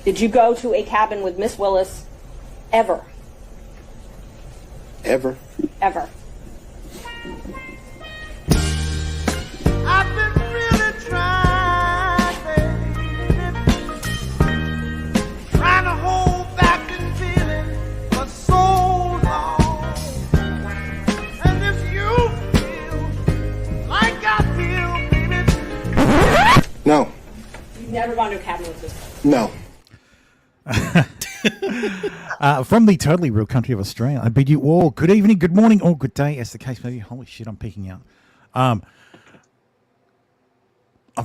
Did you go to a cabin with Miss Willis ever? Ever? Ever. I've been really trying, trying to hold back the feeling for so long. And if you feel like I feel, baby. No. You've never gone to a cabin with this? No. From the totally real country of Australia, I bid you all good evening, good morning, or good day, as the case may be. Holy shit, I'm peeking out. I've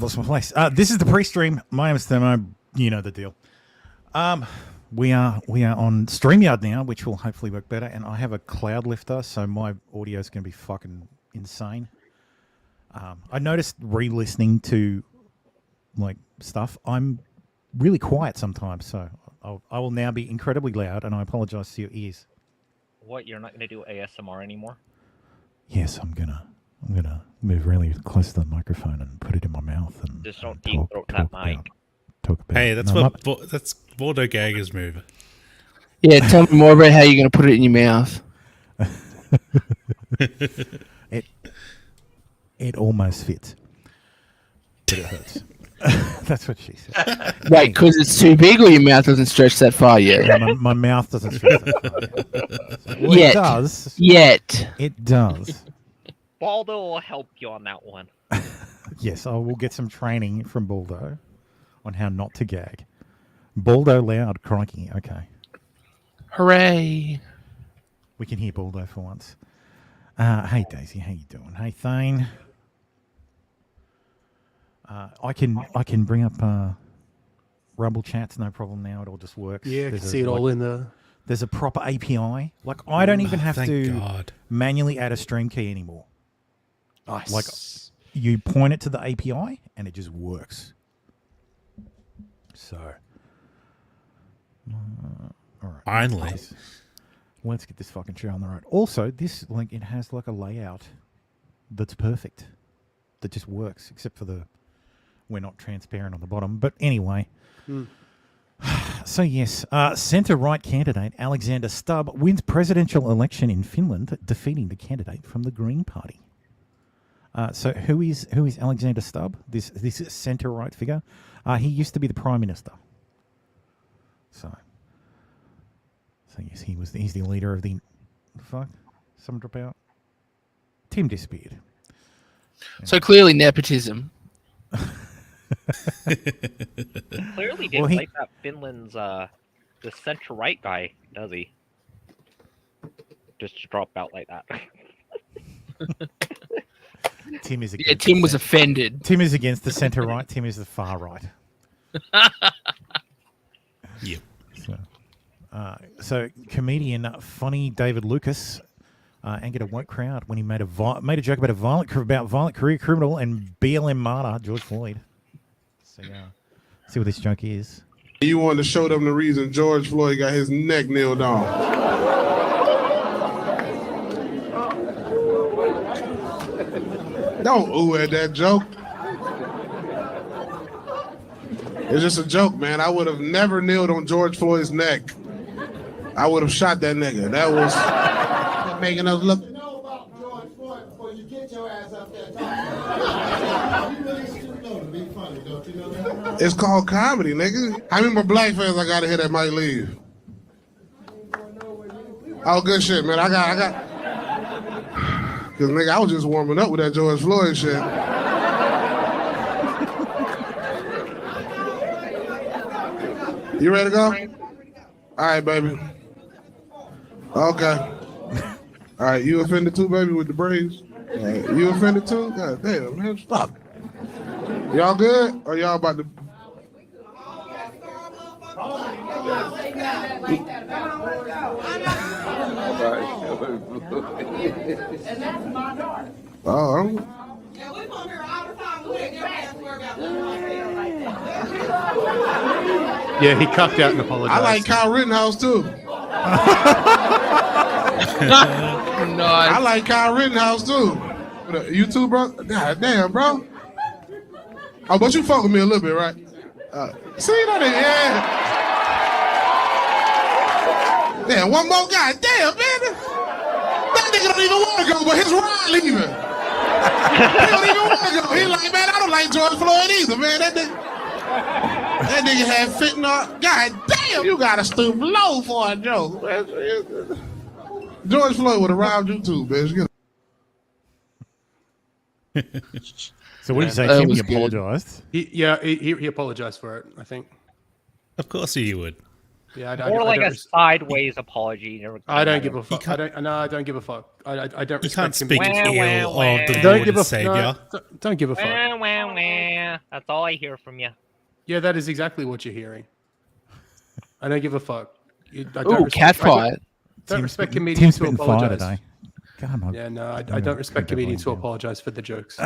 lost my place. This is the pre-stream. My name is Thermo. You know the deal. We are on StreamYard now, which will hopefully work better. And I have a cloud lifter, so my audio is going to be fucking insane. I noticed re-listening to like stuff. I'm really quiet sometimes, so I will now be incredibly loud, and I apologize to your ears. What? You're not going to do ASMR anymore? Yes, I'm gonna move really close to the microphone and put it in my mouth and Just don't and deep throat that mic. Talk about. Hey, that's no, that's Bordeaux Gagger's move. Yeah, tell me more about how you're going to put it in your mouth. It almost fits, but it hurts. That's what she said. Wait, because it's too big, or your mouth doesn't stretch that far yet? Yeah, my mouth doesn't stretch that far yet. Well, Yet. It does. Yet. It does. Baldo will help you on that one. Yes, I will get some training from Baldo on how not to gag. Baldo loud, crikey. Okay. Hooray. We can hear Baldo for once. Hey, Daisy, how you doing? Hey, Thane. I can bring up Rumble chats, no problem now. It all just works. Yeah, I can see it all in the... There's a proper API. Like, I don't even have to God. manually add a stream key anymore. Nice. Like, you point it to the API, and it just works. So, all right. Finally. Let's get this fucking show on the road. Also, this, like, it has, like, a layout that's perfect. That just works, except for the... We're not transparent on the bottom. But anyway. So, yes. Centre-right candidate Alexander Stubb wins presidential election in Finland, defeating the candidate from the Green Party. So who is Alexander Stubb? This centre-right figure. He used to be the Prime Minister. So yes, he's the leader of the... Fuck? Someone drop out? Tim disappeared. So clearly nepotism. Clearly didn't like that Finland's the center-right guy, does he? Just to drop out like that. Tim is Yeah, Tim was offended. Tim is against the centre right. Tim is the far right. Yep. So comedian funny David Lucas angered a woke crowd when he made a joke about violent career criminal and BLM martyr George Floyd. So see what this joke is. You wanted to show them the reason George Floyd got his neck nailed off. Don't ooh at that joke. It's just a joke, man. I would have never kneeled on George Floyd's neck. I would have shot that nigga. That was making us look. You know about George Floyd before you get your ass up there talking. You really should know to be funny, don't you know that? It's called comedy, nigga. How many more black fans I gotta hear that might leave? Oh, good shit, man. I got. Cause nigga, I was just warming up with that George Floyd shit. You ready to go? All right, baby. Okay. All right, you offended too, baby, with the braids? All right, you offended too? God damn, man, stop. Y'all good? Or y'all about to... And that's my daughter. Oh, I'm... Yeah, we come here all the time. We get your ass work out. Yeah, he cucked out and apologized. I like Kyle Rittenhouse too. Nice. I like Kyle Rittenhouse too. You too, bro? God damn, bro. Oh, but you fuck with me a little bit, right? See that? Yeah. Yeah, one more guy. Damn, man. That nigga don't even want to go, but his ride leaving. He don't even want to go. He like, man, I don't like George Floyd either, man. That nigga had fentanyl. God damn, you gotta stoop low for a joke. George Floyd would have robbed you too, bitch. So what did you say? That Tim, was he good. apologized. He apologized for it, I think. Of course he would. Yeah, More like a sideways apology. I don't give a fuck. I don't give a fuck. I don't You can't respect him. speak Wah, ill wah, of the wah. Don't Lord give and a Savior. don't give a fuck. Wah, wah, wah. That's all I hear from you. Yeah, that is exactly what you're hearing. I don't give a fuck. Ooh, cat fight. Don't respect Tim's comedians who spitting fire apologize. today. God, my- Yeah, no, I don't don't respect know. comedians who apologize for the jokes.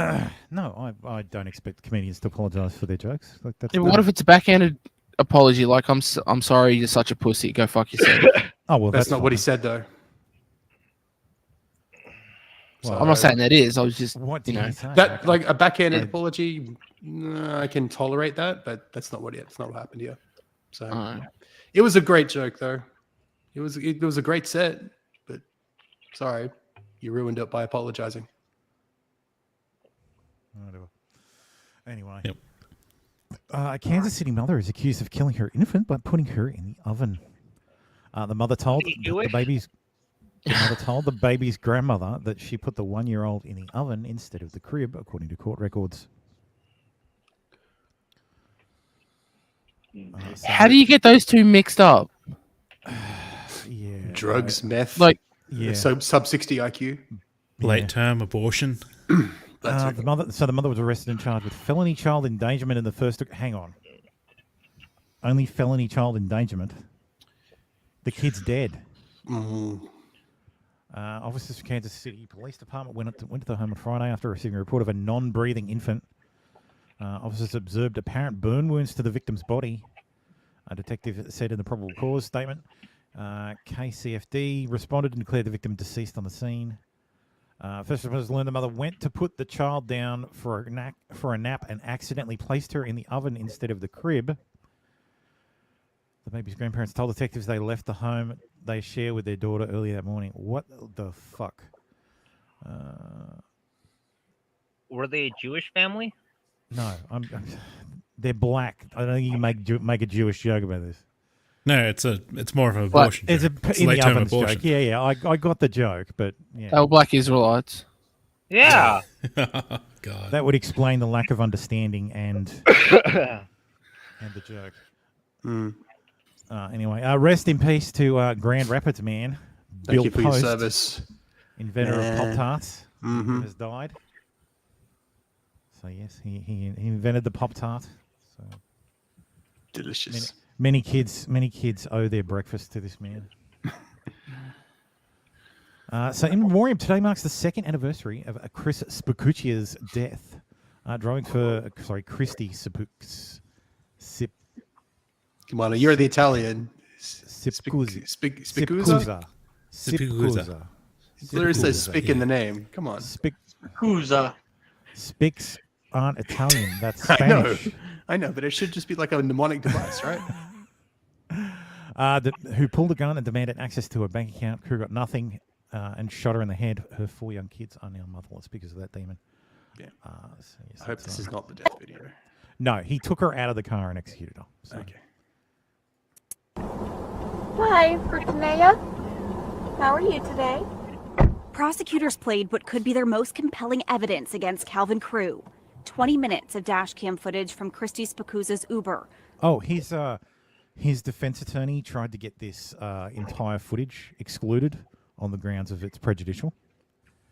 No, I don't expect comedians to apologise for their jokes. Like that's Yeah, what if it's a backhanded apology? Like, I'm sorry, you're such a pussy. Go fuck yourself. Oh well, That's not what he fine. said, though. Well, I'm not saying that is. I was just, What you did know. he say? That like a backhanded apology, I can tolerate that, but that's not what it's not what happened here. So Alright. it was a great joke, though. It was a great set, but sorry, you ruined it by apologizing. Whatever. Anyway. Yep. A Kansas City mother is accused of killing her infant by putting her in the oven. The mother told the baby's grandmother that she put the 1-year-old in the oven instead of the crib, according to court records. How do you get those two mixed up? Yeah, Drugs, meth, Like, yeah. sub 60 IQ. Late term abortion. The mother was arrested and charged with felony child endangerment in the first. Hang on. Only felony child endangerment. The kid's dead. Officers from Kansas City Police Department went to the home on Friday after receiving a report of a non-breathing infant. Officers observed apparent burn wounds to the victim's body. A detective said in the probable cause statement. KCFD responded and declared the victim deceased on the scene. First responders learned the mother went to put the child down for a nap and accidentally placed her in the oven instead of the crib. The baby's grandparents told detectives they left the home they share with their daughter earlier that morning. What the fuck? Were they a Jewish family? No, they're black. I don't think you can make a Jewish joke about this. No, it's more of an abortion. It's joke. in the late-term ovens abortion. joke. Yeah, I got the joke, but yeah. they were black Israelites. Yeah. God. That would explain the lack of understanding and the joke. Anyway, rest in peace to Grand Rapids man, Thank Bill you for Post, your service. inventor of Pop-Tarts, has died. So yes, he invented the Pop-Tart. So Delicious. many kids owe their breakfast to this man. So in memoriam, today marks the second anniversary of Chris Spaccuccia's death. Driving for Christy Spaccuccia. Come on, you're the Italian. Spicuzza. Spicuzza? There says spick in the name. Come on. Spics aren't Italian. That's I know. Spanish. I know, but it should just be like a mnemonic device, right? Who pulled a gun and demanded access to her bank account. Crew got nothing and shot her in the head. Her 4 young kids are now motherless because of that demon. Yeah. So yes, I hope that's, this is not the death video. No, he took her out of the car and executed her. So. Okay. Hi, Britannia. How are you today? Prosecutors played what could be their most compelling evidence against Calvin Crew. 20 minutes of dash cam footage from Christy Spacuzza's Uber. Oh, his defense attorney tried to get this entire footage excluded on the grounds of it's prejudicial.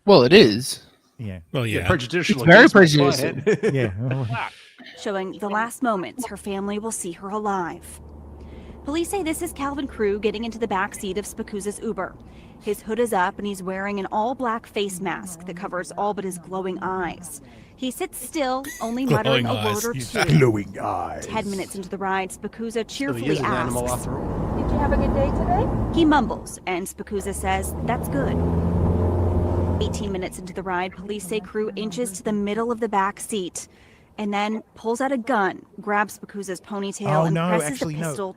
Well, it is. Yeah. Well, yeah. Prejudicial. It's very against my prejudicial. client. Yeah. Showing the last moments her family will see her alive. Police say this is Calvin Crew getting into the back seat of Spacuzza's Uber. His hood is up and he's wearing an all-black face mask that covers all but his glowing eyes. He sits still, only muttering a word or two. Glowing eyes. 10 minutes into the ride, Spacuzza So he cheerfully is an animal asks. after all. Did you have a good day today? He mumbles, and Spacuzza says, "That's good." 18 minutes into the ride, police say Crew inches to the middle of the back seat and then pulls out a gun, grabs Spacuzza's ponytail, and presses the pistol.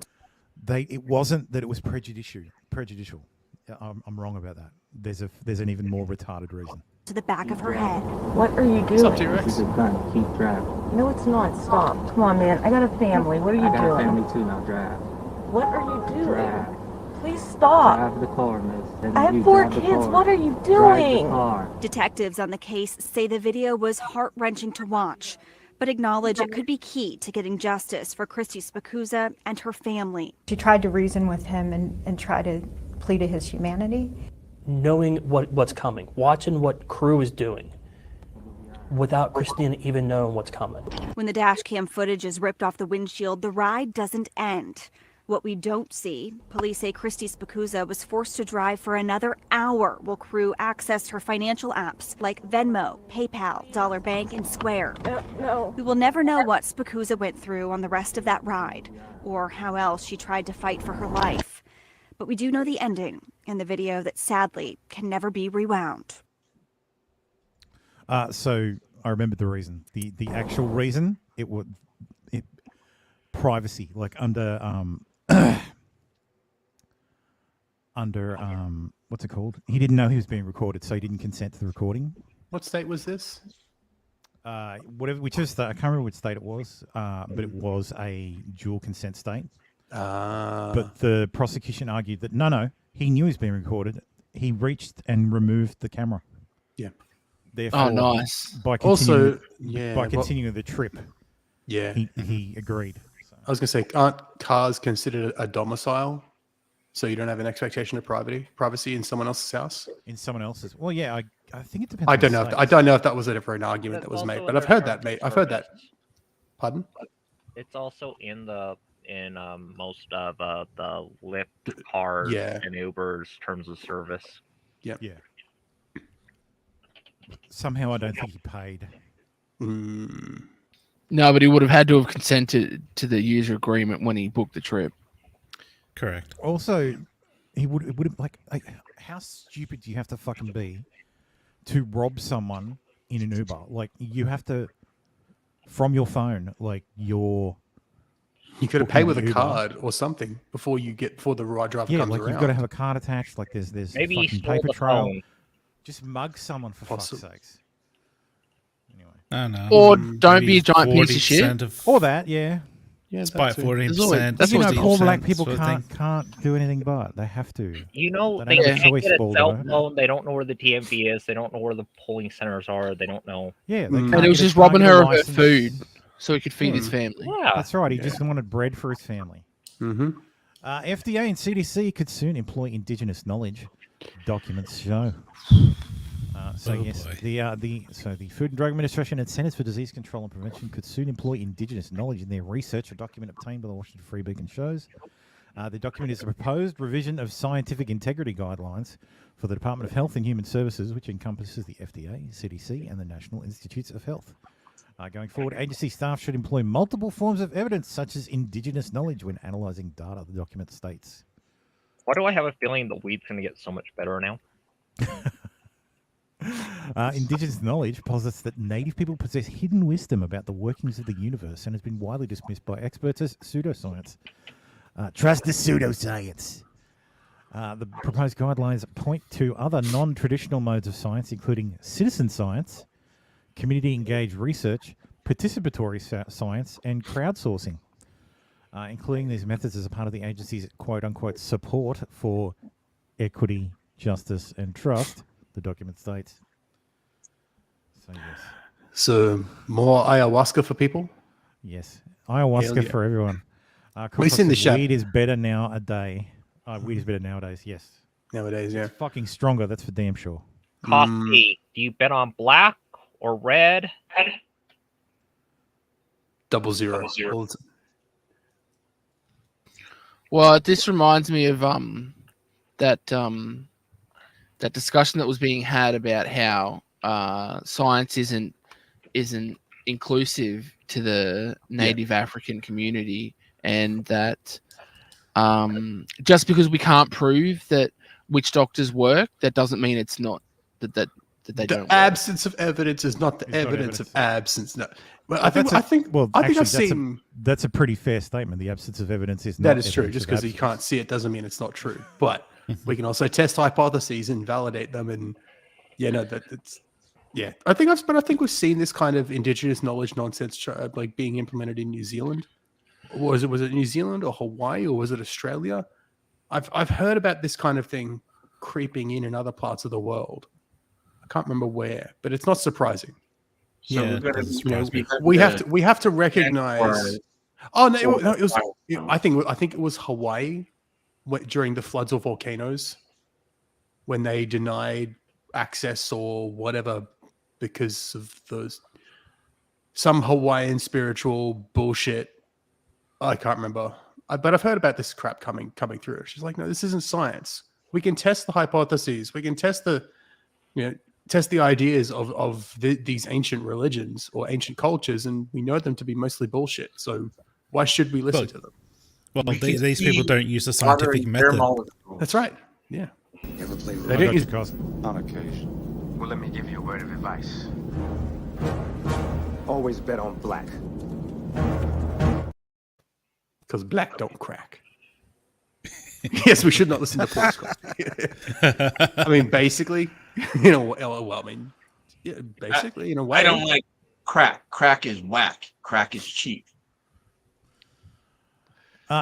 It wasn't that it was prejudicial. I'm wrong about that. There's an even more retarded reason. To the back of her head. What are you What's up, doing? T-Rex? This is a gun. Keep driving. No, it's not. Stop. Come on, man. I got a family. What are you I got a doing? family too. Now drive. What are you doing? Drive. Please stop. Drive the car, miss. And I have you 4 drive the kids. car. What are you Drive the doing? car. Detectives on the case say the video was heart-wrenching to watch, but acknowledge it could be key to getting justice for Christy Spikuza and her family. She tried to reason with him and try to plead to his humanity. Knowing what's coming, watching what Crew is doing, without Christina even knowing what's coming. When the dash cam footage is ripped off the windshield, the ride doesn't end. What we don't see, police say Christy Spikuza was forced to drive for another hour while Crew accessed her financial apps like Venmo, PayPal, Dollar Bank, and Square. No. We will never know what Spikuza went through on the rest of that ride, or how else she tried to fight for her life. But we do know the ending in the video that sadly can never be rewound. So I remember the reason. The actual reason it privacy, like under what's it called? He didn't know he was being recorded, so he didn't consent to the recording. What state was this? Whichever state, I can't remember which state it was, but it was a dual consent state. But the prosecution argued that no, he knew he was being recorded. He reached and removed the camera. Yeah. Therefore, nice. By continuing, yeah, continuing the trip, yeah, he agreed. So. I was going to say, aren't cars considered a domicile? So you don't have an expectation of privacy in someone else's house? In someone else's? Well, yeah, I think it depends. I don't know. I don't know if that was ever an argument that was made, but I've heard that. I've heard that. Pardon? It's also in most of the Lyft cars and Uber's terms of service. Yeah. Yeah. Somehow I don't think he paid. No, but he would have had to have consented to the user agreement when he booked the trip. Correct. Also, it would have like how stupid do you have to fucking be to rob someone in an Uber? Like you have to from your phone, like you could have paid with a card or something before the ride driver comes around. You've got to have a card attached. Like there's maybe fucking he stole paper the trail. phone. Just mug someone for fuck's sakes. Anyway. I know. Or don't be a giant piece of shit. Or that, yeah. Yeah, despite 14%. That's poor black people can't do anything but they have to. You know, they can't get a cell phone. They don't know where the DMV is. They don't know where the polling centers are. They don't know. Yeah, and he was just robbing her of her food so he could feed his family. Yeah, that's right. He just wanted bread for his family. Mm-hmm. FDA and CDC could soon employ indigenous knowledge. Documents show. The Food and Drug Administration and Centers for Disease Control and Prevention could soon employ indigenous knowledge in their research. A document obtained by the Washington Free Beacon shows. The document is a proposed revision of scientific integrity guidelines for the Department of Health and Human Services, which encompasses the FDA, CDC, and the National Institutes of Health. Going forward, agency staff should employ multiple forms of evidence, such as indigenous knowledge, when analyzing data, the document states. Why do I have a feeling the weed's going to get so much better now? Indigenous knowledge posits that native people possess hidden wisdom about the workings of the universe and has been widely dismissed by experts as pseudoscience. Trust the pseudoscience. The proposed guidelines point to other non-traditional modes of science, including citizen science, community-engaged research, participatory science, and crowdsourcing. Including these methods as a part of the agency's quote-unquote support for equity, justice, and trust, the document states. So, yes. So, more ayahuasca for people? Yes. Ayahuasca for everyone. We've seen the show. Weed is better nowadays. Weed is better nowadays, yes. Nowadays, yeah. It's fucking stronger, that's for damn sure. Coffee. Do you bet on black or red? 00. Well, this reminds me of that discussion that was being had about how science isn't inclusive to the native African community, and that just because we can't prove that witch doctors work, that doesn't mean it's not that that they The don't work. absence of evidence is not the It's not evidence of evidence. absence. No, well, I think actually, I've seen. That's a pretty fair statement. The absence of evidence is not That is true. evidence Just of because you absence. can't see it doesn't mean it's not true. But we can also test hypotheses and validate them. And that's I think we've seen this kind of indigenous knowledge nonsense like being implemented in New Zealand. Was it New Zealand or Hawaii or was it Australia? I've heard about this kind of thing creeping in other parts of the world. I can't remember where, but it's not surprising. So yeah, it doesn't surprise me. We have to recognize. Oh no, it was. I think it was Hawaii during the floods or volcanoes when they denied access or whatever because of some Hawaiian spiritual bullshit. I can't remember, but I've heard about this crap coming through. She's like, no, this isn't science. We can test the hypotheses. We can test the ideas of these ancient religions or ancient cultures, and we know them to be mostly bullshit. So why should we listen to them? Well, these people don't use the scientific method. That's right. Yeah. You ever play They didn't use on occasion. Well, let me give you a word of advice. Always bet on black. Because black don't crack. Yes, we should not listen to Forbes. I mean, basically, basically, in a way. I don't like crack. Crack is whack. Crack is cheap.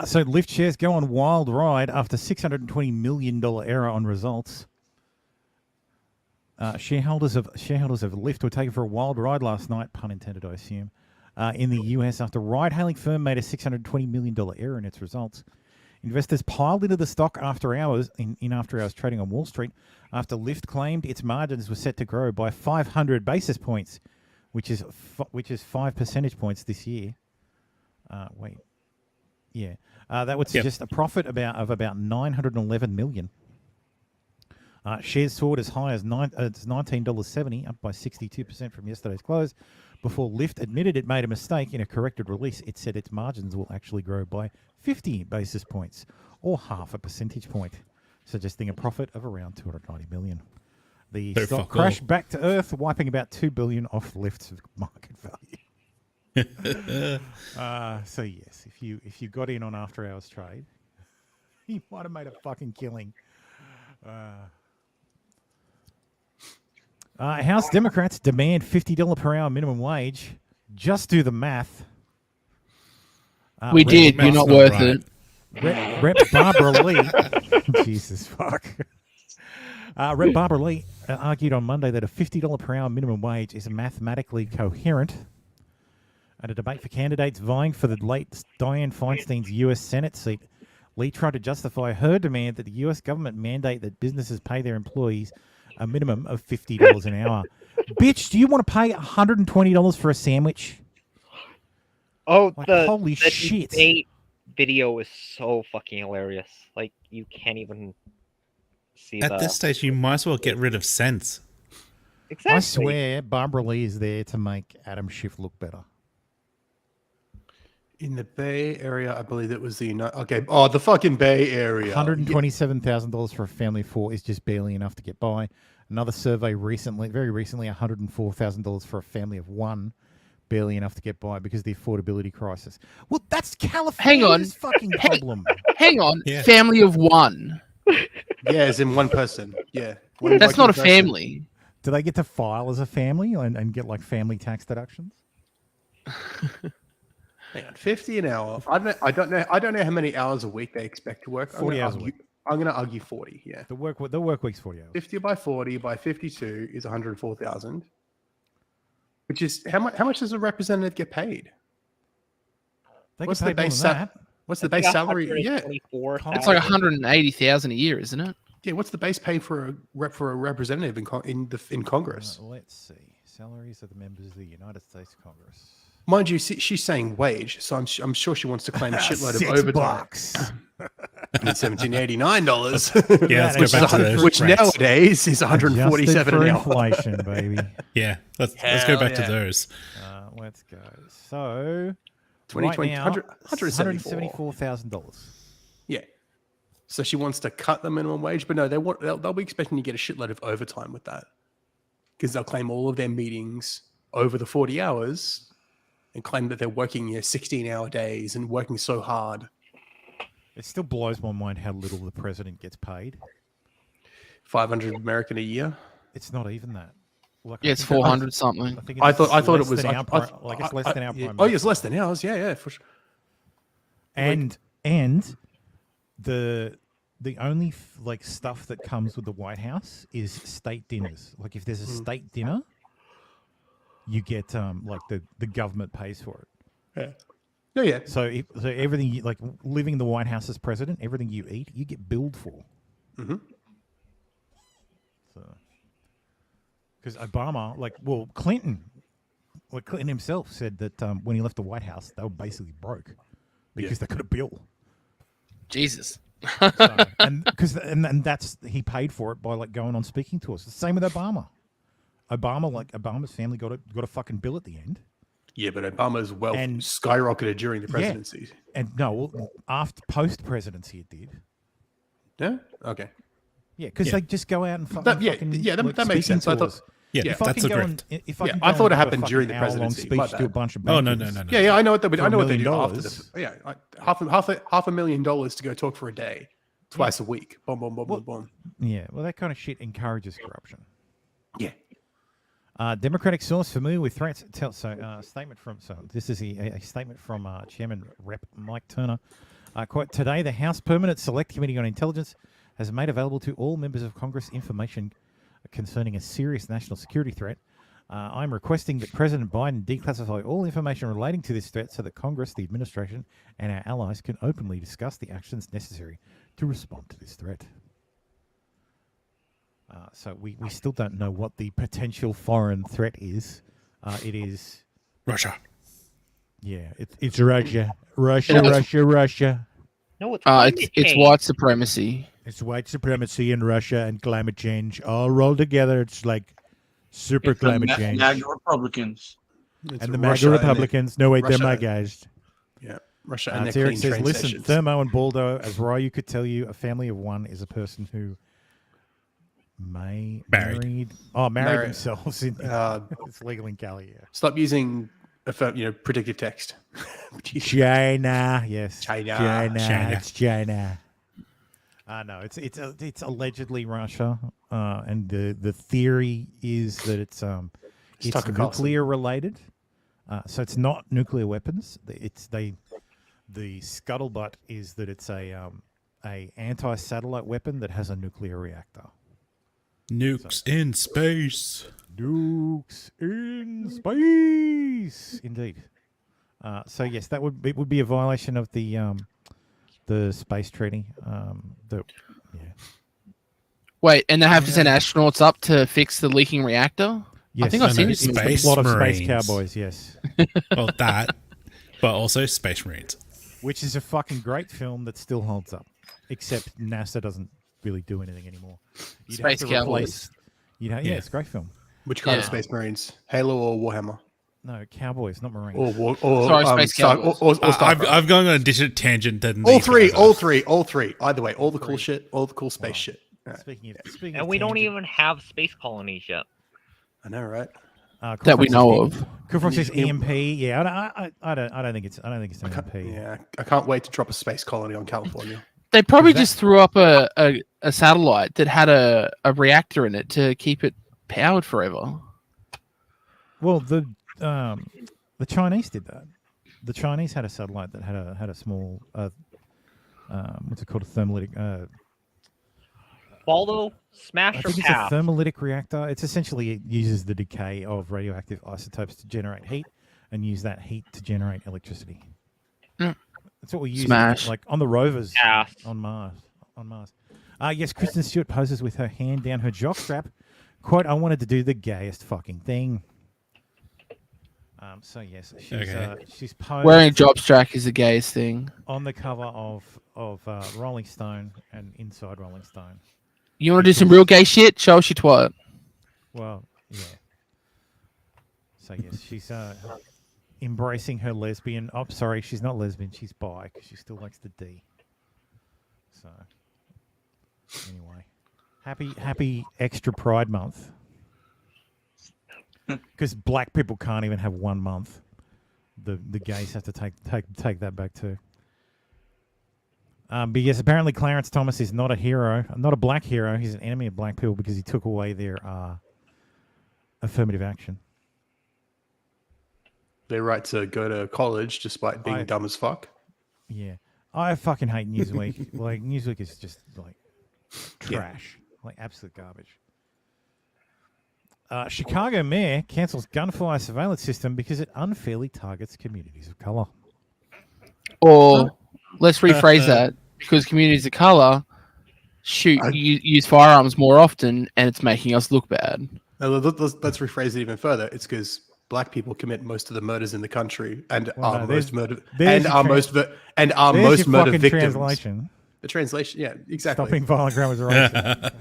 So Lyft shares go on wild ride after $620 million error on results. Shareholders of Lyft were taken for a wild ride last night, pun intended, I assume, in the US after ride-hailing firm made a $620 million error in its results. Investors piled into the stock after hours in after-hours trading on Wall Street after Lyft claimed its margins were set to grow by 500 basis points, which is 5 percentage points this year. That would suggest a profit of about $911 million. Shares soared as high as $19.70, up by 62% from yesterday's close. Before Lyft admitted it made a mistake in a corrected release, it said its margins will actually grow by 50 basis points, or half a percentage point, suggesting a profit of around $290 million. The stock crashed back to earth, wiping about $2 billion off Lyft's market value. So yes, if you got in on after hours trade, you might have made a fucking killing. House Democrats demand $50 per hour minimum wage. Just do the math. We did. You're not worth it. Rep Barbara Lee. Jesus fuck. Rep Barbara Lee argued on Monday that a $50 per hour minimum wage is mathematically coherent. At a debate for candidates vying for the late Dianne Feinstein's U.S. Senate seat, Lee tried to justify her demand that the U.S. government mandate that businesses pay their employees a minimum of $50 an hour. Bitch, do you want to pay $120 for a sandwich? Oh, holy shit! Debate video is so fucking hilarious. Like, you can't even see At this stage, you might as well get rid of sense. Exactly. I swear, Barbara Lee is there to make Adam Schiff look better. In the Bay Area, I believe it was the the fucking Bay Area. $127,000 for a family of four is just barely enough to get by. Another survey very recently, $104,000 for a family of one, barely enough to get by because of the affordability crisis. Well, that's California's fucking problem. Hang on, family of one. Yeah, as in one person. Yeah, that's not a family. Do they get to file as a family and get like family tax deductions? Hang on, 50 an hour. I don't know how many hours a week they expect to work. 40 hours a week. I'm going to argue 40. Yeah. The work week's 40 hours. 50 by 40 by 52 is 104,000. Which is how much does a representative get paid? What's the base salary? Yeah, it's like 180,000 a year, isn't it? Yeah. What's the base pay for a representative in Congress? Let's see. Salaries of the members of the United States Congress. Mind you, she's saying wage, so I'm sure she wants to claim a shitload of overtime. $1,789. Yeah, let's go back to those. Which nowadays is $147 Adjusted for an hour. inflation, baby. Yeah, let's go back to those. Let's go. So, 2020, right now, $174,000. Yeah. So she wants to cut the minimum wage, but no, they'll be expecting to get a shitload of overtime with that. because they'll claim all of their meetings over the 40 hours and claim that they're working 16-hour days and working so hard. It still blows my mind how little the president gets paid. 500 American a year. It's not even that. Like, yeah, it's 400 something. I thought it was like it's less than our prime. Oh, it's less than ours. Yeah, for sure. And the only stuff that comes with the White House is state dinners. Like if there's a state dinner, you get the government pays for it. Yeah. Yeah. So everything living in the White House as president, everything you eat, you get billed for. Mm-hmm. So, because Obama, Clinton himself said that when he left the White House, they were basically broke because they couldn't bill. Jesus. And that's he paid for it by going on speaking tours. The same with Obama. Obama's family got a fucking bill at the end. Yeah, but Obama's wealth skyrocketed during the presidency. Yeah. And no, post presidency it did. Yeah. Okay. Yeah, because they just go out and fucking. That makes sense. I thought. Yeah, that's a grift. I thought it happened during the presidency. Speech to a bunch of no. Yeah, I know what they do after the. $500,000 to go talk for a day, twice a week. Boom, boom, boom, boom, boom. Yeah, well, that kind of shit encourages corruption. Yeah. Democratic source familiar with threats. Statement from. So this is a statement from Chairman Rep. Mike Turner. Quote: Today, the House Permanent Select Committee on Intelligence has made available to all members of Congress information concerning a serious national security threat. I'm requesting that President Biden declassify all information relating to this threat so that Congress, the administration, and our allies can openly discuss the actions necessary to respond to this threat. So we still don't know what the potential foreign threat is. It is Russia. Yeah, it's Russia. Russia. No, it's white supremacy. It's white supremacy in Russia and climate change all rolled together. It's like super climate change. MAGA Republicans. And the MAGA Republicans. No, wait, they're my guys. Yeah, Russia and their Derek clean says, train listen, stations. Thermo and Baldo, as Ryu could tell you, a family of one is a person who married themselves. It's legal in Cali, yeah. Stop using predictive text. China, yes. China. It's China. No, it's allegedly Russia, and the theory is that it's nuclear related. So it's not nuclear weapons. The scuttlebutt is that it's a anti-satellite weapon that has a nuclear reactor. Nukes in space. Nukes in space. Indeed. So yes, it would be a violation of the space treaty. Wait, and they have to send astronauts up to fix the leaking reactor? Yes, I think I've seen it. Space a lot of Marines. Space Cowboys, yes. Well, that, but also Space Marines. Which is a fucking great film that still holds up, except NASA doesn't really do anything anymore. Space Cowboys. Yeah, it's a great film. Which kind of Space Marines? Halo or Warhammer? No, Cowboys, not Marines. Space Cowboys. I've gone on a different tangent than all three. Either way, all the cool shit, all the cool space shit. Right. Speaking and of we don't tangent, even have space colonies yet. I know, right? That we know of. Kufrock says EMP. Yeah, I don't think it's an EMP. Yeah, I can't wait to drop a space colony on California. They probably just threw up a satellite that had a reactor in it to keep it powered forever. Well, the Chinese did that. The Chinese had a satellite that had a small what's it called, a thermolytic. Baldo, smash I or think it's pass? a thermolytic reactor. It's essentially it uses the decay of radioactive isotopes to generate heat, and use that heat to generate electricity. Mm. That's what we use, Smash. like on the rovers Pass. on Mars. Yes, Kristen Stewart poses with her hand down her jockstrap. Quote: "I wanted to do the gayest fucking thing." So yes, she's posed Wearing a jockstrap is the gayest thing. on the cover of Rolling Stone and Inside Rolling Stone. You want to do some real gay shit? Show us your twat. Well, yeah. So yes, she's embracing her lesbian. Oh, sorry, she's not lesbian. She's bi because she still likes the D. So anyway, happy Extra Pride Month. Because black people can't even have 1 month. The gays have to take that back too. But yes, apparently Clarence Thomas is not a hero, not a black hero. He's an enemy of black people because he took away their affirmative action. Their right to go to college despite being dumb as fuck. Yeah. I fucking hate Newsweek. Like, Newsweek is just, like, trash. Like, absolute garbage. Chicago mayor cancels gunfire surveillance system because it unfairly targets communities of color. Or let's rephrase that, because communities of color use firearms more often, and it's making us look bad. Let's rephrase it even further. It's because black people commit most of the murders in the country and are most murder victims. Translation. The translation, yeah, exactly. Stopping violent crime is racist.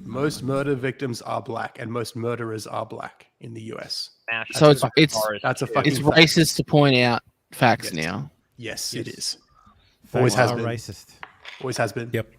Most murder victims are black, and most murderers are black in the U.S. So it's racist to point out facts now. Yes, it is. Always has been racist. Always has been. Yep.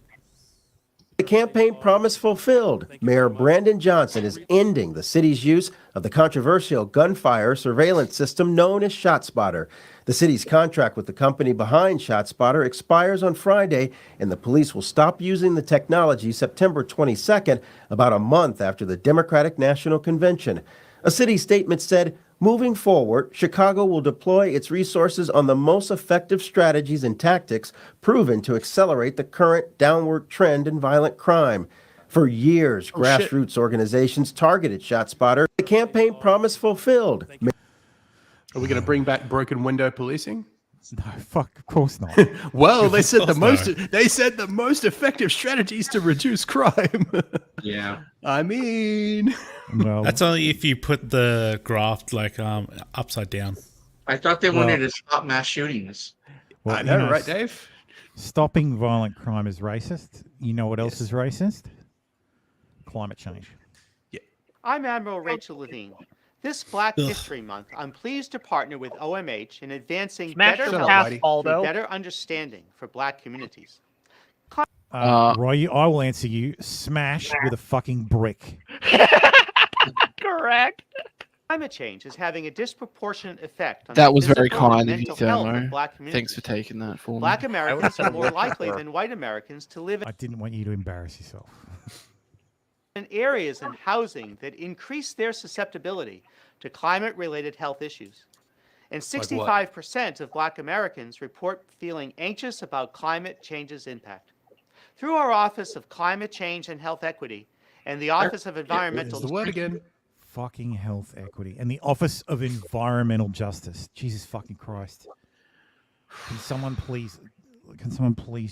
The campaign promise fulfilled. Mayor Brandon Johnson is ending the city's use of the controversial gunfire surveillance system known as ShotSpotter. The city's contract with the company behind ShotSpotter expires on Friday, and the police will stop using the technology September 22nd, about a month after the Democratic National Convention. A city statement said, moving forward, Chicago will deploy its resources on the most effective strategies and tactics proven to accelerate the current downward trend in violent crime. For years, grassroots organizations targeted ShotSpotter. The campaign promise fulfilled. Are we going to bring back broken window policing? No, fuck, of course not. Well, they said the most effective strategies to reduce crime. Yeah. I mean, well, that's only if you put the graph like upside down. I thought they wanted to stop mass shootings. Well, I know, right, Dave? Stopping violent crime is racist. You know what else is racist? Climate change. Yeah. I'm Admiral Rachel Levine. This Black History Month, I'm pleased to partner with OMH in advancing better health through better understanding for black communities. Roy, I will answer you. Smash with a fucking brick. Correct. Climate change is having a disproportionate effect on That the was very physical and kind of you, mental health of Thermo. black communities. Thanks for taking that for me. Black Americans are more likely than white Americans to live I didn't want you to embarrass yourself. in areas and housing that increase their susceptibility to climate-related health issues. And 65% of black Americans report feeling anxious about climate change's impact. Through our Office of Climate Change and Health Equity and the Office of Environmental Fucking health equity. And the Office of Environmental Justice. Jesus fucking Christ. Can someone please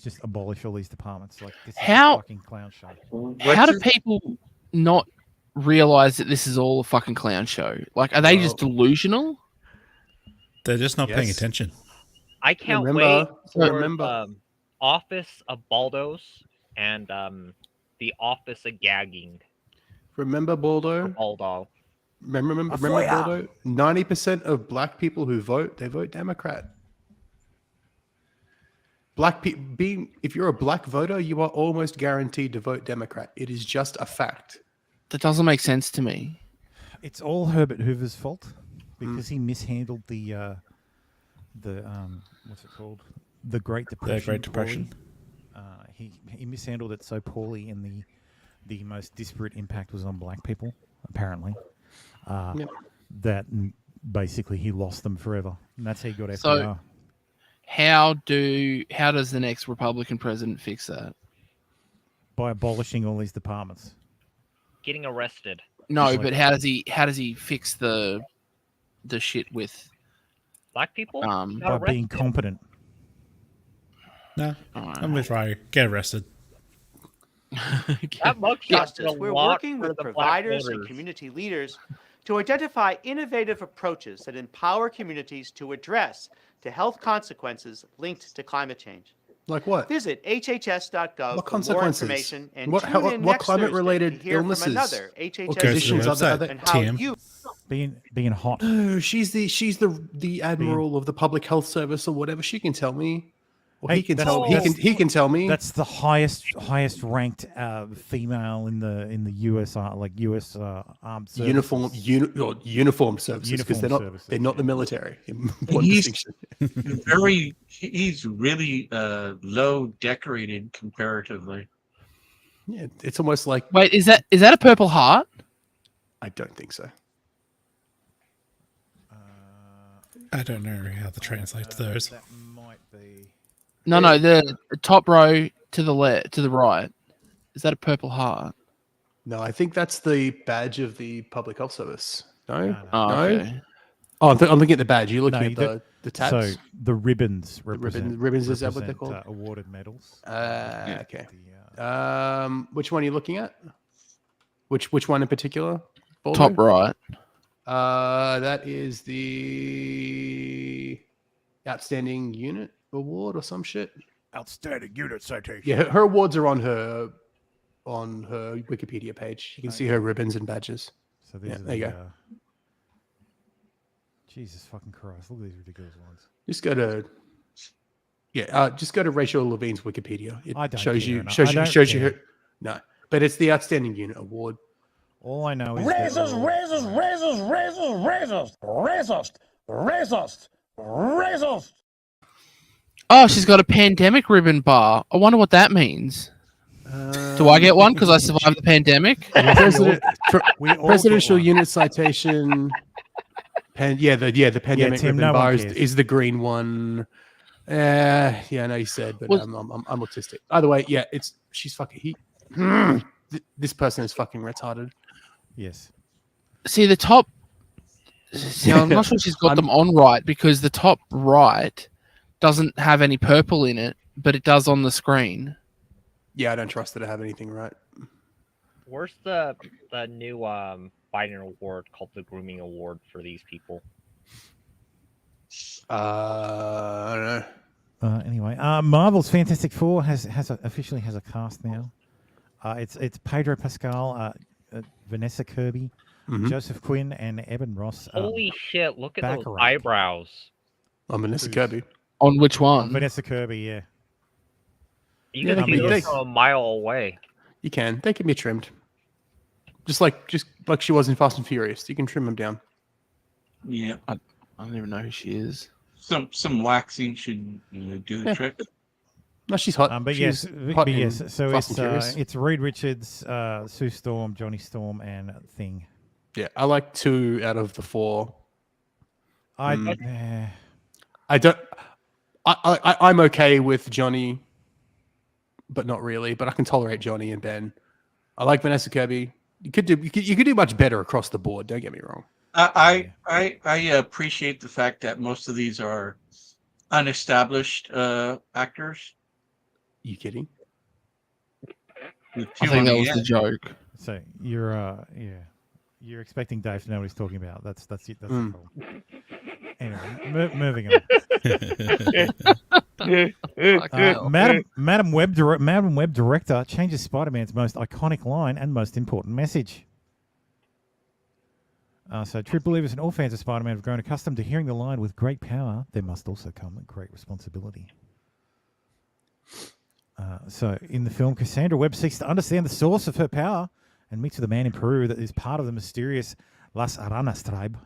just abolish all these departments? Like, this is a fucking clown show. How do people not realize that this is all a fucking clown show? Like, are they just delusional? They're just not paying attention. I can't wait for Office of Baldos and the Office of Gagging. Remember Baldo? Baldo. Remember Baldo? 90% of black people who vote, they vote Democrat. Black people, if you're a black voter, you are almost guaranteed to vote Democrat. It is just a fact. That doesn't make sense to me. It's all Herbert Hoover's fault because he mishandled the what's it called? The Great Depression. The Great Depression. He mishandled it so poorly, and the most disparate impact was on black people, apparently. That basically he lost them forever, and that's how he got FDR. So, how does the next Republican president fix that? By abolishing all these departments. Getting arrested. No, but how does he fix the shit with black people? By being competent. No, I'm with Ryan. Get arrested. That Justice, we're working with providers and community leaders to identify innovative approaches that empower communities to address the health consequences linked to climate change. Like what? Visit hhs.gov What for more consequences? information and What climate-related hear illnesses? from another HHS Or conditions and how you being hot. No, she's the admiral of the public health service or whatever. She can tell me. Well, he can tell. He can tell me. That's the highest ranked female in the US US armed services. Uniform services, because they're not the military. He's really low decorated comparatively. Yeah, it's almost like. Wait, is that a Purple Heart? I don't think so. I don't know how to translate those. That might be. No, the top row to the left, to the right. Is that a Purple Heart? No, I think that's the badge of the Public Health Service. No? Oh, No? okay. Oh, I'm looking at the badge. You're looking at the tabs. So the ribbons represent. Ribbons, is that what they're called? Awarded medals. Okay. Which one are you looking at? Which one in particular? Baldo? Top right. That is the Outstanding Unit Award or some shit. Outstanding Unit citation. Yeah, her awards are on her Wikipedia page. You can see her ribbons and badges. So these are there you go. Jesus fucking Christ! Look at these ridiculous ones. Just go to Rachel Levine's Wikipedia. It I don't shows care you enough. shows I you don't shows you care. her. No, but it's the Outstanding Unit Award. All I know is racist. Oh, she's got a pandemic ribbon bar. I wonder what that means. Do I get one because I survived the pandemic? Presidential Unit Citation. The pandemic Tim, ribbon no bar one is, cares. is the green one. I know you said, but I'm autistic. Either way, she's fucking. This person is fucking retarded. Yes. See the top. See, I'm not sure she's got them on right because the top right doesn't have any purple in it, but it does on the screen. Yeah, I don't trust her to have anything right. Where's the new Biden award called the Grooming Award for these people? I don't know. Anyway, Marvel's Fantastic Four officially has a cast now. It's Pedro Pascal, Vanessa Kirby, Joseph Quinn, and Eben Ross. Holy shit! Look at those Baccarat. eyebrows. I'm Vanessa Kirby. On which one? Vanessa Kirby, yeah. You can see those from a mile away. You can. They can be trimmed. Just like she was in Fast and Furious. You can trim them down. Yeah. I don't even know who she is. Some waxing should do the trick. No, she's hot. But She's yes, hot but in yes. So Fast and Furious. it's Reed Richards, Sue Storm, Johnny Storm, and Thing. Yeah, I like 2 out of the 4. I don't. I'm okay with Johnny, but not really. But I can tolerate Johnny and Ben. I like Vanessa Kirby. You could do much better across the board. Don't get me wrong. I appreciate the fact that most of these are unestablished actors. You kidding? With I two think on that the was the end. joke. So you're expecting Dave to know what he's talking about. That's it. That's the problem. Anyway, moving on. Madam Web director changes Spider-Man's most iconic line and most important message. So true believers and all fans of Spider-Man have grown accustomed to hearing the line, "With great power, there must also come great responsibility." So in the film, Cassandra Webb seeks to understand the source of her power and meets with a man in Peru that is part of the mysterious Las Aranas tribe.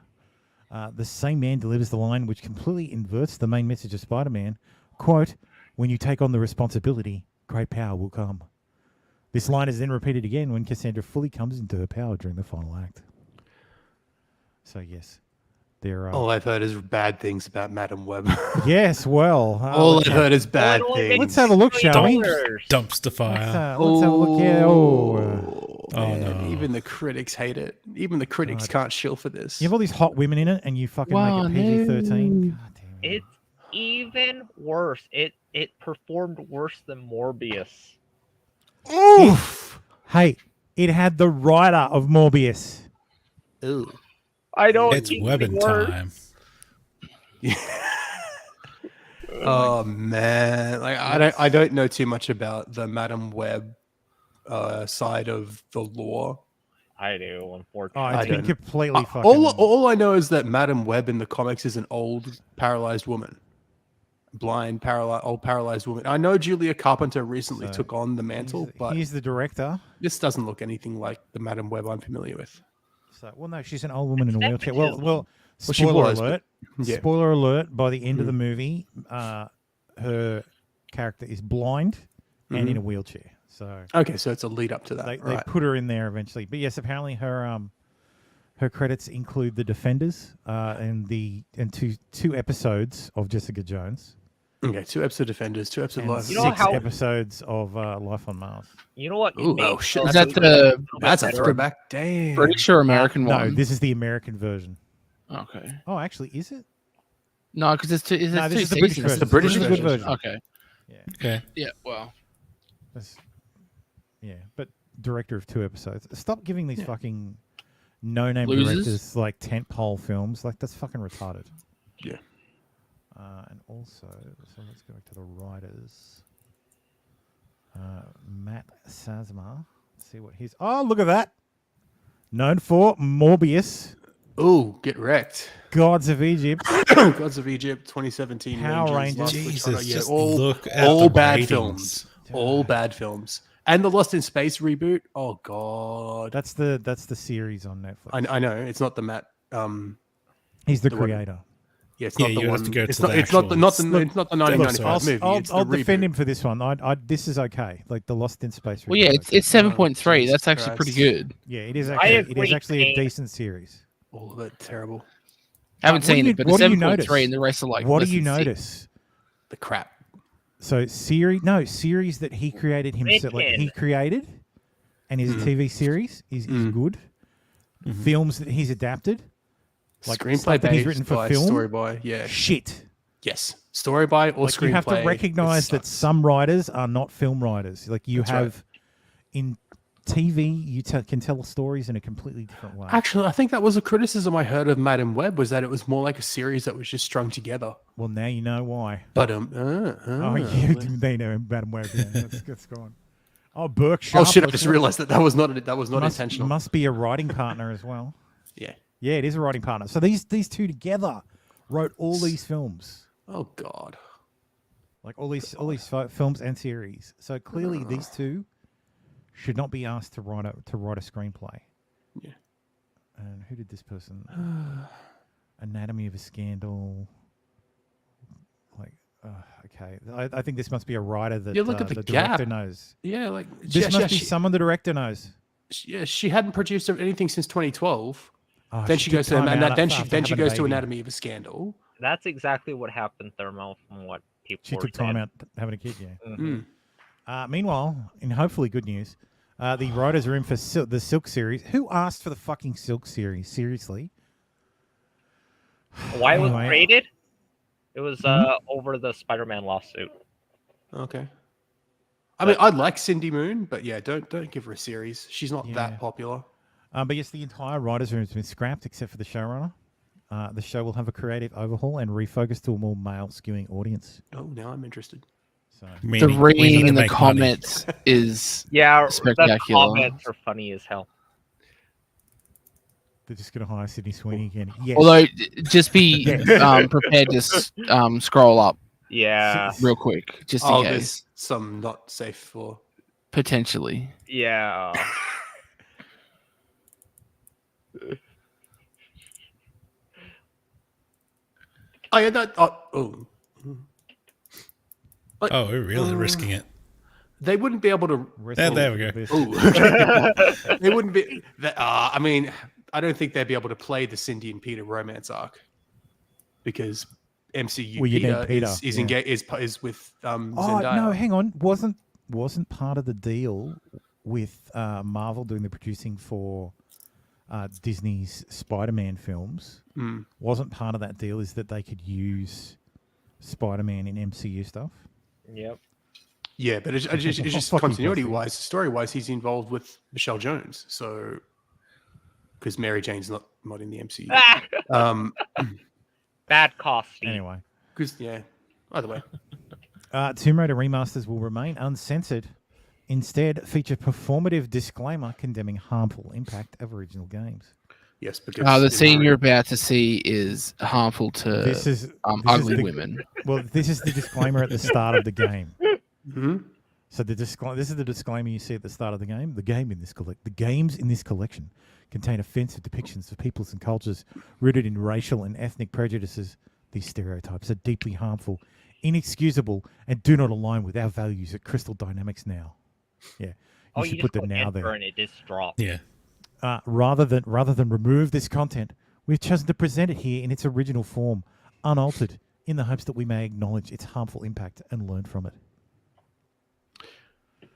The same man delivers the line which completely inverts the main message of Spider-Man. Quote, "When you take on the responsibility, great power will come." This line is then repeated again when Cassandra fully comes into her power during the final act. So yes, there are... All I've heard is bad things about Madam Web. Yes, well... all I've heard is bad things. Let's have a look, shall we? Dumpster fire. Let's have a look. Yeah. Man, even the critics hate it. Even the critics can't shill for this. You have all these hot women in it, and you fucking make it PG-13. It's even worse. It performed worse than Morbius. Oof! Hey, it had the writer of Morbius. Ooh. I don't. It's webbing time. Oh man, like I don't know too much about the Madam Web side of the lore. I do, unfortunately. Oh, it's been completely fucking... All I know is that Madam Web in the comics is an old paralyzed woman. blind, old paralyzed woman. I know Julia Carpenter recently took on the mantle, but he's the director. This doesn't look anything like the Madam Web I'm familiar with. So, well, no, she's an old woman in a wheelchair. Well, she spoiler was, alert. but- yeah. Spoiler alert. By the end of the movie, her character is blind and in a wheelchair. So okay, so it's a lead up to that. They right. put her in there eventually. But yes, apparently her credits include The Defenders and two episodes of Jessica Jones. Okay, 2 episodes of Defenders, 2 episodes of Life. 6 episodes of Life on Mars. You know what? Ooh, oh shit! Is that the That's a throwback. Damn. British or American one? No, this is the American version. Okay. Oh, actually, is it? No, because it's two. No, this two is the British seasons. version. The British This is a good version. Okay. Yeah. Okay. Yeah. Well. Yeah, but director of 2 episodes. Stop giving these fucking no-name Losers? directors like tentpole films. Like that's fucking retarded. Yeah. And also, so let's go back to the writers. Matt Sazma. Let's see what he's. Oh, look at that! Known for Morbius. Ooh, get wrecked. Gods of Egypt. Gods of Egypt, 2017. Power Rangers. Lost in Jesus, China. Yeah, just all look at all the bad ratings. films. All bad films. And the Lost in Space reboot. Oh god. That's the series on Netflix. I know it's not the Matt. He's the the one- creator. Yeah, it's Yeah, not the you one. have to go It's to not. the It's not the. Not the. actual- It's not the 1995 movie. It's the I'll defend reboot. him for this one. This is okay. Like the Lost in Space. Well, yeah, reboot. it's 7.3. Jesus That's actually pretty Christ. good. Yeah, it is I actually. It agree, is actually a Kane. decent series. All of it terrible. I haven't What do seen you- it, but what it's do you 7.3 notice? and the rest are like. What do less you than 6. notice? The crap. So series that he created himself, like he created, and is a TV series is good. Films that he's adapted, like Screenplay stuff that he's based written for by film. story by yeah. Shit. Yes, story by or Like screenplay. you have to recognize it that sucks. some writers are not film writers. Like you That's right. have in TV, you can tell stories in a completely different way. Actually, I think that was a criticism I heard of Madam Web was that it was more like a series that was just strung together. Well, now you know why. But Oh, you they know Madam Web. Yeah, that's gone. Oh, Burke. oh Sharp shit! I was just one. realized that was not intentional. Must be a writing partner as well. Yeah. Yeah, it is a writing partner. So these two together wrote all these films. Oh god. Like all these films and series. So clearly these two should not be asked to write a screenplay. Yeah. And who did this person? Anatomy of a Scandal. Like, okay. I think this must be a writer that You look at the director gap. knows. Yeah, like This must be someone the director knows. Yeah, she hadn't produced anything since 2012. Oh, then she she took goes to time out then after she having a goes to baby. Anatomy of a Scandal. That's exactly what happened, Thermo, from what people She were took time saying. out having a kid, yeah. Mhm. Meanwhile, in hopefully good news, the writers are in for the Silk series. Who asked for the fucking Silk series? Seriously? Why it was Anyway. created? It was over the Spider-Man lawsuit. Okay. I mean, I'd like Cindy Moon, but yeah, don't give her a series. She's not Yeah. that popular. But yes, the entire writers' room has been scrapped except for the showrunner. The show will have a creative overhaul and refocus to a more male-skewing audience. Oh, now I'm interested. So The ringing in the comments is Yeah, the spectacular. comments are funny as hell. they're just going to hire Sydney Sweeney again. Yes. Although, just be Yes. prepared to scroll up Yeah. real quick, just in Oh, case. there's some not safe for. Potentially. Yeah. Oh yeah, that. Oh. Oh, we're really risking it. They wouldn't be able to. There we go. Ooh. They wouldn't be. I mean, I don't think they'd be able to play the Cindy and Peter romance arc because MCU Well, you need Peter, Peter, is yeah. engaged is with Oh Zendaya. no, hang on. Wasn't part of the deal with Marvel doing the producing for Disney's Spider-Man films? Mm. Wasn't part of that deal is that they could use Spider-Man in MCU stuff? Yep. Yeah, but it's just Fucking continuity pussy. wise, story wise, he's involved with Michelle Jones, so because Mary Jane's not in the MCU. Bad costing. Anyway. Because yeah, either way. Tomb Raider remasters will remain uncensored. Instead, feature performative disclaimer condemning harmful impact of original games. Yes, because the scene you're about to see is harmful to this ugly is the, women. Well, this is the disclaimer at the start of the game. Mm-hmm. So this is the disclaimer you see at the start of the game. The games in this collection contain offensive depictions of peoples and cultures rooted in racial and ethnic prejudices. These stereotypes are deeply harmful, inexcusable, and do not align with our values at Crystal Dynamics now. Yeah, you should put them now there. And it just drops. Yeah. Rather than remove this content, we've chosen to present it here in its original form, unaltered, in the hopes that we may acknowledge its harmful impact and learn from it.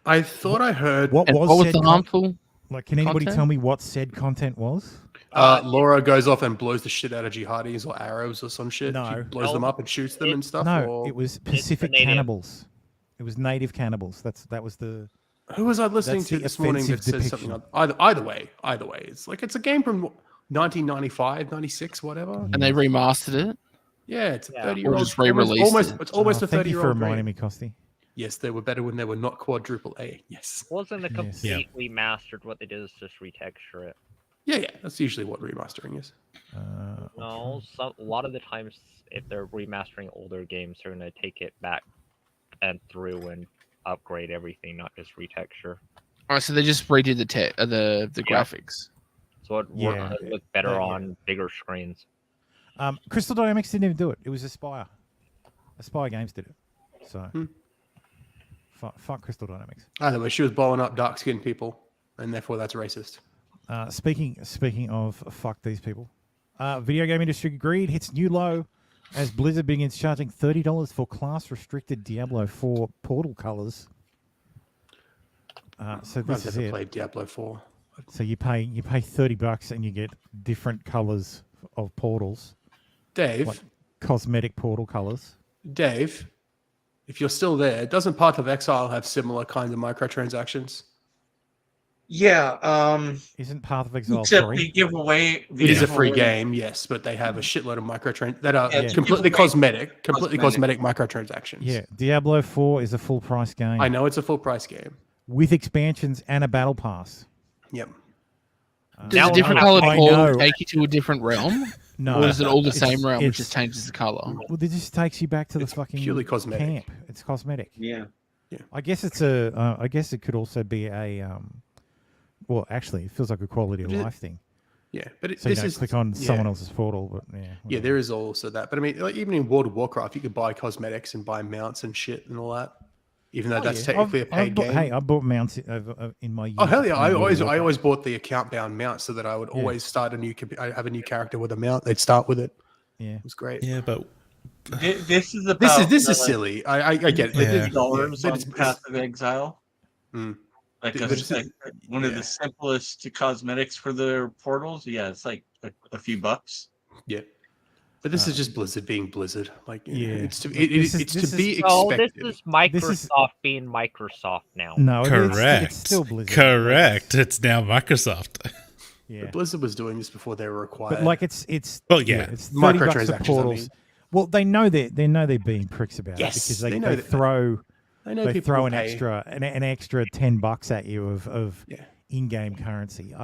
I thought I heard what was the harmful. Like, can anybody content? tell me what said content was? Laura goes off and blows the shit out of jihadis or Arabs or some shit. No. She blows them up and shoots them and stuff. No, or... it was Pacific cannibals. It was native cannibals. That was the. Who was I listening to this morning that said something? Either way, it's like it's a game from 1995, 96, whatever. And they remastered it. Yeah, it's a 30-year-old. Or just re-released It's almost a 30-year-old. Thank you for reminding me, Costi. Yes, they were better when they were not quadruple A. Yes. Wasn't a complete remastered. What they did is just retexture it. Yeah. That's usually what remastering is. No, a lot of the times, if they're remastering older games, they're going to take it back and through and upgrade everything, not just retexture. Oh, so they just redid the graphics. So it looked better on bigger screens. Crystal Dynamics didn't even do it. It was Aspire. Aspire Games did it. So, fuck Crystal Dynamics. Either way, she was blowing up dark-skinned people, and therefore that's racist. Speaking of fuck these people, video game industry greed hits new low as Blizzard begins charging $30 for class-restricted Diablo 4 portal colors. So this is it. Played Diablo 4. So you pay $30 and you get different colors of portals. Dave, like cosmetic portal colors. Dave, if you're still there, doesn't Path of Exile have similar kinds of microtransactions? Yeah. Isn't Path of Exile except free? they give away. It is a free game, yes, but they have a shitload of microtransactions that are completely cosmetic microtransactions. Yeah, Diablo 4 is a full price game. I know it's a full price game with expansions and a battle pass. Yep. Does a different colored portal take you to a different realm? No. Or is it all the same realm, which just changes the color? Well, it just takes you back to the fucking purely cosmetic. camp. It's cosmetic. Yeah. I guess it's a. I guess it could also be a. Well, actually, it feels like a quality of life thing. Yeah, but so this you don't click on someone else's portal, but yeah. Yeah, there is also that. But I mean, like, even in World of Warcraft, you could buy cosmetics and buy mounts and shit and all that. Even though that's technically a paid game. Hey, I bought mounts in my youth. Oh hell yeah! I always bought the account bound mount so that I would always start I have a new character with a mount. They'd start with it. Yeah, it was great. Yeah, but this is about this is silly. I get it. $50 on Path of Exile. Like, But one of the simplest cosmetics for their portals. Yeah, it's like a few bucks. Yeah. But this is just Blizzard being Blizzard. Like, it's to be expected. Oh, this is Microsoft being Microsoft now. No, correct. It's still Blizzard. Correct. It's now Microsoft. Yeah, but Blizzard was doing this before they were required. But like it's it's microtransactions. Portals. I mean. Well, they know they're being pricks about it because they throw an extra $10 at you of in-game currency.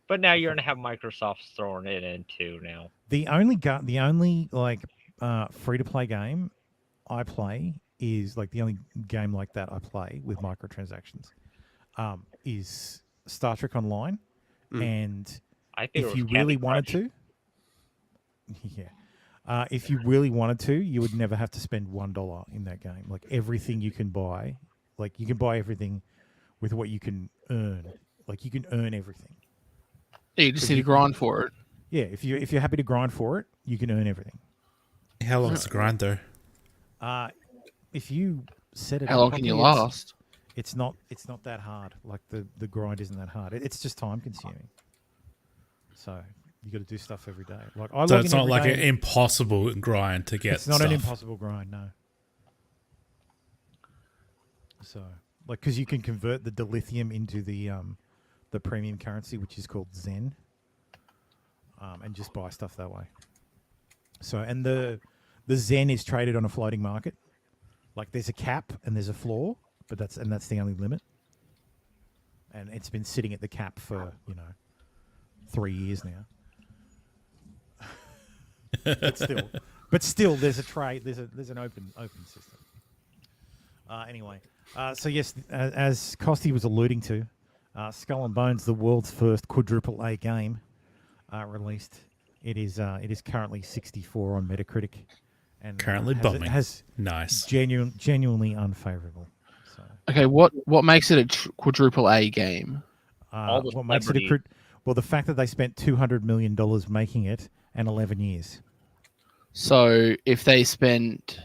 But now you're gonna have Microsoft throwing it in too now. The only like free-to-play game I play is like the only game like that I play with microtransactions is Star Trek Online, and if you really wanted to, if you really wanted to, you would never have to spend $1 in that game. Like everything you can buy, like you can buy everything with what you can earn. Like you can earn everything. Yeah, you just need to grind for it. Yeah, if you're happy to grind for it, you can earn everything. How long's the grind though? If you set it how long can you last? It's not that hard. Like the grind isn't that hard. It's just time consuming. So you got to do stuff every day. Like so it's not like an impossible grind to get. It's not an impossible grind, no. So like because you can convert the dilithium into the premium currency, which is called Zen, and just buy stuff that way. So and the Zen is traded on a floating market. Like there's a cap and there's a floor, but that's the only limit. And it's been sitting at the cap for 3 years now. but still, there's a trade. There's an open system. Anyway, so yes, as Costi was alluding to, Skull and Bones, the world's first quadruple A game, released. It is currently 64 on Metacritic, and Currently bombing. Has Nice. Genuinely unfavorable. So, Okay, what makes it a quadruple A game? what makes it well, the fact that they spent $200 million making it and 11 years. So if they spent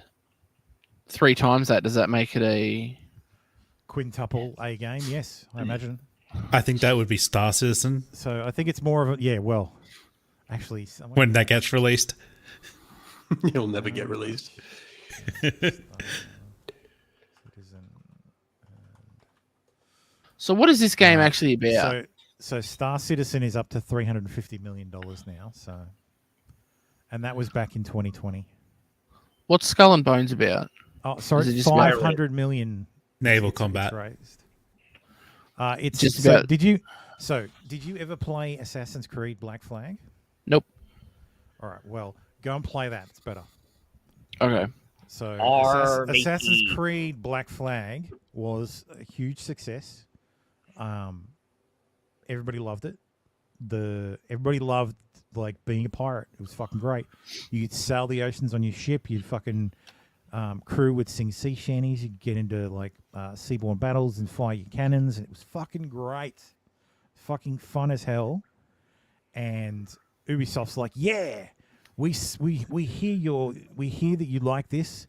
3 times that, does that make it a Quintuple A game? Yes, I imagine. I think that would be Star Citizen So I think it's more of a well, actually, when that gets released. It'll never get released. So what is this game actually about? So Star Citizen is up to $350 million now. So, and that was back in 2020. What's Skull and Bones about? Oh, sorry, Is it just 500 million naval combat. Raised. It's Just so about- did you ever play Assassin's Creed Black Flag? Nope. All right, well, go and play that. It's better. Okay. So R, Assassin's matey. Creed Black Flag was a huge success. Everybody loved it. Everybody loved like being a pirate. It was fucking great. You could sail the oceans on your ship. You'd fucking crew would sing sea shanties. You'd get into like seaborne battles and fire your cannons. And it was fucking great. Fucking fun as hell. And Ubisoft's like, yeah, we hear that you like this.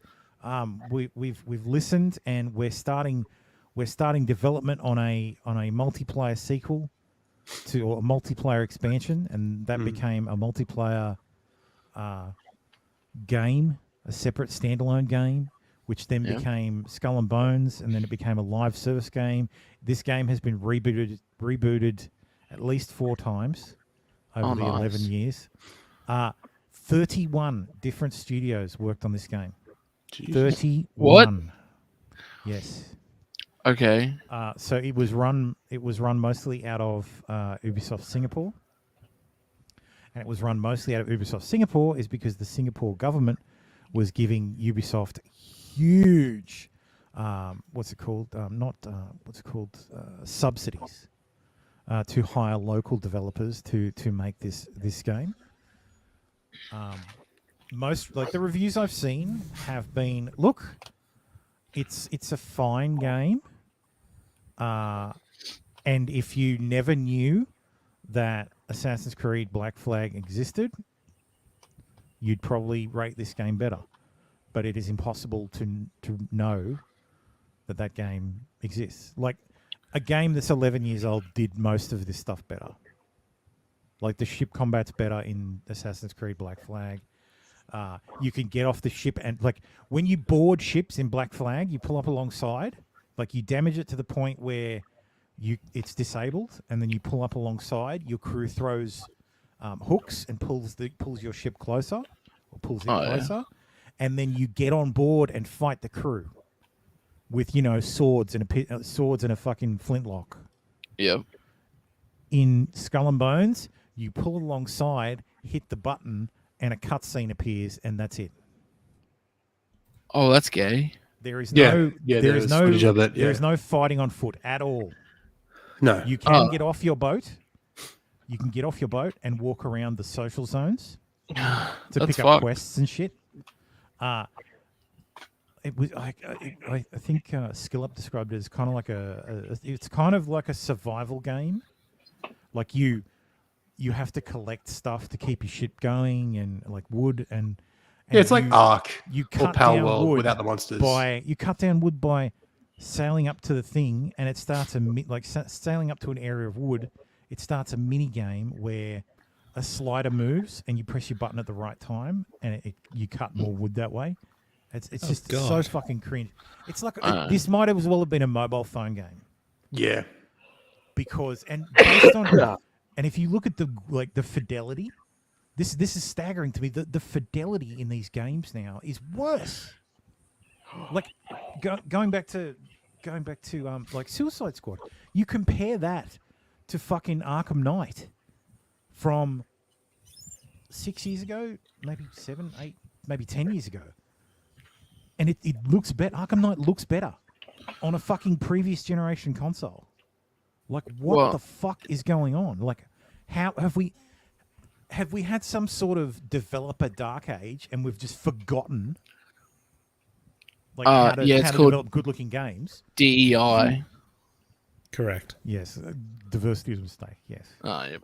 We've listened, and we're starting development on a multiplayer sequel or a multiplayer expansion, and that became a multiplayer game, a separate standalone game, which then became Skull and Bones, and then it became a live service game. This game has been rebooted at least 4 times over the 11 years. 31 different studios worked on this game. Jesus. 31. What? Yes. Okay. So it was run mostly out of Ubisoft Singapore, and it was run mostly out of Ubisoft Singapore is because the Singapore government was giving Ubisoft huge, subsidies to hire local developers to make this game. Most like the reviews I've seen have been, look, it's a fine game. And if you never knew that Assassin's Creed Black Flag existed, you'd probably rate this game better. But it is impossible to know that game exists. Like, a game that's 11 years old did most of this stuff better. Like, the ship combat's better in Assassin's Creed Black Flag. You can get off the ship and, like, when you board ships in Black Flag, you pull up alongside. Like, you damage it to the point where it's disabled, and then you pull up alongside. Your crew throws hooks and pulls your ship closer, or pulls it closer, and then you get on board and fight the crew with swords and a fucking flintlock. Yep. In Skull and Bones, you pull alongside, hit the button, and a cutscene appears, and that's it. Oh, that's gay. There is there is no fighting on foot at all. No. You can get off your boat. You can get off your boat and walk around the social zones to pick up quests and shit. It was I think SkillUp described it as kind of like it's kind of like a survival game. Like you have to collect stuff to keep your ship going, and like wood and it's like Ark you or cut Pal down World wood without the monsters. You cut down wood by sailing up to the thing, and it starts sailing up to an area of wood. It starts a mini game where a slider moves, and you press your button at the right time, and you cut more wood that way. It's just so fucking cringe. It's like this might as well have been a mobile phone game. Yeah. Because based on and if you look at the fidelity, this is staggering to me. The fidelity in these games now is worse. Like going back to like Suicide Squad, you compare that to fucking Arkham Knight. from 6 years ago, maybe 7, 8, maybe 10 years ago. And it looks better. Arkham Knight looks better on a fucking previous generation console. Like, what the fuck is going on? Like, how have we had some sort of developer dark age and we've just forgotten like how to develop good-looking games? DEI. Correct. Yes, diversity is a mistake. Yes. Oh, yeah.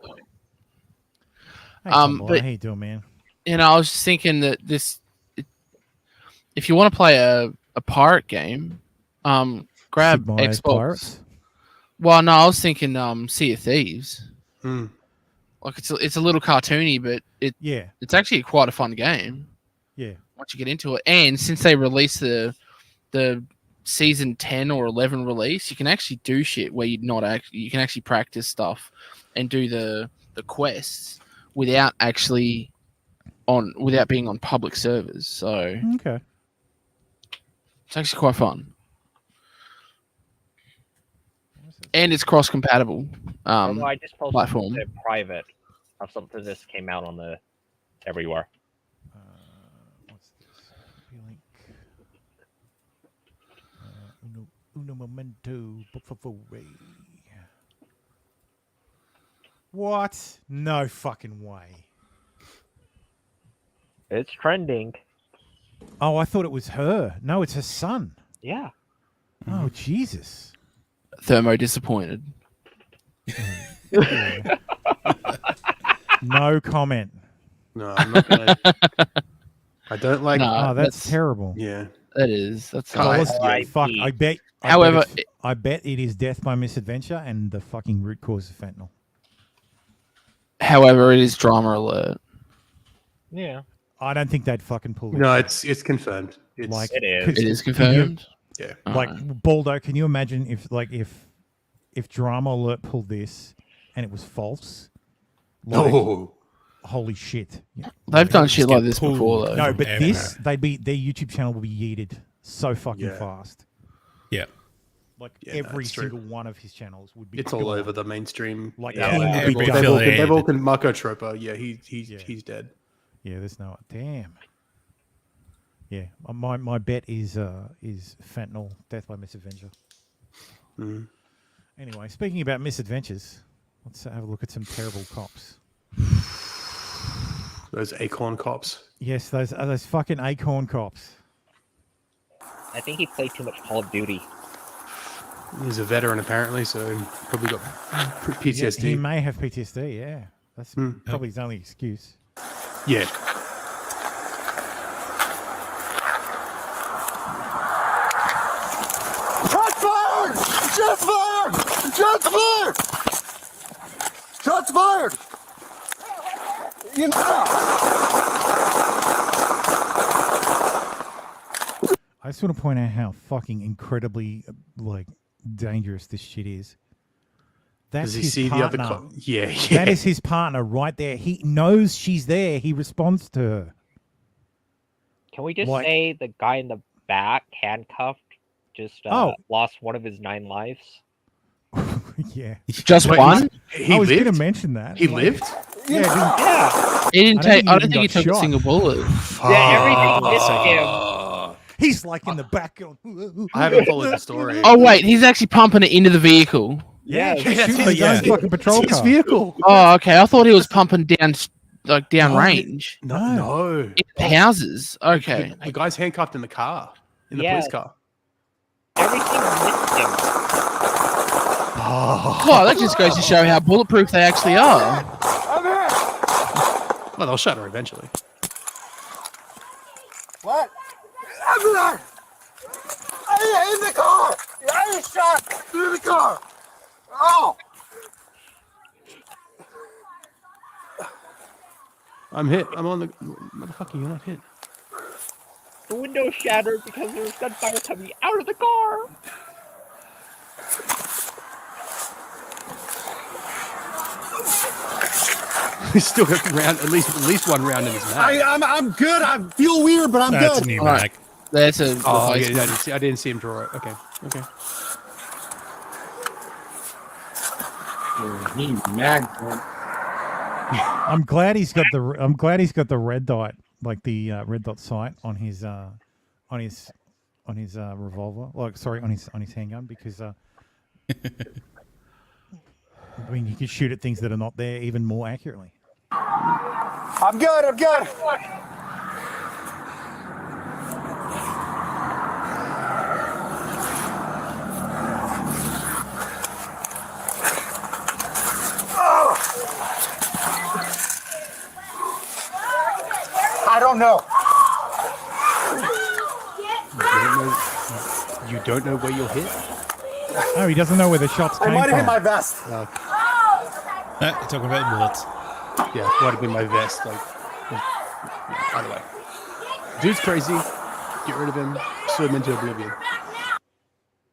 Hey, Tom Boy, but how you doing, man? You know, I was just thinking that if you want to play a pirate game, grab Xbox. Pirates? Well, no, I was thinking Sea of Thieves. Like it's a little cartoony, but it's actually quite a fun game. Yeah. Once you get into it, and since they released the season 10 or 11 release, you can actually do shit where you can actually practice stuff and do the quests without being on public servers. So okay, it's actually quite fun. And it's cross-compatible I just posted platform. a private of something that came out on the everywhere. What's this? Uno momento. What? No fucking way. It's trending. Oh, I thought it was her. No, it's her son. Yeah. Oh, Jesus. Thermo disappointed. No comment. No, I'm not gonna. I don't like. No, that's terrible. Yeah, that is. That's fuck. I bet. However, I bet it is death by misadventure and the fucking root cause of fentanyl. However, it is drama alert. Yeah. I don't think they'd fucking pull it. No, it's confirmed. It is confirmed. Yeah. Like Baldo, can you imagine if Drama Alert pulled this and it was false? Like, holy shit! They've done shit like this before, though. No, but their YouTube channel will be yeeted so fucking fast. Yeah. Like every single one of his channels would be. It's all over the mainstream. Like they've all Marco Tropa. Yeah, he's dead. Yeah, there's no damn. Yeah, my bet is fentanyl, death by misadventure. Anyway, speaking about misadventures, let's have a look at some terrible cops. Those acorn cops. Yes, those fucking acorn cops. I think he played too much Call of Duty. He's a veteran apparently, so probably got PTSD. Yeah, he may have PTSD. Yeah, that's probably his only excuse. Yeah. Shots fired! Shots fired! Shots fired! You know. I just want to point out how fucking incredibly dangerous this shit is. That's his partner. Yeah. That is his partner right there. He knows she's there. He responds to her. Can we just say the guy in the back, handcuffed, just lost one of his 9 lives? Yeah. Just one? I was going to mention that. He lived? Yeah. He didn't take. I don't think he took a single bullet. Yeah, everything missed him. He's like in the back going. I haven't followed the story. Oh wait, he's actually pumping it into the vehicle. Yeah, fucking patrol his car. vehicle. Oh, okay. I thought he was pumping down range. No. In houses. Okay. The guy's handcuffed in the car, in the police car. Everything missed him. Well, that just goes to show how bulletproof they actually are. Well, they'll shut her eventually. What? Everyone! In the car! I was shot through the car! Oh! I'm hit. I'm on the... Motherfucker, you're not hit. The window shattered because there was gunfire coming out of the car. He's still got at least one round in his mag. I'm good. I feel weird, but I'm good. That's a new mag. That's a. Oh, yeah, I didn't see him draw it. Okay. He's mad. I'm glad he's got the red dot, like the red dot sight on his revolver. Like, sorry, on his handgun, because I mean, you can shoot at things that are not there even more accurately. I'm good. I'm good. I don't know. You don't know where you're hit? No, he doesn't know where the shots came I might have hit from. my vest. Talking about bullets. Yeah, might have been my vest. Like, either way. Dude's crazy. Get rid of him. Swim into oblivion.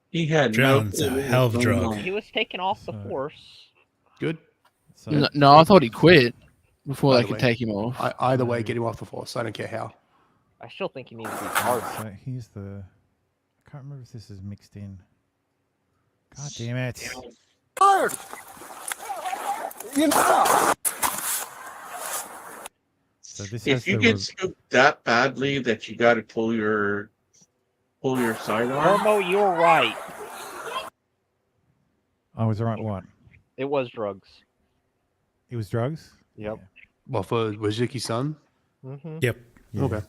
He had Drown's no a hell of a drug. He was taken off the force. Good. No, I thought he quit before Either they could way. take him off. Either way, get him off the force. I don't care how. I still think he needs to be charged. So here's the. I can't remember if this is mixed in. God damn it! Fired. You know. So this has If you the get scooped that badly that you got to pull your sidearm. Irmo, you're right. I was right. What? It was drugs. It was drugs. Yep. Well, for Wajiki's son. Mm-hmm. Yep. Yeah. Okay.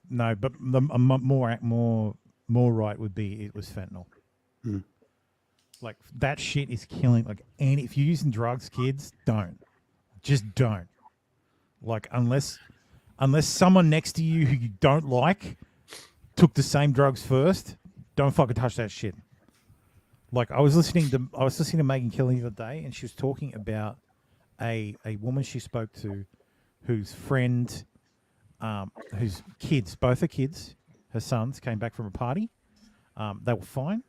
No, but the more right would be it was fentanyl. Hmm. Like, that shit is killing. Like, and if you're using drugs, kids, just don't. Like, unless someone next to you who you don't like took the same drugs first, don't fucking touch that shit. Like, I was listening to Megan Kelly the other day, and she was talking about a woman she spoke to, whose friend, whose kids, both her kids, her sons, came back from a party. They were fine.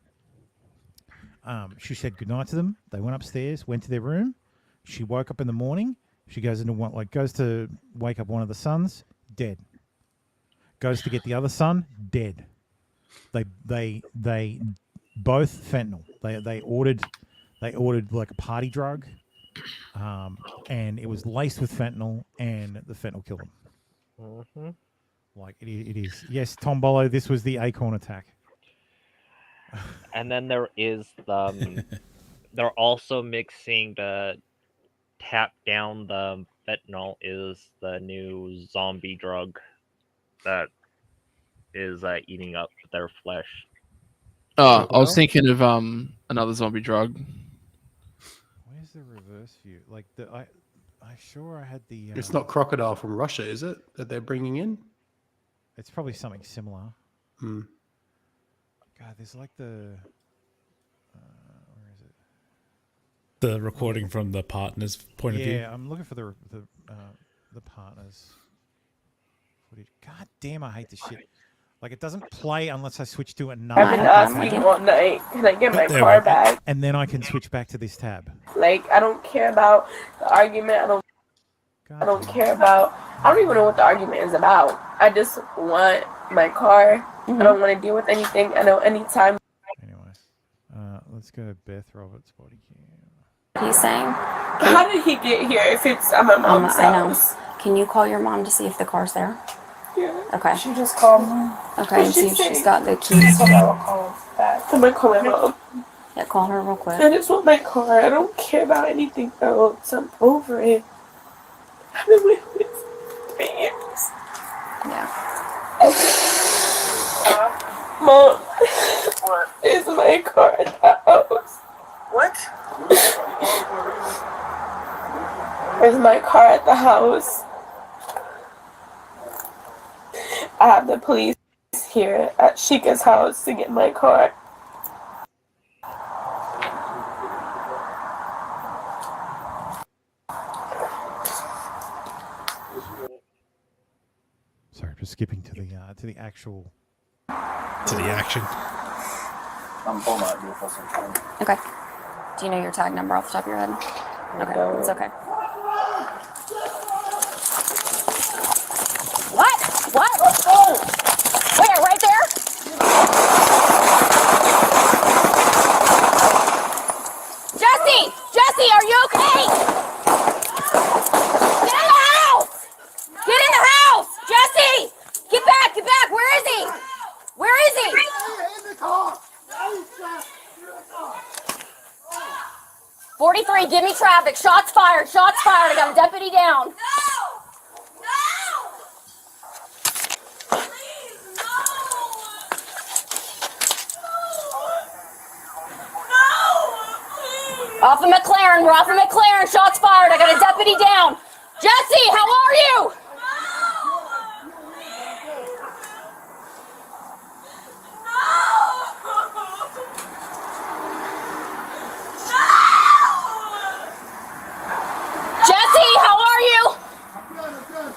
She said goodnight to them. They went upstairs, went to their room. She woke up in the morning. She goes to wake up one of the sons, dead. Goes to get the other son, dead. They both fentanyl. They ordered like a party drug, and it was laced with fentanyl, and the fentanyl killed them. Mm-hmm. Like it is. Yes, Tom Bolo, this was the Acorn attack. And then there is the. They're also mixing the tap down the fentanyl is the new zombie drug that is eating up their flesh. Oh, I was thinking of another zombie drug. Where's the reverse view? Like I sure I had the. It's not crocodile from Russia, is it? That they're bringing in? It's probably something similar. Hmm. God, there's like the. Where is it? The recording from the partner's point of view. Yeah, I'm looking for the partners footage. God damn, I hate this shit. Like, it doesn't play unless I switch to another. I've been asking all night, can I get my car back? And then I can switch back to this tab. Like, I don't care about the argument. I don't care about. I don't even know what the argument is about. I just want my car. I don't want to deal with anything. I know anytime. Let's go Beth Roberts body cam. He's saying. How did he get here if it's at my mom's house? I know. Can you call your mom to see if the car's there? Yeah. Okay. She just called me. Okay, and see if she's got the keys. So I'll call back. I'm gonna call my mom. Yeah, call her real quick. I just want my car. I don't care about anything else. I'm over it. I've been with this for 3 years. Yeah. Mom, is my car at the house? What? Is my car at the house? I have the police here at Sheikah's house to get my car. Sorry, just skipping to the actual. To the action. Okay. Do you know your tag number off the top of your head? Okay, it's okay. What? Let's go! Where? Right there? Jesse! Jesse, are you okay? Jesse! 43, give me traffic. Shots fired. Shots fired. I got a deputy down. Off of McLaren. We're off of McLaren. Shots fired. I got a deputy down. Jesse, how are you? Jesse, how are you?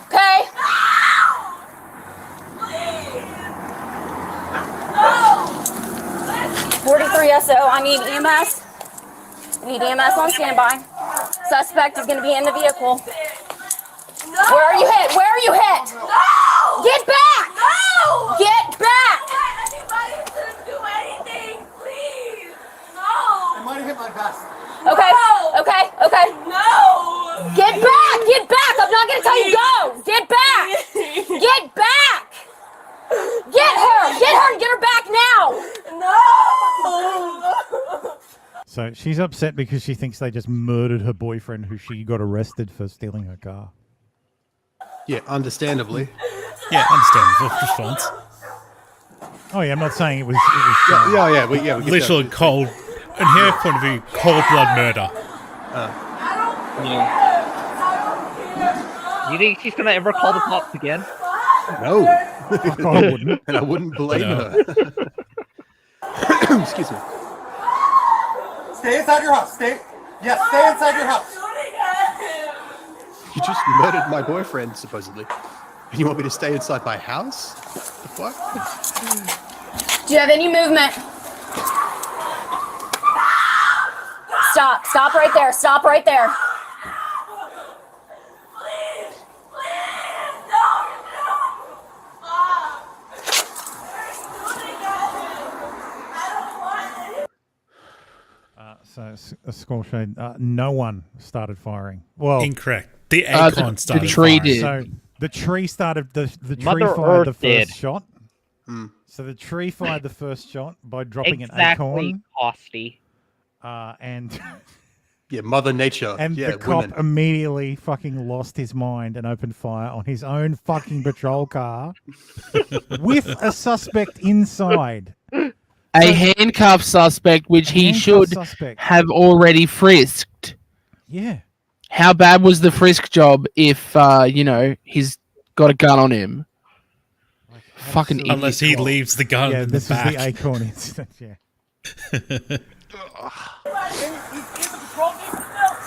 Okay. 43 SO, I need EMS. I need EMS on standby. Suspect is going to be in the vehicle. Where are you hit? Where are you hit? No! Get back! No! Get back! Anybody shouldn't do anything, please. No. I might have hit my vest. Okay, okay, okay. No! Get back! Get back! I'm not going to tell you go! Get back! Get back! Get her! Get her and get her back now! No! So she's upset because she thinks they just murdered her boyfriend, who she got arrested for stealing her car. Yeah, understandably. Yeah, understandable response. Oh yeah, I'm not saying it was. We get Literally that. cold, in her point of view, cold blood murder. You think she's gonna ever call the cops again? No, I wouldn't, and I wouldn't blame her. Excuse me. Stay inside your house. Stay inside your house. You just murdered my boyfriend, supposedly. And you want me to stay inside my house? The fuck? Do you have any movement? Stop. Stop right there. Stop right there. So a score shade. No one started firing. Well, incorrect. The acorn started. The tree firing. did. So the tree started. The tree Mother fired the Earth first did. shot. So the tree fired the first shot by dropping an Exactly, acorn. Costy. And Yeah, Mother Nature. and yeah, the cop women. immediately fucking lost his mind and opened fire on his own fucking patrol car with a suspect inside. A handcuffed suspect, which he Handcuffed should suspect. have already frisked. Yeah. How bad was the frisk job if, he's got a gun on him? Fucking idiot. Unless he leaves the gun Yeah, in this the is back. the acorn incident. Yeah.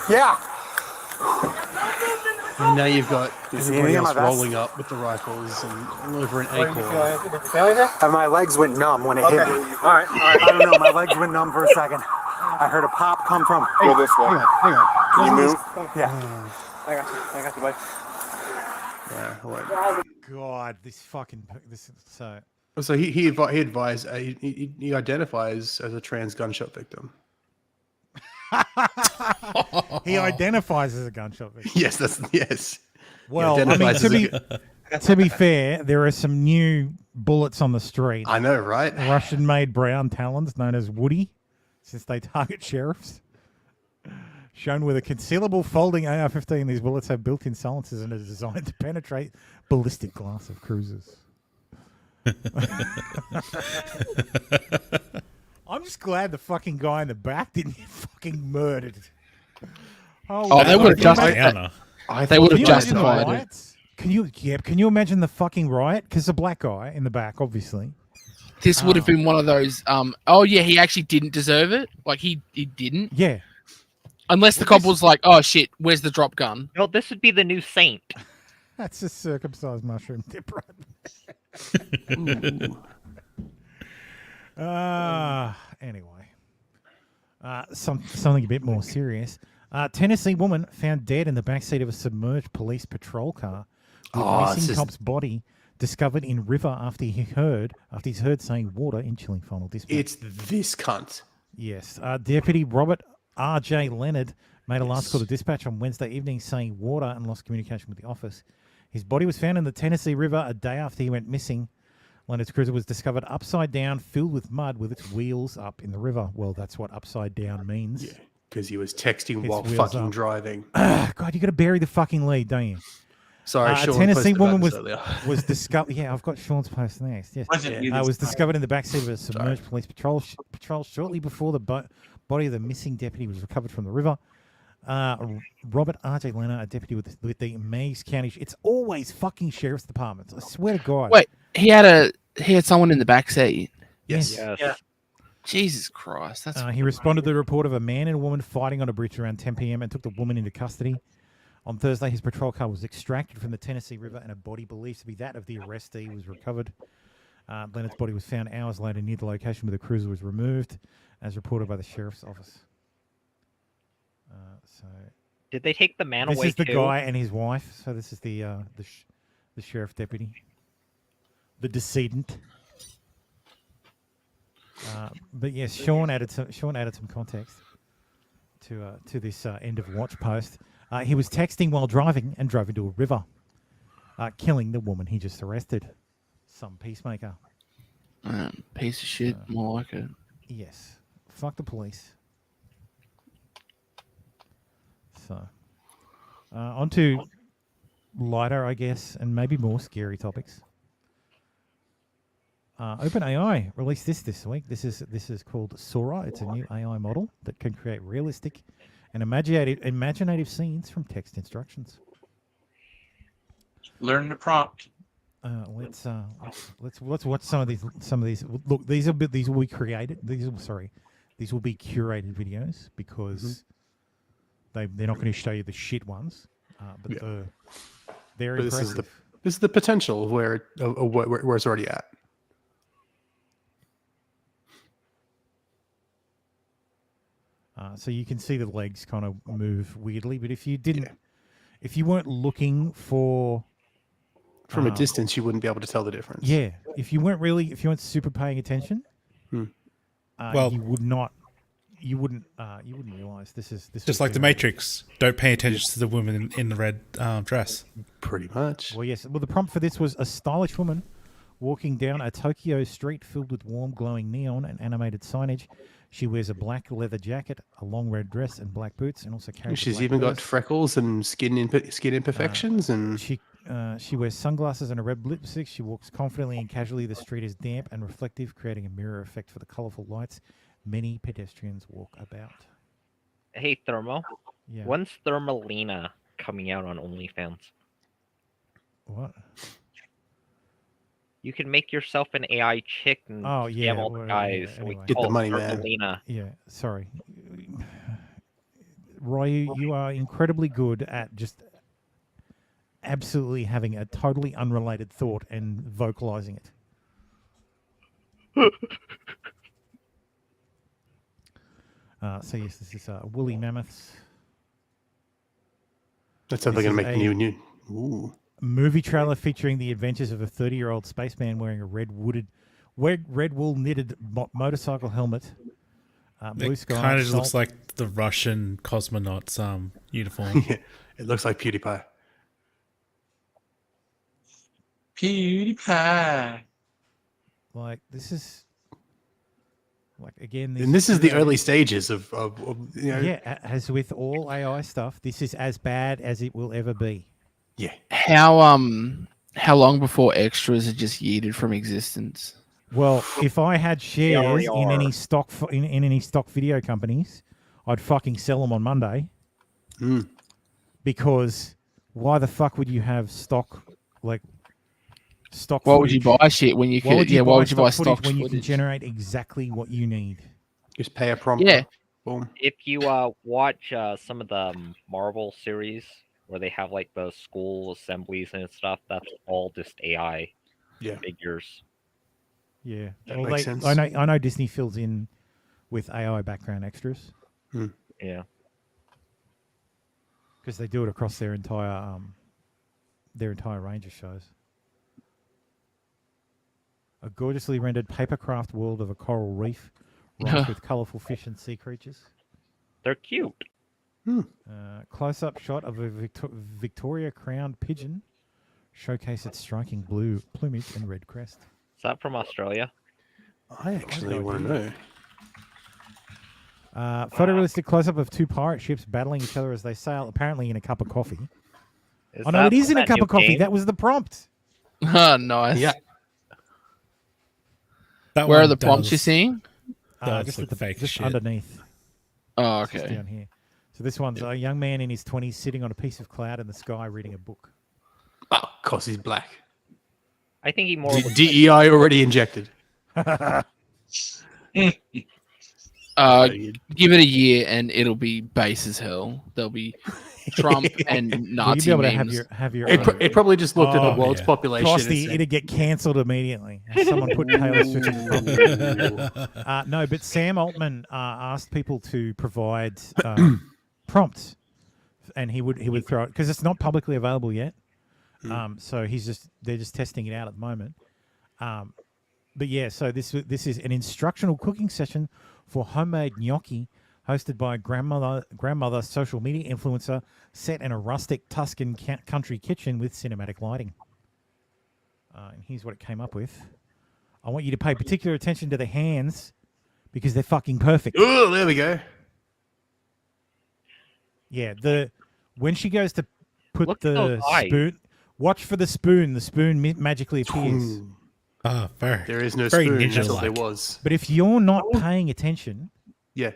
Yeah. And now you've got see everybody anything on else my vest? rolling up with the rifles and all over an Feel acorn. anything? My legs went numb when it hit me. All right. I don't know. My legs went numb for a second. I heard a pop come from. Go this way. Hang on. Can you move? Yeah. I got you, buddy. Yeah, right. God, this is so. So he advised he identifies as a trans gunshot victim. He identifies as a gunshot victim. Yes. Well, I mean, to be fair, there are some new bullets on the street. I know, right? Russian-made brown talons known as Woody, since they target sheriffs. Shown with a concealable folding AR-15, these bullets have built-in silencers and are designed to penetrate ballistic glass of cruisers. I'm just glad the fucking guy in the back didn't get fucking murdered. They would have justified. They would have justified it. Can you imagine the fucking riot? Because the black guy in the back, obviously. This would have been one of those. He actually didn't deserve it. Like he didn't. Yeah. Unless the cop was like, "Oh shit, where's the drop gun?" No, this would be the new saint. That's a circumcised mushroom dip right. Anyway. Something a bit more serious. Tennessee woman found dead in the backseat of a submerged police patrol car with missing cop's body discovered in river after he's heard saying water in chilling final dispatch. It's this cunt. Yes. Deputy Robert R.J. Leonard made a last call to dispatch on Wednesday evening saying water and lost communication with the office. His body was found in the Tennessee River a day after he went missing. Leonard's cruiser was discovered upside down, filled with mud with its wheels up in the river. Well, that's what upside down means. because he was texting His while wheels fucking up. driving. God, you got to bury the fucking lead, don't you? Sorry, a Sean Tennessee posted woman about was this earlier. was discovered. Yeah, I've got Sean's post next. Yes, Was it you was this discovered in the backseat of a submerged police patrol shortly before the body of the missing deputy was recovered from the river. Robert R.J. Leonard, a deputy with the Meigs County. It's always fucking sheriff's departments. I swear to God. Wait, he had someone in the back seat. Yes. Yes. Jesus Christ, that's. He responded to the report of a man and a woman fighting on a bridge around 10 p.m. and took the woman into custody. On Thursday, his patrol car was extracted from the Tennessee River and a body believed to be that of the arrestee was recovered. Leonard's body was found hours later near the location where the cruiser was removed, as reported by the sheriff's office. So, did they take the man away? This is the too? guy and his wife. So this is the sheriff deputy, the decedent. But yes, Sean added some context to this end of watch post. He was texting while driving and drove into a river, killing the woman he just arrested. Some peacemaker. Piece of shit, more like it. Yes. Fuck the police. So, on to lighter, I guess, and maybe more scary topics. OpenAI released this week. This is called Sora. It's a new AI model that can create realistic and imaginative scenes from text instructions. Learn the prompt. Let's watch some of these. Look, these will be created. These will be curated videos because they're not going to show you the shit ones. But they're impressive. This is the potential of where it's already at. So you can see the legs kind of move weirdly, but if you weren't looking for from a distance, you wouldn't be able to tell the difference. Yeah, if you weren't super paying attention, you wouldn't realize this just like the Matrix. Don't pay attention to the woman in the red dress. Pretty much. Well, yes. Well, the prompt for this was a stylish woman walking down a Tokyo street filled with warm, glowing neon and animated signage. She wears a black leather jacket, a long red dress, and black boots, and also carries. She's even got freckles and skin imperfections, and she wears sunglasses and a red lipstick. She walks confidently and casually. The street is damp and reflective, creating a mirror effect for the colorful lights many pedestrians walk about. Hey, Thermo. Yeah. When's Thermalina coming out on OnlyFans? What? You can make yourself an AI chick and scam all the guys. Anyway. We Get call the it money, man. Thermalina. Yeah, sorry. Roy, you are incredibly good at just absolutely having a totally unrelated thought and vocalizing it. So yes, this is woolly mammoths. That's how they're going to make new. Ooh. Movie trailer featuring the adventures of a 30-year-old spaceman wearing a red wool knitted motorcycle helmet. Blue sky. Kind of looks like the Russian cosmonauts uniform. Yeah, it looks like PewDiePie. PewDiePie. Like this is. Like again, This is the early stages of you know. Yeah, as with all AI stuff, this is as bad as it will ever be. Yeah. How long before extras are just yeeted from existence? Well, if I had shares already in are. any stock in any stock video companies, I'd fucking sell them on Monday. Because why the fuck would you have stock like stock? Why would you buy shit when you could? Yeah, why would you buy stock when you footage? can generate exactly what you need? Just pay a prompt. Yeah. Boom. If you watch some of the Marvel series where they have like the school assemblies and stuff, that's all just AI figures. Yeah, That well, makes sense. I know Disney fills in with AI background extras. Yeah, because they do it across their entire range of shows. A gorgeously rendered papercraft world of a coral reef, rife with colourful fish and sea creatures. they're cute. Close-up shot of a Victoria crowned pigeon showcase its striking blue plumage and red crest. Is that from Australia? I actually want to know. Photorealistic close-up of two pirate ships battling each other as they sail, apparently in a cup of coffee. Is Oh no, that it is in a that cup new of coffee. game? That was the prompt. Oh, nice. Yeah. That Where are one the prompts does- you're seeing? does Just, look at the, fake as just shit. underneath. Oh, Just okay. down here. So this one's a young man in his 20s sitting on a piece of cloud in the sky reading a book. Oh, of course he's black. I think he more. looks like- DEI already injected. Give it a year and it'll be base as hell. There'll be Trump and Nazi You'll be able memes. to have your It probably just looked at the world's yeah. population. and Frosty, said, it'd get cancelled immediately. Someone put Taylor Swift in the prompt. No, but Sam Altman asked people to provide prompts, and he would throw it because it's not publicly available yet. So they're just testing it out at the moment. But yeah, so this is an instructional cooking session for homemade gnocchi, hosted by grandmother social media influencer, set in a rustic Tuscan country kitchen with cinematic lighting. And here's what it came up with. I want you to pay particular attention to the hands because they're fucking perfect. Oh, there we go. Yeah, when she goes to put Look at those eyes. spoon, watch for the spoon. The spoon magically appears. Oh, fair. There is no Very spoon until ninja-like. there was. But if you're not paying attention, Yeah.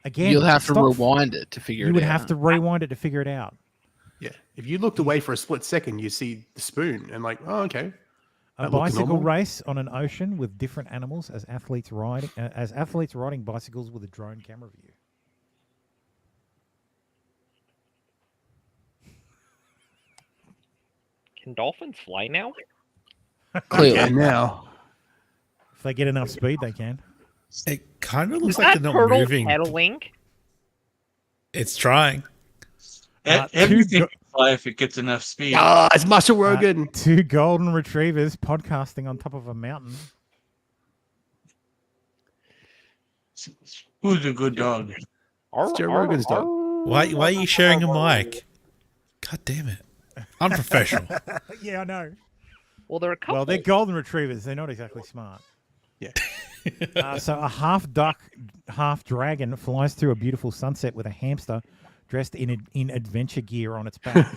again, You'll have to stop- rewind it to figure it out. You would have to rewind it to figure it out. Yeah. If you looked away for a split second, you see the spoon and like, oh, okay. A That looked bicycle normal. race on an ocean with different animals as athletes riding bicycles with a drone camera view. Can dolphins fly now? Clearly. Yeah, now. If they get enough speed, they can. It kind of Is looks like that they're not turtle moving. pedaling? It's trying. Everything can fly if it gets enough speed. Ah, it's Marshall Rogan. Two golden retrievers podcasting on top of a mountain. Who's a good dog? It's Joe Rogan's dog. Why are you sharing a mic? God damn it. Unprofessional. Yeah, I know. Well, they're a couple. Well, they're golden retrievers. They're not exactly smart. Yeah. So a half duck, half dragon flies through a beautiful sunset with a hamster dressed in adventure gear on its back.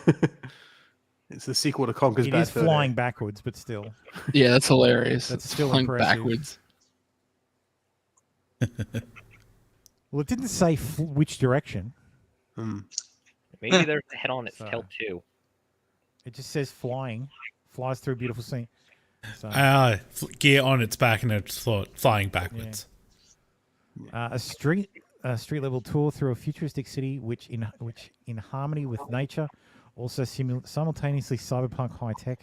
It's the sequel to Conker's It Bad is Fur Day. flying backwards, but still. Yeah, that's hilarious. That's It's still flying impressive. backwards. Well, it didn't say which direction. Maybe there's a head on its So- tail too. It just says flying. Flies through a beautiful scene. So, Gear on its back and it's flying backwards. a street level tour through a futuristic city, which in harmony with nature, also simultaneously cyberpunk high tech.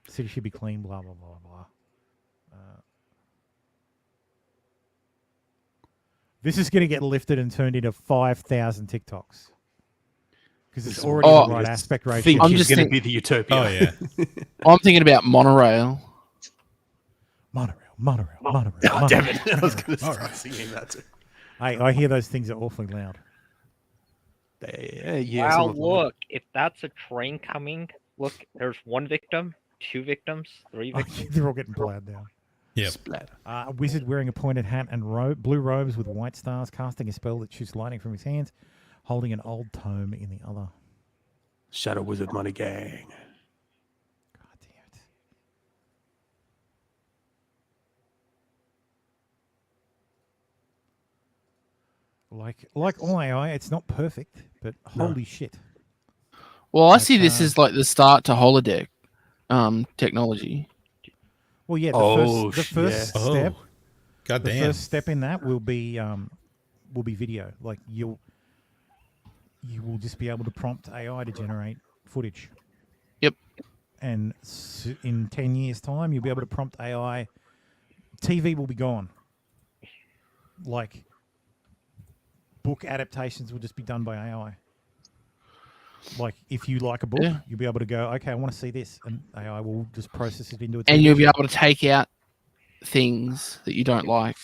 The city should be clean. Blah blah blah blah. This is going to get lifted and turned into 5,000 TikToks because it's already the right aspect ratio. Think I'm he's just going to think- be the utopia. Oh, yeah. I'm thinking about monorail. Monorail. Oh, damn it. I was going to start singing that too. I hear those things are awfully loud. Yeah, Wow, some of them. look. If that's a train coming, look, there's one victim, two victims, three victims. They're all getting plowed down. Yep. A wizard wearing a pointed hat and blue robes with white stars, casting a spell that shoots lightning from his hands, holding an old tome in the other. Shadow Wizard Money Gang. God damn it. Like all AI, it's not perfect, but holy shit. Well, I see this as like the start to holodeck technology. Well, yeah, the first step. God the damn. first step in that will be video. Like you will just be able to prompt AI to generate footage. Yep. And in 10 years' time, you'll be able to prompt AI. TV will be gone. Like book adaptations will just be done by AI. Like if you like a book, you'll be able to go, okay, I want to see this, and AI will just process it into a. And you'll be able to take out things that you don't like.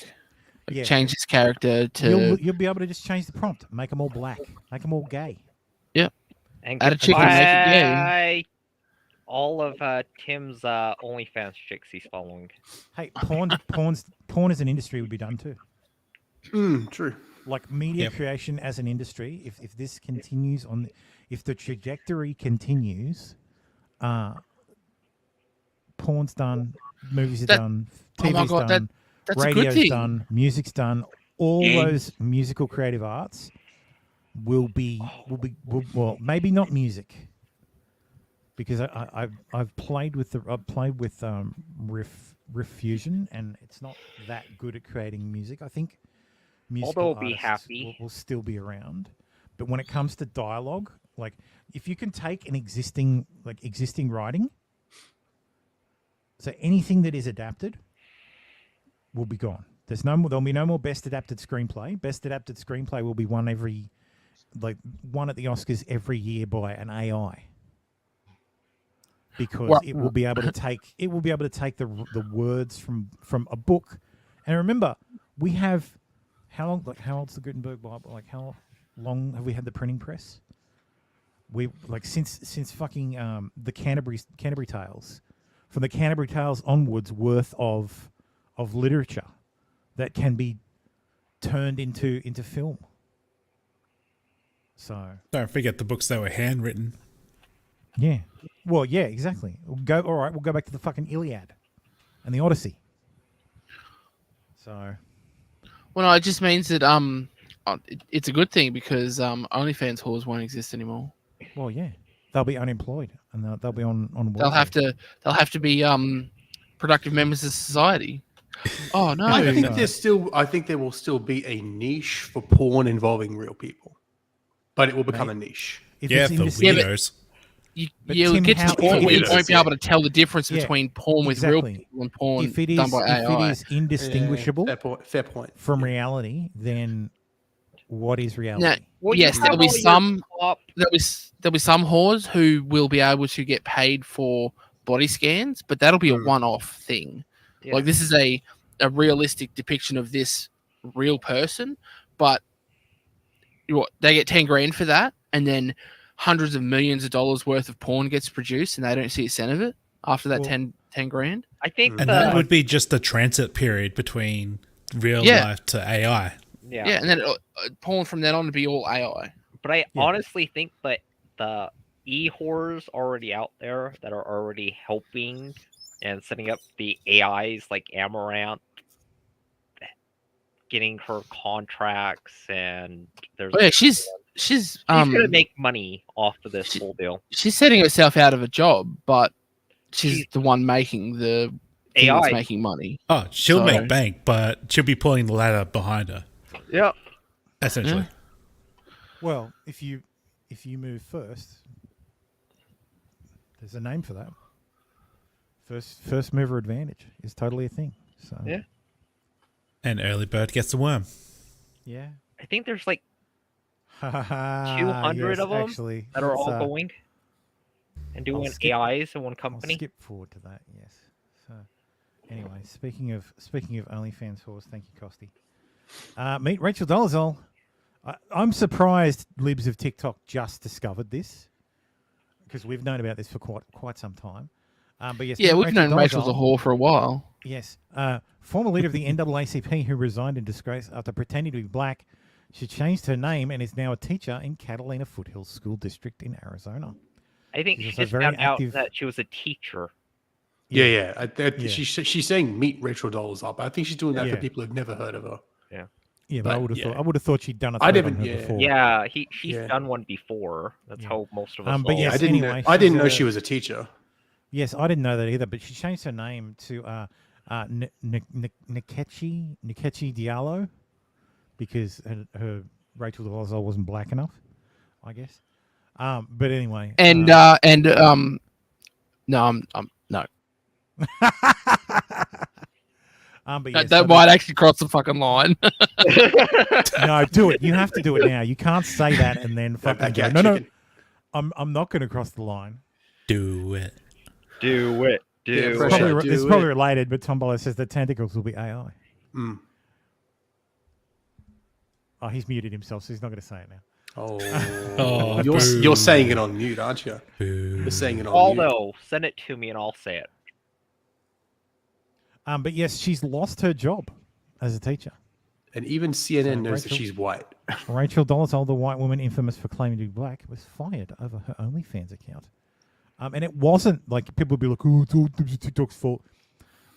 Yeah. Change this character to. You'll be able to just change the prompt, make them all black, make them all gay. Yep. And Add a chicken, make it gay. goodbye all of Tim's OnlyFans chicks he's following. Hey, porn as an industry would be done too. True. like media creation as an industry, if this continues on, if the trajectory continues, porn's done, movies are done, TV's done, that's a good radio's thing. done, music's done. All those musical creative arts will be well, maybe not music, because I've played with riff fusion, and it's not that good at creating music. I think musical Although be artists happy. will still be around, but when it comes to dialogue, like if you can take an existing writing, so anything that is adapted will be gone. There'll be no more best adapted screenplay. Best adapted screenplay will be won at the Oscars every year by an AI. Because it will be able to take the words from a book. And remember, we have how old's the Gutenberg Bible? Like how long have we had the printing press? We since fucking the Canterbury Tales. From the Canterbury Tales onwards, worth of literature that can be turned into film. So don't forget the books that were handwritten. Yeah. Well, yeah, exactly. We'll go back to the fucking Iliad and the Odyssey. So Well, no, it just means that it's a good thing because OnlyFans whores won't exist anymore. Well, yeah, they'll be unemployed and they'll be on. They'll have to be productive members of society. Oh no! I think there will still be a niche for porn involving real people, but it will become a niche. For weirdos. You'll get to the point where you won't be able to tell the difference between porn with real people and porn done by AI. If it is indistinguishable fair point from reality, then what is reality? Now, yes, there'll be some whores who will be able to get paid for body scans, but that'll be a one-off thing. Yeah. Like this is a realistic depiction of this real person, but they get 10 grand for that, and then hundreds of millions of dollars worth of porn gets produced, and they don't see a cent of it after that 10 grand. I think and that would be just the transit period between real life to AI. Yeah, and then porn from then on to be all AI. But I honestly think that the e-whores already out there that are already helping and setting up the AIs like Amaranth, getting her contracts, and there's she's gonna make money off of this whole deal. She's setting herself out of a job, but she's the one making the AI that's making money. Oh, she'll make bank, but she'll be pulling the ladder behind her. Yeah, essentially. Yeah. Well, if you move first, there's a name for that. First mover advantage is totally a thing. So yeah, and early bird gets the worm. Yeah, I think there's like 200 of them that are all going and doing AIs in one company. I'll skip forward to that. Yes. So anyway, speaking of OnlyFans whores, thank you, Costy. Meet Rachel Dolezal. I'm surprised libs of TikTok just discovered this, because we've known about this for quite some time. But yes, we've known Rachel's a whore for a while. Yes, former leader of the NAACP who resigned in disgrace after pretending to be black. She changed her name and is now a teacher in Catalina Foothills School District in Arizona. I think she just found out that she was a teacher. Yeah. She's saying meet Rachel Dolezal, but I think she's doing that for people who've never heard of her. Yeah. Yeah, but I would have thought she'd done a I thread didn't. on her before. Yeah, she's done one before. That's how most of us. But yes, I didn't know she was a teacher. Yes, I didn't know that either. But she changed her name to Nkechi Diallo because her Rachel Dolezal wasn't black enough, I guess. But anyway, no. But yes, that might actually cross the fucking line. No, do it. You have to do it now. You can't say that and then fucking go, no. I'm not going to cross the line. Do it. It's probably related, but Tombola says the tentacles will be AI. Mm. Oh, he's muted himself, so he's not going to say it now. Oh, you're saying it on mute, aren't you? You're saying it on mute. Although, send it to me and I'll say it. But yes, she's lost her job as a teacher. And even CNN knows that she's white. Rachel Dolezal, the white woman infamous for claiming to be black, was fired over her OnlyFans account. And it wasn't like people would be like, oh, it's all Libs of TikTok's fault.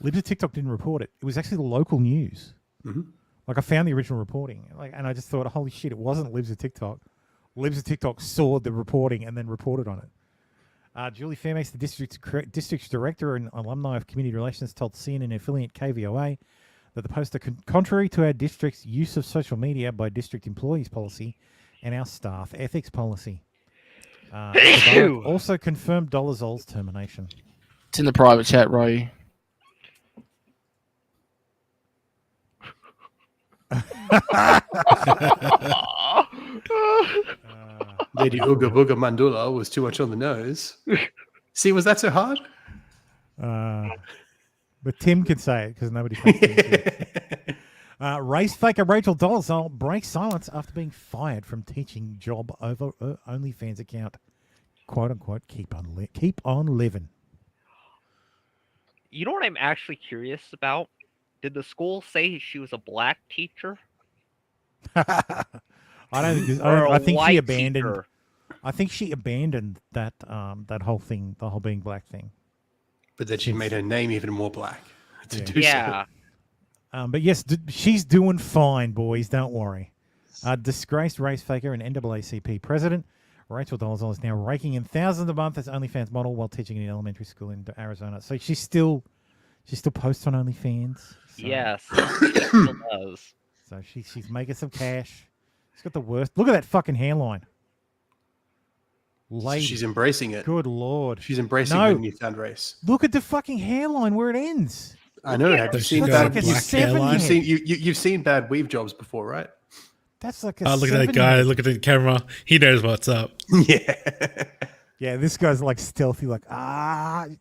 Libs of TikTok didn't report it. It was actually the local news. Mm-hmm. Like I found the original reporting, and I just thought, holy shit, it wasn't Libs of TikTok. Libs of TikTok saw the reporting and then reported on it. Julie Fairmax, the district's director and alumni of community relations, told CNN affiliate KVOA that the posts are contrary to our district's use of social media by district employees policy and our staff ethics policy. Also confirmed Dolezal's termination. It's in the private chat, Roy. Lady Ooga Booga Mandula was too much on the nose. See, was that so hard? But Tim could say it because nobody can say it. Race faker Rachel Dolezal breaks silence after being fired from teaching job over her OnlyFans account. "Quote unquote, keep on living." You know what I'm actually curious about? Did the school say she was a black teacher? I don't think. I think she abandoned. Teacher. I think she abandoned that that whole thing, the whole being black thing. But that she made her name even more black to do so. But yes, she's doing fine, boys. Don't worry. Disgraced race faker and NAACP president Rachel Dolezal is now raking in thousands a month as OnlyFans model while teaching in an elementary school in Arizona. So she still posts on OnlyFans. So. Yes, she still does. So she's making some cash. She's got the worst. Look at that fucking hairline. Lady. She's embracing it. Good Lord. She's embracing the newfound race. Look at the fucking hairline where it ends. I know. Have you seen bad? You've seen bad weave jobs before, right? That's like look at that guy. Look at the camera. He knows what's up. Yeah. Yeah, this guy's like stealthy, like, all right,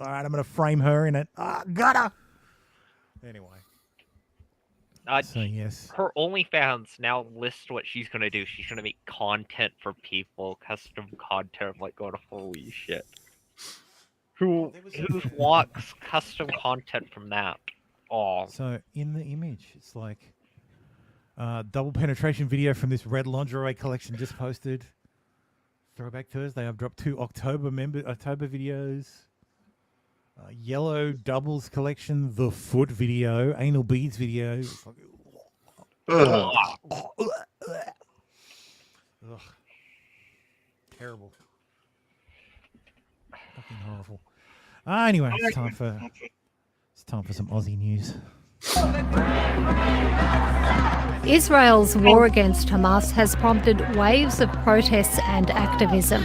I'm going to frame her in it. Gotta. Anyway. So, yes. Her OnlyFans now lists what she's going to do. She's going to make content for people, custom content. I'm like, going to holy shit. Who wants custom content from that? Oh. So, in the image, it's like double penetration video from this red lingerie collection just posted. Throwback Thursday, I've dropped 2 October videos. Yellow doubles collection, the foot video, anal beads video. Ugh. Terrible. Fucking horrible. Anyway, it's time for some Aussie news. Israel's war against Hamas has prompted waves of protests and activism,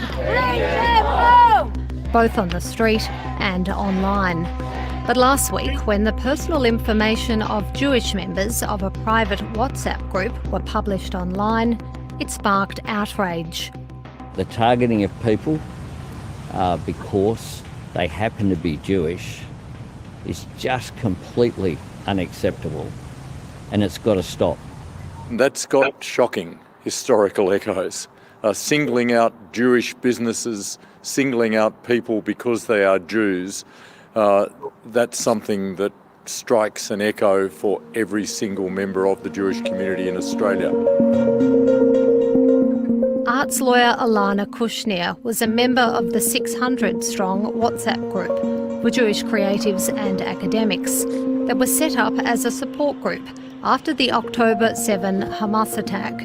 both on the street and online. But last week, when the personal information of Jewish members of a private WhatsApp group were published online, it sparked outrage. The targeting of people because they happen to be Jewish is just completely unacceptable, and it's got to stop. That's got shocking historical echoes. Singling out Jewish businesses, singling out people because they are Jews, that's something that strikes an echo for every single member of the Jewish community in Australia. Arts lawyer Alana Kushner was a member of the 600-strong WhatsApp group for Jewish creatives and academics that was set up as a support group after the October 7 Hamas attack.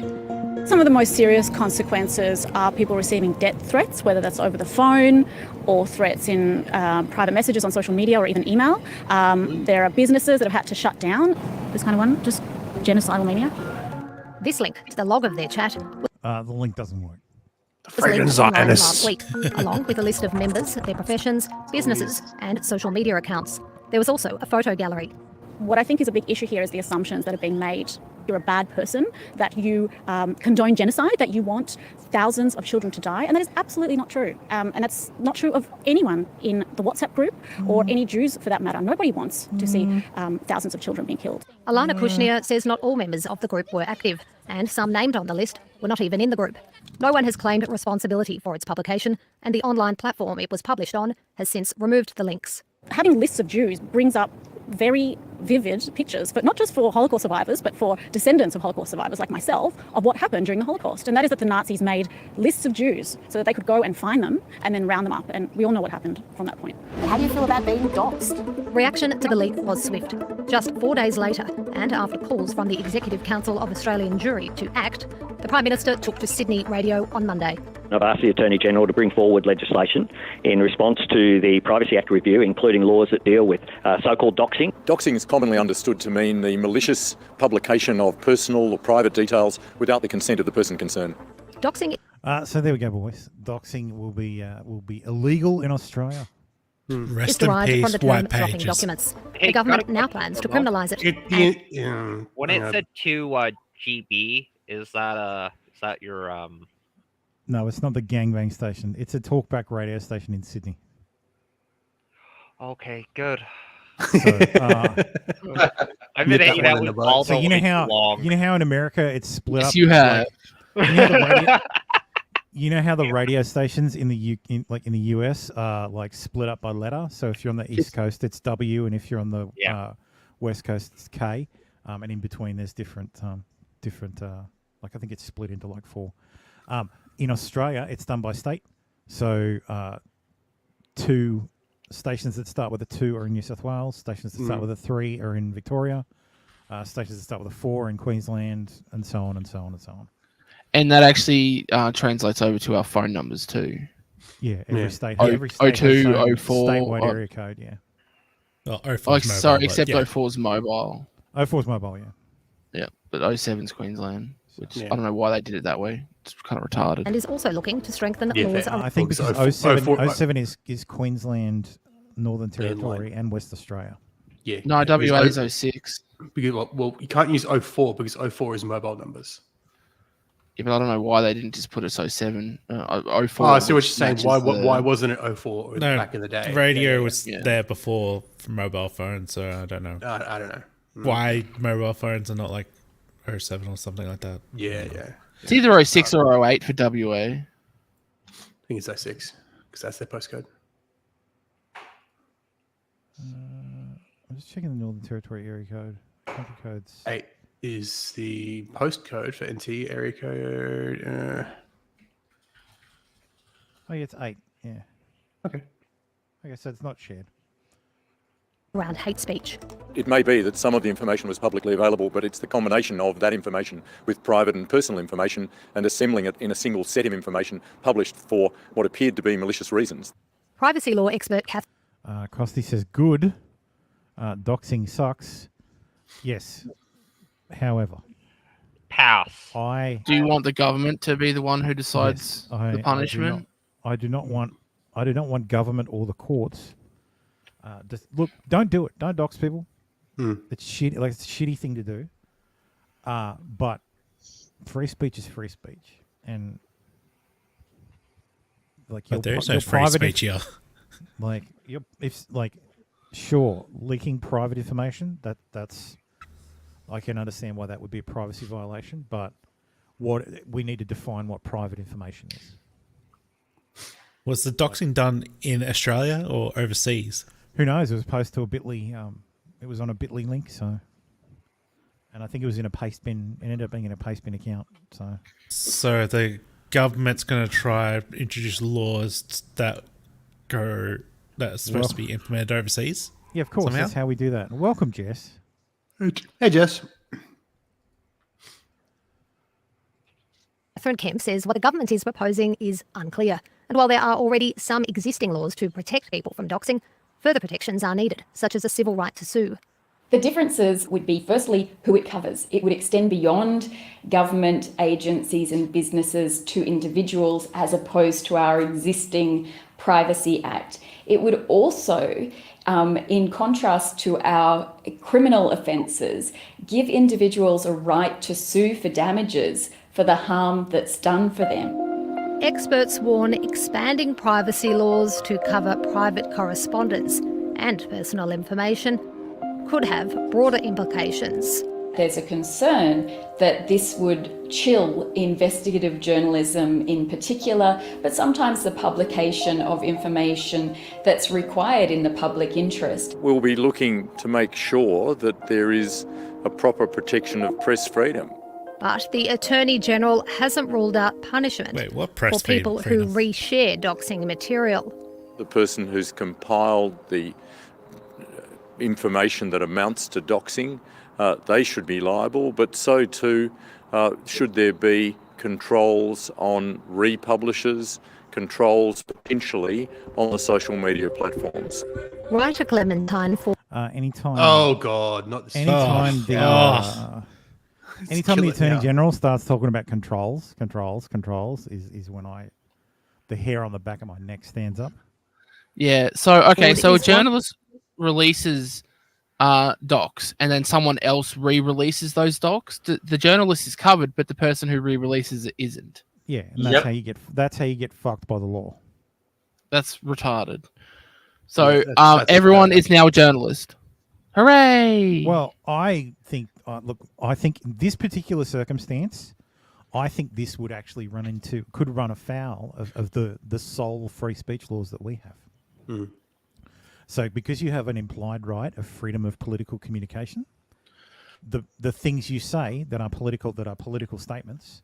Some of the most serious consequences are people receiving death threats, whether that's over the phone or threats in private messages on social media or even email. There are businesses that have had to shut down. This kind of one, just genocidal mania. This link to the log of their chat. The link doesn't work. Was linked online last week, along with a list of members, their professions, businesses, and social media accounts. There was also a photo gallery. What I think is a big issue here is the assumptions that are being made. You're a bad person, that you condone genocide, that you want thousands of children to die, and that is absolutely not true. And that's not true of anyone in the WhatsApp group or any Jews for that matter. Nobody wants to see thousands of children being killed. Alana Kushner says not all members of the group were active, and some named on the list were not even in the group. No one has claimed responsibility for its publication, and the online platform it was published on has since removed the links. Having lists of Jews brings up very vivid pictures, but not just for Holocaust survivors, but for descendants of Holocaust survivors like myself, of what happened during the Holocaust. And that is that the Nazis made lists of Jews so that they could go and find them and then round them up. And we all know what happened from that point. How do you feel about being doxxed? Reaction to the leak was swift. Just 4 days later, and after calls from the Executive Council of Australian Jury to act, the Prime Minister took to Sydney Radio on Monday. I've asked the Attorney-General to bring forward legislation in response to the Privacy Act review, including laws that deal with so-called doxing. Doxing is commonly understood to mean the malicious publication of personal or private details without the consent of the person concerned. Doxing. So there we go, boys. Doxing will be illegal in Australia. Is derived from the term dropping documents. The government now plans to criminalise it. When it said 2 GB, is that your No, it's not the gangbang station. It's a talkback radio station in Sydney. Okay, good. So, I've been hanging out with all so the you know way how long. you know how in America it's split Yes, up. you have. You know how the radio stations in the in the US are like split up by letter. So if you're on the East Coast, it's W, and if you're on the West Coast, it's K. And in between, there's different like I think it's split into like 4. In Australia, it's done by state. So 2 stations that start with a 2 are in New South Wales. Stations that start with a 3 are in Victoria. Stations that start with a 4 are in Queensland, and so on and so on and so on. And that actually translates over to our phone numbers too. Yeah, every state has 02, its 04, statewide area code. Yeah. Oh, 04 is mobile, sorry, except yeah. 04 is mobile. 04 is mobile, yeah. Yeah, but 07's Queensland, which I don't know why they did it that way. It's kind of retarded. And is also looking to strengthen laws. I think because 07 is Queensland, Northern Territory, and West Australia. Yeah. No, WA is 06. Because, well, you can't use 04 because 04 is mobile numbers. Yeah, but I don't know why they didn't just put it 07. 04. Oh, I see what you're saying. Why wasn't it 04 back in the day? Radio was there before for mobile phones, so I don't know. I don't know. Why mobile phones are not like 07 or something like that. Yeah. It's either 06 or 08 for WA. I think it's 06 because that's their postcode. I'm just checking the Northern Territory area code. Country codes. 8 is the postcode for NT area code. Oh, yeah, it's 8. Yeah. Okay, so it's not shared. Around hate speech. It may be that some of the information was publicly available, but it's the combination of that information with private and personal information and assembling it in a single set of information published for what appeared to be malicious reasons. Privacy law expert Kath. Costi says good. Doxing sucks. Yes. However, pass. Do you want the government to be the one who decides the punishment? I do not want government or the courts. Just look, don't do it. Don't dox people. It's shitty. Like it's a shitty thing to do. But free speech is free speech, and like but there's no free speech here. Like sure, leaking private information that's I can understand why that would be a privacy violation, but what we need to define what private information is. Was the doxing done in Australia or overseas? Who knows? It was posted to a Bitly. It was on a Bitly link, so, and I think it was in a Pastebin. It ended up being in a Pastebin account. So the government's going to try to introduce laws that are supposed to be implemented overseas. Yeah, of course. Somehow? That's how we do that. Welcome, Jess. Hey, Jess. Catherine Kemp says what the government is proposing is unclear. And while there are already some existing laws to protect people from doxing, further protections are needed, such as a civil right to sue. The differences would be, firstly, who it covers. It would extend beyond government agencies and businesses to individuals as opposed to our existing Privacy Act. It would also, in contrast to our criminal offences, give individuals a right to sue for damages for the harm that's done for them. Experts warn expanding privacy laws to cover private correspondence and personal information could have broader implications. There's a concern that this would chill investigative journalism in particular, but sometimes the publication of information that's required in the public interest. We'll be looking to make sure that there is a proper protection of press freedom. But the Attorney General hasn't ruled out punishment for people who reshare doxing material. The person who's compiled the information that amounts to doxing, they should be liable, but so too should there be controls on republishers, controls potentially on the social media platforms. Writer Clementine for anytime. Oh God, not this. Anytime anytime the Attorney General starts talking about controls is when the hair on the back of my neck stands up. Yeah. So okay. So a journalist releases docs, and then someone else re-releases those docs. The journalist is covered, but the person who re-releases it isn't. Yeah, and that's how you get fucked by the law. That's retarded. So that's everyone is now a journalist. Hooray! Well, I think I think in this particular circumstance, I think this would actually could run afoul of the sole free speech laws that we have. Mm. So because you have an implied right of freedom of political communication, the things you say that are political statements,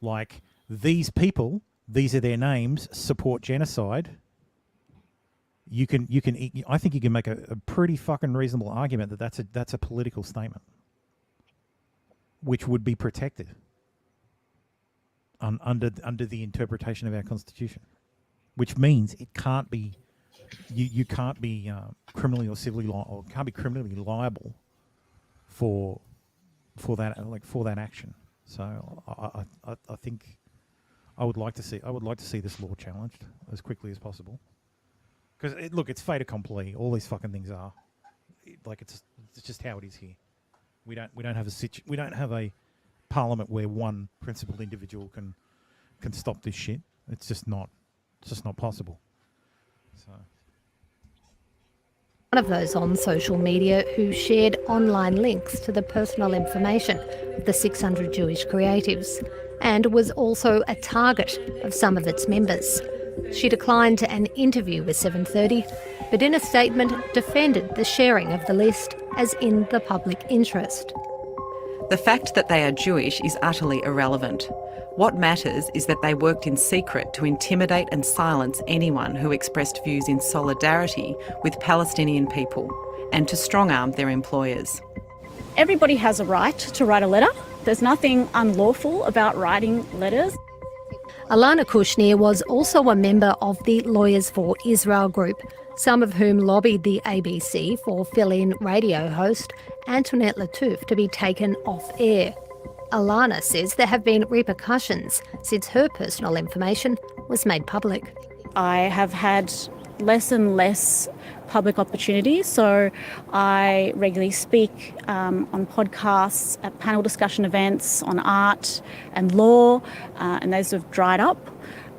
like these people, these are their names, support genocide. I think you can make a pretty fucking reasonable argument that that's a political statement, which would be protected under the interpretation of our Constitution, which means it can't be. You can't be criminally or civilly or can't be criminally liable for that action. So I think I would like to see this law challenged as quickly as possible. Because it's fait accompli. All these fucking things are it's just how it is here. We don't have a parliament where one principled individual can stop this shit. It's just not possible. So. One of those on social media who shared online links to the personal information of the 600 Jewish creatives and was also a target of some of its members. She declined an interview with 730, but in a statement defended the sharing of the list as in the public interest. The fact that they are Jewish is utterly irrelevant. What matters is that they worked in secret to intimidate and silence anyone who expressed views in solidarity with Palestinian people and to strong-arm their employers. Everybody has a right to write a letter. There's nothing unlawful about writing letters. Alana Kushner was also a member of the Lawyers for Israel group, some of whom lobbied the ABC for fill-in radio host Antoinette Lawtube to be taken off air. Alana says there have been repercussions since her personal information was made public. I have had less and less public opportunities, so I regularly speak on podcasts, at panel discussion events on art and law, and those have dried up.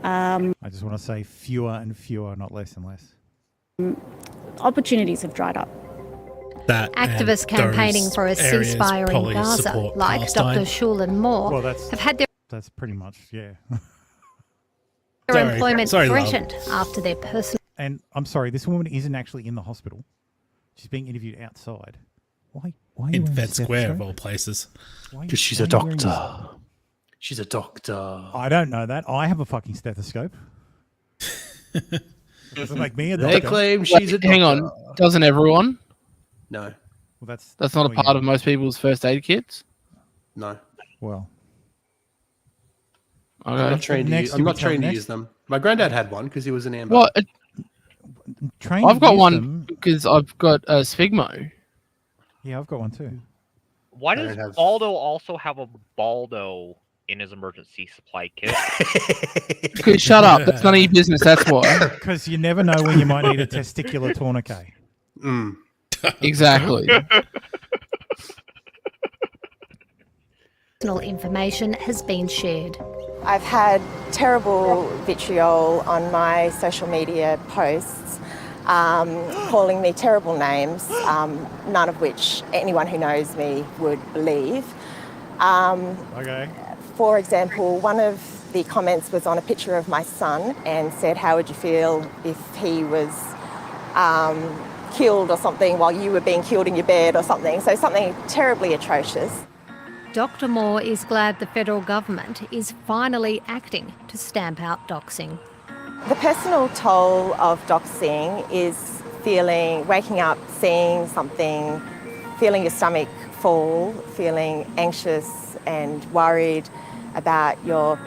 I just want to say fewer and fewer, not less and less. Opportunities have dried up. Activists campaigning for a ceasefire in Gaza, like Dr. Shul and Moore, have had that's pretty much, yeah. their employment threatened after their personal... And I'm sorry, this woman isn't actually in the hospital. She's being interviewed outside. Why are you in Fed Square of all places? Because she's a doctor. She's a doctor. I don't know that. I have a fucking stethoscope. Doesn't make me a doctor. They claim she's a doctor. Hang on, doesn't everyone? No. Well, that's not a part of most people's first aid kits? No. Well. Okay. I'm not trained to use them. My granddad had one because he was an amber. Well, I've got one because I've got a Sphygmo. Yeah, I've got one too. Why does Baldo also have a Baldo in his emergency supply kit? Because shut up, that's none of your business, that's why. Because you never know when you might need a testicular tourniquet. Mm. Exactly. Personal information has been shared. I've had terrible vitriol on my social media posts. calling me terrible names, none of which anyone who knows me would believe. Okay. For example, one of the comments was on a picture of my son and said, how would you feel if he was killed or something while you were being killed in your bed or something. So something terribly atrocious. Dr. Moore is glad the federal government is finally acting to stamp out doxing. The personal toll of doxing is waking up, seeing something, feeling your stomach fall, feeling anxious and worried about your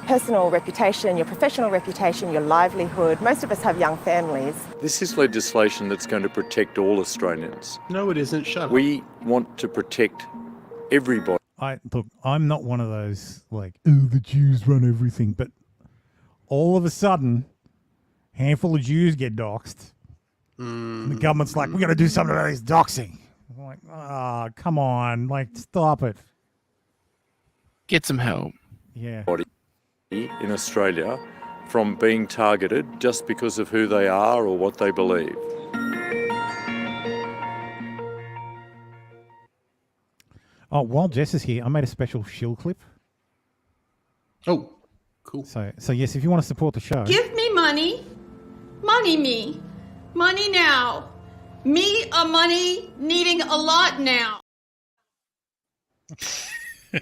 personal reputation, your professional reputation, your livelihood. Most of us have young families. This is legislation that's going to protect all Australians. No, it isn't. Shut up. We want to protect everybody. Look, I'm not one of those, like, oh, the Jews run everything. But all of a sudden, a handful of Jews get doxed. And the government's like, we're going to do something about this doxing. I'm like, come on. Like, stop it. Get some help. Yeah. In Australia from being targeted just because of who they are or what they believe. Oh, while Jess is here, I made a special shill clip. Oh, cool. So yes, if you want to support the show, Give me money. Money me. Money now. Me a money needing a lot now.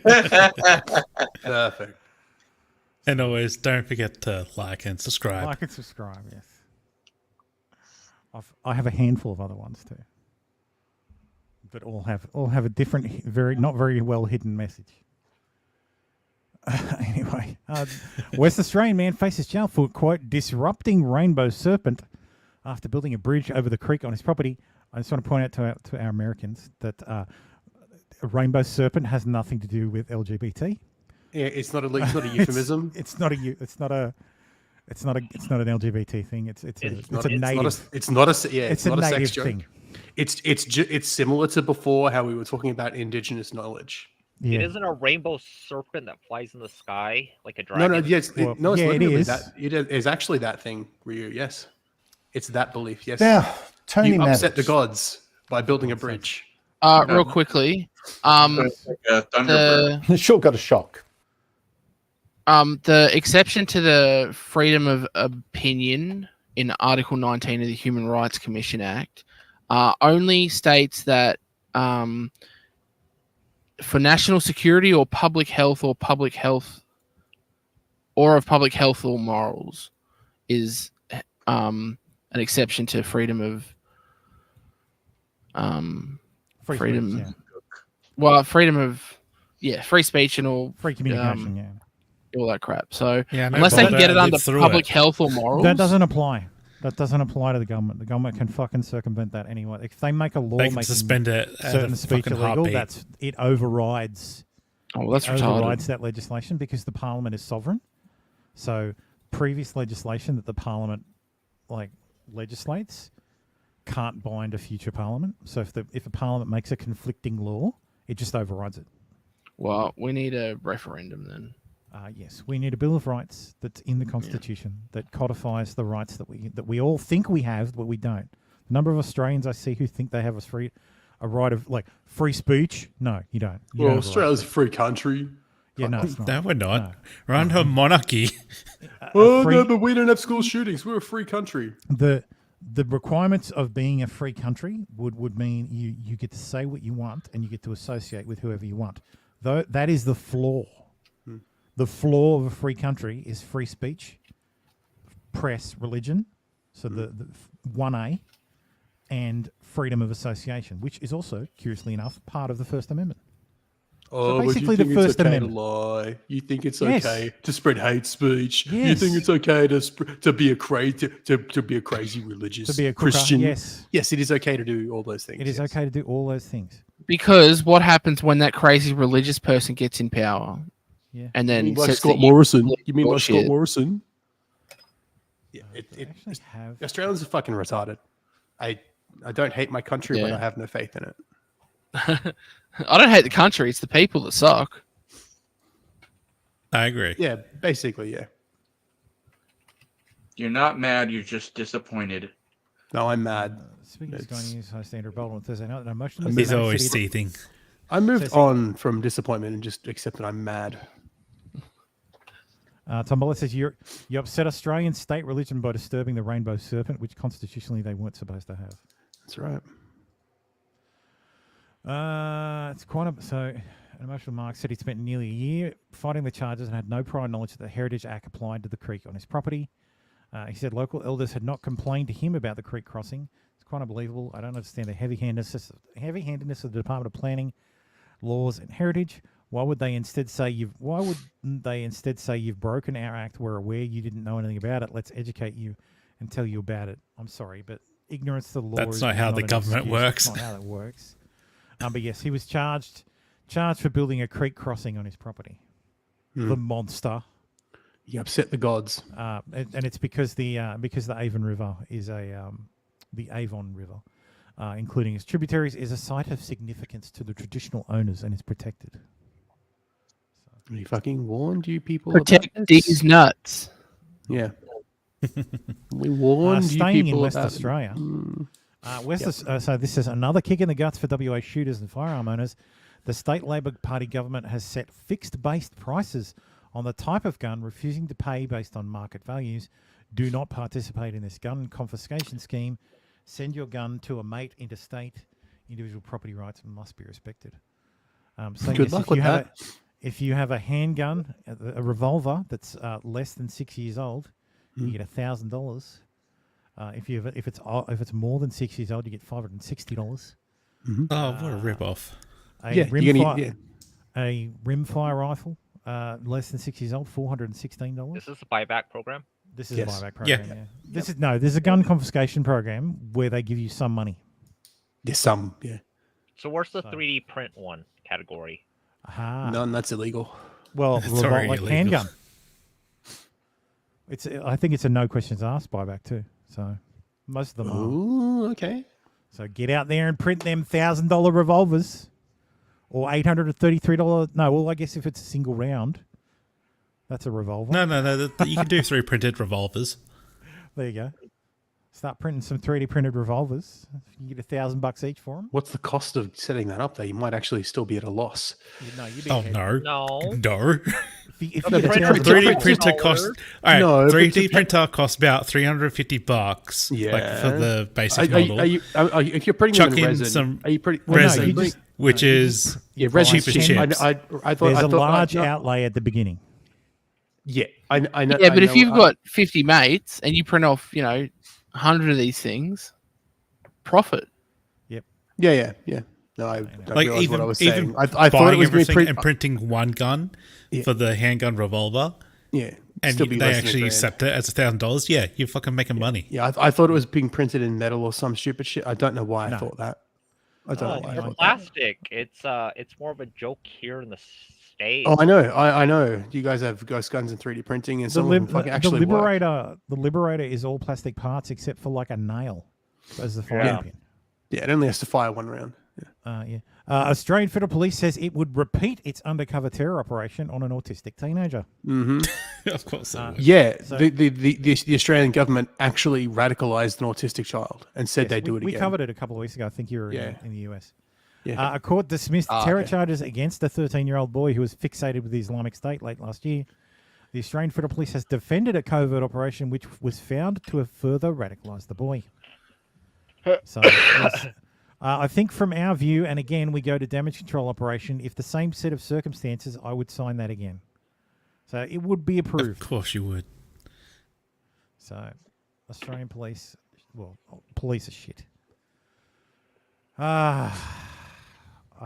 Perfect. And always don't forget to like and subscribe. Like and subscribe, yes. I have a handful of other ones too, but all have a different, not very well hidden message. Anyway, West Australian man faces jail for, quote, disrupting rainbow serpent after building a bridge over the creek on his property. I just want to point out to our Americans that a rainbow serpent has nothing to do with LGBT. Yeah, it's not a euphemism. It's not an LGBT thing. It's a native. It's not a sex joke. Thing. It's similar to before how we were talking about indigenous knowledge. Yeah. It isn't a rainbow serpent that flies in the sky like a dragon. No, yes, Well, no, it's yeah, literally it is. that. It is actually that thing, Ryu. Yes, it's that belief. Yes. Now, Tony you upset Maddox. the gods by building a bridge. Real quickly, The sure got a shock. The exception to the freedom of opinion in Article 19 of the Human Rights Commission Act only states that for national security or public health or of public health or morals is an exception to freedom of freedom. Speech, yeah. Well, freedom of free speech and all free communication, all that crap. So Yeah, no unless they can bother, get it I under lived through public it. health or morals, that doesn't apply. That doesn't apply to the government. The government can fucking circumvent that anyway. If they make a law They can making suspend it at certain a speech fucking illegal, heartbeat. it overrides. Oh, that's it retarded. overrides that legislation because the parliament is sovereign. So previous legislation that the parliament legislates can't bind a future parliament. So if a parliament makes a conflicting law, it just overrides it. Well, we need a referendum then. Yes, we need a Bill of Rights that's in the Constitution that codifies the rights that we all think we have, but we don't. The number of Australians I see who think they have a right of free speech. No, you don't. You Well, don't have a Australia's a free country. Yeah, no, it's not. No, we're not. No. We're under a monarchy. No, but we don't have school shootings. We're a free country. The requirements of being a free country would mean you get to say what you want and you get to associate with whoever you want. Though that is the flaw. The flaw of a free country is free speech, press, religion, so the 1A, and freedom of association, which is also, curiously enough, part of the First Amendment. Oh, so basically, but you think the First it's okay Amendment. to lie. You think it's Yes. okay to spread hate speech. You Yes. think it's okay to be a crazy religious To be a crook, Christian. yes. Yes, it is okay to do all those things. It is okay to do all those things. Because what happens when that crazy religious person gets in power? Yeah. And then You mean like says Scott that Morrison? You mean like bullshit. Scott Morrison? Yeah, have... Australians are fucking retarded. I don't hate my country, but Yeah. I have no faith in it. I don't hate the country; it's the people that suck. I agree. Yeah, basically, yeah. You're not mad, you're just disappointed. No, I'm mad. Speaking of Sky News host Andrew Bolton on Thursday night, an emotional. He's always seething. I moved on from disappointment and just accepted I'm mad. Tom Boller says you upset Australian state religion by disturbing the rainbow serpent, which constitutionally they weren't supposed to have. That's right. It's quite a so. An emotional Mark said he'd spent nearly a year fighting the charges and had no prior knowledge that the Heritage Act applied to the creek on his property. He said local elders had not complained to him about the creek crossing. It's quite unbelievable. I don't understand the heavy-handedness of the Department of Planning, Laws and Heritage. Why would they instead say you've broken our act? We're aware you didn't know anything about it. Let's educate you and tell you about it. I'm sorry, but ignorance to the law. That's not how the government works. That's not how that works. But yes, he was charged for building a creek crossing on his property. The monster. You upset the gods. And it's because the Avon River is the Avon River, including its tributaries, is a site of significance to the traditional owners and is protected. We fucking warned you people. Protect these nuts. Yeah. We warned you staying people in West about Australia. So this is another kick in the guts for WA shooters and firearm owners. The state Labor Party government has set fixed-based prices on the type of gun, refusing to pay based on market values. Do not participate in this gun confiscation scheme. Send your gun to a mate interstate. Individual property rights must be respected. Good luck with that. If you have a handgun, a revolver that's less than 6 years old, you get $1,000. If it's more than 6 years old, you get $560. Oh, what a rip-off. A rimfire rifle, less than 6 years old, $416. This is a buyback program. This is a buyback program. Yeah. This is a gun confiscation program where they give you some money. There's some, yeah. So where's the 3D print one category? None. That's illegal. Well, It's already like illegal. handgun. I think it's a no questions asked buyback too. So most of them are. Ooh, okay. So get out there and print them $1,000 revolvers, or $833. No, well, I guess if it's a single round, that's a revolver. No. You can do 3 printed revolvers. There you go. Start printing some 3D printed revolvers. You get $1,000 each for them. What's the cost of setting that up there? You might actually still be at a loss. No. If the 3D printer costs. All right, No, 3D printer costs about $350. Yeah. like for the basic model. If you're printing Chuck them in in resin, some are you pretty resin, which is resin cheap as chips. I thought There's I a thought- large no. outlay at the beginning. Yeah, I know. Yeah, but I if know- you've got 50 mates and you print off, 100 of these things, profit. Yep. Yeah. No, I don't Like realize what I was even saying. I thought it buying was being everything print and printing one gun for the handgun revolver. Yeah, and still be they less than actually $1,000. accept it as $1,000. Yeah, you're fucking making money. Yeah, I thought it was being printed in metal or some stupid shit. I don't know why I thought that. I don't know why I For thought that. plastic. It's more of a joke here in the States. Oh, I know. I know. You guys have ghost guns and 3D printing, and some of them fucking actually work. The Liberator is all plastic parts except for like a nail as the firing pin. Yeah, it only has to fire one round. Australian Federal Police says it would repeat its undercover terror operation on an autistic teenager. Of course. Yeah, So- the Australian government actually radicalized an autistic child and said they'd do it We again. covered it a couple of weeks ago. I think you were in the US. Yeah. A court dismissed terror okay. charges against a 13-year-old boy who was fixated with the Islamic State late last year. The Australian Federal Police has defended a covert operation which was found to have further radicalised the boy. So, yes. I think from our view, and again, we go to damage control operation, if the same set of circumstances, I would sign that again. So it would be approved. Of course you would. So, Australian police, police are shit. I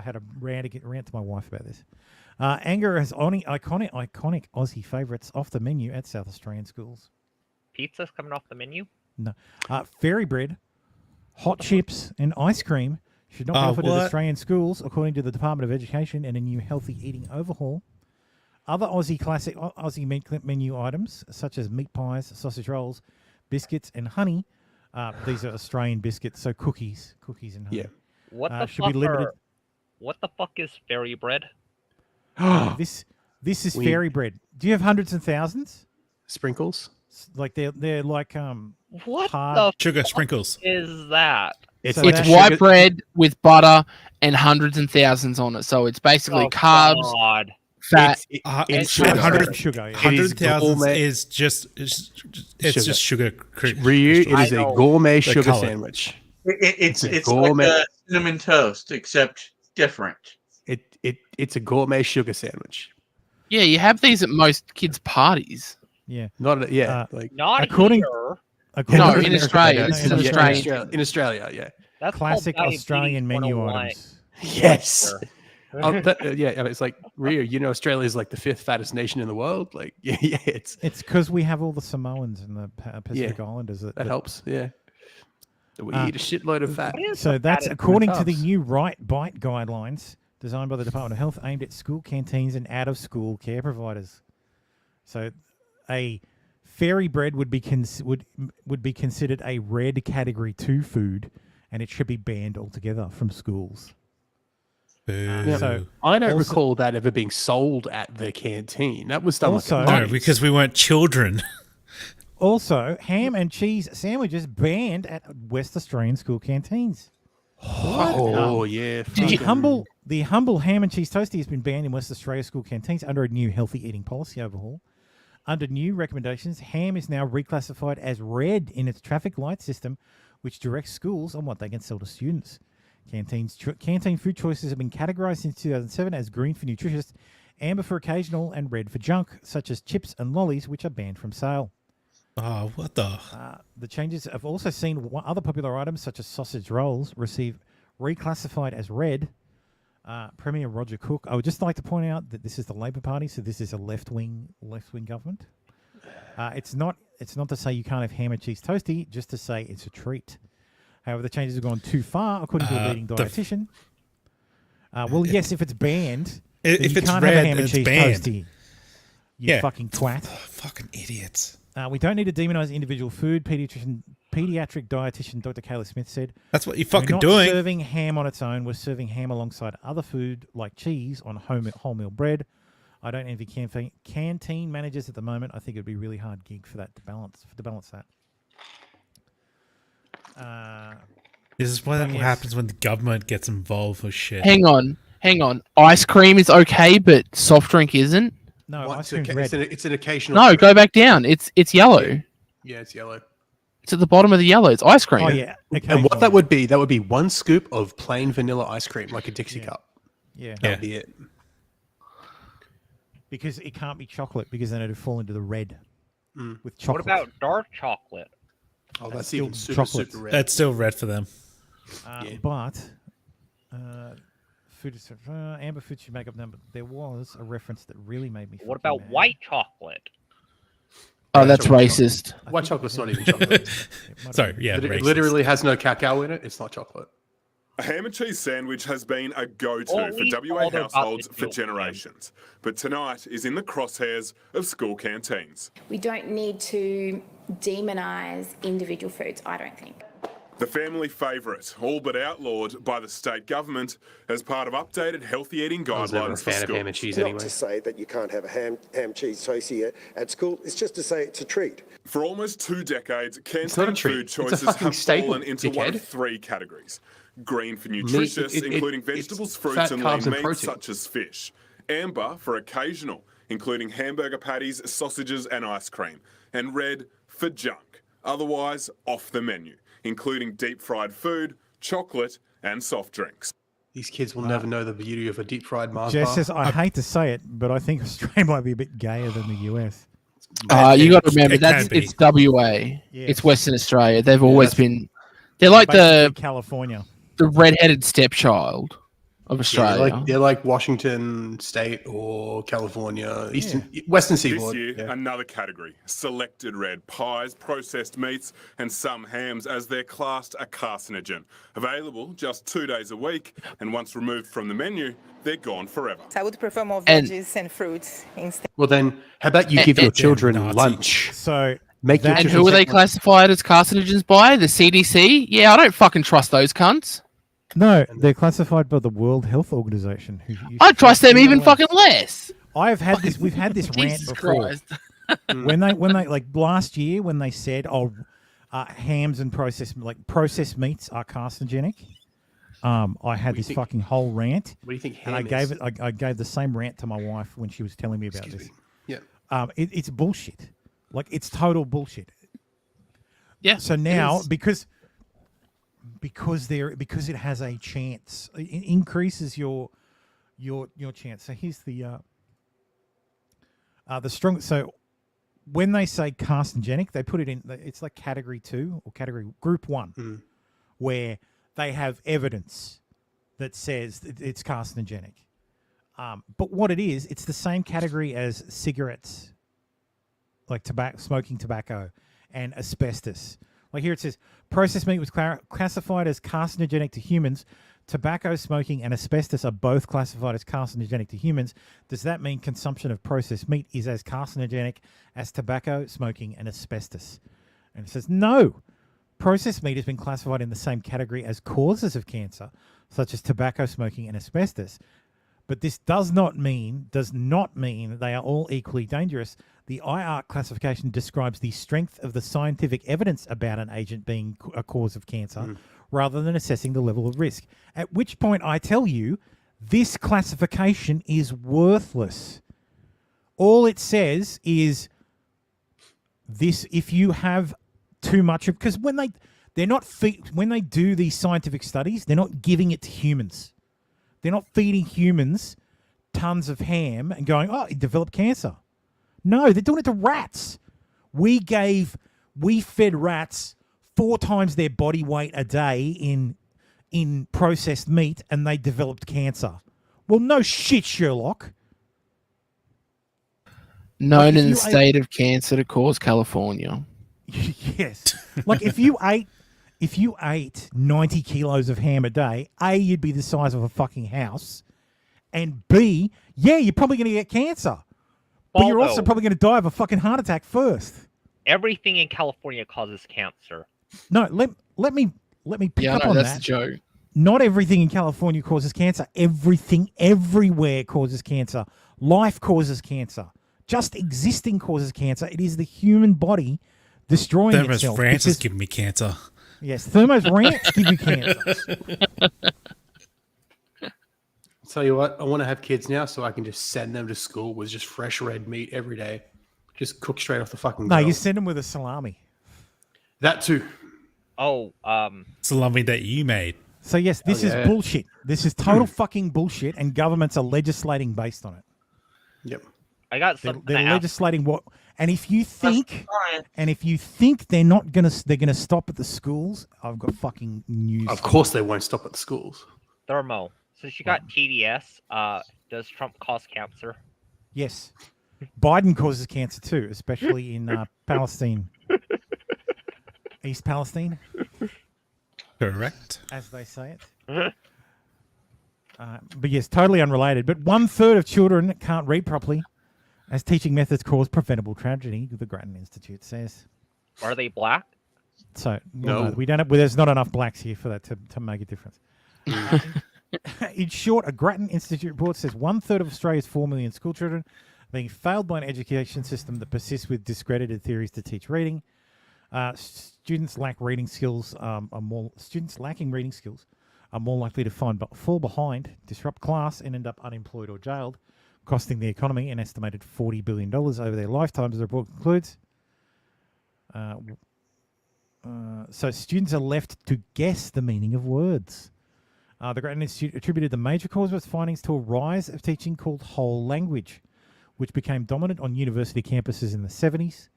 had a rant to my wife about this. Anger has only iconic Aussie favourites off the menu at South Australian schools. Pizza's coming off the menu? No. Fairy bread, hot chips, and ice cream should not be offered at Australian schools, according to the Department of Education and a new healthy eating overhaul. Other Aussie menu items, such as meat pies, sausage rolls, biscuits, and honey. These are Australian biscuits, so cookies and honey. Yeah. What the should fuck be limited. What the fuck is fairy bread? This is fairy bread. Do you have hundreds and thousands? Sprinkles. Like they're like What hard the sugar fuck sprinkles. is that? It's white sugar- bread with butter and hundreds and thousands on it. So it's basically Oh, carbs, God. fat, It's and sugar. sugar. 100,000 gourmet- is just Sugar. just sugar. Ryu, it is a gourmet The sugar colour. sandwich. It's a like gourmet. a cinnamon toast, except different. It's a gourmet sugar sandwich. Yeah, you have these at most kids' parties. Yeah. Not like Not according- here. No, in Australia. This is an Australian. In Australia, yeah. That's classic called Australian diabetes menu 101. items. Yes. Yeah, it's like Rio. You know, Australia is like the 5th fattest nation in the world. Like, yeah, It's because we have all the Samoans and the Pacific Islanders. that helps. Yeah, we eat a shitload of fat. So that's according to the new Right Bite guidelines designed by the Department of Health, aimed at school canteens and out-of-school care providers. So, a fairy bread would be would be considered a red Category 2 food, and it should be banned altogether from schools. So I don't recall that ever being sold at the canteen. That was done Also- like No, because we weren't children. Also, ham and cheese sandwiches banned at West Australian school canteens. Oh, yeah. The humble ham and cheese toastie has been banned in West Australia school canteens under a new healthy eating policy overhaul. Under new recommendations, ham is now reclassified as red in its traffic light system, which directs schools on what they can sell to students. Canteen food choices have been categorized since 2007 as green for nutritious, amber for occasional, and red for junk, such as chips and lollies, which are banned from sale. Oh, what the? The changes have also seen other popular items, such as sausage rolls, receive reclassified as red. Premier Roger Cook. I would just like to point out that this is the Labor Party, so this is a left-wing government. It's not to say you can't have ham and cheese toastie, just to say it's a treat. However, the changes have gone too far, according to a leading dietitian. Yes, if it's banned, if you it's can't red, have a ham and it's cheese banned. toastie. You fucking twat. Fucking idiots. We don't need to demonize individual food. Pediatric dietitian Dr. Kayla Smith said. That's what you're We're fucking not doing. serving ham on its own. We're serving ham alongside other food like cheese on wholemeal bread. I don't envy canteen managers at the moment. I think it'd be a really hard gig for that to balance that. This is what happens when the government gets involved with shit. Hang on. Ice cream is okay, but soft drink isn't. No, ice cream's red. It's an occasional. No, go back down. It's yellow. Yeah, it's yellow. It's at the bottom of the yellow. It's ice cream. Oh yeah. And what that would be 1 scoop of plain vanilla ice cream, like a Dixie cup. Yeah. That'd be it. Because it can't be chocolate, because then it'd fall into the red with What chocolate. about dark chocolate? Oh, that's still even super, chocolate. super red. That's still red for them. But food is amber food should make up number. There was a reference that really made me. What fucking about mad. white chocolate? Oh, that's racist. White chocolate's not even chocolate. Sorry, yeah, It racist. literally has no cacao in it. It's not chocolate. A ham and cheese sandwich has been a go-to Well, for we WA all know about households the for deal, generations, but tonight is in the crosshairs of school canteens. We don't need to demonise individual foods, I don't think. The family favourite, all but outlawed by the state government as part of updated healthy eating I was never a guidelines for fan of ham and schools. cheese Not anyway. to say that you can't have a ham cheese toastie at school. It's just to say it's a treat. For almost 2 decades, not a canteen treat. food It's a choices fucking have staple, fallen into one dickhead. of 3 categories. Green for nutritious, it- including it's vegetables, fruits fat, and carbs, lean and meats protein. such as fish. Amber for occasional, including hamburger patties, sausages and ice cream. And red for junk, otherwise off the menu, including deep-fried food, chocolate and soft drinks. These kids will never know the beauty of a deep fried Mars Jess bar. says, I hate to say it, but I think Australia might be a bit gayer than the US. You got to remember it can that's be. it's WA. Yeah. It's Western Australia. They've always been. They're like Basically the California. redheaded stepchild of Australia. They're like Washington State or California, Western Seaboard. This year, another category, selected red pies, processed meats, and some hams as they're classed a carcinogen. Available just 2 days a week, and once removed from the menu, they're gone forever. I would prefer more And- veggies and fruits instead. Well, then, how about you give your children lunch? So Make your And children who are they take lunch. classified as carcinogens by? The CDC? Yeah, I don't fucking trust those cunts. No, they're classified by the World Health Organization. I trust them even fucking less. I've had this. We've had this rant Jesus before. Christ. when they like last year when they said, hams and processed meats are carcinogenic. I had this fucking whole rant. What do you think And I ham gave is? I gave the same rant to my wife when she was telling me about this. Yeah. It's bullshit. Like, it's total bullshit. Yeah. So now because it has a chance, it increases your chance. So here's the strong. So when they say carcinogenic, they put it in. It's like category 2 or category group 1, where they have evidence that says it's carcinogenic. But what it is, it's the same category as cigarettes, like smoking tobacco and asbestos. Like here it says, processed meat was classified as carcinogenic to humans. Tobacco, smoking, and asbestos are both classified as carcinogenic to humans. Does that mean consumption of processed meat is as carcinogenic as tobacco, smoking, and asbestos? And it says, no. Processed meat has been classified in the same category as causes of cancer, such as tobacco, smoking, and asbestos. But this does not mean that they are all equally dangerous. The IARC classification describes the strength of the scientific evidence about an agent being a cause of cancer rather than assessing the level of risk. At which point I tell you, this classification is worthless. All it says is this: if you have too much of, because when they do these scientific studies, they're not giving it to humans. They're not feeding humans tons of ham and going, oh, it developed cancer. No, they're doing it to rats. We fed rats 4 times their body weight a day in processed meat, and they developed cancer. Well, no shit, Sherlock. Known in the state of cancer to cause California. Yes. Like if you ate 90 kilos of ham a day, A, you'd be the size of a fucking house, and B, yeah, you're probably going to get cancer. But you're also probably going to die of a fucking heart attack first. Everything in California causes cancer. No, let me pick up on that's that. the joke. Not everything in California causes cancer. Everything everywhere causes cancer. Life causes cancer. Just existing causes cancer. It is the human body destroying Thermos itself. rants is giving me cancer. Yes, Thermos rants give you cancer. Tell you what, I want to have kids now so I can just send them to school with just fresh red meat every day. Just cook straight off the fucking No, grill. you send them with a salami. That too. Oh, salami that you made. So yes, this is bullshit. This is total fucking bullshit, and governments are legislating based on it. Yep. I got something. They're legislating what, and if you think they're gonna stop at the schools, I've got fucking news. Of course, they won't stop at the schools. Thermo. Since you got TDS, does Trump cause cancer? Yes, Biden causes cancer too, especially in Palestine, East Palestine. Correct, as they say it. But yes, totally unrelated. But 1/3 of children can't read properly, as teaching methods cause preventable tragedy. The Grattan Institute says. Are they black? So No. we don't have. Well, there's not enough blacks here for that to make a difference. In short, a Grattan Institute report says 1/3 of Australia's 4 million school children are being failed by an education system that persists with discredited theories to teach reading. Students lacking reading skills are more likely to fall behind, disrupt class, and end up unemployed or jailed, costing the economy an estimated $40 billion over their lifetimes, the report concludes. So students are left to guess the meaning of words. The Grattan Institute attributed the major cause of its findings to a rise of teaching called whole language, which became dominant on university campuses in the 70s.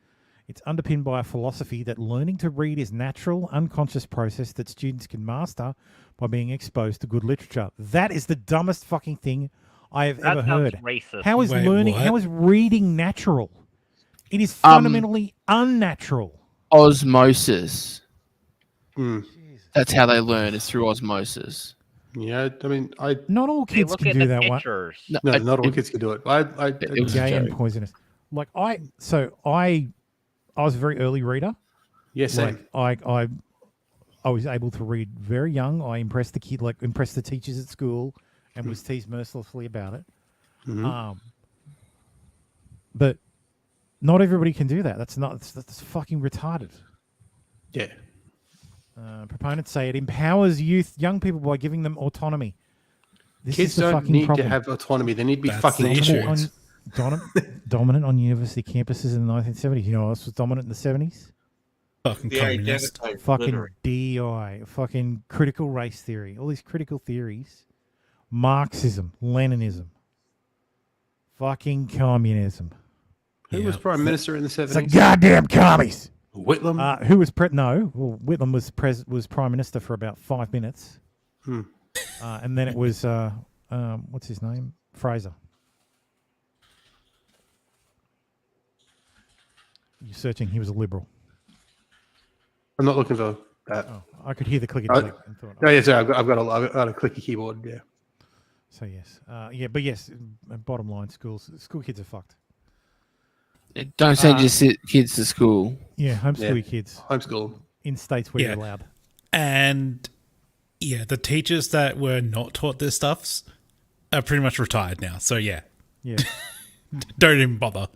It's underpinned by a philosophy that learning to read is a natural, unconscious process that students can master by being exposed to good literature. That is the dumbest fucking thing I have ever heard. Racist. How is Wait, how is reading natural? It is fundamentally unnatural. Osmosis. That's how they learn, is through osmosis. Yeah, I mean, not all kids can do that one. No, not all kids can do it. It was gay and poisonous. Like I was a very early reader. Yes, like I was able to read very young. I impressed the teachers at school, and was teased mercilessly about it. Mhm. But Not everybody can do that. That's fucking retarded. Yeah. Proponents say it empowers young people by giving them autonomy. Kids don't need to have autonomy. They need to be fucking dominant on university campuses in the 1970s. You know what else was dominant in the 70s? Fucking communist. Fucking DI. Fucking critical race theory. All these critical theories. Marxism. Leninism. Fucking communism. Who was prime minister in the 70s? It's like goddamn commies. Whitlam? Who was Whitlam was prime minister for about 5 minutes. And then it was what's his name? Fraser. You're searching. He was a liberal. I'm not looking for that. Oh, I could hear the clicky click. No, yes, I've got a clicky keyboard. Yeah. So yes, but yes. Bottom line, school kids are fucked. Don't send your kids to school. Yeah, homeschool your kids. Homeschool in states where you're allowed. And the teachers that were not taught this stuff are pretty much retired now. So yeah, don't even bother.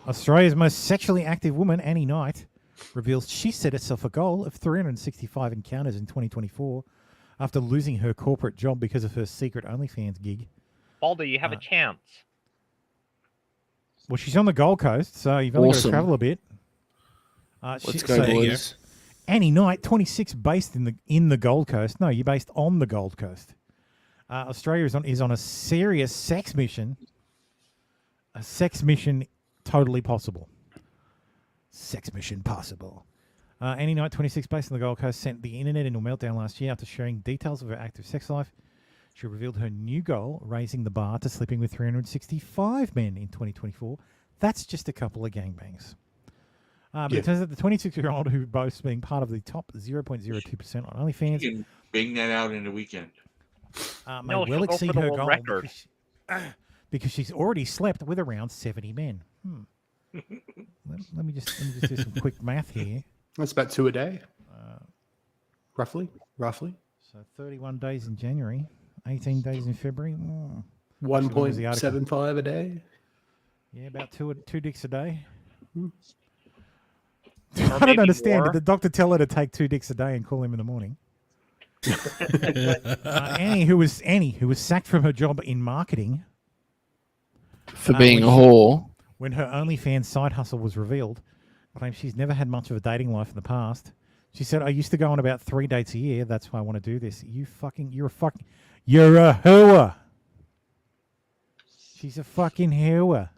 Australia's most sexually active woman, Annie Knight, reveals she set herself a goal of 365 encounters in 2024 after losing her corporate job because of her secret OnlyFans gig. Baldo, you have a chance. Well, she's on the Gold Coast, so you've only got to travel a bit. Let's go, boys. Annie Knight, 26, based in the Gold Coast. No, you're based on the Gold Coast. Australia is on a serious sex mission. A sex mission totally possible. Sex mission possible. Annie Knight, 26, based on the Gold Coast, sent the internet into a meltdown last year after sharing details of her active sex life. She revealed her new goal, raising the bar to sleeping with 365 men in 2024. That's just a couple of gangbangs. But it turns out the 26-year-old who boasts being part of the top 0.02% on OnlyFans. You can bang that out in a weekend. May well exceed her goal because she's already slept with around 70 men. Let me just do some quick math here. That's about 2 a day, roughly. So 31 days in January, 18 days in February. 1.75 a day. Yeah, about two dicks a day. I don't understand. Did the doctor tell her to take 2 dicks a day and call him in the morning? Annie, who was sacked from her job in marketing for being a whore. When her OnlyFans side hustle was revealed, claims she's never had much of a dating life in the past. She said, "I used to go on about 3 dates a year. That's why I want to do this." You're a hooer. She's a fucking hooer.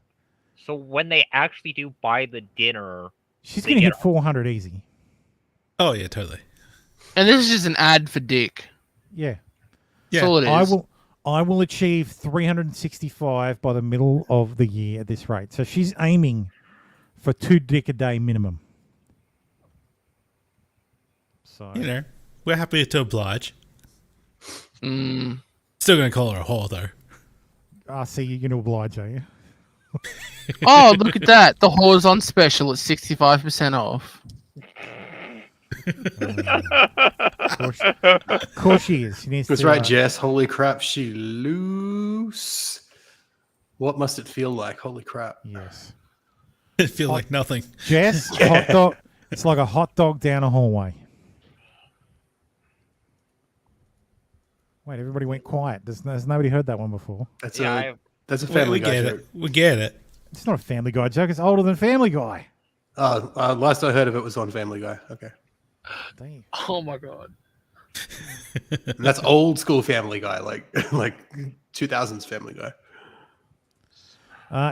So when they actually do buy the dinner, she's gonna hit 400 easy. Oh yeah, totally. And this is just an ad for dick. Yeah. That's all it is. I will achieve 365 by the middle of the year at this rate. So she's aiming for 2 dick a day minimum. So we're happy to oblige. Still gonna call her a whore though. I see you're gonna oblige, are you? Oh, look at that! The whore's on special at 65% off. Of course she is. That's right, Jess. Holy crap, she loose. What must it feel like? Holy crap. Yes. It feels like nothing. Jess, hot dog. It's like a hot dog down a hallway. Wait, everybody went quiet. Has nobody heard that one before? That's a Family Guy joke. We get it. It's not a Family Guy joke. It's older than Family Guy. Last I heard of it was on Family Guy. Okay. Damn. Oh my god. And that's old school Family Guy, like 2000s Family Guy.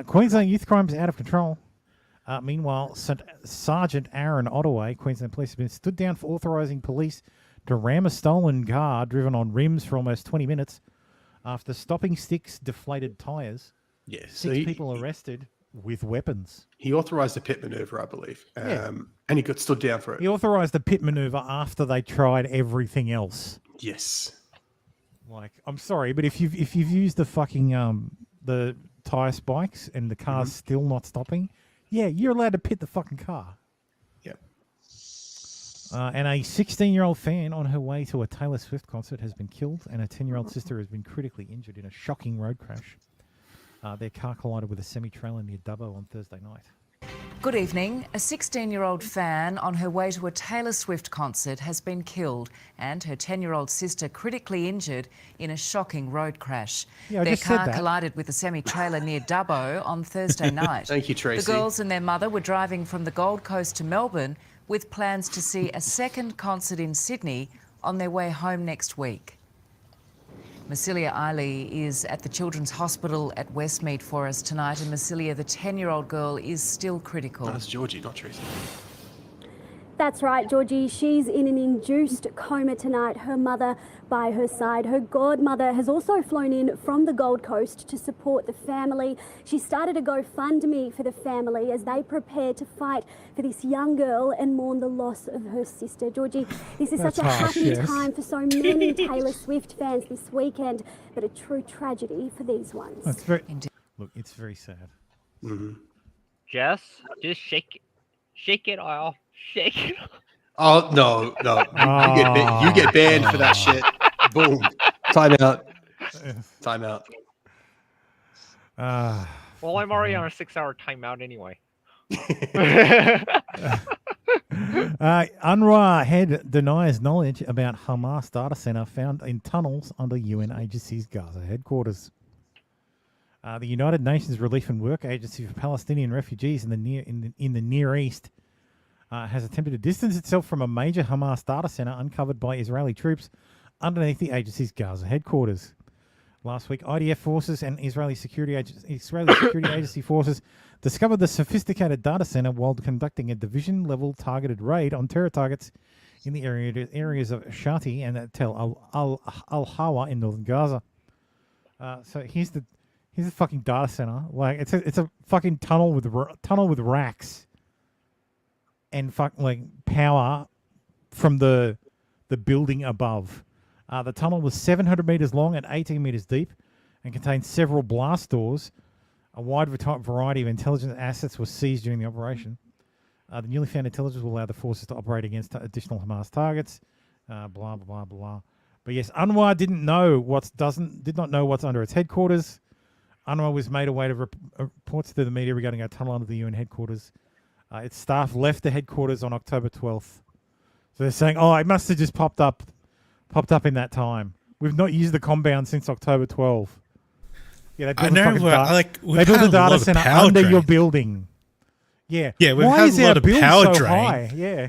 Queensland youth crime is out of control. Meanwhile, Sergeant Aaron Ottaway, Queensland Police, have been stood down for authorising police to ram a stolen car driven on rims for almost 20 minutes after stopping sticks deflated tyres. Yes. Six people arrested with weapons. He authorised a pit manoeuvre, I believe. And he got stood down for it. He authorised the pit manoeuvre after they tried everything else. Yes. Like, I'm sorry, but if you've used the fucking the tyre spikes and the car's still not stopping, yeah, you're allowed to pit the fucking car. Yep. And a 16-year-old fan on her way to a Taylor Swift concert has been killed, and a 10-year-old sister has been critically injured in a shocking road crash. Their car collided with a semi-trailer near Dubbo on Thursday night. Good evening. A 16-year-old fan on her way to a Taylor Swift concert has been killed and her 10-year-old sister critically injured in a shocking road crash. Yeah, I their just said car that. collided with a semi-trailer near Dubbo on Thursday night. Thank you, Tracy. The girls and their mother were driving from the Gold Coast to Melbourne with plans to see a second concert in Sydney on their way home next week. Massilia Eiley is at the Children's Hospital at Westmead for us tonight, and Massilia, the 10-year-old girl, is still critical. That's Georgie, not Tracy. That's right, Georgie. She's in an induced coma tonight. Her mother by her side. Her godmother has also flown in from the Gold Coast to support the family. She started a GoFundMe for the family as they prepare to fight for this young girl and mourn the loss of her sister. Georgie, this is such a happy time for so many Taylor Swift fans this weekend, but a true tragedy for these ones. It's very, look, it's very sad. Mm-hmm. Jess, just shake it off. Shake it off. Oh, no. You get banned for that shit. Boom. Time out. Time out. Well, I'm already on a 6-hour timeout anyway. UNRWA head denies knowledge about Hamas data center found in tunnels under UN agency's Gaza headquarters. The United Nations Relief and Work Agency for Palestinian Refugees in the Near East has attempted to distance itself from a major Hamas data center uncovered by Israeli troops underneath the agency's Gaza headquarters. Last week, IDF forces and Israeli Security Agency forces discovered the sophisticated data center while conducting a division-level targeted raid on terror targets in the areas of Shati and Tel Al-Hawa in northern Gaza. So here's the fucking data center. Like it's a fucking tunnel with racks and power from the building above. The tunnel was 700 meters long and 18 meters deep and contained several blast doors. A wide variety of intelligence assets were seized during the operation. The newly found intelligence will allow the forces to operate against additional Hamas targets. Blah blah blah blah. But yes, UNRWA did not know what's under its headquarters. UNRWA was made aware of reports to the media regarding a tunnel under the UN headquarters. Its staff left the headquarters on October 12th. So they're saying, "Oh, it must have just popped up in that time. We've not used the compound since October 12th." Yeah, they built the data center under your building. Yeah, yeah. We've Why had is a lot our of bill power so drain. high? Yeah.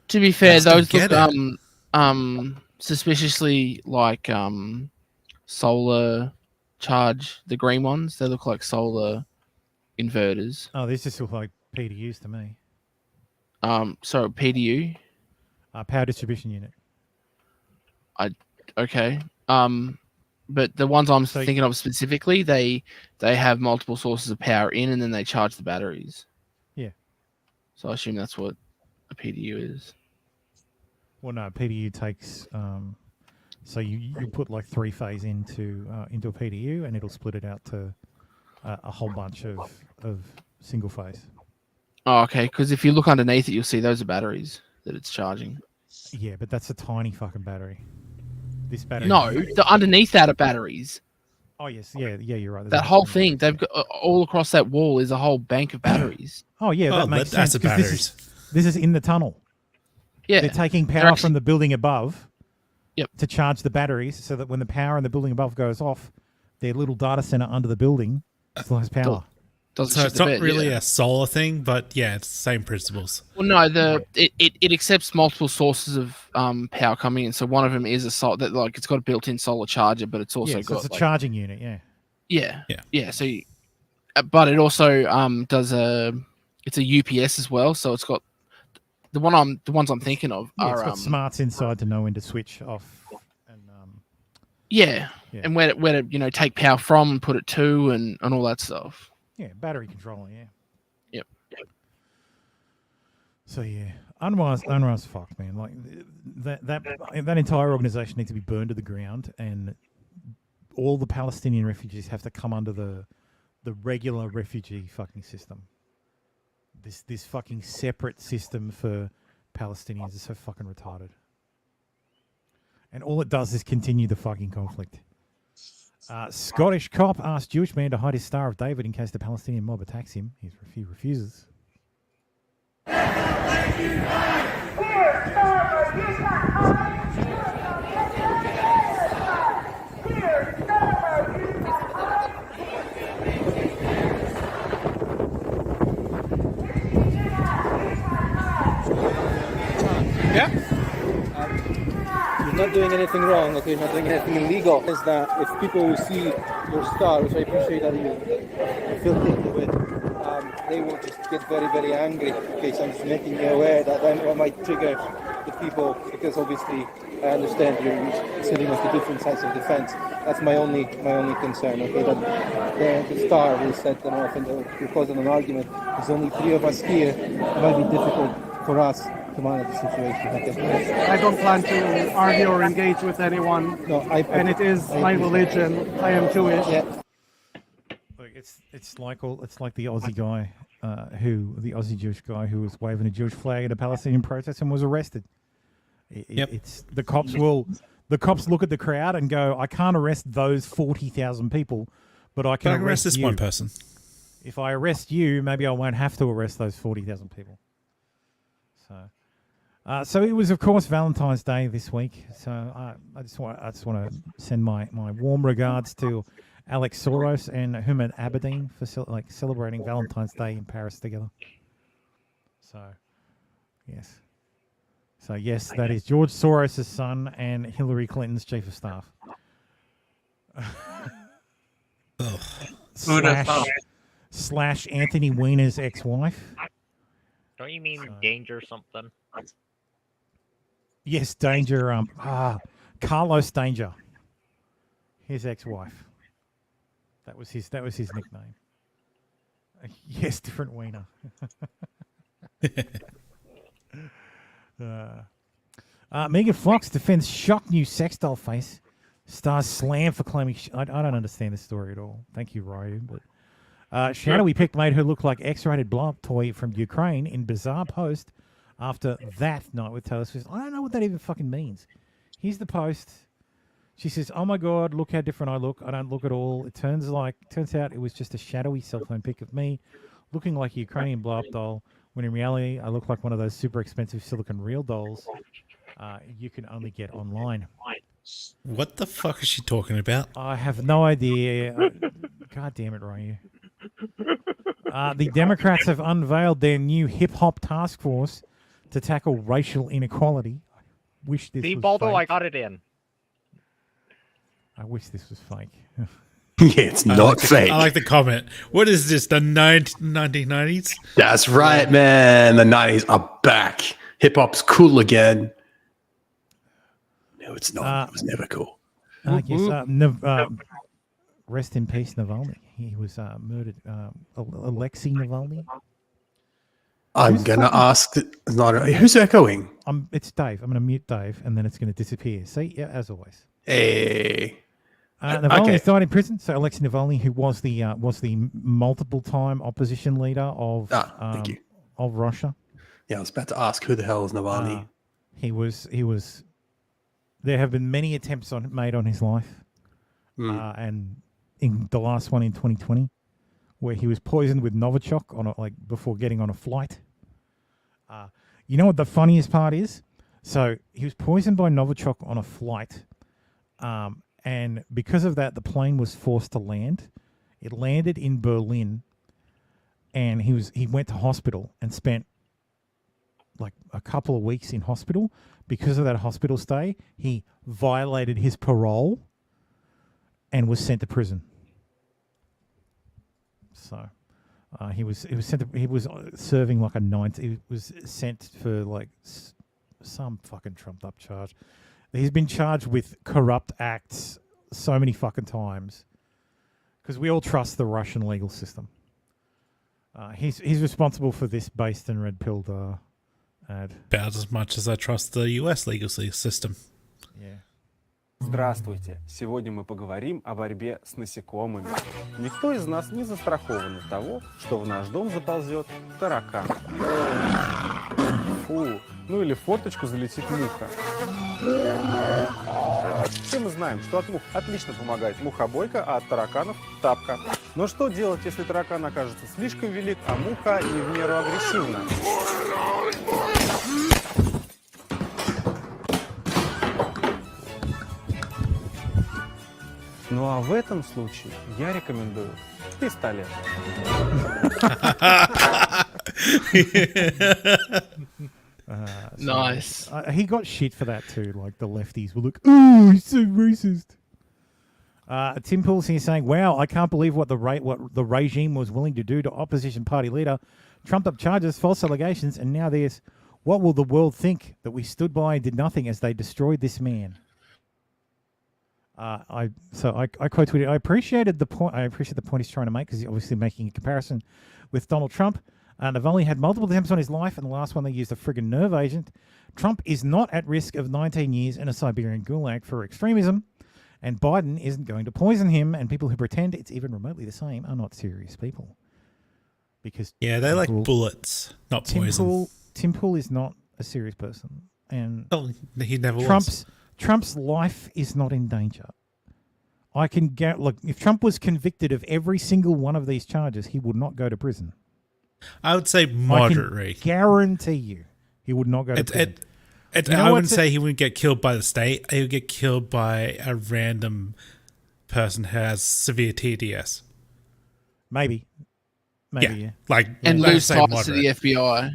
To be fair, those get look suspiciously like solar charge. The green ones, they look like solar inverters. Oh, these just look like PDUs to me. So PDU, power distribution unit. Okay. But the ones I'm thinking of specifically, they have multiple sources of power in, and then they charge the batteries. Yeah. So I assume that's what a PDU is. Well, no, PDU takes. So you put like 3-phase into a PDU, and it'll split it out to a whole bunch of single phase. Oh, okay. Because if you look underneath it, you'll see those are batteries that it's charging. Yeah, but that's a tiny fucking battery. This battery. No, the underneath that are batteries. Oh yes, yeah, you're right. That whole thing, they've got all across that wall is a whole bank of batteries. Oh yeah, that makes sense. That's the batteries. This is in the tunnel. Yeah, they're taking power from the building above. Yep. To charge the batteries, so that when the power in the building above goes off, their little data center under the building still has power. So it's not really a solar thing, but yeah, it's the same principles. Well, no, it accepts multiple sources of power coming in. So one of them is it's got a built-in solar charger, but it's also got it's a charging unit. Yeah. Yeah. So, but it also does it's a UPS as well. So it's got the ones I'm thinking of Yeah, are it's got smarts inside to know when to switch off. And and where to take power from and put it to and all that stuff. Yeah, battery controller. Yeah. Yep. So yeah, UNRWA's fucked, man. Like that entire organization needs to be burned to the ground, and all the Palestinian refugees have to come under the regular refugee fucking system. This fucking separate system for Palestinians is so fucking retarded. And all it does is continue the fucking conflict. Scottish cop asked Jewish man to hide his Star of David in case the Palestinian mob attacks him. He refuses. Yeah. He's not doing anything wrong, okay? He's not doing anything illegal. Is that if people will see your star, which I appreciate that you feel comfortable with, they will just get very, very angry. Okay, so I'm just making you aware that that might trigger the people, because obviously I understand you're sitting with the different sides of the fence. That's my only concern. Okay, that the star will set them off and they'll cause an argument. There's only 3 of us here. It might be difficult for us to manage the situation. Okay. I don't plan to argue or engage with anyone. No, and it is my religion. I am Jewish. Yeah. Look, it's like the Aussie guy, the Aussie Jewish guy who was waving a Jewish flag at a Palestinian protest and was arrested. It's the cops look at the crowd and go, I can't arrest those 40,000 people, but I can arrest this you. one person. If I arrest you, maybe I won't have to arrest those 40,000 people. So it was, of course, Valentine's Day this week. So I just want to send my warm regards to Alex Soros and Human Aberdeen for celebrating Valentine's Day in Paris together. So, yes. So, yes, that is George Soros' son and Hillary Clinton's chief of staff. slash Anthony Weiner's ex-wife. Don't you mean Danger something? Yes, Danger. Carlos Danger, his ex-wife. That was his nickname. Yes, different Wiener. Megan Fox defends shocked new sex doll face. Stars slam for claiming... I don't understand this story at all. Thank you, Ryu. But shadowy pic made her look like X-rated blow-up toy from Ukraine in bizarre post after that night with Taylor Swift. I don't know what that even fucking means. Here's the post. She says, "Oh my God, look how different I look. I don't look at all. It turns out it was just a shadowy cell phone pic of me looking like a Ukrainian blow-up doll, when in reality I look like one of those super expensive silicone real dolls you can only get online." What the fuck is she talking about? I have no idea. God damn it, Ryu. The Democrats have unveiled their new hip-hop task force to tackle racial inequality. I wish this was Baldo, fake. I got it in. I wish this was fake. Yeah, it's not fake. I like the comment. What is this, the 1990s? That's right, man. The 90s are back. Hip-hop's cool again. No, it's not. It was never cool. I guess, rest in peace, Navalny. He was murdered. Alexei Navalny. I'm going to ask... Who's echoing? It's Dave. I'm going to mute Dave, and then it's going to disappear. See? Yeah, as always. Hey. Navalny has died in prison. So Alexei Navalny, who was the multiple-time opposition leader of thank you. Of Russia. Yeah, I was about to ask who the hell is Navalny. He was. There have been many attempts made on his life, and in the last one in 2020, where he was poisoned with Novichok before getting on a flight. You know what the funniest part is? So he was poisoned by Novichok on a flight. And because of that, the plane was forced to land. It landed in Berlin, and he went to hospital and spent like a couple of weeks in hospital. Because of that hospital stay, he violated his parole and was sent to prison. So he was serving like a 90. He was sent for like some fucking trumped up charge. He's been charged with corrupt acts so many fucking times because we all trust the Russian legal system. He's responsible for this based and red-pilled ad. About as much as I trust the US legal system. Yeah. Здравствуйте! Сегодня мы поговорим о борьбе с насекомыми. Никто из нас не застрахован от того, что в наш дом заползет таракан. Фу, ну или в форточку залетит муха. Все мы знаем, что от мух отлично помогает мухобойка, а от тараканов – тапка. Но что делать, если таракан окажется слишком велик, а муха не в меру агрессивна? Ну а в этом случае я рекомендую пистолет. Nice. He got shit for that too. Like the lefties were like, "Oh, he's so racist." Tim Pool's here saying, "Wow, I can't believe what the regime was willing to do to opposition party leader. Trumped up charges, false allegations, and now there's what will the world think that we stood by and did nothing as they destroyed this man." I quote tweeted, I appreciate the point he's trying to make because he's obviously making a comparison with Donald Trump. They've only had multiple attempts on his life, and the last one they used a friggin' nerve agent. Trump is not at risk of 19 years in a Siberian gulag for extremism, and Biden isn't going to poison him, and people who pretend it's even remotely the same are not serious people. Because they like bullets, not poison. Tim Pool is not a serious person, and he never was. Trump's life is not in danger. I can look, if Trump was convicted of every single one of these charges, he would not go to prison. I would say moderate. I can guarantee you he would not go to prison. I wouldn't say he would get killed by the state. He would get killed by a random person who has severe TDS. Maybe, yeah. And lose ties to the FBI.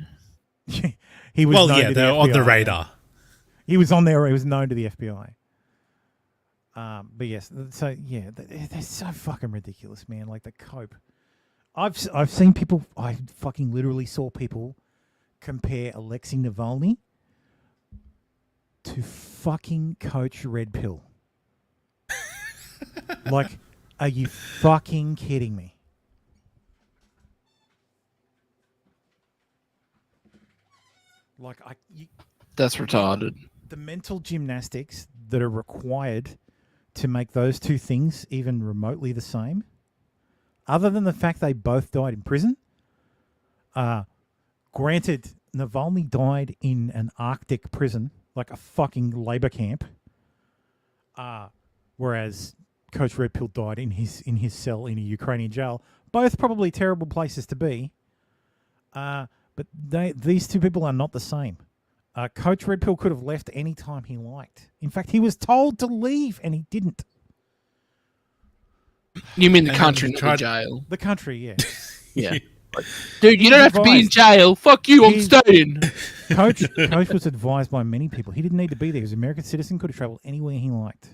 He was they're on the radar. He was on there. He was known to the FBI. But yes, so yeah, they're so fucking ridiculous, man. Like the cope. I've seen people. I fucking literally saw people compare Alexei Navalny to fucking Coach Red Pill. Like, are you fucking kidding me? Like that's retarded. The mental gymnastics that are required to make those two things even remotely the same, other than the fact they both died in prison. Granted, Navalny died in an Arctic prison, like a fucking labor camp, whereas Coach Red Pill died in his cell in a Ukrainian jail. Both probably terrible places to be, but these two people are not the same. Coach Red Pill could have left any time he liked. In fact, he was told to leave, and he didn't. You mean the country, not the jail? The country, yeah. Yeah. Dude, you don't have to be in jail. Fuck you, I'm staying. Coach was advised by many people. He didn't need to be there. He was an American citizen, could have traveled anywhere he liked.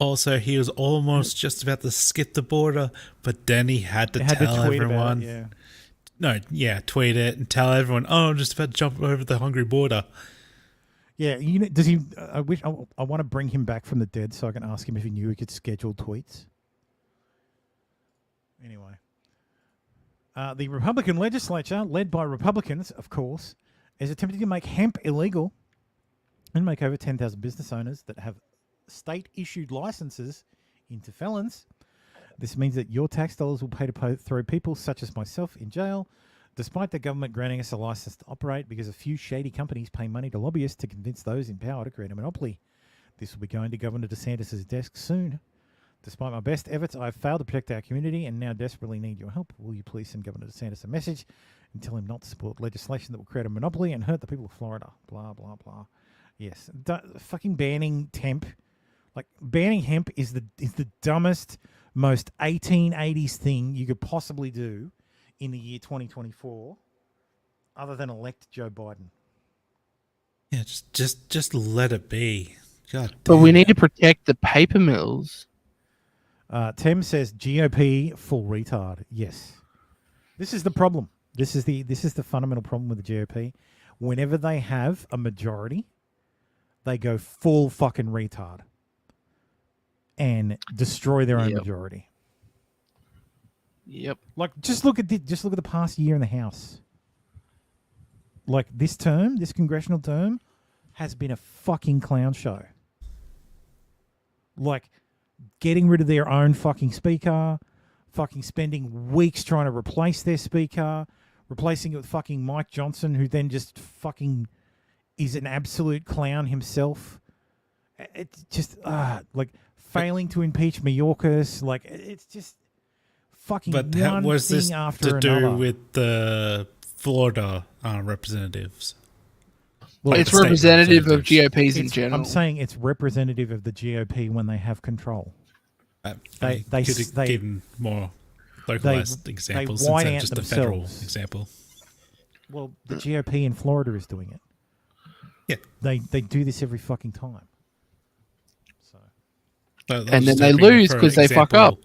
Also, he was almost just about to skip the border, but then he had to tell everyone. Tweet it and tell everyone, "Oh, I'm just about to jump over the Hungary border." Yeah, does he? I want to bring him back from the dead so I can ask him if he knew he could schedule tweets. Anyway, the Republican legislature, led by Republicans, of course, is attempting to make hemp illegal and make over 10,000 business owners that have state-issued licenses into felons. This means that your tax dollars will pay to throw people such as myself in jail, despite the government granting us a license to operate, because a few shady companies pay money to lobbyists to convince those in power to create a monopoly. This will be going to Governor DeSantis' desk soon. Despite my best efforts, I have failed to protect our community and now desperately need your help. Will you please send Governor DeSantis a message and tell him not to support legislation that will create a monopoly and hurt the people of Florida? Blah, blah, blah. Yes. Fucking banning hemp. Like, banning hemp is the dumbest, most 1880s thing you could possibly do in the year 2024, other than elect Joe Biden. Yeah, just let it be. God damn. But we need to protect the paper mills. Tim says GOP full retard. Yes, this is the problem. This is the fundamental problem with the GOP. Whenever they have a majority, they go full fucking retard and destroy their own majority. Yep. Like, just look at the past year in the House. Like, this congressional term, has been a fucking clown show. Like, getting rid of their own fucking speaker, fucking spending weeks trying to replace their speaker, replacing it with fucking Mike Johnson, who then just fucking is an absolute clown himself. It's just, like, failing to impeach Mayorkas. Like, it's just fucking But one was thing this after to another. do with the Florida representatives? Well, it's the state representative of representatives. GOPs in It's- general. I'm saying it's representative of the GOP when they have control. They could have given more localized examples instead of just a federal example. Well, the GOP in Florida is doing it. Yeah. They do this every fucking time. And then they lose because they fuck up.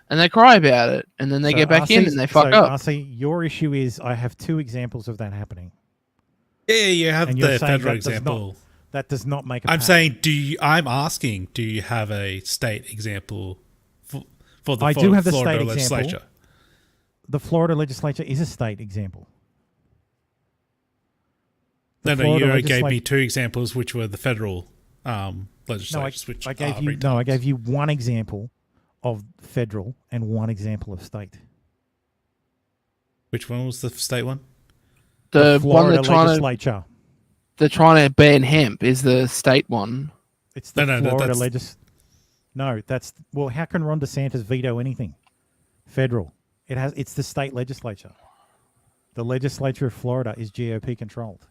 And they cry about it. And then they So get back in and they fuck up. RC, your issue is I have 2 examples of that happening. Yeah, you have And you're the saying federal that does not- example. That does not make a I'm pattern. saying, I'm asking, do you have a state example for the I do have the Florida state legislature? example. The Florida legislature is a state example. No, Florida you gave me legislat- 2 examples, which were the federal legislatures. which I gave are you retarded. I gave you one example of federal and one example of state. Which one was the state one? The one Florida legislature. They're trying to ban hemp is the state one. It's the Florida that's- legis. No, that's how can Ron DeSantis veto anything? Federal. It's the state legislature. The legislature of Florida is GOP controlled.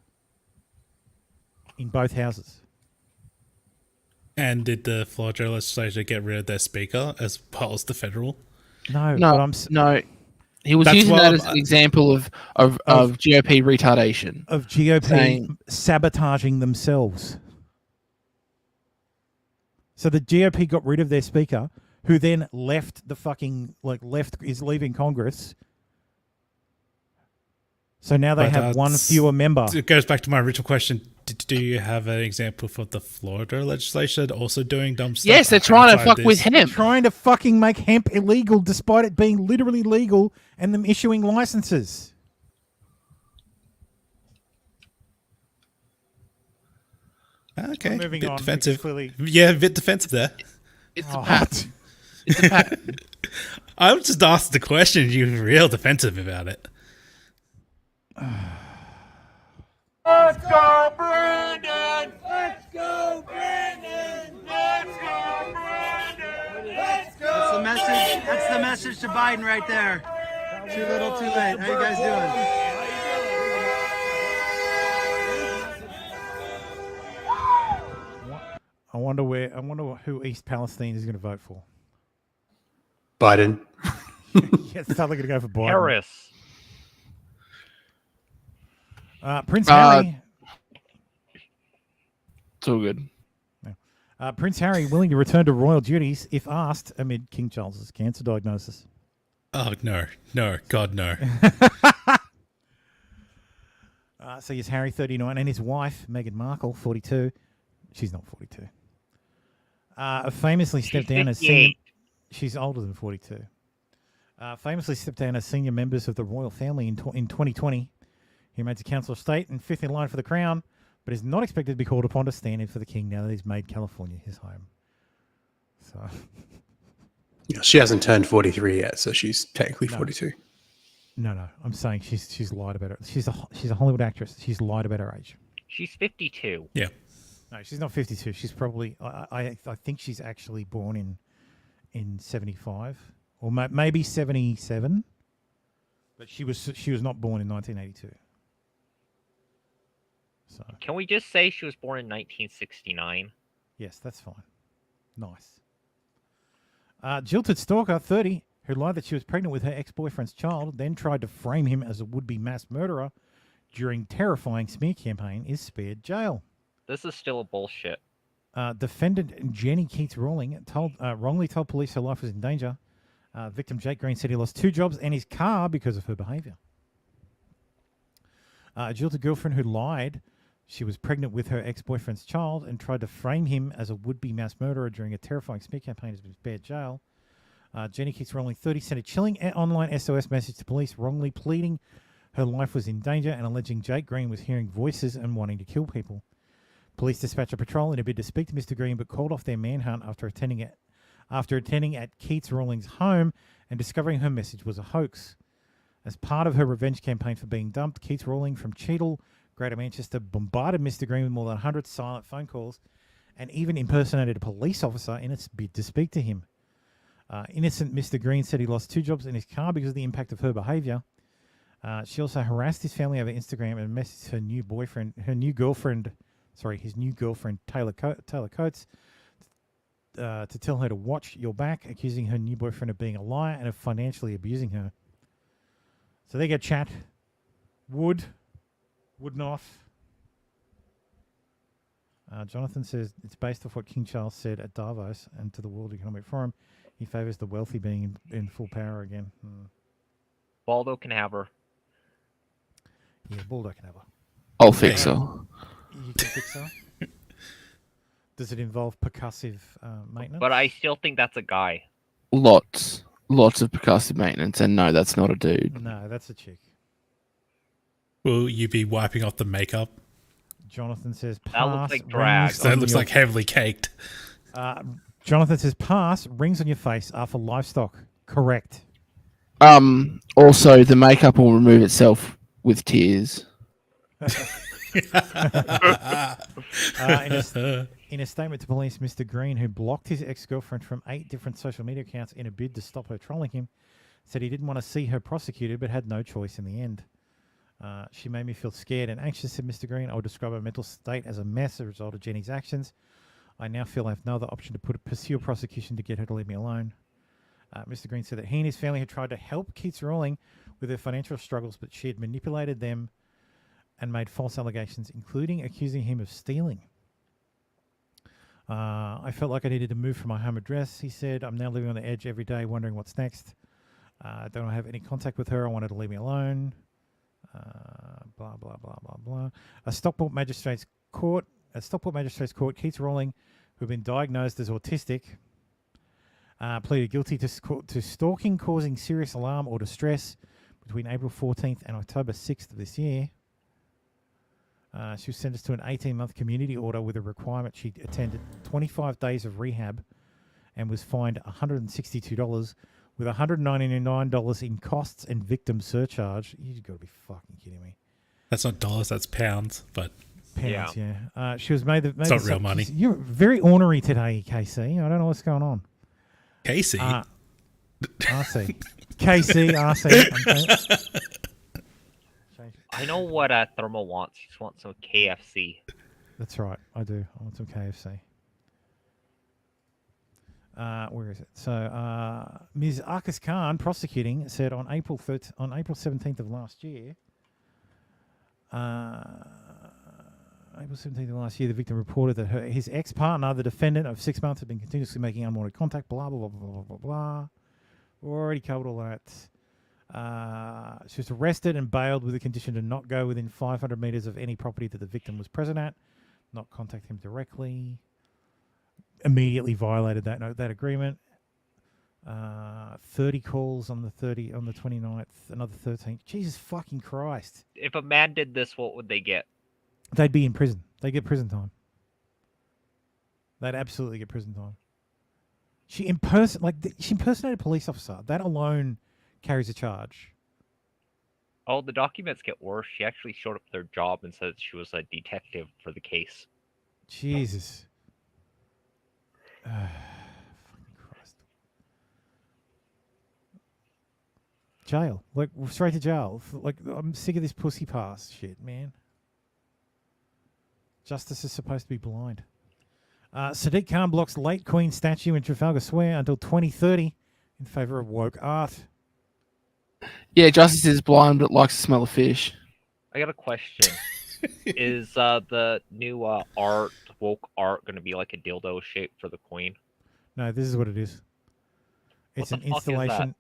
In both houses. And did the Florida legislature get rid of their speaker as well as the federal? No, No. He was That's using what that I'm- as an example of GOP retardation. Of GOP saying- sabotaging themselves. So the GOP got rid of their speaker, who then left the fucking is leaving Congress. So now they But have one that's- fewer member. It goes back to my original question. Do you have an example for the Florida legislature also doing dumb stuff? Yes, they're trying to outside fuck with this? hemp. Trying to fucking make hemp illegal despite it being literally legal and them issuing licenses. Okay, Moving bit on, defensive. because clearly- Yeah, a bit defensive there. It's a pact. It's a pact. I'm just asked the question. You're real defensive about it. Let's go, Brandon! Let's go, Brandon! Let's go, Brandon! Let's go! That's the message. That's the message to Biden right there. Too little, too late. How you guys doing? I wonder who East Palestine is going to vote for. Biden. Yes, it's totally going to go for Biden. Harris. Prince Harry. It's all good. Prince Harry willing to return to royal duties if asked amid King Charles's cancer diagnosis. Oh no, God no. So he's Harry, 39, and his wife, Meghan Markle, 42. She's not 42. Famously stepped down as senior. She's older than 42. Famously stepped down as senior members of the royal family in 2020. He remains a council of state and fifth in line for the crown, but is not expected to be called upon to stand in for the king now that he's made California his home. So, Yeah, she hasn't turned 43 yet, so she's technically 42. no, I'm saying she's lied about her. She's a Hollywood actress. She's lied about her age. She's 52. Yeah. No, she's not 52. She's probably I think she's actually born in 75 or maybe 77. But she was not born in 1982. So Can we just say she was born in 1969? yes, that's fine. Nice. Jilted stalker, 30, who lied that she was pregnant with her ex-boyfriend's child, then tried to frame him as a would-be mass murderer during terrifying smear campaign, is spared jail. This is still bullshit. Defendant Jenny Keats Rawling wrongly told police her life was in danger. Victim Jake Green said he lost 2 jobs and his car because of her behaviour. A jilted girlfriend who lied she was pregnant with her ex-boyfriend's child and tried to frame him as a would-be mass murderer during a terrifying smear campaign has been spared jail. Jenny Keats Rawling, 30, sent a chilling online SOS message to police, wrongly pleading her life was in danger and alleging Jake Green was hearing voices and wanting to kill people. Police dispatched a patrol in a bid to speak to Mr. Green, but called off their manhunt after attending at Keats Rawlings' home and discovering her message was a hoax. As part of her revenge campaign for being dumped, Keats Rawling from Cheadle, Greater Manchester, bombarded Mr. Green with more than 100 silent phone calls and even impersonated a police officer in its bid to speak to him. Innocent Mr. Green said he lost 2 jobs in his car because of the impact of her behaviour. She also harassed his family over Instagram and messaged his new girlfriend, Taylor Coates, to tell her to watch your back, accusing her new boyfriend of being a liar and of financially abusing her. So they get chat. Would not. Jonathan says it's based off what King Charles said at Davos and to the World Economic Forum. He favours the wealthy being in full power again. Baldo can have her. Yeah, Baldo can have her. I'll fix her. You can fix her? Does it involve percussive maintenance? But I still think that's a guy. Lots of percussive maintenance, and no, that's not a dude. No, that's a chick. Will you be wiping off the makeup? Jonathan says pass. That looks like drag. That looks like heavily caked. Jonathan says pass. Rings on your face are for livestock. Correct. Also, the makeup will remove itself with tears. In a statement to police, Mr. Green, who blocked his ex-girlfriend from 8 different social media accounts in a bid to stop her trolling him, said he didn't want to see her prosecuted but had no choice in the end. She made me feel scared and anxious, said Mr. Green. I would describe her mental state as a mess as a result of Jenny's actions. I now feel I have no other option to pursue a prosecution to get her to leave me alone. Mr. Green said that he and his family had tried to help Keats Rawling with her financial struggles, but she had manipulated them and made false allegations, including accusing him of stealing. I felt like I needed to move from my home address, he said. I'm now living on the edge every day, wondering what's next. Don't have any contact with her. I wanted to leave me alone. Blah, blah, blah, blah, blah. At Stockport Magistrates Court, Keats Rawling, who had been diagnosed as autistic, pleaded guilty to stalking causing serious alarm or distress between April 14th and October 6th of this year. She was sentenced to an 18-month community order with a requirement she attended 25 days of rehab and was fined $162 with $199 in costs and victim surcharge. You've got to be fucking kidding me. That's not dollars, that's pounds, but... Pounds, yeah. She was made... It's not real money. You're very ornery today, KC. I don't know what's going on. KC? RC. KC, RC. I know what Thermal wants. He just wants some KFC. That's right. I do. I want some KFC. Where is it? So, Ms. Arkas Khan, prosecuting, said on April 17th of last year, the victim reported that his ex-partner, the defendant of 6 months, had been continuously making unwanted contact, blah, blah, blah, blah, blah, blah, blah. Already covered all that. She was arrested and bailed with a condition to not go within 500 metres of any property that the victim was present at, not contact him directly. Immediately violated that agreement. 30 calls on the 29th, another 13. Jesus fucking Christ. If a man did this, what would they get? They'd be in prison. They'd get prison time. They'd absolutely get prison time. She impersonated a police officer. That alone carries a charge. Oh, the documents get worse. She actually showed up at their job and said she was a detective for the case. Jesus. Fucking Christ. Jail. Like, straight to jail. Like, I'm sick of this pussy pass shit, man. Justice is supposed to be blind. Sadiq Khan blocks late Queen statue in Trafalgar Square until 2030 in favour of woke art. Yeah, Justice is blind but likes to smell a fish. I got a question. Is the new woke art going to be like a dildo shape for the Queen? No, this is what it is. It's an installation. Is that?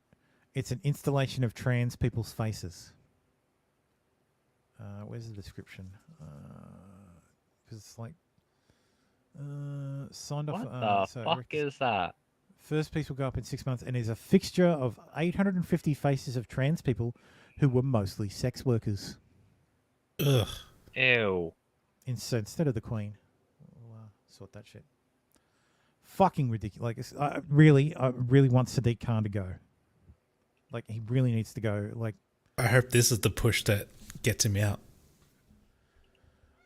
It's an installation of trans people's faces. Where's the description? Because it's like signed off. What the fuck is that? First piece will go up in 6 months and is a fixture of 850 faces of trans people who were mostly sex workers. Ugh. Ew. So instead of the Queen. Sort that shit. Fucking ridiculous. Like, I really want Sadiq Khan to go. Like, he really needs to go. Like, I hope this is the push that gets him out.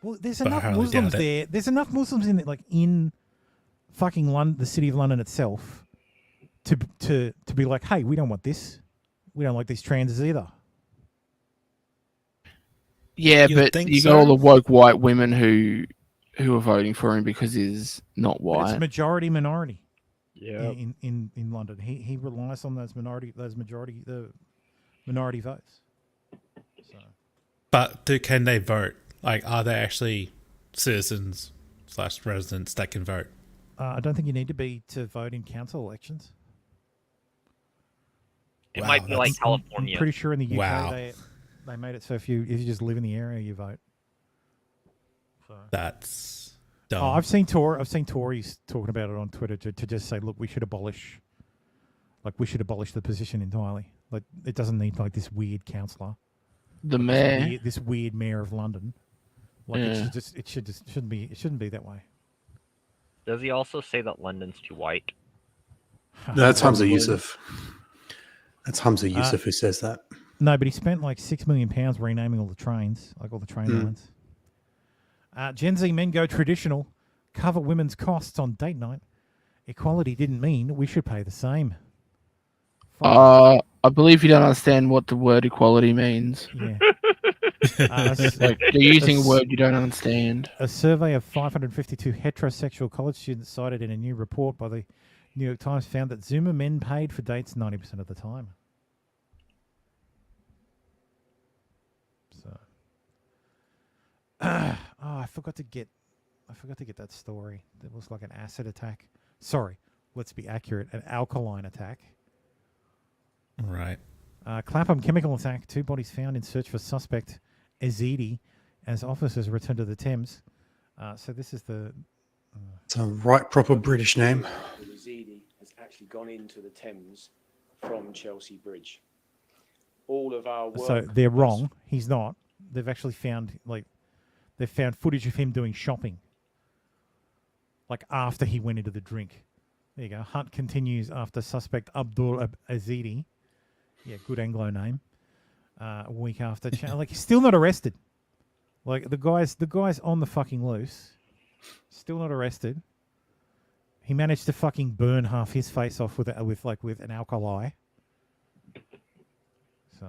Well, there's But I enough highly Muslims doubt it. there. There's enough Muslims in in fucking London, the city of London itself, to be like, hey, we don't want this. We don't like these transes either. Yeah, You but think you so? got all the woke white women who are voting for him because he's not But white. it's majority minority. Yeah. In London, he relies on the minority votes. So. But can they vote? Like, are they actually citizens / residents that can vote? I don't think you need to be to vote in council elections. It might be like California. I'm pretty sure in the UK Wow. they made it so if you just live in the area, you vote. So. That's dumb. Oh, I've seen Tories talking about it on Twitter to just say, look, we should abolish the position entirely. Like, it doesn't need like this weird councillor, The mayor. this weird mayor of London. Like, Yeah. it shouldn't be that way. Does he also say that London's too white? That's Hamza Yusuf. That's Hamza Yusuf who says that. No, but he spent like £6 million renaming all the trains, like all the train lines. Gen Z men go traditional, cover women's costs on date night. Equality didn't mean we should pay the same. I believe you don't understand what the word equality means. Yeah. Like, you're using a word you don't understand. A survey of 552 heterosexual college students cited in a new report by the New York Times found that Zoomer men paid for dates 90% of the time. So, I forgot to get that story. There was like an acid attack. Sorry, let's be accurate. An alkaline attack. Right. Clapham chemical attack. 2 bodies found in search for suspect Ezidi as officers return to the Thames. So this is the... It's a right proper British name. Ezidi has actually gone into the Thames from Chelsea Bridge. All of our work... So they're wrong. He's not. They've actually found footage of him doing shopping. Like after he went into the drink. There you go. Hunt continues after suspect Abdul Azidi. Yeah, good Anglo name. A week after, like he's still not arrested. Like the guy's on the fucking loose. Still not arrested. He managed to fucking burn half his face off with an alkali. So,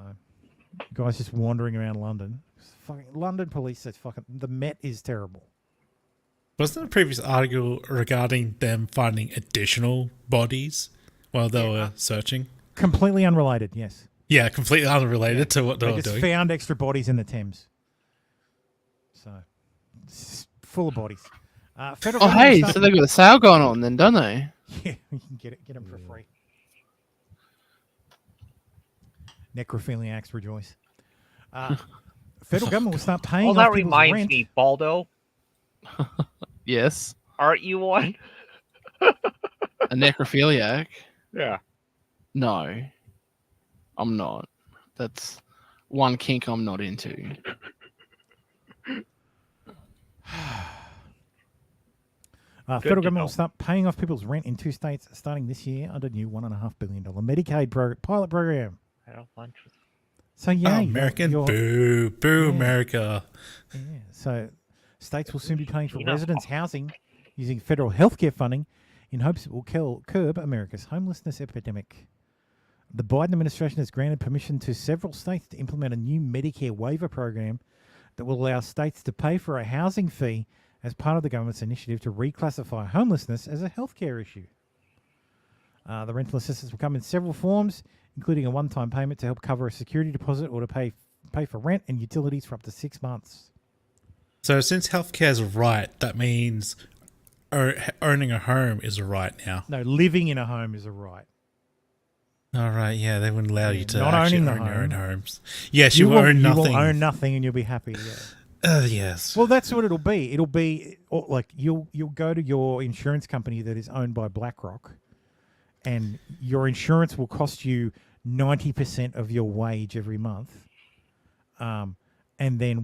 guy's just wandering around London. Fucking London police said fucking the Met is terrible. Wasn't there a previous article regarding them finding additional bodies while they were searching? Completely unrelated, yes. Yeah, completely unrelated to what they were just doing. Found extra bodies in the Thames. So, it's full of bodies. Federal Oh, government hey, stuff- so they've got a sale going on then, don't they? Yeah, you can get them for free. Necrophiliacs rejoice. Federal government will start paying. Oh, that off people's reminds rent. me, Baldo. Yes. Aren't you one? A necrophiliac? Yeah. No, I'm not. That's one kink I'm not into. Federal government will start paying off people's rent in 2 states starting this year under new $1.5 billion Medicaid pilot program. So yeah, Oh, American, boo, America. Yeah, so states will soon be paying for residents' housing using federal healthcare funding in hopes it will curb America's homelessness epidemic. The Biden administration has granted permission to several states to implement a new Medicare waiver program that will allow states to pay for a housing fee as part of the government's initiative to reclassify homelessness as a healthcare issue. The rental assistance will come in several forms, including a one-time payment to help cover a security deposit or to pay for rent and utilities for up to 6 months. So since healthcare is a right, that means owning a home is a right now. No, living in a home is a right. All right, yeah, they wouldn't allow you to not actually owning own the your home. own homes. Yes, you will own nothing. You will own nothing and you'll be happy. Yeah. Yes. Well, that's what it'll be. It'll be like you'll go to your insurance company that is owned by BlackRock, and your insurance will cost you 90% of your wage every month. And then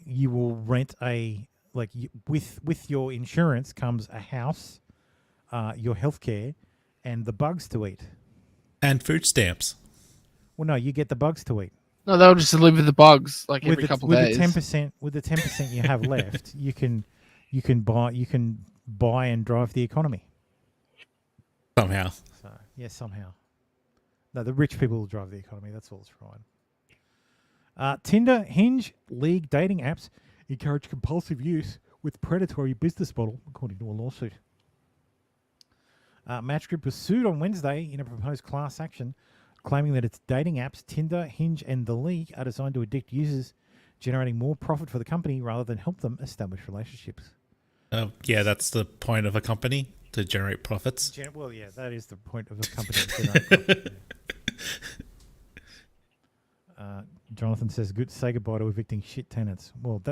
you will rent a like with your insurance comes a house, your healthcare, and the bugs to eat. And food stamps. Well, no, you get the bugs to eat. No, they'll just deliver the bugs like every couple of days. With the 10% you have left, you can buy and drive the economy. Somehow. So somehow. No, the rich people will drive the economy. That's all it's fine. Tinder, Hinge, League dating apps encourage compulsive use with predatory business model, according to a lawsuit. Match Group was sued on Wednesday in a proposed class action, claiming that its dating apps, Tinder, Hinge, and The League, are designed to addict users, generating more profit for the company rather than help them establish relationships. Yeah, that's the point of a company, to generate profits. Well, yeah, that is the point of a company to generate profit. Yeah. Jonathan says, say goodbye to evicting shit tenants. Well,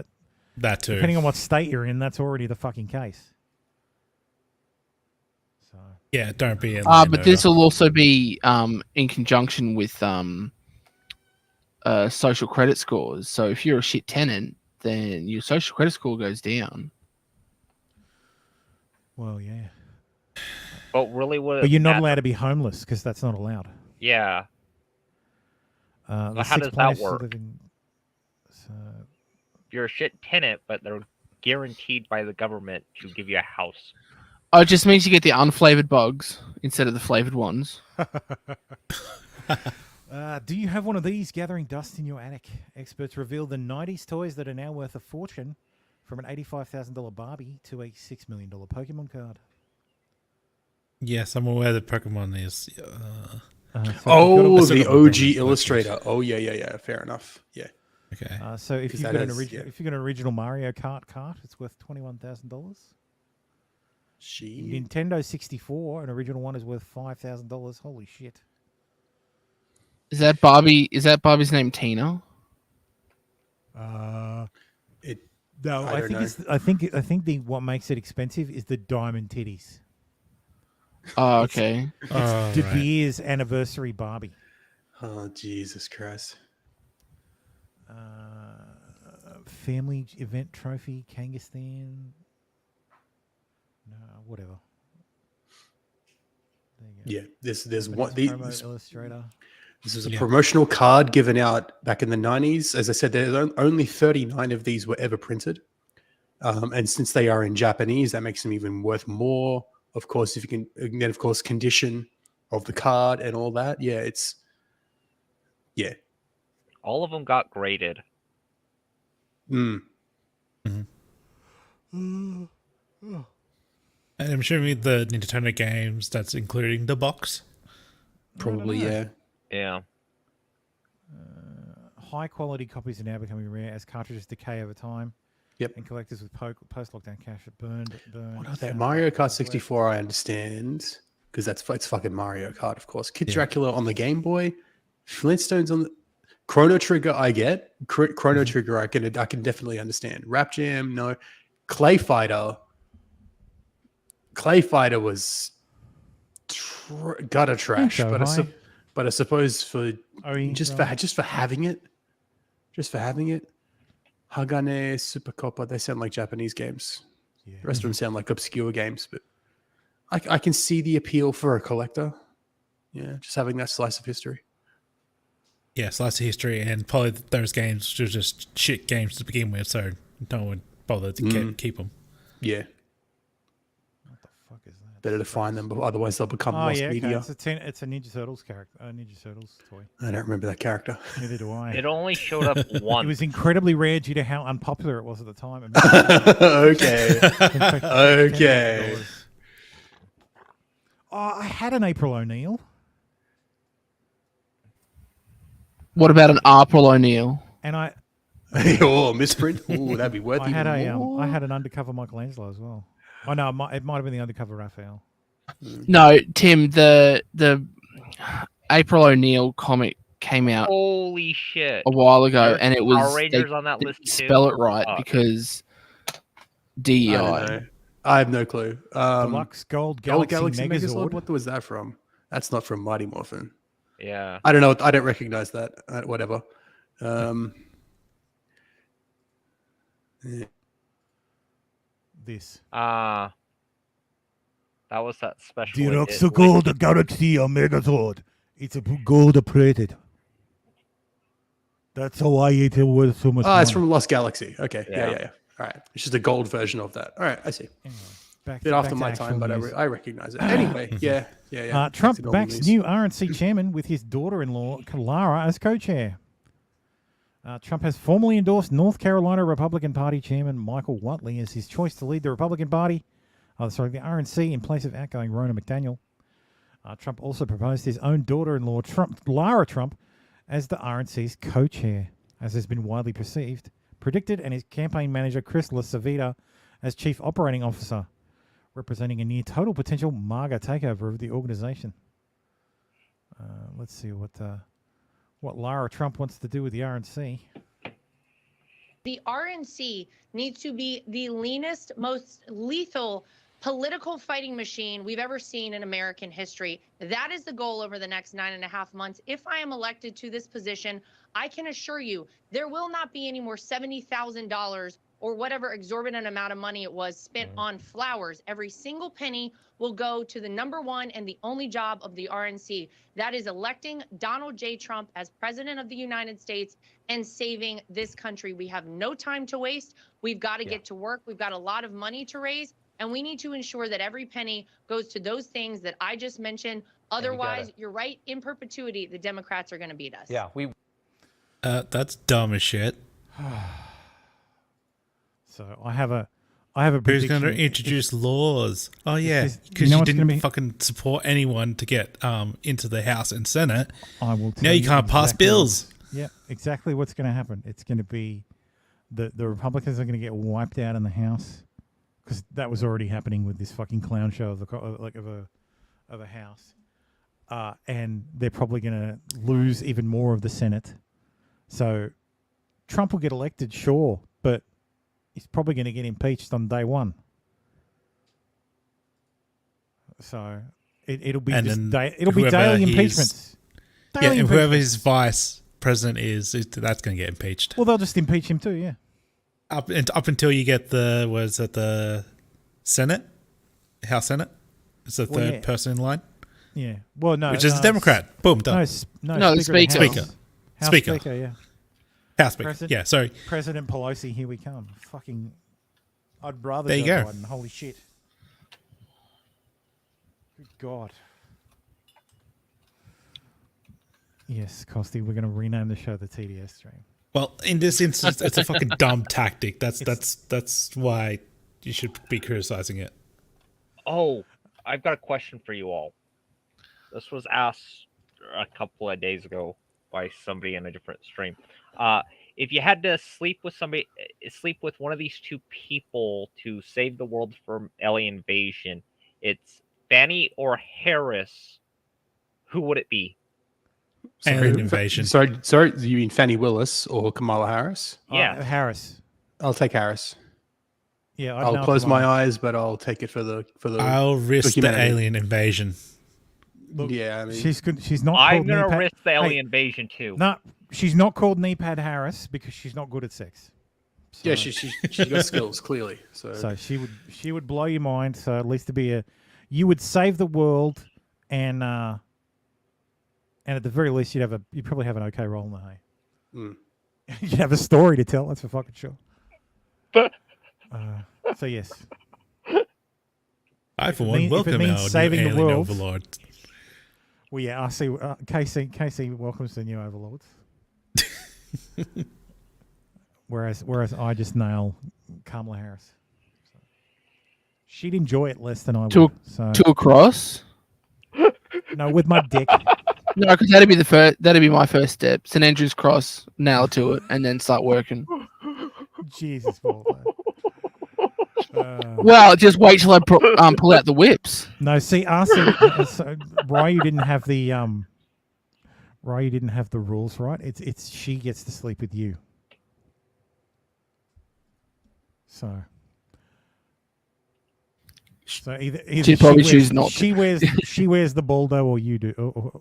that too. Depending on what state you're in, that's already the fucking case. So yeah, don't be in. But this will also be in conjunction with social credit scores. So if you're a shit tenant, then your social credit score goes down. Well, yeah. But really, but you're not allowed to be homeless because that's not allowed. Yeah. Well, how does that work? You're a shit tenant, but they're guaranteed by the government to give you a house. Oh, it just means you get the unflavored bugs instead of the flavored ones. Do you have one of these gathering dust in your attic? Experts reveal the 90s toys that are now worth a fortune, from an $85,000 Barbie to a $6 million Pokemon card. Yes, I'm aware that Pokemon is... the OG Illustrator. Oh, yeah. Fair enough. Yeah. Okay. So if you've got an original Mario Kart cart, it's worth $21,000. Nintendo 64, an original one, is worth $5,000. Holy shit! Is that Barbie? Is that Barbie's name Tina? No, I think what makes it expensive is the diamond titties. Oh, okay. It's De Beers anniversary Barbie. Oh, Jesus Christ. Family event trophy, Kangastan. No, whatever. Yeah, there's one. Illustrator. This was a promotional card given out back in the 90s. As I said, there's only 39 of these were ever printed. And since they are in Japanese, that makes them even worth more. Of course, if you can, and then of course, condition of the card and all that. Yeah, All of them got graded. And I'm assuming the Nintendo games, that's including the box? Probably, yeah. Yeah. High quality copies are now becoming rare as cartridges decay over time. Yep. And collectors with post-lockdown cash are burned. What are they? Mario Kart 64, I understand, because it's fucking Mario Kart, of course. Kid Dracula on the Game Boy, Flintstones on the Chrono Trigger. I get Chrono Trigger. I can definitely understand. Rap Jam, no. Clay Fighter was gutter trash, but I suppose for having it, Hagane, Super Copa, they sound like Japanese games. Yeah. The rest of them sound like obscure games, but I can see the appeal for a collector. Yeah, just having that slice of history. Yeah, slice of history, and probably those games were just shit games to begin with, so no one bothered to keep them. Yeah. What the fuck is that? Better to find them, but otherwise they'll become lost media. Okay. It's a Ninja Turtles character, Ninja Turtles toy. I don't remember that character. Neither do I. It only showed up once. It was incredibly rare due to how unpopular it was at the time. Okay. Oh, I had an April O'Neil. What about an April O'Neil? And I... misprint. Oh, that'd be worth it. I had an undercover Michelangelo as well. Oh no, it might have been the undercover Raphael. No, Tim, the April O'Neil comic came out. Holy shit! A while ago, and it was Power Rangers on that list too. Spell it right because DEI. I have no clue. Deluxe Gold Galaxy Megazord. What was that from? That's not from Mighty Morphin. Yeah. I don't know. I don't recognize that. Whatever. Yeah. this? That was that special. The Roxagol Galaxy Megazord. It's a gold operated. That's why it was so much. Oh, it's from Lost Galaxy. Okay, Yeah. yeah. All right, it's just a gold version of that. All right, I see. Back, Bit after back to my actual time, but news. I recognize it. Anyway, yeah. Trump It's normal backs news. new RNC chairman with his daughter-in-law, Lara, as co-chair. Trump has formally endorsed North Carolina Republican Party chairman Michael Whatley as his choice to lead the Republican Party, the RNC, in place of outgoing Rona McDaniel. Trump also proposed his own daughter-in-law, Lara Trump, as the RNC's co-chair, as has been widely predicted, and his campaign manager, Chris LaCivita, as chief operating officer, representing a near total potential MAGA takeover of the organization. Let's see what Lara Trump wants to do with the RNC. The RNC needs to be the leanest, most lethal political fighting machine we've ever seen in American history. That is the goal over the next 9.5 months. If I am elected to this position, I can assure you there will not be any more $70,000 or whatever exorbitant amount of money it was spent on flowers. Every single penny will go to the number one and the only job of the RNC. That is electing Donald J. Trump as president of the United States and saving this country. We have no time to waste. We've got to get to work. We've got a lot of money to raise, and we need to ensure that every penny goes to those things that I just mentioned. Otherwise, you're right, in perpetuity, the Democrats are going to beat us. Yeah, that's dumb as shit. So I have a Who's prediction. going to introduce laws? Oh yeah, Because because you know you what's gonna didn't be- fucking support anyone to get into the House and Senate. I will tell Now you can't pass exactly bills. Yeah, exactly what's going to happen. It's going to be the Republicans are going to get wiped out in the House, because that was already happening with this fucking clown show of a House, and they're probably going to lose even more of the Senate. So Trump will get elected, sure, but he's probably going to get impeached on day one. So it'll be And just then it'll be whoever daily his- impeachments. Yeah, Daily and whoever impeachments. his vice president is that's going to get impeached. Well, they'll just impeach him too, yeah. Up until you get the Senate, House Senate. It's the Well, third yeah. person in line. Yeah. Well, no. Which is a Democrat. Boom, done. No, the Speaker. of the Speaker. House. House Speaker. Speaker, yeah. House Speaker. Yeah, sorry. President Pelosi, here we come. Fucking, I'd rather There you Joe go. Biden. Holy shit. Good God. Yes, Costi, we're going to rename the show the TDS stream. Well, in this instance, it's a fucking dumb tactic. That's why you should be criticizing it. Oh, I've got a question for you all. This was asked a couple of days ago by somebody in a different stream. If you had to sleep with one of these two people to save the world from alien invasion, it's Fanny or Harris. Who would it be? Alien invasion. Sorry, you mean Fannie Willis or Kamala Harris? Yeah. Harris. I'll take Harris. Yeah, I'd I'll know close my Kamala. eyes, but I'll take it for the. I'll risk the humanity. alien invasion. Look, Yeah, I mean, she's good. She's not. I'm called gonna Knee Pad- risk the alien Hey, invasion too. No, she's not called Knee Pad Harris because she's not good at sex. yeah, she's got skills clearly. So she would blow your mind. So at least to be you would save the world, and at the very least you'd probably have an okay role in the hay. Mm. You'd have a story to tell. That's for fucking sure. So yes. I, for If it one, mean- if it welcome means our new saving the alien world- overlord. Well, yeah, I see. Casey welcomes the new overlords. whereas I just nail Kamala Harris. She'd enjoy it less than I would. To a cross? No, with my dick. No, because that'd be my first step. St Andrew's Cross, nail to it, and then start working. Jesus, Waldo. Well, just wait till I pull out the whips. No, see, Ryu didn't have the rules right. It's she gets to sleep with you. So either She'd probably choose not to. She wears the baldo, or you do,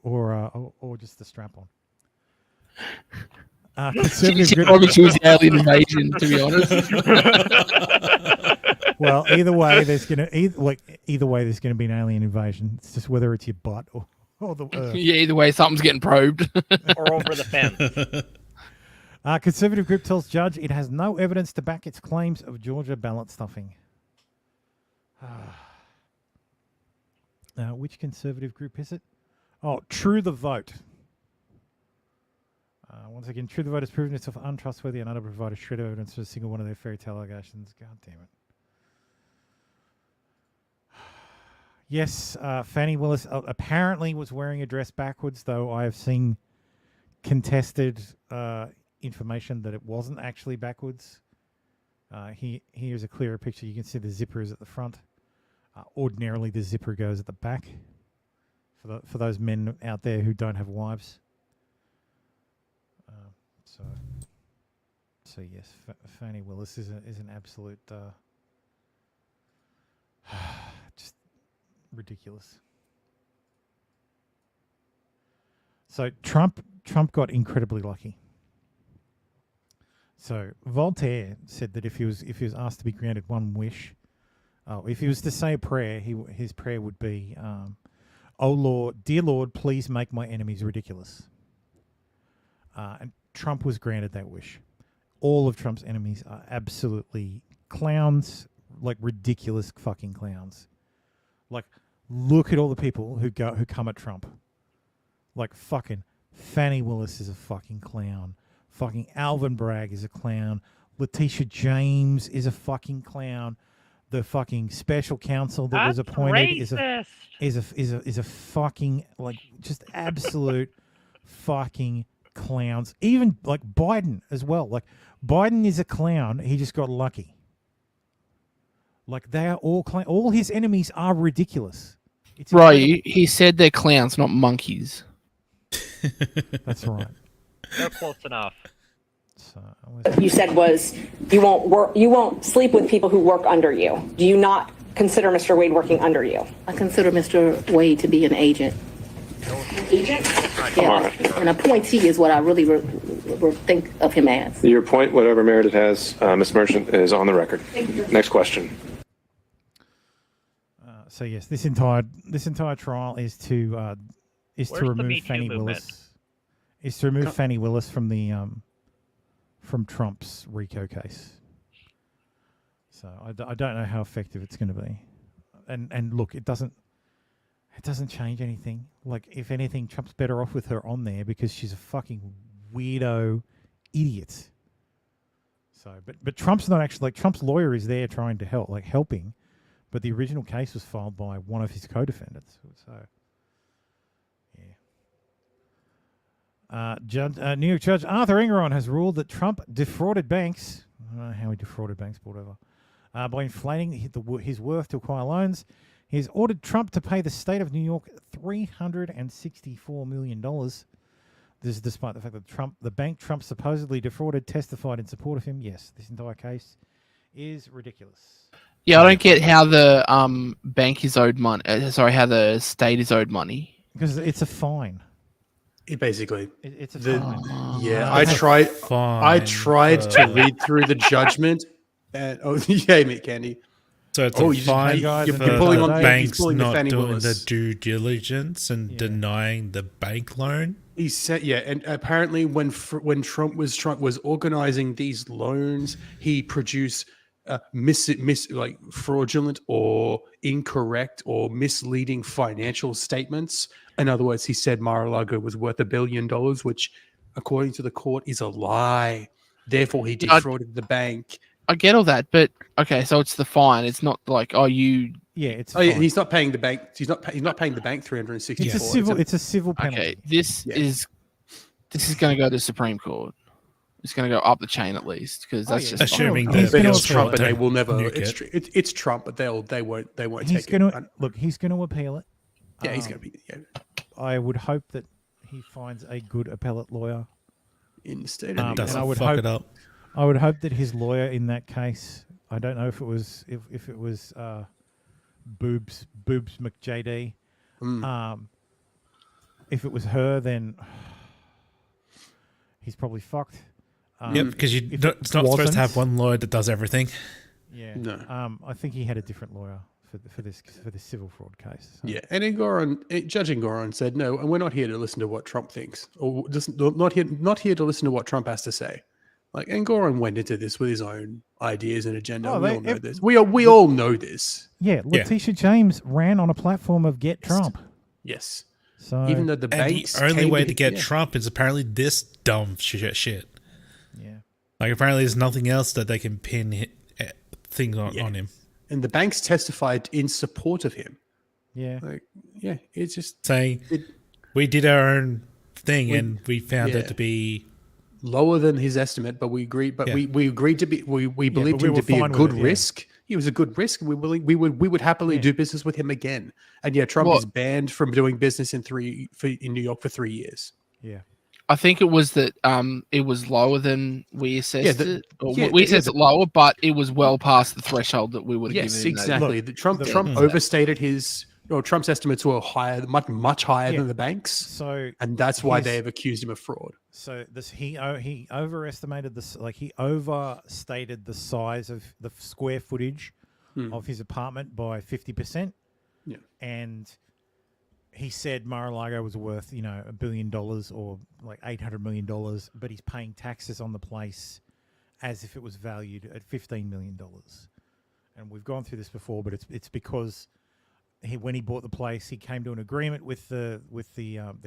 or just the strap on. She'd probably choose the alien invasion, to be honest. Well, either way, there's going to be an alien invasion. It's just whether it's your butt or the Earth. Yeah, either way, something's getting probed. Or over the fence. Conservative group tells judge it has no evidence to back its claims of Georgia ballot stuffing. Which conservative group is it? Oh, True the Vote. Once again, True the Vote has proven itself untrustworthy and unable to provide a shred of evidence for a single one of their fairy tale allegations. God damn it. Yes, Fannie Willis apparently was wearing a dress backwards, though I have seen contested information that it wasn't actually backwards. Here's a clearer picture. You can see the zipper is at the front. Ordinarily, the zipper goes at the back. For those men out there who don't have wives. So yes, Fannie Willis is an absolute just ridiculous. So Trump got incredibly lucky. So Voltaire said that if he was asked to be granted one wish, if he was to say a prayer, his prayer would be, "Oh Lord, dear Lord, please make my enemies ridiculous." And Trump was granted that wish. All of Trump's enemies are absolutely clowns, like ridiculous fucking clowns. Like, look at all the people who come at Trump. Like fucking Fannie Willis is a fucking clown. Fucking Alvin Bragg is a clown. Letitia James is a fucking clown. The fucking special counsel that was appointed is a fucking, like, just absolute fucking clowns. Even like Biden as well. Like Biden is a clown. He just got lucky. Like they are all his enemies are ridiculous. It's right. He said they're clowns, not monkeys. That's right. They're close enough. You said was you won't sleep with people who work under you. Do you not consider Mr. Wade working under you? I consider Mr. Wade to be an agent. Agent? Yeah, an appointee is what I really think of him as. Your point, whatever merit it has, Ms. Merchant, is on the record. Next question. So yes, this entire trial is to remove Fannie Willis. Is to remove Fannie Willis from the from Trump's RICO case. So I don't know how effective it's going to be, and look, it doesn't change anything. Like, if anything, Trump's better off with her on there because she's a fucking weirdo idiot. So, but Trump's not actually, like, Trump's lawyer is there trying to helping, but the original case was filed by one of his co-defendants. So, yeah. New York Judge Arthur Engeron has ruled that Trump defrauded banks. I don't know how he defrauded banks, but whatever. By inflating his worth to acquire loans. He has ordered Trump to pay the state of New York $364 million. This is despite the fact that the bank Trump supposedly defrauded testified in support of him. Yes, this entire case is ridiculous. Yeah, I don't get how the bank is owed money. How the state is owed money. Because it's a fine. It's a fine. Yeah, I tried to read through the judgment, and yeah, Mick Candy. So it's a fine you're for pulling the on banks pulling not Fannie doing Willis. the due diligence and denying the bank loan. He said, yeah, and apparently when Trump was organizing these loans, he produced like fraudulent or incorrect or misleading financial statements. In other words, he said Mar-a-Lago was worth $1 billion, which, according to the court, is a lie. Therefore, he defrauded the bank. I get all that, but okay, so it's the fine. It's not like it's. Yeah, he's not paying the bank. He's not paying the bank $364. It's a civil penalty. Okay, this is going to go to the Supreme Court. It's going to go up the chain at least because that's just assuming it's Trump, and they will never. It's Trump, but they won't He's take gonna, it. Look, he's going to appeal it. Yeah, he's going to be. Yeah. I would hope that he finds a good appellate lawyer in the state of New York. and I would hope I would hope that his lawyer in that case, I don't know if it was Boobs McJD. If it was her, then he's probably fucked. Yep, because it's not supposed to have one lawyer that does everything. Yeah. No. I think he had a different lawyer for this civil fraud case. So. Yeah, and Judge Engoron said, no, and we're not here to listen to what Trump thinks, or just not here to listen to what Trump has to say. Like, Engoron went into this with his own ideas and agenda. We all know this. We all know this. Yeah, Letitia James ran on a platform of get Trump. Yes. So even though the banks, the only way to get Trump is apparently this dumb shit. Yeah. Like apparently there's nothing else that they can pin things on him. And the banks testified in support of him. Yeah. Like, yeah, it's just saying we did our own thing and we found it to be lower than his estimate, but we agreed. But we agreed to be. We believed him to be a good risk. He was a good risk. We would happily do business with him again. And Trump is banned from doing business in New York for 3 years. Yeah. I think it was that it was lower than we assessed it. We assessed it lower, but it was well past the threshold that we would have given. Yes, exactly. Trump overstated his. Trump's estimates were higher, much higher than the banks. So, and that's why they have accused him of fraud. So he overestimated this. Like he overstated the size of the square footage of his apartment by 50%. Yeah, and he said Mar-a-Lago was worth, $1 billion or like $800 million, but he's paying taxes on the place as if it was valued at $15 million. And we've gone through this before, but it's because when he bought the place, he came to an agreement with the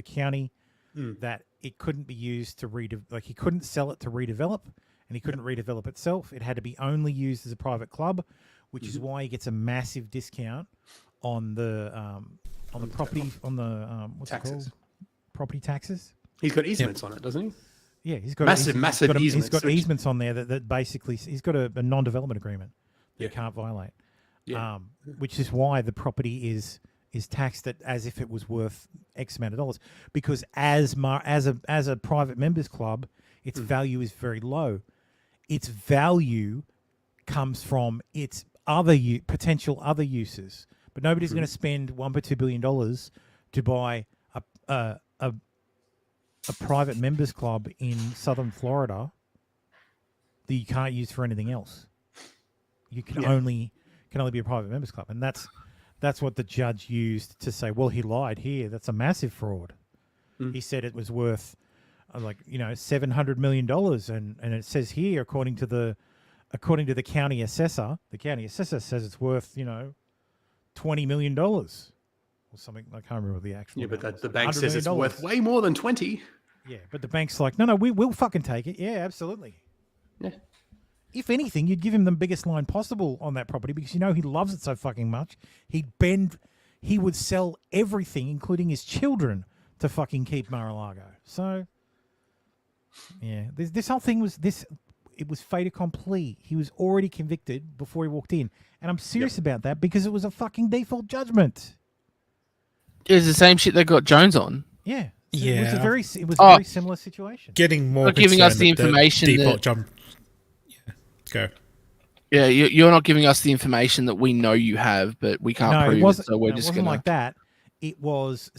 county that it couldn't be used to he couldn't sell it to redevelop, and he couldn't redevelop itself. It had to be only used as a private club, which is why he gets a massive discount on the property what's taxes. It called? Property taxes. He's got easements on it, doesn't he? Yeah, he's got massive easements. He's got easements on there that basically he's got a non-development agreement that he can't violate. Yeah. Which is why the property is taxed as if it was worth X amount of dollars, because as a private members club, its value is very low. Its value comes from its potential other uses. But nobody's going to spend $1 or $2 billion to buy a private members club in southern Florida that you can't use for anything else. You can only be a private members club, and that's what the judge used to say. Well, he lied here. That's a massive fraud. He said it was worth $700 million, and it says here according to the county assessor, the county assessor says it's worth $20 million or something. I can't remember the actual. Yeah, but the bank says it's worth way more than 20. Yeah, but the bank's like, no, we'll fucking take it. Yeah, absolutely. Yeah. If anything, you'd give him the biggest line possible on that property because he loves it so fucking much. He would sell everything, including his children, to fucking keep Mar-a-Lago. So, yeah, this whole thing was it was fait accompli. He was already convicted before he walked in. And I'm serious about that because it was a fucking default judgment. It was the same shit they got Jones on. Yeah. Yeah. It was a very similar situation. Getting more not giving us the information default jump. Yeah. Go. Yeah, you're not giving us the information that we know you have, but we can't prove it. So we're just wasn't like that. It was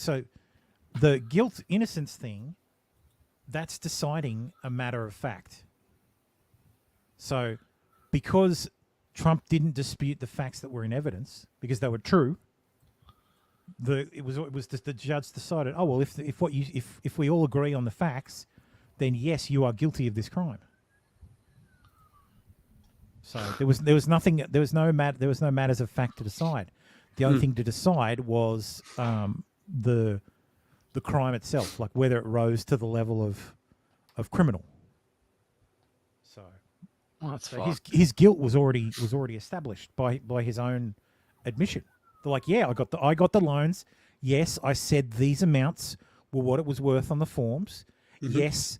the guilt innocence thing. That's deciding a matter of fact. So, because Trump didn't dispute the facts that were in evidence because they were true, it was just the judge decided. Oh well, if we all agree on the facts, then yes, you are guilty of this crime. So there was no matters of fact to decide. The only thing to decide was the crime itself, like whether it rose to the level of criminal. So his guilt was already established by his own admission. They're like, yeah, I got the loans. Yes, I said these amounts were what it was worth on the forms. Mm-hmm. Yes,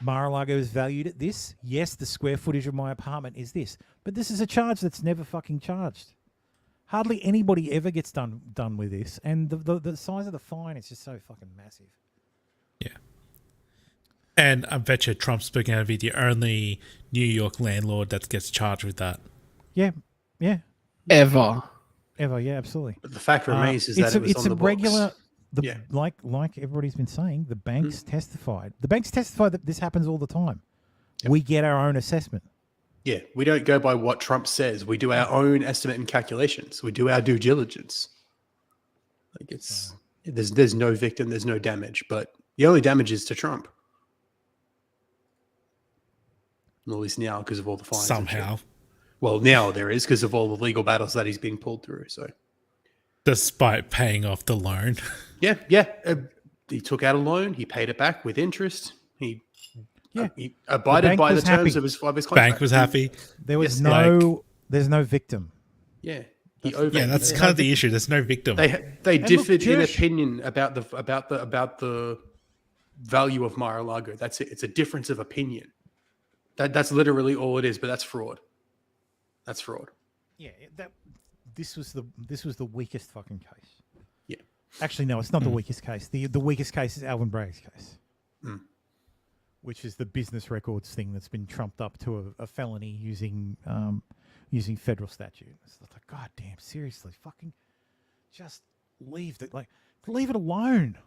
Mar-a-Lago is valued at this. Yes, the square footage of my apartment is this. But this is a charge that's never fucking charged. Hardly anybody ever gets done with this, and the size of the fine is just so fucking massive. Yeah. And I bet you Trump's going to be the only New York landlord that gets charged with that. Yeah, yeah. Ever, yeah, absolutely. But the fact remains is that it was on the regular. Yeah. Like everybody's been saying, the banks testified. The banks testified that this happens all the time. Yep. We get our own assessment. Yeah, we don't go by what Trump says. We do our own estimate and calculations. We do our due diligence. Like there's no victim, there's no damage, but the only damage is to Trump. At least now, because of all the fines. Somehow. Well, now there is because of all the legal battles that he's being pulled through. So, despite paying off the loan. Yeah. He took out a loan. He paid it back with interest. He abided by the terms of his contract. Bank was happy. There was there's no victim. Yeah. That's kind of the issue. There's no victim. They differed in opinion about the value of Mar-a-Lago. That's it. It's a difference of opinion. That's literally all it is. But that's fraud. That's fraud. Yeah. This was the weakest fucking case. Yeah. Actually, no, it's not the weakest case. The weakest case is Alvin Bragg's case, which is the business records thing that's been trumped up to a felony using federal statute. It's like, God damn, seriously, fucking just leave it alone.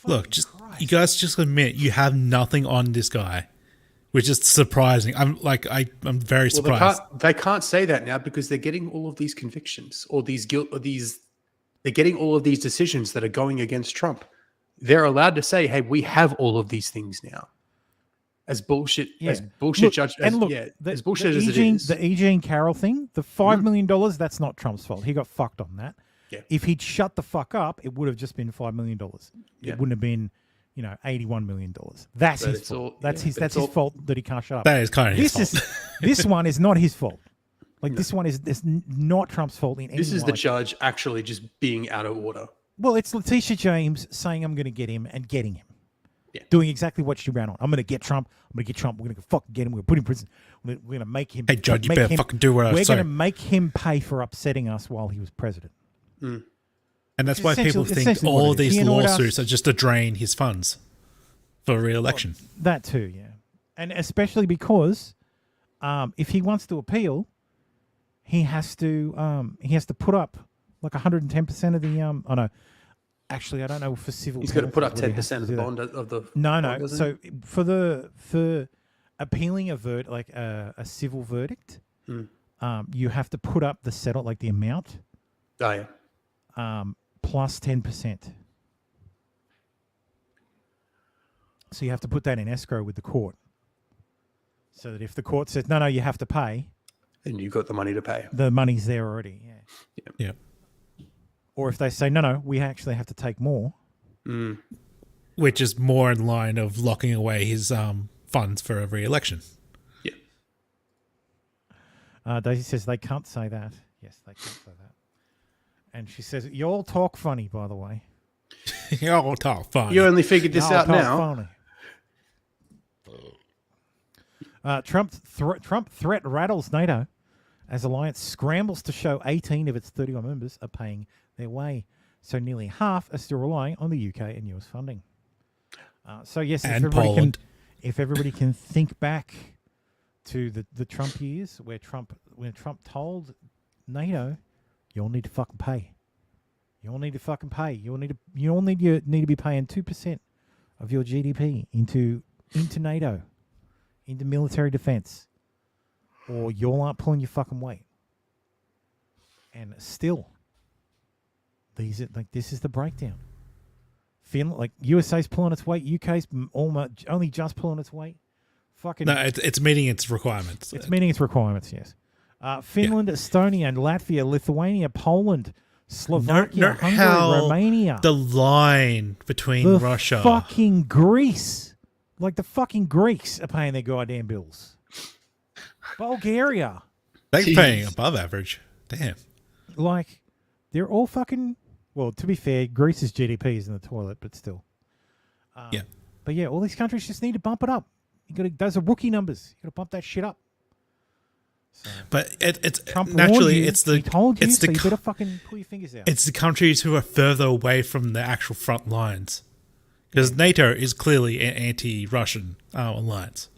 Look, you guys just admit you have nothing on this guy, which is surprising. I'm very surprised. They can't say that now because they're getting all of these convictions or these guilt or they're getting all of these decisions that are going against Trump. They're allowed to say, "Hey, we have all of these things now." As bullshit, as bullshit judge, as bullshit as it is. The E. Jean Carroll thing, the $5 million, that's not Trump's fault. He got fucked on that. Yeah. If he'd shut the fuck up, it would have just been $5 million. Yeah. It wouldn't have been, $81 million. That's his fault. That's his fault that he can't shut up. That is kind of his fault. This one is not his fault. This one is not Trump's fault in any way. This is the judge actually just being out of order. Well, it's Letitia James saying, "I'm going to get him," and getting him. Yeah. Doing exactly what she ran on. I'm going to get Trump. We're going to fucking get him. We're going to put him in prison. We're going to make him. Hey, Judge, you better fucking do what I say. We're going to make him pay for upsetting us while he was president. And that's why people think all these lawsuits are just to drain his funds for re-election. Well, that too, yeah. And especially because if he wants to appeal, he has to put up like 110% of the oh no. Actually, I don't know for civil. He's got to put up 10% of the bond of the. No. So for appealing a civil verdict, you have to put up the settle the amount. Oh yeah. Plus 10%. So you have to put that in escrow with the court, so that if the court says no, you have to pay, and you've got the money to pay. The money's there already. Yeah. Or if they say, no, we actually have to take more. Which is more in line of locking away his funds for a re-election. Yeah. Daisy says they can't say that. Yes, they can't say that. And she says, you all talk funny, by the way. You all talk funny. You only figured this out now. Trump threat rattles NATO as alliance scrambles to show 18 of its 31 members are paying their way. So nearly half are still relying on the UK and US funding. So yes, if everybody can think back to the Trump years when Trump told NATO, you all need to fucking pay. You all need to fucking pay. You all need to be paying 2% of your GDP into NATO, into military defense, or you all aren't pulling your fucking weight. And still, this is the breakdown. Finland, USA's pulling its weight, UK's almost only just pulling its weight. No, it's meeting its requirements. It's meeting its requirements. Yes. Finland, Estonia, Latvia, Lithuania, Poland, Slovakia, Hungary, Romania. The line between Russia, fucking Greece, the fucking Greeks are paying their goddamn bills. Bulgaria, they're paying above average. Damn. They're all fucking. Well, to be fair, Greece's GDP is in the toilet, but still. Yeah. But yeah, all these countries just need to bump it up. Those are rookie numbers. You got to bump that shit up. So, but it's Trump naturally you, it's the he told you, it's so the you better fucking pull your fingers out. It's the countries who are further away from the actual front lines, because NATO is clearly an anti-Russian alliance.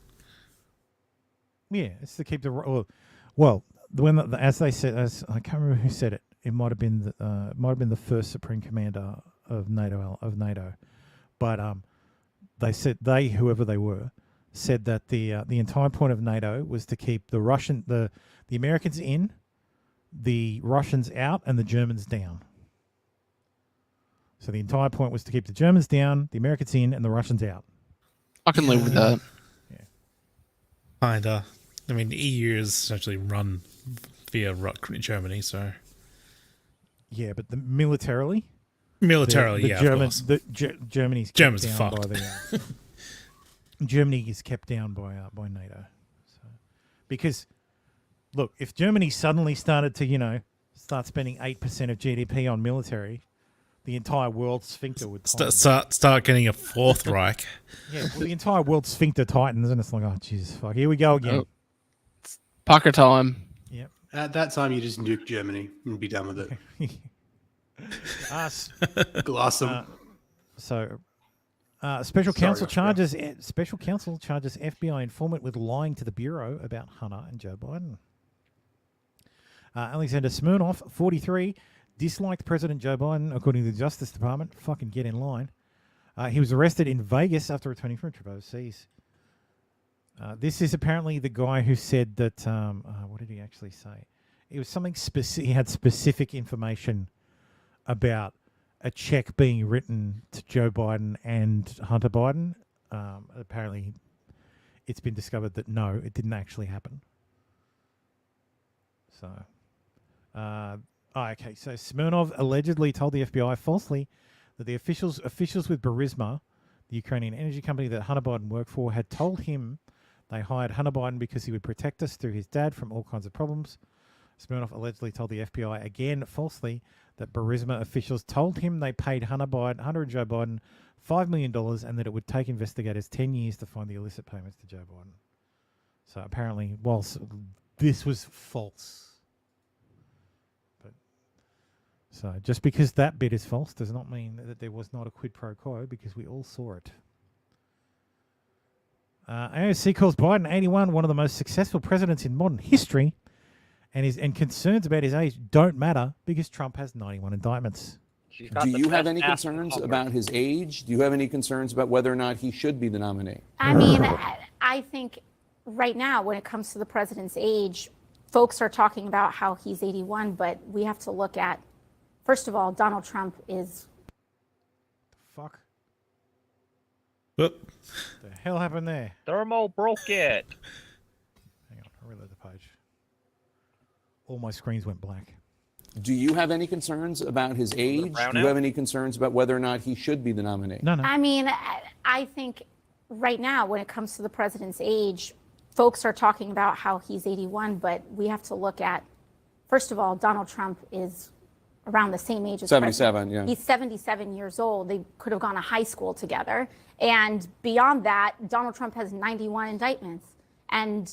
Yeah, it's to keep the as they said, I can't remember who said it. It might have been the first Supreme Commander of NATO, but they said whoever they were, said that the entire point of NATO was to keep the Americans in, the Russians out, and the Germans down. So the entire point was to keep the Germans down, the Americans in, and the Russians out. I can live with that. Kinda. I mean, the EU is essentially run via Germany, so. Yeah, but militarily, yeah, Germany's Germans kept down fucked. by the Germany is kept down by NATO. So, because look, if Germany suddenly started to start spending 8% of GDP on military, the entire world sphincter would start getting a fourth Reich. Yeah, well, the entire world sphincter tightens, and it's like, oh Jesus, fuck, here we go again. Oh. Pucker time. Yep. At that time, you just nuke Germany and be done with it. Glass them. Special counsel Austria. charges FBI informant with lying to the Bureau about Hunter and Joe Biden. Alexander Smirnov, 43, disliked President Joe Biden, according to the Justice Department. Fucking get in line. He was arrested in Vegas after returning from a trip overseas. This is apparently the guy who said that. What did he actually say? It was something specific. He had specific information about a check being written to Joe Biden and Hunter Biden. Apparently, it's been discovered that no, it didn't actually happen. So, okay. So Smirnov allegedly told the FBI falsely that the officials with Burisma, the Ukrainian energy company that Hunter Biden worked for, had told him they hired Hunter Biden because he would protect us through his dad from all kinds of problems. Smirnov allegedly told the FBI again falsely that Burisma officials told him they paid Hunter and Joe Biden $5 million and that it would take investigators 10 years to find the illicit payments to Joe Biden. So apparently, whilst this was false. So just because that bit is false does not mean that there was not a quid pro quo, because we all saw it. AOC calls Biden 81 one of the most successful presidents in modern history, and concerns about his age don't matter because Trump has 91 indictments. Do you have any concerns about his age? Do you have any concerns about whether or not he should be the nominee? I mean, I think right now, when it comes to the president's age, folks are talking about how he's 81, but we have to look at, first of all, Donald Trump is... Fuck. What the hell happened there? Thermo broke it. Hang on, I'll reload the page. All my screens went black. Do you have any concerns about his age? Do you have any concerns about whether or not he should be the nominee? No. I mean, I think right now, when it comes to the president's age, folks are talking about how he's 81, but we have to look at, first of all, Donald Trump is around the same age as 77, President. yeah. He's 77 years old. They could have gone to high school together. And beyond that, Donald Trump has 91 indictments. And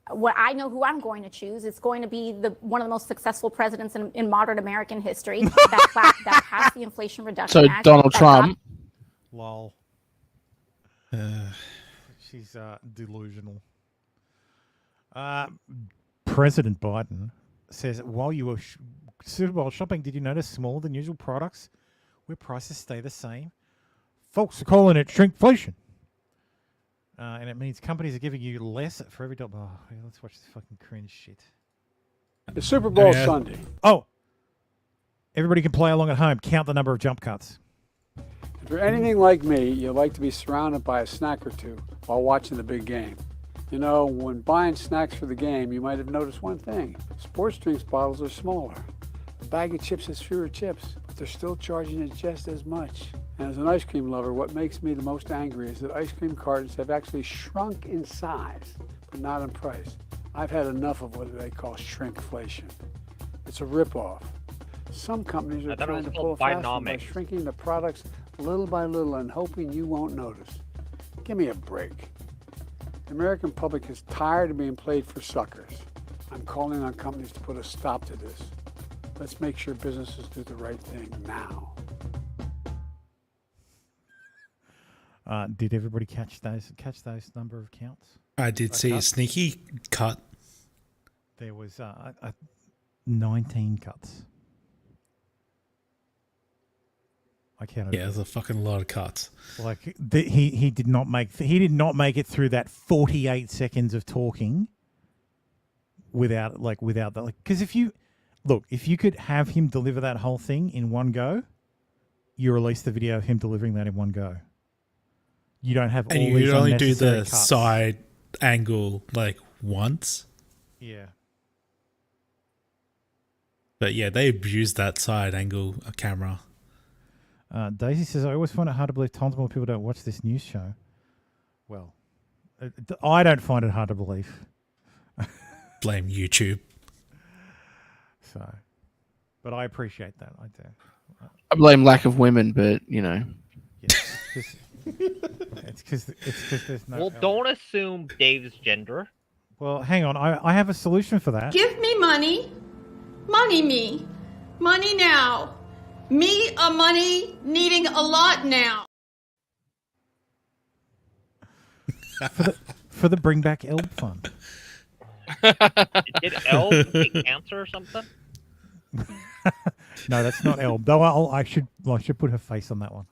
what I know who I'm going to choose, it's going to be one of the most successful presidents in modern American history that passed the Inflation Reduction Act. So Donald Trump. Lol. She's delusional. President Biden says, while you were Super Bowl shopping, did you notice smaller than usual products where prices stay the same? Folks are calling it shrinkflation. And it means companies are giving you less for every dollar. Oh, yeah, let's watch this fucking cringe shit. The Super Bowl Sunday. Oh, everybody can play along at home. Count the number of jump cuts. If you're anything like me, you like to be surrounded by a snack or two while watching the big game. You know, when buying snacks for the game, you might have noticed one thing. Sports drinks bottles are smaller. A bag of chips has fewer chips, but they're still charging it just as much. And as an ice cream lover, what makes me the most angry is that ice cream cartons have actually shrunk in size, but not in price. I've had enough of what they call shrinkflation. It's a ripoff. Some companies are trying to pull a fast one by shrinking the products little by little and hoping you won't notice. Give me a break. The American public is tired of being played for suckers. I'm calling on companies to put a stop to this. Let's make sure businesses do the right thing now. Did everybody catch those number of counts? I did see a sneaky cut. There was 19 cuts. I counted. Yeah, there's a fucking lot of cuts. Like he did not make it through that 48 seconds of talking without that. Because if you could have him deliver that whole thing in one go, you release the video of him delivering that in one go. You don't have all and these you only do unnecessary the cuts. side angle like once. Yeah. But yeah, they abused that side angle camera. Daisy says, I always find it hard to believe tons more people don't watch this news show. Well, I don't find it hard to believe. Blame YouTube. So, but I appreciate that. I do. I blame lack of women, but you know. It's because there's no. Well, don't assume Dave's gender. Well, hang on. I have a solution for that. Give me money. Money me. Money now. Me a money needing a lot now. For the Bring Back Elb Fund. Did Elb get cancer or something? No, that's not Elb. Though I should put her face on that one.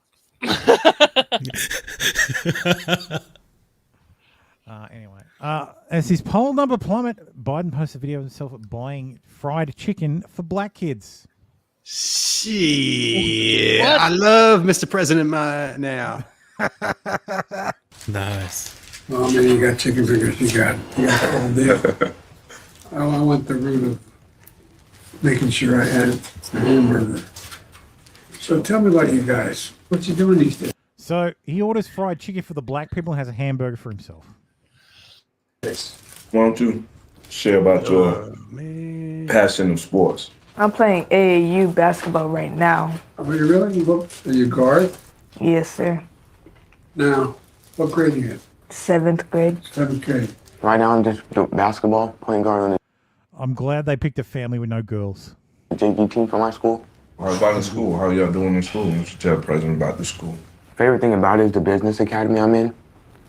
Anyway, as his poll number plummet, Biden posted a video of himself buying fried chicken for black kids. Shit. I love Mr. President now. Nice. Well, man, you got chicken fingers. You got the whole deal. I went the route of making sure I had a hamburger. So tell me about you guys. What you doing these days? So he orders fried chicken for the black people and has a hamburger for himself. Why don't you share about your passion of sports? I'm playing AAU basketball right now. Are you really? Are you guard? Yes, sir. Now, what grade are you in? 7th grade. 7th grade. Right now, I'm just doing basketball, playing guard on I'm glad they picked a family with no girls. the JV team for my school. How about in school? How y'all doing in school? What you tell the president about the school? Favorite thing about it is the business academy I'm in.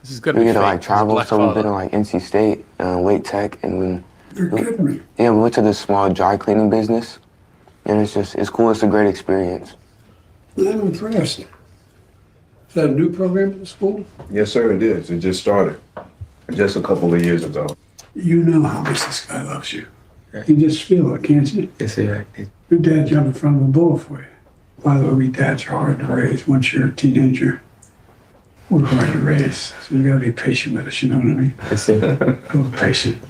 This is gonna we be get to fake. like travel, Black so we've been father. to like NC State, Wake Tech, and You're kidding me. we went to this small dry cleaning business, and it's cool. It's a great experience. I'm impressed. Is that a new program at the school? Yes, sir, it is. It just started just a couple of years ago. You know how much this guy loves you. You just feel it, can't you? Yes, sir. Your dad jumped in front of a bull for you. By the way, we dads are hard to raise. Once you're a teenager, we're hard to raise. So you gotta be patient with us, you know what I mean? Yes, sir. A little patient.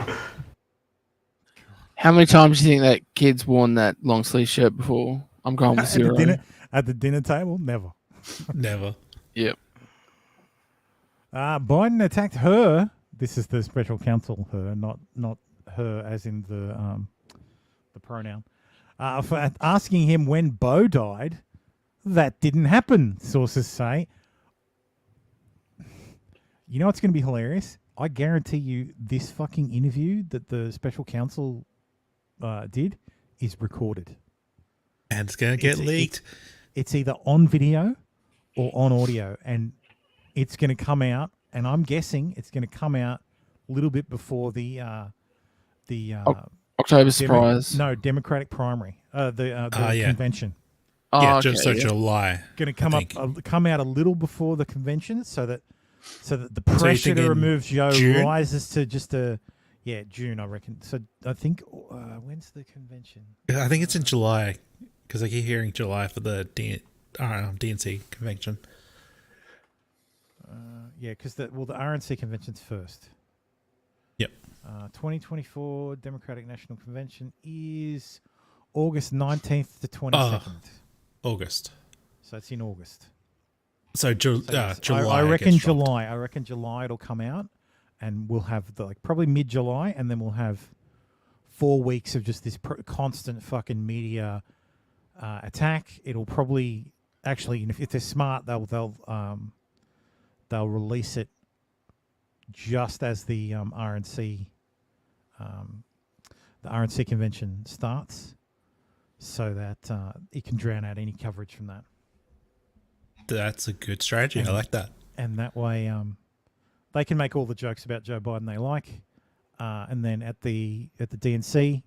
How many times do you think that kid's worn that long sleeve shirt before? I'm going with zero. At the dinner table? Never. Never. Yep. Biden attacked her. This is the special counsel, her, not her as in the pronoun. For asking him when Bo died. That didn't happen, sources say. You know what's going to be hilarious? I guarantee you this fucking interview that the special counsel did is recorded. And it's going to get leaked. It's either on video or on audio, and it's going to come out, and I'm guessing it's going to come out a little bit before the October surprise. Democratic primary, the convention. Yeah, just so July. Going to come out a little before the convention, so that the pressure to remove Joe June? rises to just June, I reckon. So I think when's the convention? I think it's in July because I keep hearing July for the DNC convention. Because the RNC convention's first. Yep. 2024 Democratic National Convention is August 19th to 22nd. August. So it's in August. So July. I reckon July. I reckon July it'll come out, and we'll have probably mid-July, and then we'll have 4 weeks of just this constant fucking media attack. It'll probably actually, if they're smart, they'll release it just as the RNC convention starts, so that it can drown out any coverage from that. That's a good strategy. I like that. And that way, they can make all the jokes about Joe Biden they like, and then at the DNC,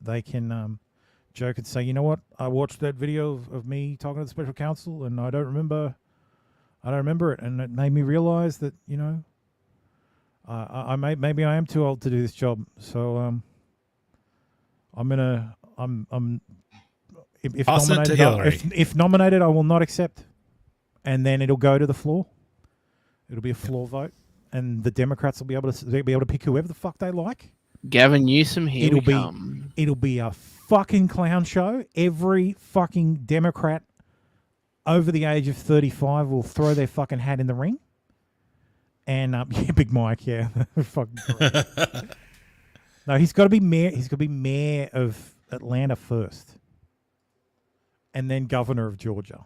they can Joe could say, you know what, I watched that video of me talking to the special counsel, and I don't remember it, and it made me realize that, you know, maybe I am too old to do this job. So if nominated, I will not accept, and then it'll go to the floor. It'll be a floor vote, and the Democrats will be able to pick whoever the fuck they like. Gavin Newsom, here we come. It'll be a fucking clown show. Every fucking Democrat over the age of 35 will throw their fucking hat in the ring. And yeah, Big Mike, yeah, fucking. No, he's got to be mayor. He's got to be mayor of Atlanta first, and then governor of Georgia.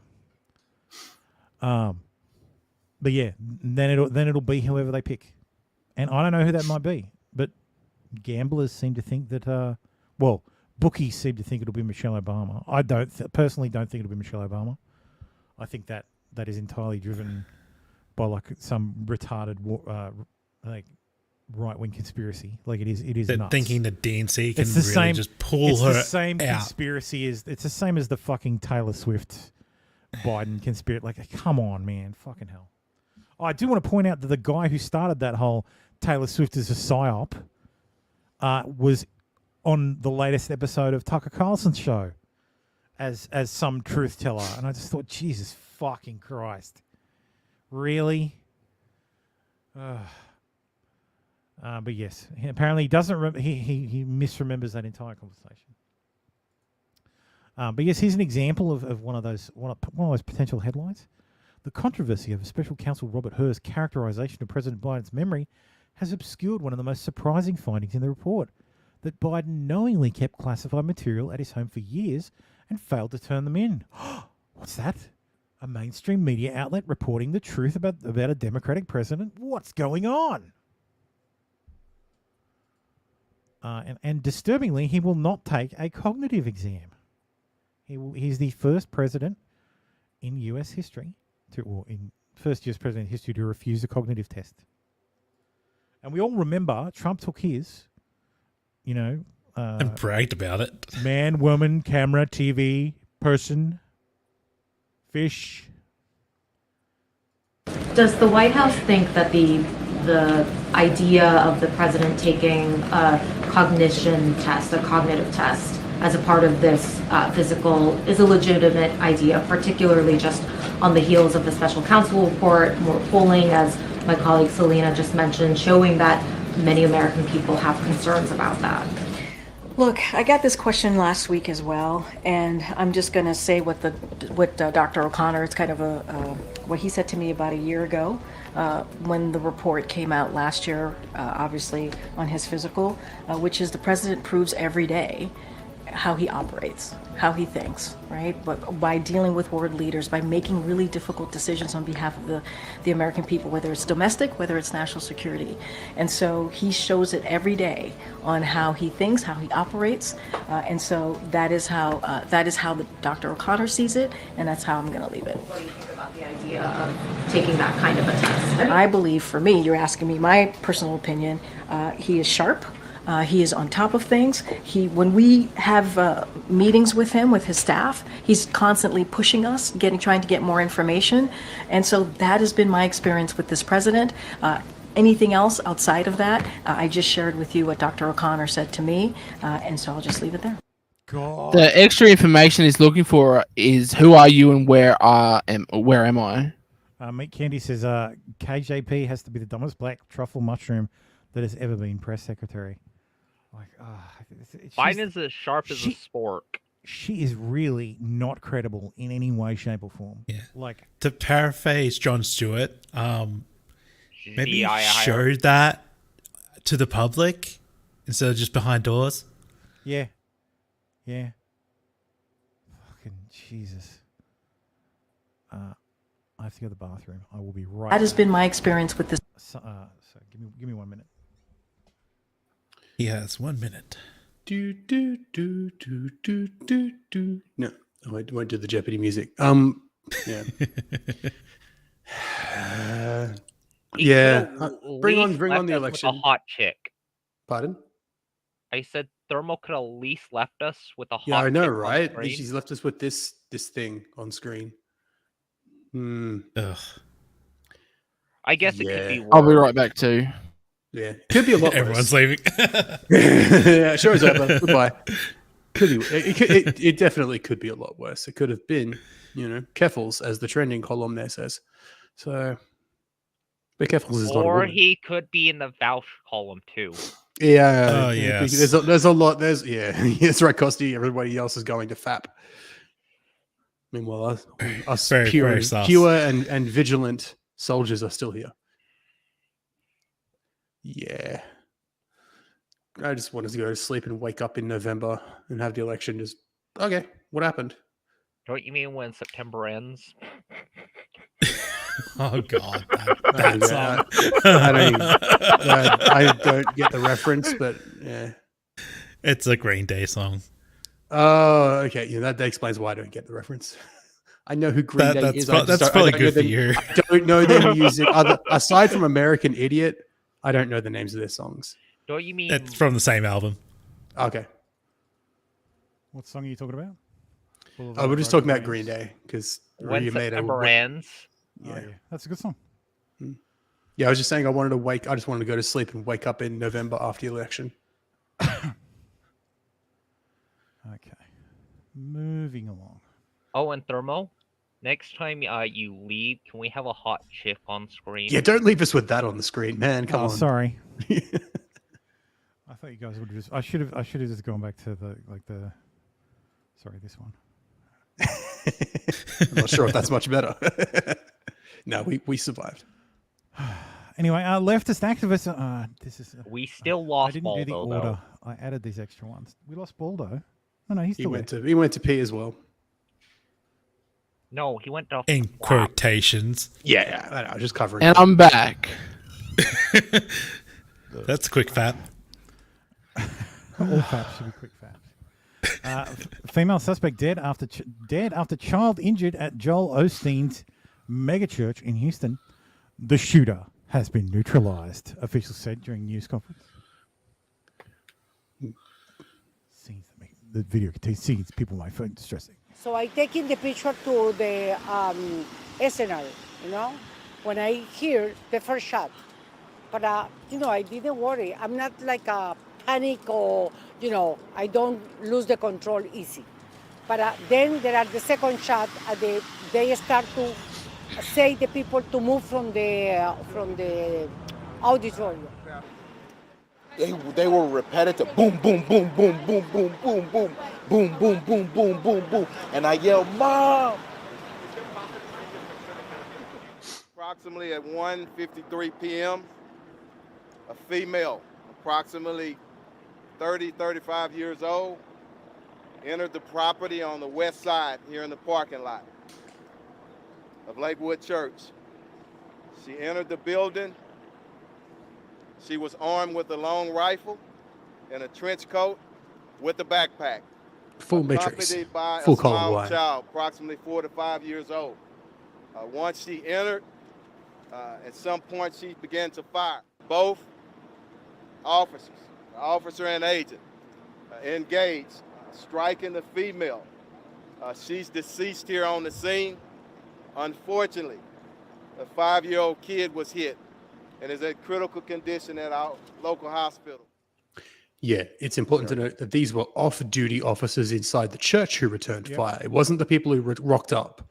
But yeah, then it'll be whoever they pick, and I don't know who that might be. But gamblers seem to think that, bookies seem to think it'll be Michelle Obama. I personally don't think it'll be Michelle Obama. I think that is entirely driven by like some retarded like right-wing conspiracy. Like it is They're nuts. thinking the DNC can It's the really same, just pull her It's the same out. conspiracy it's the same as the fucking Taylor Swift Biden conspiracy. Like, come on, man, fucking hell. I do want to point out that the guy who started that whole Taylor Swift as a psyop was on the latest episode of Tucker Carlson's show as some truth teller, and I just thought, Jesus fucking Christ, really? But yes, apparently he doesn't. He misremembers that entire conversation. But yes, here's an example of one of those potential headlines. The controversy of Special Counsel Robert Hur's characterization of President Biden's memory has obscured one of the most surprising findings in the report, that Biden knowingly kept classified material at his home for years and failed to turn them in. What's that? A mainstream media outlet reporting the truth about a Democratic president? What's going on? And disturbingly, he will not take a cognitive exam. He's the first president in U.S. history first U.S. president in history to refuse a cognitive test. And we all remember Trump took his, and bragged about it. Man, woman, camera, TV, person, fish. Does the White House think that the idea of the president taking a cognition test, a cognitive test, as a part of this physical is a legitimate idea, particularly just on the heels of the special counsel report, more polling, as my colleague Selena just mentioned, showing that many American people have concerns about that? Look, I got this question last week as well, and I'm just going to say what Dr. O'Connor, it's kind of what he said to me about a year ago when the report came out last year, obviously on his physical, which is the president proves every day how he operates, how he thinks, right? But by dealing with world leaders, by making really difficult decisions on behalf of the American people, whether it's domestic, whether it's national security. And so he shows it every day on how he thinks, how he operates. And so that is how Dr. O'Connor sees it, and that's how I'm going to leave it. What do you think about the idea of taking that kind of a test? I believe, for me, you're asking me my personal opinion, he is sharp. He is on top of things. When we have meetings with him, with his staff, he's constantly pushing us, trying to get more information. And so that has been my experience with this president. Anything else outside of that, I just shared with you what Dr. O'Connor said to me, and so I'll just leave it there. God. The extra information he's looking for is who are you and where am I? Meat Candy says KJP has to be the dumbest black truffle mushroom that has ever been press secretary. Biden is as sharp as a spork. She is really not credible in any way, shape, or form. Yeah. Like, to paraphrase Jon Stewart, maybe show that to the public instead of just behind doors. Yeah. Yeah. Fucking Jesus. I have to go to the bathroom. I will be right That has back. been my experience with this. So give me 1 minute. He has 1 minute. No, I won't do the Jeopardy music. Yeah. Bring on the election. A hot chick. Pardon? I said Thermo could at least left us with a hot. Yeah, I know, chip on right? screen. She's left us with this thing on screen. Ugh. I guess it could be worse. I'll be right back too. Yeah, could be a lot. Everyone's worse. leaving. Yeah, show's over. Goodbye. Could be. It definitely could be a lot worse. It could have been, Keffels, as the trending column there says. So, but Keffels is not a Or woman. he could be in the vouch column too. Yeah. Oh, yes. There's a lot. That's right, Costi. Everybody else is going to FAP. Meanwhile, us Very, pure, very sus. pure and vigilant soldiers are still here. Yeah. I just wanted to go to sleep and wake up in November and have the election. Just, okay, what happened? Don't you mean when September ends? Oh God, I don't get the reference, but yeah, it's a Green Day song. Oh, okay. Yeah, that explains why I don't get the reference. I know who Green Day is. That's probably good for you. I don't know their music. Aside from American Idiot, I don't know the names of their songs. Don't you mean It's from the same album. Okay. What song are you talking about? Oh, we're just talking about Green Day because when you made September ends? Yeah. That's a good song. Yeah, I was just saying I just wanted to go to sleep and wake up in November after the election. Okay. Moving along. Oh, and Thermo, next time you leave, can we have a hot chip on screen? Yeah, don't leave us with that on the screen, man. Come on. Sorry. I thought you guys would just. I should have just gone back to the. Sorry, this one. I'm not sure if that's much better. No, we survived. Anyway, leftist activists. This is. We still lost. I didn't Baldo, do the order. though. I added these extra ones. We lost Baldo. No, he's He still went there. to P as well. No, he went to In quotations. Yeah, I know, just covering. And I'm back. That's a quick fap. All faps should be quick faps. Female suspect dead after child injured at Joel Osteen's megachurch in Houston. The shooter has been neutralized, officials said during news conference. Scenes that make the video contains scenes people might find distressing. So I taking the picture to the scenario, when I hear the first shot. But, I didn't worry. I'm not like a panic or, I don't lose the control easy. But then there are the second shot, they start to say the people to move from the auditorium. They were repetitive. Boom, boom, boom, boom, boom, boom, boom, boom, boom, boom, boom, boom, boom, boom. And I yelled, Mom! Approximately at 1:53 p.m., a female, approximately 30, 35 years old, entered the property on the west side here in the parking lot of Lakewood Church. She entered the building. She was armed with a long rifle and a trench coat with a backpack. Full matrix. Accompanied by Full a color small line. child, approximately 4 to 5 years old. Once she entered, at some point she began to fire. Both officers, the officer and agent, engaged, striking the female. She's deceased here on the scene. Unfortunately, a 5-year-old kid was hit and is in critical condition at our local hospital. Yeah, it's important to note that these were off-duty officers inside the church who returned fire. It wasn't the people who rocked up.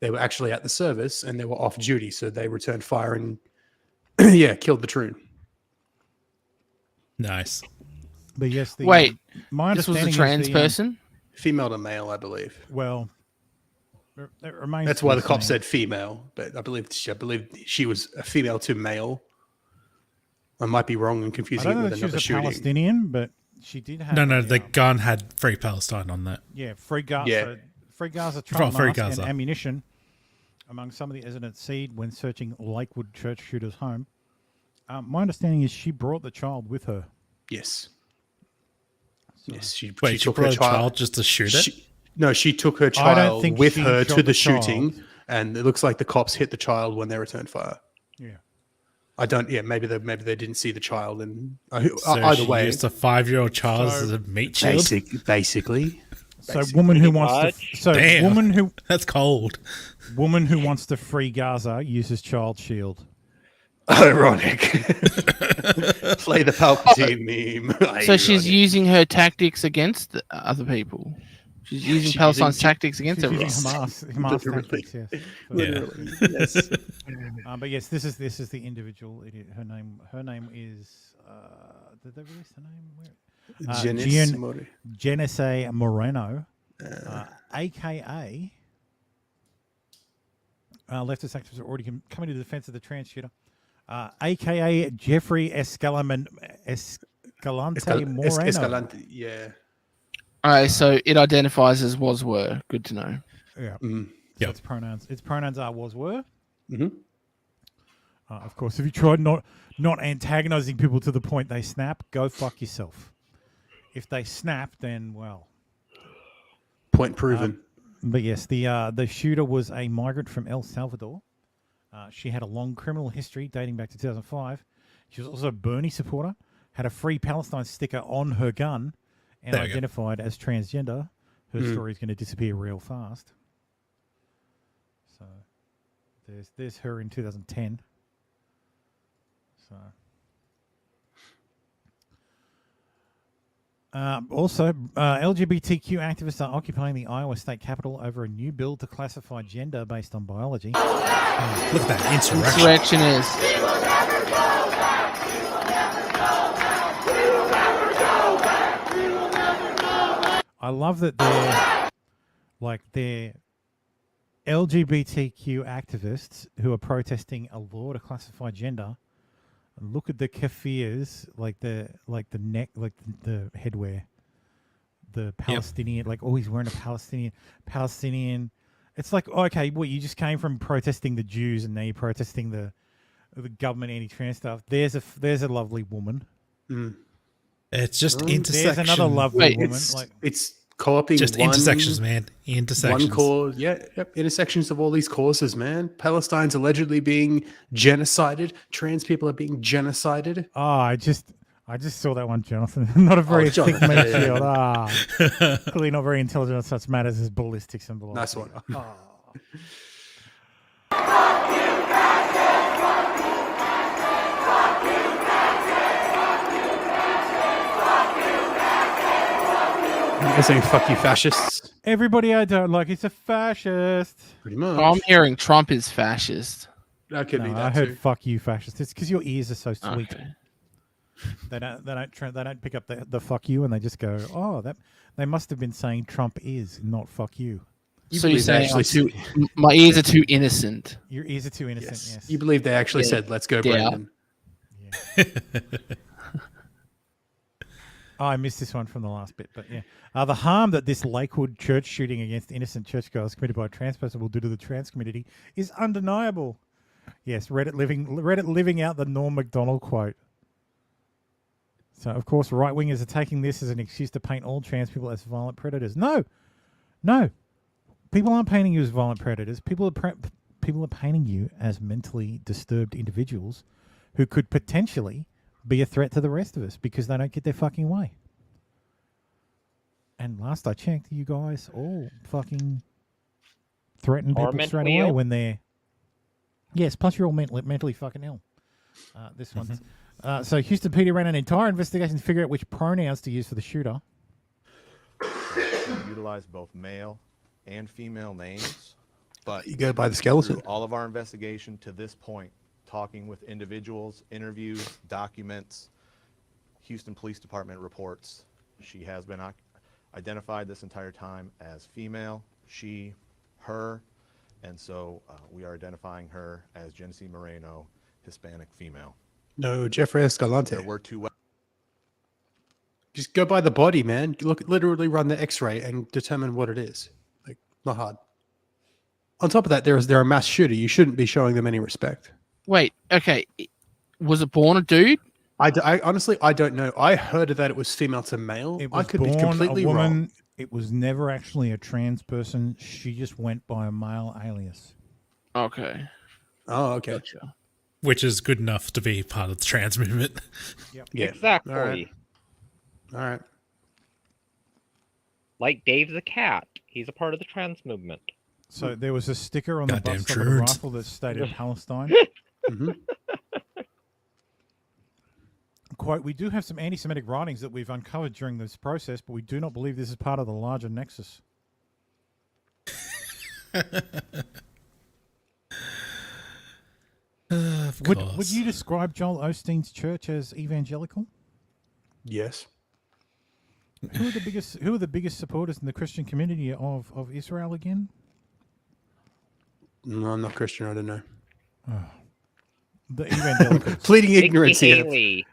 They were actually at the service and they were off-duty, so they returned fire and, killed the troon. Nice. But yes, Wait, my this was a understanding is trans person? Female to male, I believe. Well, it remains. That's to why be the cop seen. said female, but I believe she was a female to male. I might be wrong and I confusing don't it know with that she was another a shooting. Palestinian, but she did have. No, the gun had Free Palestine on that. Yeah, free Gaza. Yeah. Free Gaza, Free Trump mask Gaza. and ammunition among some of the evidence seen when searching Lakewood church shooter's home. My understanding is she brought the child with her. Yes. Yes, she Wait, she took brought her a child just to shoot it? No, she took her I don't child think with she her shot to the the shooting, child. and it looks like the cops hit the child when they returned fire. Yeah. I don't. Yeah, maybe they didn't see the child, and So either she way, used a 5-year-old child as a meat shield. Basically. So woman who wants to Damn, woman who that's cold. Woman who wants to free Gaza uses child shield. Ironic. Play the Palpatine meme. So she's using her tactics against the other people. She's using Palestine's tactics against everyone. Hamas tactics, yes. Literally, yes. But yes, this is the individual. Her name is. Did they release the name? Janice Moreno, aka leftist activists are already coming to the defense of the trans shooter, aka Jeffrey Escalante Moreno. Escalante, yeah. All right, so it identifies as was/were. Good to know. Yeah. So its pronouns are was/were. Mm-hmm. Of course, if you tried not antagonizing people to the point they snap, go fuck yourself. If they snap, then well. Point proven. But yes, the shooter was a migrant from El Salvador. She had a long criminal history dating back to 2005. She was also a Bernie supporter, had a Free Palestine sticker on her gun, and identified as transgender. Her story is going to disappear real fast. So there's her in 2010. So. Also, LGBTQ activists are occupying the Iowa state capitol over a new bill to classify gender based on biology. Look at that insurrection. I love that they're LGBTQ activists who are protesting a law to classify gender. Look at the kafirs, like the neck, like the headwear. The Palestinian, like he's wearing a Palestinian. It's like, okay, well, you just came from protesting the Jews, and now you're protesting the government anti-trans stuff. There's a lovely woman. It's just intersection. There's another lovely woman. It's co-opting just intersections, man. Intersections. One cause, intersections of all these causes, man. Palestine's allegedly being genocided. Trans people are being genocided. Oh, I just saw that one, Jonathan. Not a very thick meat shield. Clearly not very intelligent on such matters as ballistics and velocity. Nice one. They're saying "fuck you, fascists." Everybody I don't like is a fascist. Pretty much. I'm hearing Trump is fascist. That could be that I heard too. "fuck you, fascist." It's because your ears are so sweet. Okay. They don't pick up the "fuck you" and they just go, "Oh, that they must have been saying Trump is, not fuck you." So you're saying my ears are too innocent. Your ears are too innocent. Yes. You believe they actually said, "Let's go, Brandon." Oh, I missed this one from the last bit, but yeah. The harm that this Lakewood church shooting against innocent churchgoers committed by a trans person will do to the trans community is undeniable. Yes, Reddit living out the Norm Macdonald quote. So, of course, right-wingers are taking this as an excuse to paint all trans people as violent predators. No. People aren't painting you as violent predators. People are painting you as mentally disturbed individuals who could potentially be a threat to the rest of us because they don't get their fucking way. And last I checked, you guys all fucking threaten people straight away when they're... Yes, plus you're all mentally fucking ill. This one's... So Houston PD ran an entire investigation to figure out which pronouns to use for the shooter. Utilize both male and female names, but you go by the skeleton. All of our investigation to this point, talking with individuals, interviews, documents, Houston Police Department reports, she has been identified this entire time as female, she, her, and so we are identifying her as Genesee Moreno, Hispanic female. No, Jeffrey Escalante. There were two. Just go by the body, man. Literally run the X-ray and determine what it is. Like, not hard. On top of that, they're a mass shooter. You shouldn't be showing them any respect. Wait, okay. Was it born a dude? I honestly, I don't know. I heard that it was female to male. I could be completely a woman. wrong. It was never actually a trans person. She just went by a male alias. Okay. Oh, okay. Gotcha. which is good enough to be part of the trans movement. Yep. Yeah. Exactly. All right. Like Dave the cat. He's a part of the trans movement. So there was a sticker on the Goddamn bus stop of the truant. rifle that stated Palestine. Quote, we do have some anti-Semitic writings that we've uncovered during this process, but we do not believe this is part of the larger nexus. Would you describe Joel Osteen's church as evangelical? Yes. Who are the biggest supporters in the Christian community of Israel again? No, I'm not Christian. I don't know. The evangelicals. Pleading ignorance here. Haley.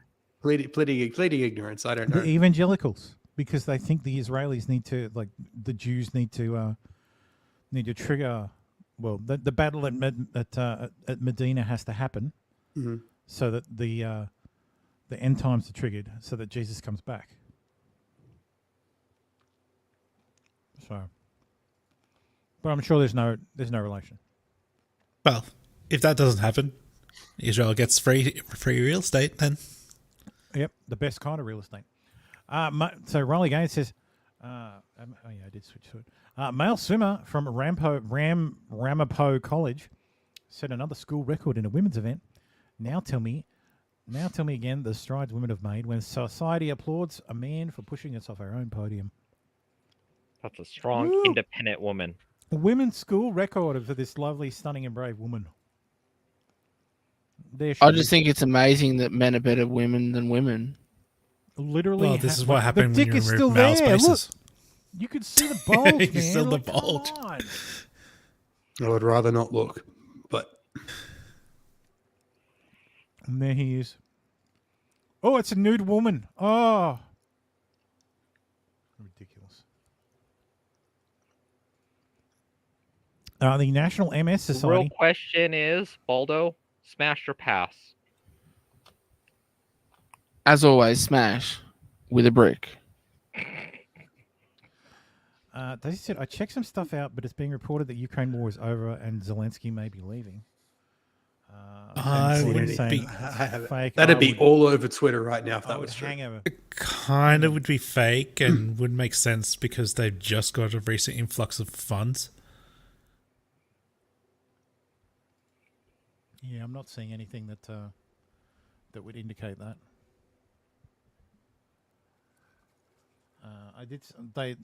Pleading ignorance. I don't know. The evangelicals, because they think the Israelis need to, like, the Jews need to trigger. Well, the battle at Medina has to happen, so that the end times are triggered, so that Jesus comes back. So, but I'm sure there's no relation. Well, if that doesn't happen, Israel gets free real estate then. Yep, the best kind of real estate. So Riley Gaines says, I did switch to it. Male swimmer from Ramapo College set another school record in a women's event. Now tell me again the strides women have made when society applauds a man for pushing us off our own podium. That's a strong, independent woman. A women's school record for this lovely, stunning, and brave woman. I just think it's amazing that men are better women than women. Literally, well, this is what happened the when dick you is still remove male there. spaces. Look, you could see the bulge, You man. can still the Like, bulge. come on. I would rather not look, but And there he is. Oh, it's a nude woman. Oh, ridiculous. The National MS The Society. real question is, Baldo, smash or pass? As always, smash with a brick. They said, I checked some stuff out, but it's being reported that Ukraine war is over and Zelensky may be leaving. I Putin would saying be it's fake. that'd I be would- all over Twitter right now if I that would was true. hang over. Kind of would be fake and would make sense because they've just got a recent influx of funds. Yeah, I'm not seeing anything that that would indicate that. I did.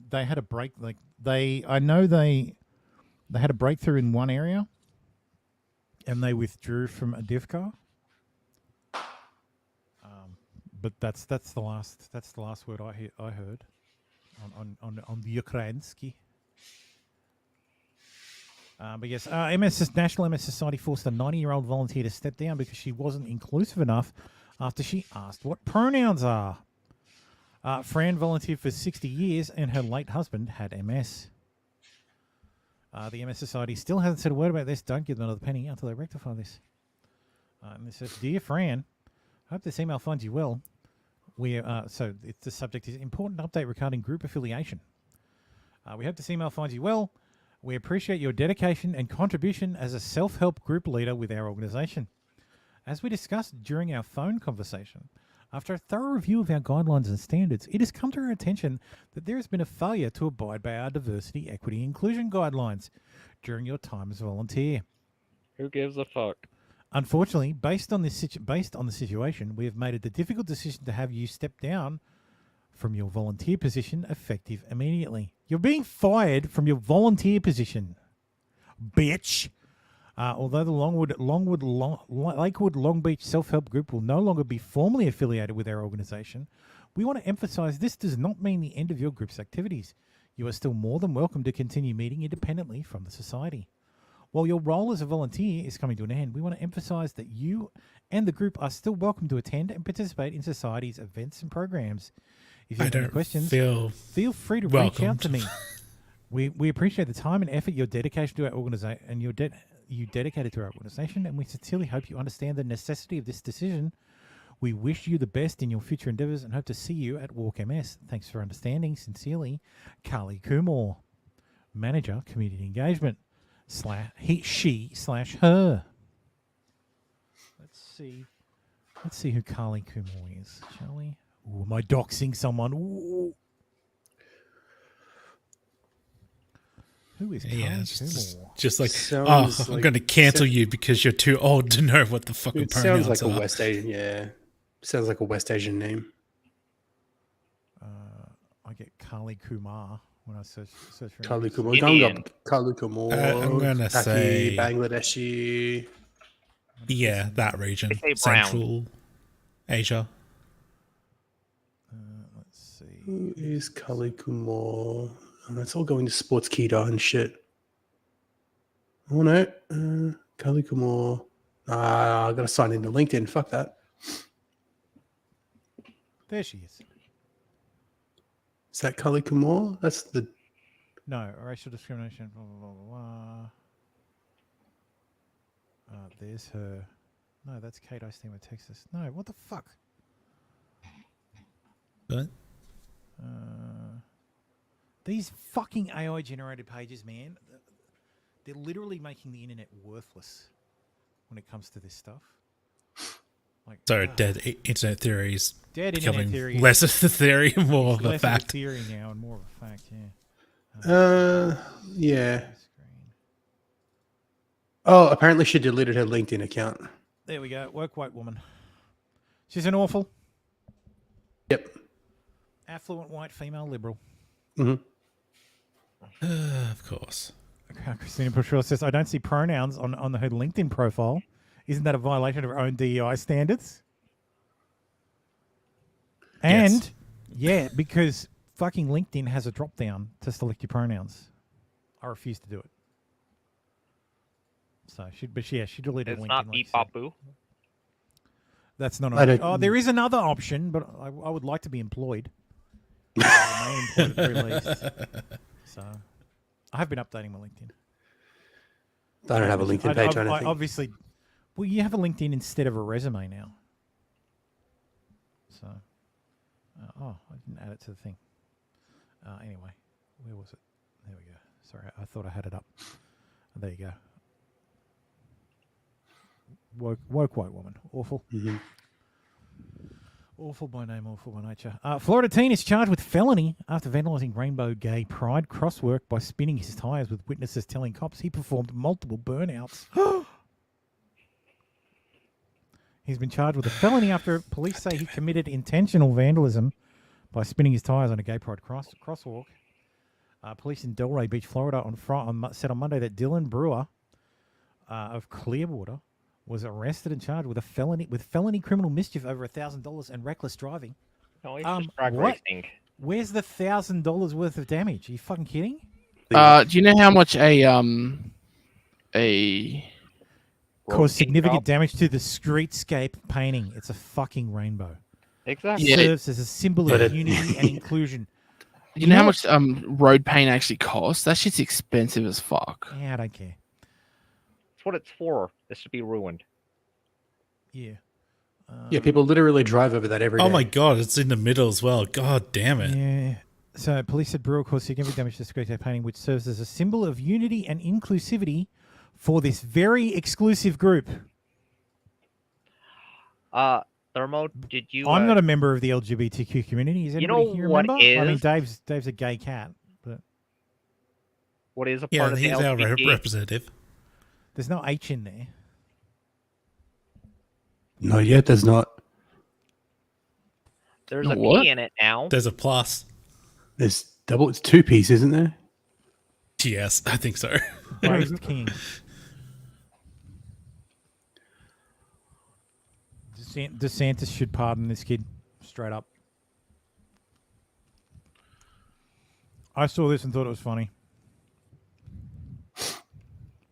They had a break. Like I know they had a breakthrough in one area, and they withdrew from Adivka. But that's the last word I heard on the Ukrainsky. But yes, National MS Society forced a 90-year-old volunteer to step down because she wasn't inclusive enough after she asked what pronouns are. Fran volunteered for 60 years and her late husband had MS. The MS Society still hasn't said a word about this. Don't give them another penny until they rectify this. And it says, Dear Fran, hope this email finds you well. So the subject is important update regarding group affiliation. We hope this email finds you well. We appreciate your dedication and contribution as a self-help group leader with our organization. As we discussed during our phone conversation, after a thorough review of our guidelines and standards, it has come to our attention that there has been a failure to abide by our diversity, equity, and inclusion guidelines during your time as a volunteer. Who gives a fuck? Unfortunately, based on the situation, we have made the difficult decision to have you step down from your volunteer position effective immediately. You're being fired from your volunteer position, bitch. Although the Lakewood Long Beach Self-Help Group will no longer be formally affiliated with our organization, we want to emphasize this does not mean the end of your group's activities. You are still more than welcome to continue meeting independently from the society. While your role as a volunteer is coming to an end, we want to emphasize that you and the group are still welcome to attend and participate in society's events and programs. If you have any questions, feel free to reach out to me. We appreciate the time and effort, your dedication to our organization, and you dedicated to our organization, and we sincerely hope you understand the necessity of this decision. We wish you the best in your future endeavors and hope to see you at Walk MS. Thanks for understanding. Sincerely, Carly Kumar, Manager, Community Engagement, /her. Let's Let's see who Carly Kumar is, shall we? Ooh, am I doxing someone? Ooh. Who is Carly Kumar? Just like, Sounds I'm like- going to cancel you because you're too old to know what the fucking It pronouns sounds like are. a West Asian, yeah. Sounds like a West Asian name. I get Carly Kumar when I search for Carly names. Kumar. Indian. Carly Kumar. I'm gonna say- Bangladeshi. Yeah, that region. They say brown. Central Asia. Let's see. Who is Carly Kumar? And that's all going to Sportskeeda and shit. Oh no. Carly Kumar. I gotta sign into LinkedIn. Fuck that. There she is. Is that Carly Kumar? That's the. No, racial discrimination. Blah blah blah blah. There's her. No, that's Kate Ostema, Texas. No, what the fuck? What? These fucking AI generated pages, man. They're literally making the internet worthless when it comes to this stuff. Like, So dead internet theories. Dead internet becoming theory. less of a theory, more of a less fact. Of a theory now and more of a fact. Yeah. Yeah. Oh, apparently she deleted her LinkedIn account. There we go. Woke white woman. She's an awful. Yep. Affluent white female liberal. Mm-hmm. Of course. Christina Petrella says, I don't see pronouns on her LinkedIn profile. Isn't that a violation of her own DEI standards? And, yeah, because fucking LinkedIn has a drop down to select your pronouns. I refuse to do it. So, she deleted It's LinkedIn. not beep bop boo. That's not an option. Oh, there is another option, but I would like to be employed. Remain employed at the very least. So, I have been updating my LinkedIn. I don't have a LinkedIn page or anything. Obviously, well, you have a LinkedIn instead of a resume now. So, I didn't add it to the thing. Anyway, where was it? There we go. Sorry, I thought I had it up. There you go. Woke white woman. Awful. Mm-hmm. Awful by name, awful by nature. Florida teen is charged with felony after vandalizing Rainbow Gay Pride crosswork by spinning his tires, with witnesses telling cops he performed multiple burnouts. He's been charged with a felony after police say he committed intentional vandalism by spinning his tires on a Gay Pride crosswalk. Police in Delray Beach, Florida, said on Monday that Dylan Brewer of Clearwater was arrested and charged with felony criminal mischief over $1,000 and reckless driving. No, he's just drag what? racing. Where's the $1,000 worth of damage? Are you fucking kidding? Do you know how much a caused significant damage to the streetscape painting? It's a fucking rainbow. Exactly. Yeah, Serves as a symbol of unity and inclusion. You know how much road paint actually costs? That shit's expensive as fuck. Yeah, I don't care. That's what it's for. This should be ruined. Yeah. Yeah, people literally drive over that every day. Oh my god, it's in the middle as well. God damn it. Yeah. So police said Brewer caused significant damage to the streetscape painting, which serves as a symbol of unity and inclusivity for this very exclusive group. Thermo, did you? I'm not a member of the LGBTQ community. Is anybody know here a what member? I mean, is- Dave's a gay cat, but What is a Yeah, part of the he's our LGBT? representative. there's no H in there. Not yet, there's not. There's No, a what? P in it now. There's a plus. There's double. It's two piece, isn't there? Yes, I think so. Praise King. DeSantis should pardon this kid, straight up. I saw this and thought it was funny.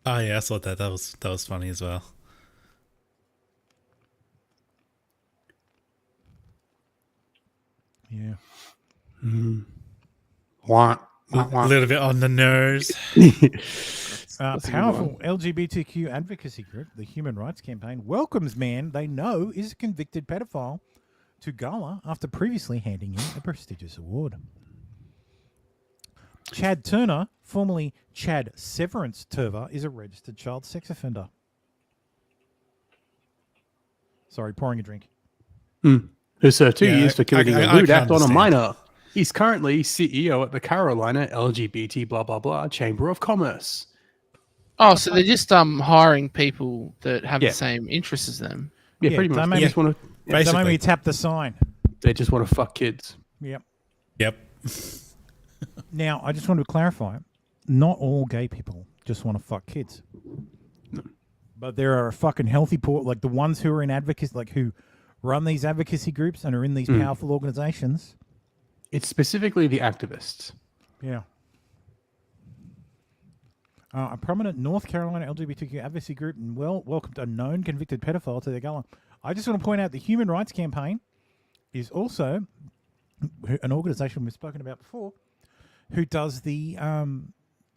Oh yeah, I saw that. That was funny as well. Yeah. A little bit on the nose. Powerful LGBTQ advocacy group, the Human Rights Campaign, welcomes man they know is a convicted pedophile to gala after previously handing in a prestigious award. Chad Turner, formerly Chad Severance Turver, is a registered child sex offender. Sorry, pouring a drink. Who served 2 years for committing a lewd act on a understand. minor. He's currently CEO at the Carolina LGBT blah blah blah Chamber of Commerce. Oh, so they're just hiring people that have the same interests as them. Yeah, pretty much. They just want to. Don't make me tap the sign. They just want to fuck kids. Yep. Yep. Now, I just want to clarify: not all gay people just want to fuck kids. But there are fucking healthy like the ones who are in advocacy, like who run these advocacy groups and are in these powerful organizations. It's specifically the activists. Yeah. A prominent North Carolina LGBTQ advocacy group and welcomed a known convicted pedophile to their gala. I just want to point out the Human Rights Campaign is also an organization we've spoken about before, who does the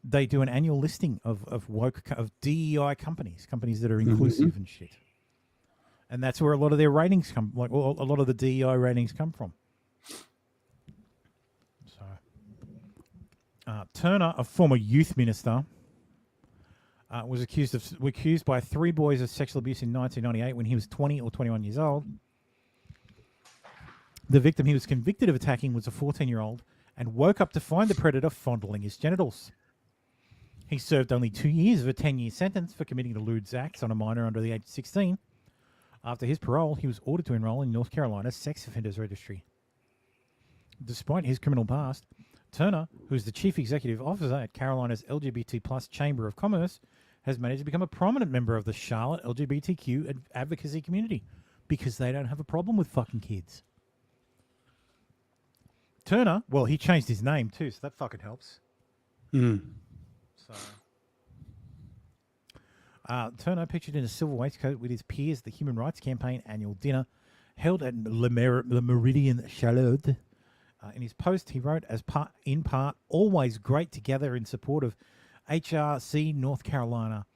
they do an annual listing of DEI companies that are inclusive and shit, and that's where a lot of their ratings come, like a lot of the DEI ratings come from. So, Turner, a former youth minister, was accused by 3 boys of sexual abuse in 1998 when he was 20 or 21 years old. The victim he was convicted of attacking was a 14-year-old and woke up to find the predator fondling his genitals. He served only 2 years of a 10-year sentence for committing the lewd acts on a minor under the age of 16. After his parole, he was ordered to enroll in North Carolina's sex offenders registry. Despite his criminal past, Turner, who is the chief executive officer at Carolina's LGBT+ Chamber of Commerce, has managed to become a prominent member of the Charlotte LGBTQ advocacy community because they don't have a problem with fucking kids. Turner, well, he changed his name too, so that fucking helps. Turner, pictured in a silver waistcoat with his peers at the Human Rights Campaign annual dinner held at Le Meridien Charlotte. In his post, he wrote, in part, always great to gather in support of HRC North Carolina.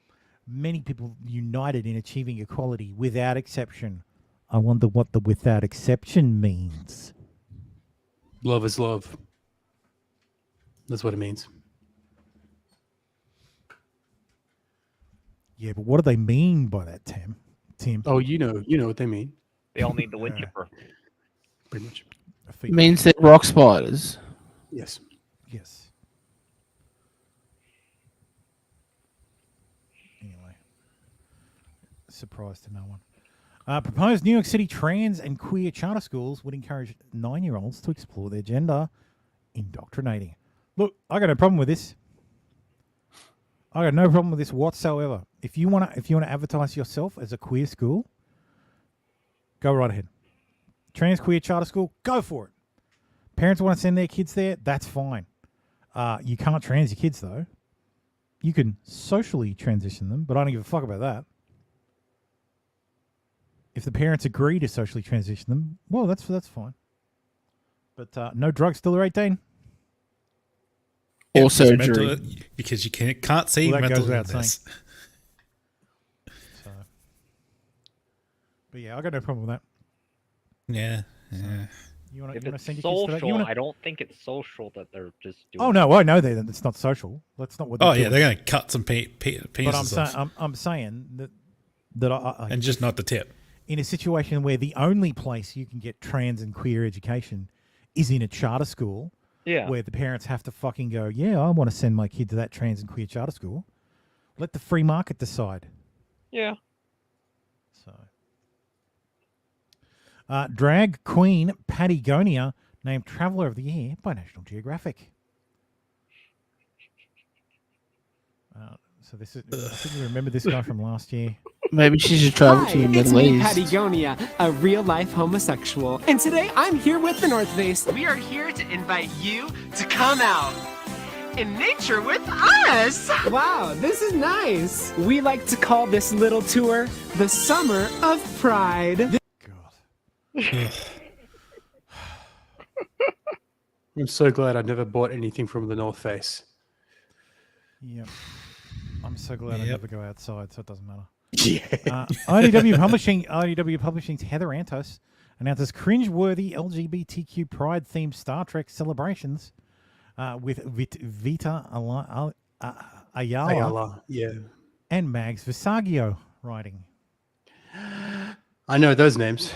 Many people united in achieving equality without exception. I wonder what the without exception means. Love is love. That's what it means. Yeah, but what do they mean by that, Tim? Oh, you know what they mean. They all need the wood chipper. Pretty much. Means they're rock spiders. Yes. Yes. Anyway, surprise to no one. Proposed New York City trans and queer charter schools would encourage 9-year-olds to explore their gender, indoctrinating. Look, I got no problem with this. I got no problem with this whatsoever. If you want to advertise yourself as a queer school, go right ahead. Trans queer charter school, go for it. Parents want to send their kids there, that's fine. You can't trans your kids though. You can socially transition them, but I don't give a fuck about that. If the parents agree to socially transition them, well, that's fine. But no drugs till they're 18. Or surgery. Because you can't see mental illness. So. But yeah, I got no problem with that. Yeah. You want If to it's send your kids to that? social, I don't think it's social that they're just doing. Oh no, I know that it's not social. That's not what. Oh yeah, they're going to cut some pieces But I'm saying that I and just not the tip. In a situation where the only place you can get trans and queer education is in a charter school, where the parents have to fucking go, yeah, I want to send my kid to that trans and queer charter school. Let the free market decide. Yeah. So, drag queen Patagonia named Traveller of the Year by National Geographic. So this is, I think you remember this guy from last year. Maybe she should travel to the It's Middle me, East. Patagonia, a real-life homosexual. And today I'm here with the North Face. We are here to invite you to come out in nature with us. Wow, this is nice. We like to call this little tour the Summer of Pride. I'm so glad I never bought anything from the North Face. Yep. I'm so glad I never go outside, so it doesn't matter. Yeah. IDW Publishing's Heather Antos announces cringe-worthy LGBTQ pride-themed Star Trek celebrations with Vita Ayala yeah, and Mags Visaggio writing. I know those names.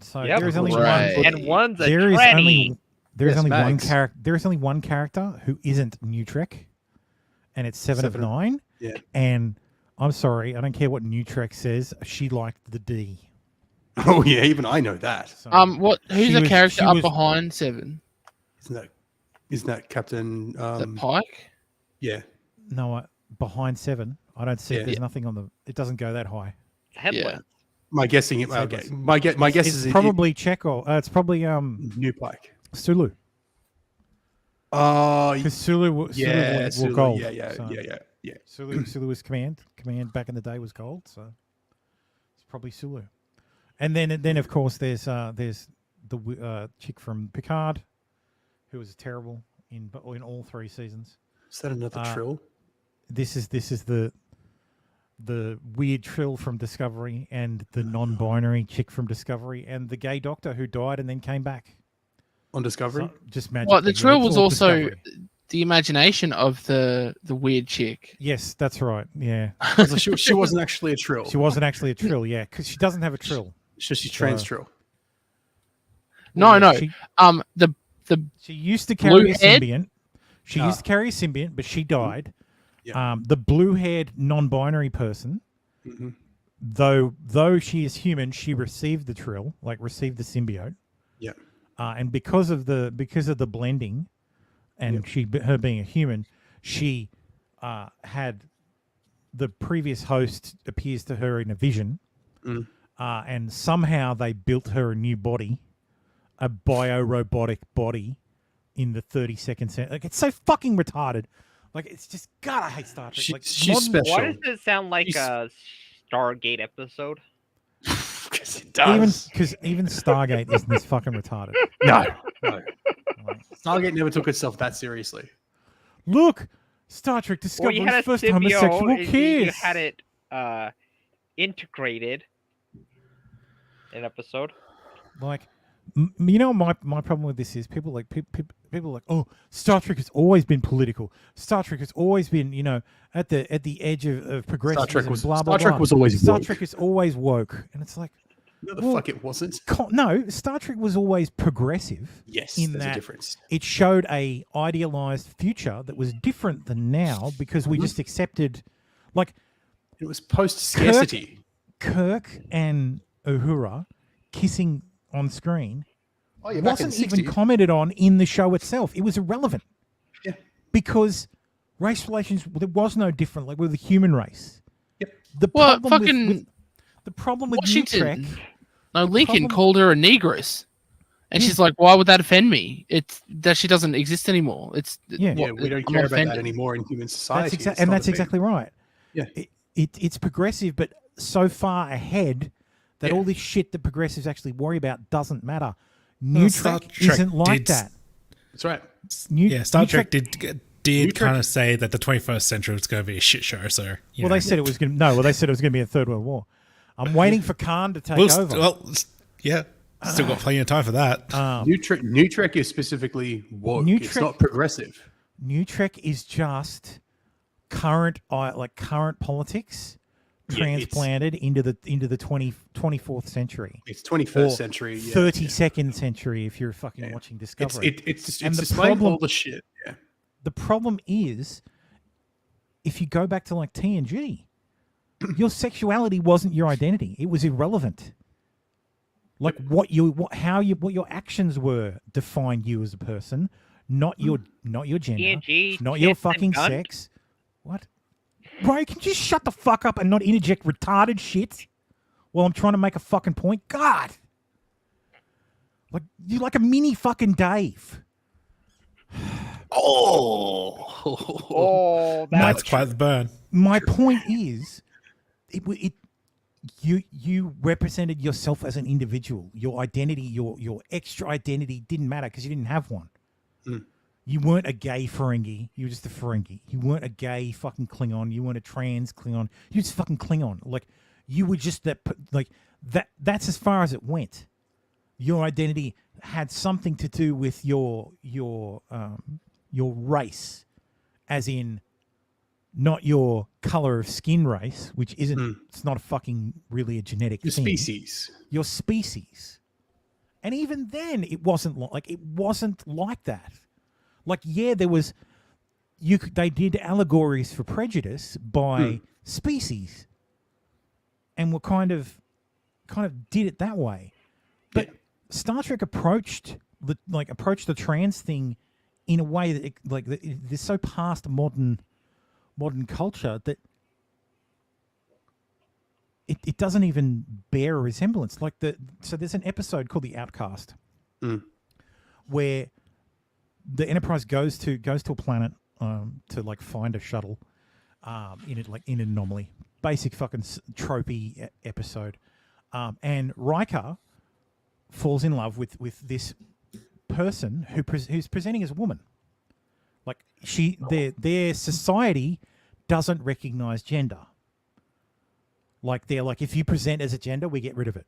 So Yep. there is only Right. one. And one's a There is only tranny. there is Yes, only one Mags. character. There is only one character who isn't New Trek, and it's 7 of 9. Yeah. And I'm sorry, I don't care what New Trek says. She liked the D. Oh yeah, even I know that. So What? Who's she the was- character she up was- behind 7? Isn't that Captain? Is that Pike? Yeah. No, behind 7, I don't see. Yeah. There's nothing on the. It doesn't go that high. Headlamp. My guessing. It's Okay. headless. My guess It's is probably Chekhov. It's probably New Pike. Sulu. Oh, Because Sulu wore Sulu, gold. yeah. Sulu was command. Command back in the day was gold, so it's probably Sulu. And then of course there's the chick from Picard, who was terrible in all 3 seasons. Is that another Trill? This is the weird Trill from Discovery, and the non-binary chick from Discovery, and the gay doctor who died and then came back On Discovery? just magic. Well, the Trill was also Discovery. the imagination of the weird chick. Yes, that's right. Yeah, So she wasn't actually a Trill. she wasn't actually a Trill. Yeah, because she doesn't have a Trill. So she's trans Trill. No, no. She- The She used to carry a blue head? symbiont. She used to carry a symbiont, but she died. Yeah. The blue-haired non-binary person, Mm-hmm. though she is human, she received the Trill, received the symbiote. Yeah. And because of the blending, and her being a human, she had the previous host appears to her in a vision, and somehow they built her a new body, a bio-robotic body, in the 32nd century. It's so fucking retarded. It's just, God, I hate Star Trek. She's special. Why does it sound like a Stargate episode? Because it does. Even Stargate isn't this fucking retarded. No. Stargate never took itself that seriously. Look, Star Trek Well, Discovery's you had a first homosexual symbiote. kiss. You had it integrated in an episode. You know, my problem with this is people are like, oh, Star Trek has always been political. Star Trek has always been, at the edge of progressivism. Star Trek was always Star woke. Trek is always woke, and it's like, No, the fuck it wasn't. No, Star Trek was always progressive. Yes, in there's a that difference. It showed a idealized future that was different than now because we just accepted, it was post scarcity. Kirk and Uhura kissing on screen Oh, yeah, back in wasn't the even 60s. commented on in the show itself. It was irrelevant. Yeah. Because race relations, there was no different. We're the human race. Yep. The Well, problem fucking with the problem with New Trek. Washington. No, Lincoln problem- called her a negress, and she's like, "Why would that offend me? It's that she doesn't exist anymore. It's Yeah, we don't I'm care not about that offended." anymore in human society. That's It's not that's a thing. exactly right. Yeah. It's progressive, but so far ahead that all this shit that progressives actually worry about doesn't matter. New Well, Trek Star Trek isn't like did- that. That's right. Star New Trek Trek- did kind of say that the 21st century was going to be a shit show. So Well, they said it was going to. No, well, they said it was going to be a Third World War. I'm waiting for Khan to take over. Yeah, still got plenty of time for that. New Trek is specifically woke. New It's Trek- not progressive. New Trek is just current politics Yeah, transplanted into the 24th century. It's 21st Or century. Yeah, 32nd century if you're fucking watching Discovery. It's And the displaying problem- all the shit. Yeah. The problem is, if you go back to TNG, your sexuality wasn't your identity; it was irrelevant. What your actions were defined you as a person, not your gender, TNG, not your tits and fucking gun? sex. What? Bro, can you just shut the fuck up and not interject retarded shit while I'm trying to make a fucking point? God, you're like a mini fucking Dave. Oh, That's quite the burn. My point is, you represented yourself as an individual. Your identity, your extra identity didn't matter because you didn't have one. You weren't a gay Ferengi. You were just a Ferengi. You weren't a gay fucking Klingon. You weren't a trans Klingon. You were just fucking Klingon. You were just that. That's as far as it went. Your identity had something to do with your race, as in not your color of skin race, which isn't, it's not a fucking really a genetic thing. Species. Your species. And even then, it wasn't like that. Like, yeah, there was, they did allegories for prejudice by species, and were kind of did it that way. But Star Trek approached the trans thing in a way that they're so past modern culture that it doesn't even bear a resemblance. So there's an episode called The Outcast, where the Enterprise goes to a planet to find a shuttle in an anomaly. Basic fucking tropey episode. And Riker falls in love with this person who's presenting as a woman. Their society doesn't recognize gender. If you present as a gender, we get rid of it.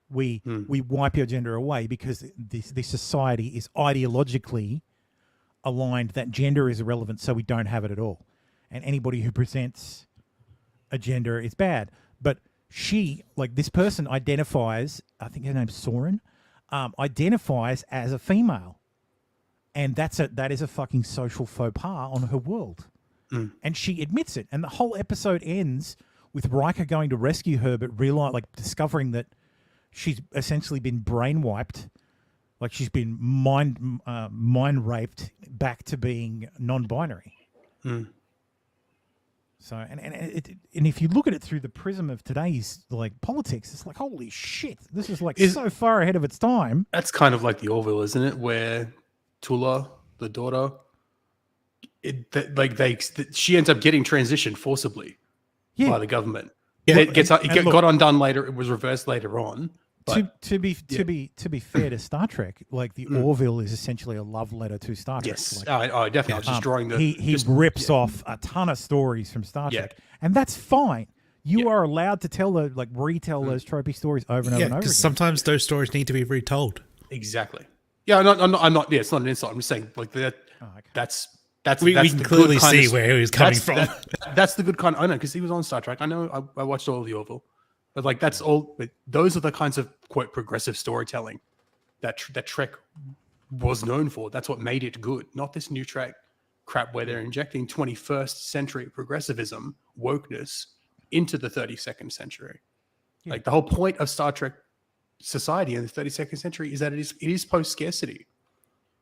We wipe your gender away because this society is ideologically aligned that gender is irrelevant, so we don't have it at all. And anybody who presents a gender is bad. But this person identifies, I think her name's Soren, identifies as a female. And that is a fucking social faux pas on her world. And she admits it. And the whole episode ends with Riker going to rescue her, but discovering that she's essentially been brainwiped. Like she's been mind raped back to being non-binary. So and if you look at it through the prism of today's politics, it's like, holy shit, this is so far ahead of its time. That's kind of like the Orville, isn't it? Where Tula, the daughter, she ends up getting transitioned forcibly by the government. Yeah, it got undone later. It was reversed later on. But, to be fair to Star Trek, the Orville is essentially a love letter to Star Trek. Yes, definitely. I was just drawing the. He rips off a ton of stories from Star Trek, and that's fine. You are allowed to retell those tropey stories over and over and over. Because sometimes those stories need to be retold. Exactly. Yeah, I'm not. Yeah, it's not an insult. I'm just saying that. That's we can clearly see where he was coming from. That's the good kind. I know because he was on Star Trek. I know. I watched all of the Orville. But that's all. But those are the kinds of quote progressive storytelling that Trek was known for. That's what made it good. Not this new Trek crap where they're injecting 21st century progressivism, wokeness into the 32nd century. Yeah. The whole point of Star Trek society in the 32nd century is that it is post scarcity.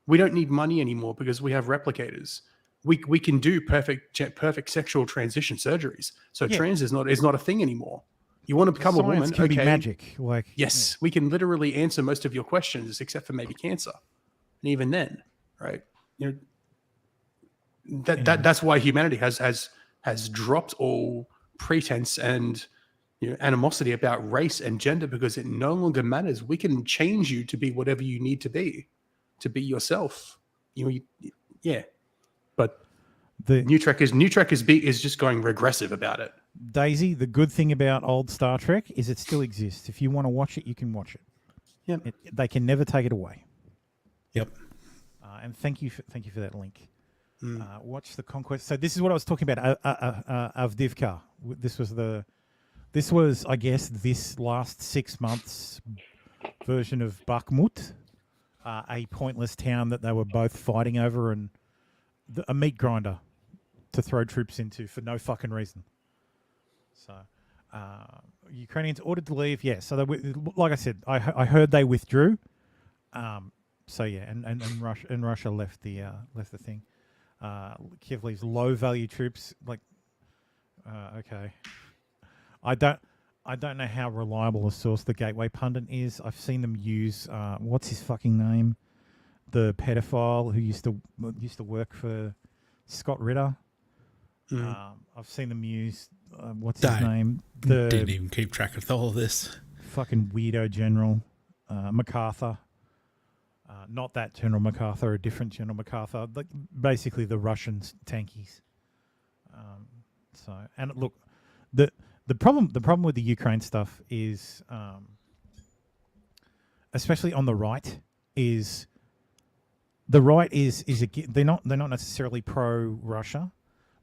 We don't need money anymore because we have replicators. We can do perfect sexual transition surgeries. So trans is not a thing anymore. You want to become a woman? Can be magic. Yes, we can literally answer most of your questions, except for maybe cancer, and even then, right? That's why humanity has dropped all pretense and animosity about race and gender because it no longer matters. We can change you to be whatever you need to be yourself. But the new Trek is just going regressive about it. Daisy, the good thing about old Star Trek is it still exists. If you want to watch it, you can watch it. Yep. They can never take it away. Yep. And thank you for that link. Watch the Conquest. So this is what I was talking about. Avdivka. This was I guess this last 6 months version of Bakhmut, a pointless town that they were both fighting over and a meat grinder to throw troops into for no fucking reason. So, Ukrainians ordered to leave. Yeah. So like I said, I heard they withdrew. So yeah, and Russia left the thing. Kiev leaves low value troops. Okay. I don't know how reliable a source the Gateway Pundit is. I've seen them use what's his fucking name, the pedophile who used to work for Scott Ritter. I've seen them use what's his name? Didn't even keep track of all of this. Fucking weirdo general MacArthur. Not that General MacArthur, a different General MacArthur. Basically the Russians tankies. And look, the problem with the Ukraine stuff is, especially on the right, is they're not necessarily pro Russia,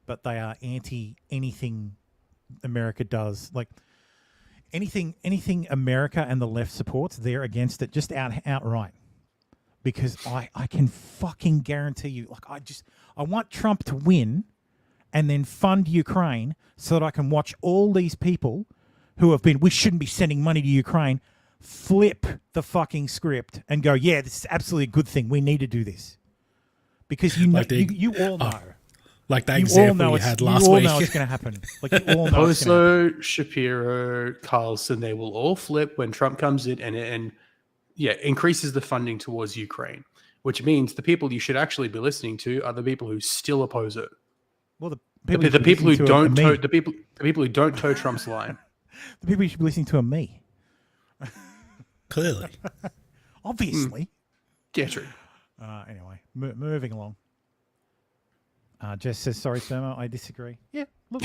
but they are anti anything America does. Like anything America and the left supports, they're against it just outright. Because I can fucking guarantee you, like I want Trump to win and then fund Ukraine so that I can watch all these people who have been, we shouldn't be sending money to Ukraine, flip the fucking script and go, yeah, this is absolutely a good thing. We need to do this. Because you know, you all know. Like that example you had last week. You all know it's going to happen. Like you all know it's going to happen. Shapiro, Carlson, they will all flip when Trump comes in and increases the funding towards Ukraine, which means the people you should actually be listening to are the people who still oppose it. Well, the people who don't toe, the people who don't toe Trump's line. The people you should be listening to are me. Clearly. Obviously. Yeah, true. Anyway, moving along. Jess says, sorry, Thermo, I disagree. Yeah, look,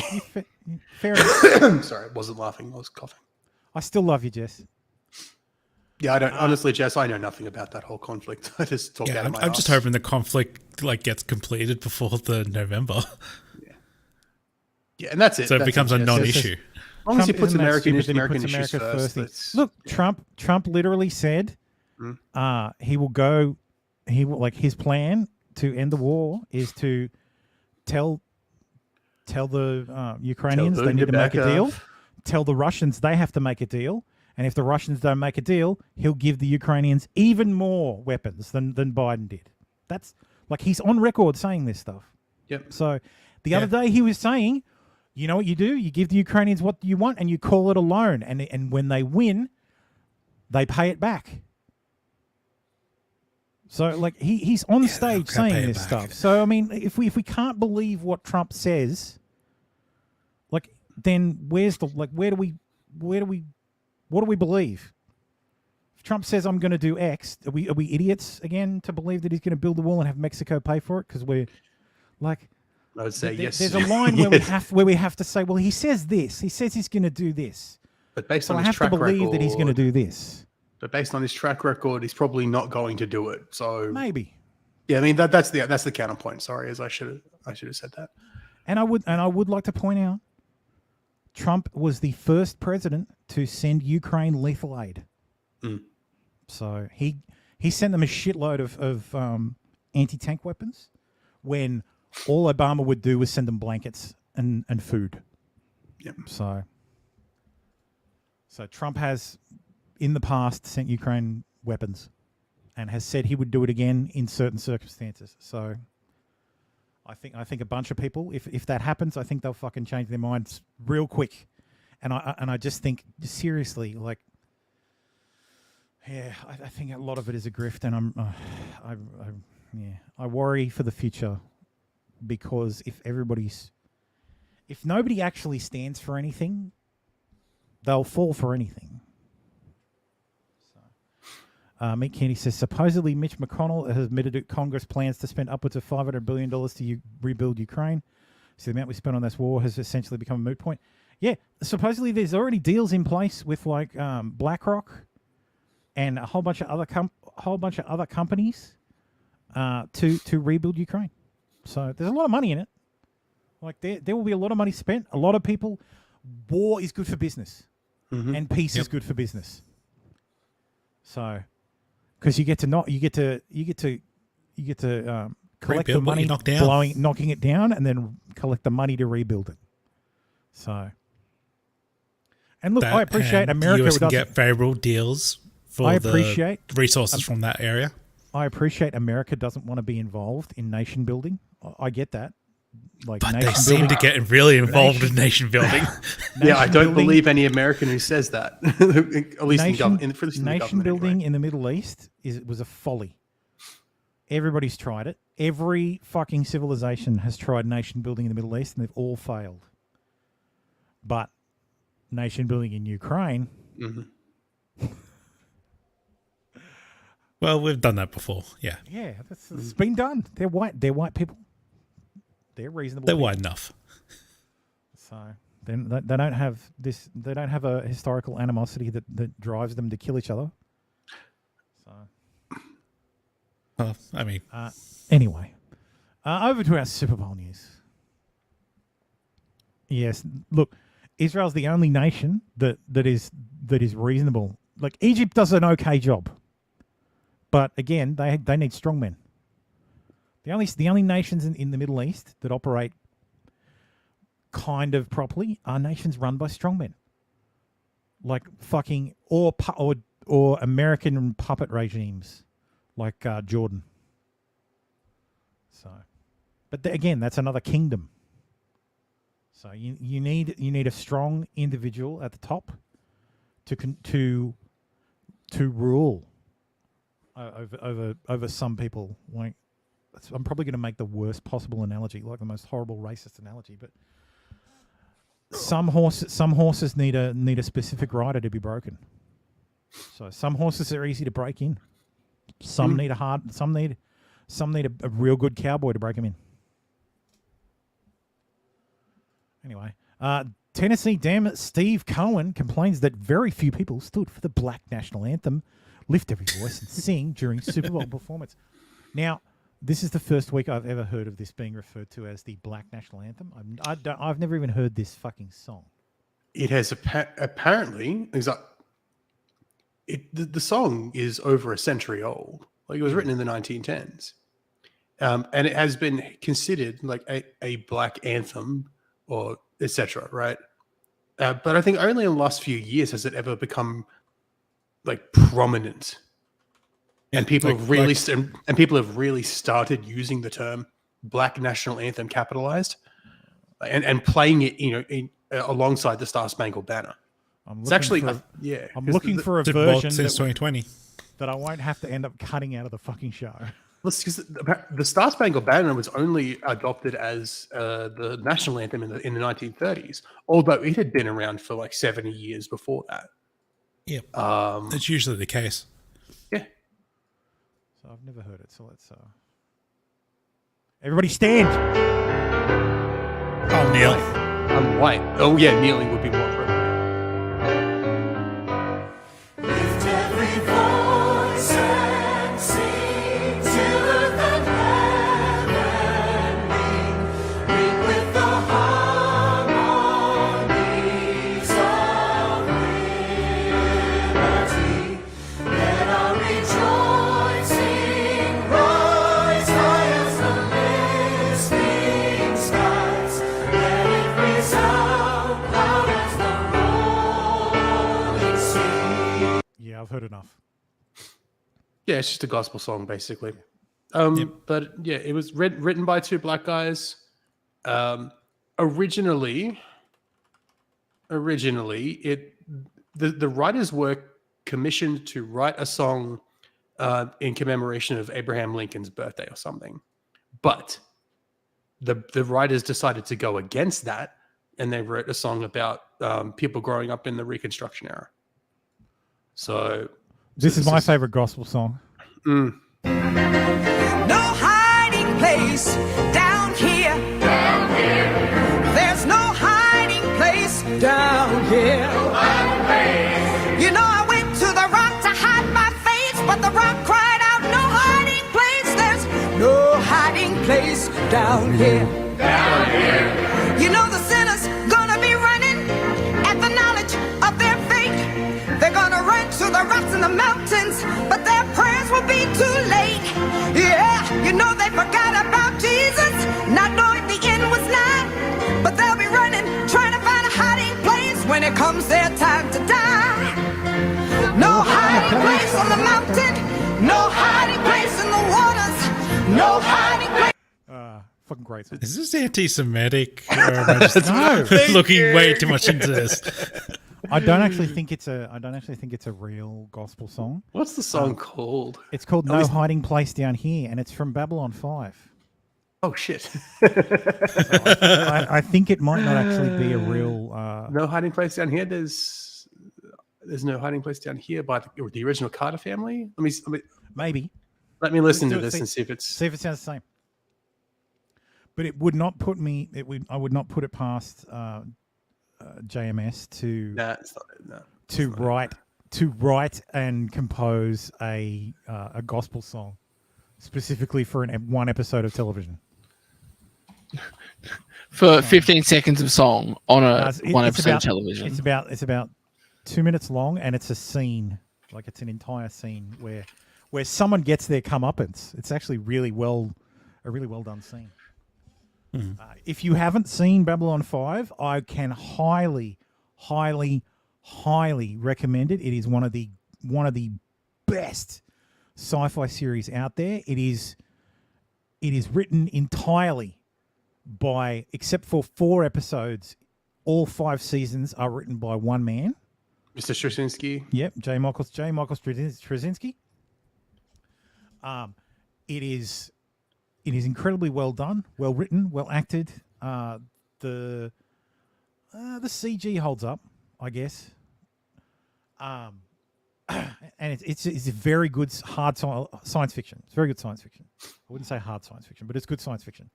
fair enough. Sorry, I wasn't laughing. I was coughing. I still love you, Jess. Yeah, I don't. Honestly, Jess, I know nothing about that whole conflict. I just talk out of my I'm just hoping the conflict gets completed before the November. Yeah, and that's it. So it becomes a non-issue. As long as he puts American issues first. Look, Trump literally said he will go. He will, like, his plan to end the war is to tell the Ukrainians they need to make a deal. Tell the Russians they have to make a deal. And if the Russians don't make a deal, he'll give the Ukrainians even more weapons than Biden did. That's like he's on record saying this stuff. Yep. So the other day he was saying, you know what you do? You give the Ukrainians what you want and you call it a loan. And when they win, they pay it back. So like he's on stage saying this stuff. So I mean, if we can't believe what Trump says, like then where's the like where do we what do we believe? If Trump says I'm going to do X, are we idiots again to believe that he's going to build the wall and have Mexico pay for it? Because we're like, I would say yes. There's a line where we have to say, well, he says this. He says he's going to do this. But based so on I his have to track believe record, that he's going to do this. But based on his track record, he's probably not going to do it. So maybe. Yeah, I mean that's the counterpoint. Sorry, as I should have said that. And I would like to point out, Trump was the first president to send Ukraine lethal aid. So he sent them a shitload of anti-tank weapons when all Obama would do was send them blankets and food. Yep. So Trump has in the past sent Ukraine weapons and has said he would do it again in certain circumstances. So I think a bunch of people, if that happens, I think they'll fucking change their minds real quick. And I just think seriously, like, yeah, I think a lot of it is a grift, and I worry for the future because if nobody actually stands for anything, they'll fall for anything. Meat Candy says, supposedly Mitch McConnell has admitted that Congress plans to spend upwards of $500 billion to rebuild Ukraine. So the amount we spent on this war has essentially become a moot point. Yeah, supposedly there's already deals in place with like BlackRock and a whole bunch of other companies to rebuild Ukraine. So there's a lot of money in it. Like there will be a lot of money spent. A lot of people. War is good for business, and peace is good for business. So, because you get to collect the money, knocking it down, and then collect the money to rebuild it. So, and look, I appreciate America. The US can get favorable deals for the resources from that area. I appreciate America doesn't want to be involved in nation building. I get that. Like, but they seem to get really involved in nation building. I don't believe any American who says that. At least nation building in the Middle East was a folly. Everybody's tried it. Every fucking civilization has tried nation building in the Middle East, and they've all failed. But nation building in Ukraine. Well, we've done that before. Yeah. Yeah, it's been done. They're white. They're white people. They're reasonable. They're white enough. So then they don't have this. They don't have a historical animosity that drives them to kill each other. So, I mean, anyway, over to our Super Bowl news. Yes. Look, Israel's the only nation that is reasonable. Like Egypt does an okay job, but again, they need strongmen. The only nations in the Middle East that operate kind of properly are nations run by strongmen, like fucking or American puppet regimes, like Jordan. So, but again, that's another kingdom. So you need a strong individual at the top to rule over some people. Like, I'm probably going to make the worst possible analogy, like the most horrible racist analogy, but some horses need a specific rider to be broken. So some horses are easy to break in. Some need a real good cowboy to break them in. Anyway, Tennessee damn it, Steve Cohen complains that very few people stood for the Black National Anthem, lift every voice and sing during Super Bowl performance. Now, this is the first week I've ever heard of this being referred to as the Black National Anthem. I've never even heard this fucking song. It has apparently the song is over a century old. Like, it was written in the 1910s, and it has been considered like a black anthem or etc. Right, but I think only in the last few years has it ever become like prominent. And people have really started using the term Black National Anthem capitalized, and playing it, alongside the Star Spangled Banner. It's actually, I'm looking for a version since 2020 that I won't have to end up cutting out of the fucking show. Because the Star Spangled Banner was only adopted as the national anthem in the 1930s, although it had been around for like 70 years before that. Yeah, that's usually the case. Yeah. So I've never heard it. So let's everybody stand. Oh, kneel. I'm white. Oh yeah, kneeling would be more appropriate. Lift every voice and sing till earth and heaven ring with the harmonies of liberty. Let our rejoicing rise high as the listening skies. Let it resound loud as the rolling sea. Yeah, I've heard enough. Yeah, it's just a gospel song, basically. But yeah, it was written by two black guys. Originally, the writers were commissioned to write a song in commemoration of Abraham Lincoln's birthday or something. But the writers decided to go against that, and they wrote a song about people growing up in the Reconstruction era. So This is my favorite gospel song. No hiding place down here. Down here. There's no hiding place down here. No hiding place. You know, I went to the rock to hide my face, but the rock cried out, no hiding place. There's no hiding place down here. Down here. You know, the sinner's gonna be running at the knowledge of their fate. They're gonna run to the rocks and the mountains, but their prayers will be too late. Yeah, you know they forgot about Jesus, not knowing the end was nigh. But they'll be running, trying to find a hiding place when it comes their time to die. No hiding place on the mountain, no hiding place in the waters, no hiding place. Fucking great. Is this anti-Semitic? Or am I just looking way too much into this? I don't actually think it's a real gospel song. What's the song called? It's called No Hiding Place Down Here, and it's from Babylon 5. Oh shit! I think it might not actually be a real. No hiding place down here. There's no hiding place down here by the original Carter family. Let me maybe. Let me listen to this and see if it sounds the same. But it would not put me. I would not put it past JMS to write and compose a gospel song specifically for one episode of television. for 15 seconds of song on one it's episode about, of television. It's about 2 minutes long, and it's a scene, like it's an entire scene where someone gets their comeuppance. It's actually a really well done scene. If you haven't seen Babylon 5, I can highly, highly, highly recommend it. It is one of the best sci-fi series out there. It is written entirely by, except for 4 episodes, all 5 seasons are written by one man, Mr. Straczynski. Yep, J. Michael Straczynski. It is incredibly well done, well written, well acted. The CG holds up, I guess. And it's a very good hard science fiction. It's very good science fiction. I wouldn't say hard science fiction, but it's good science fiction.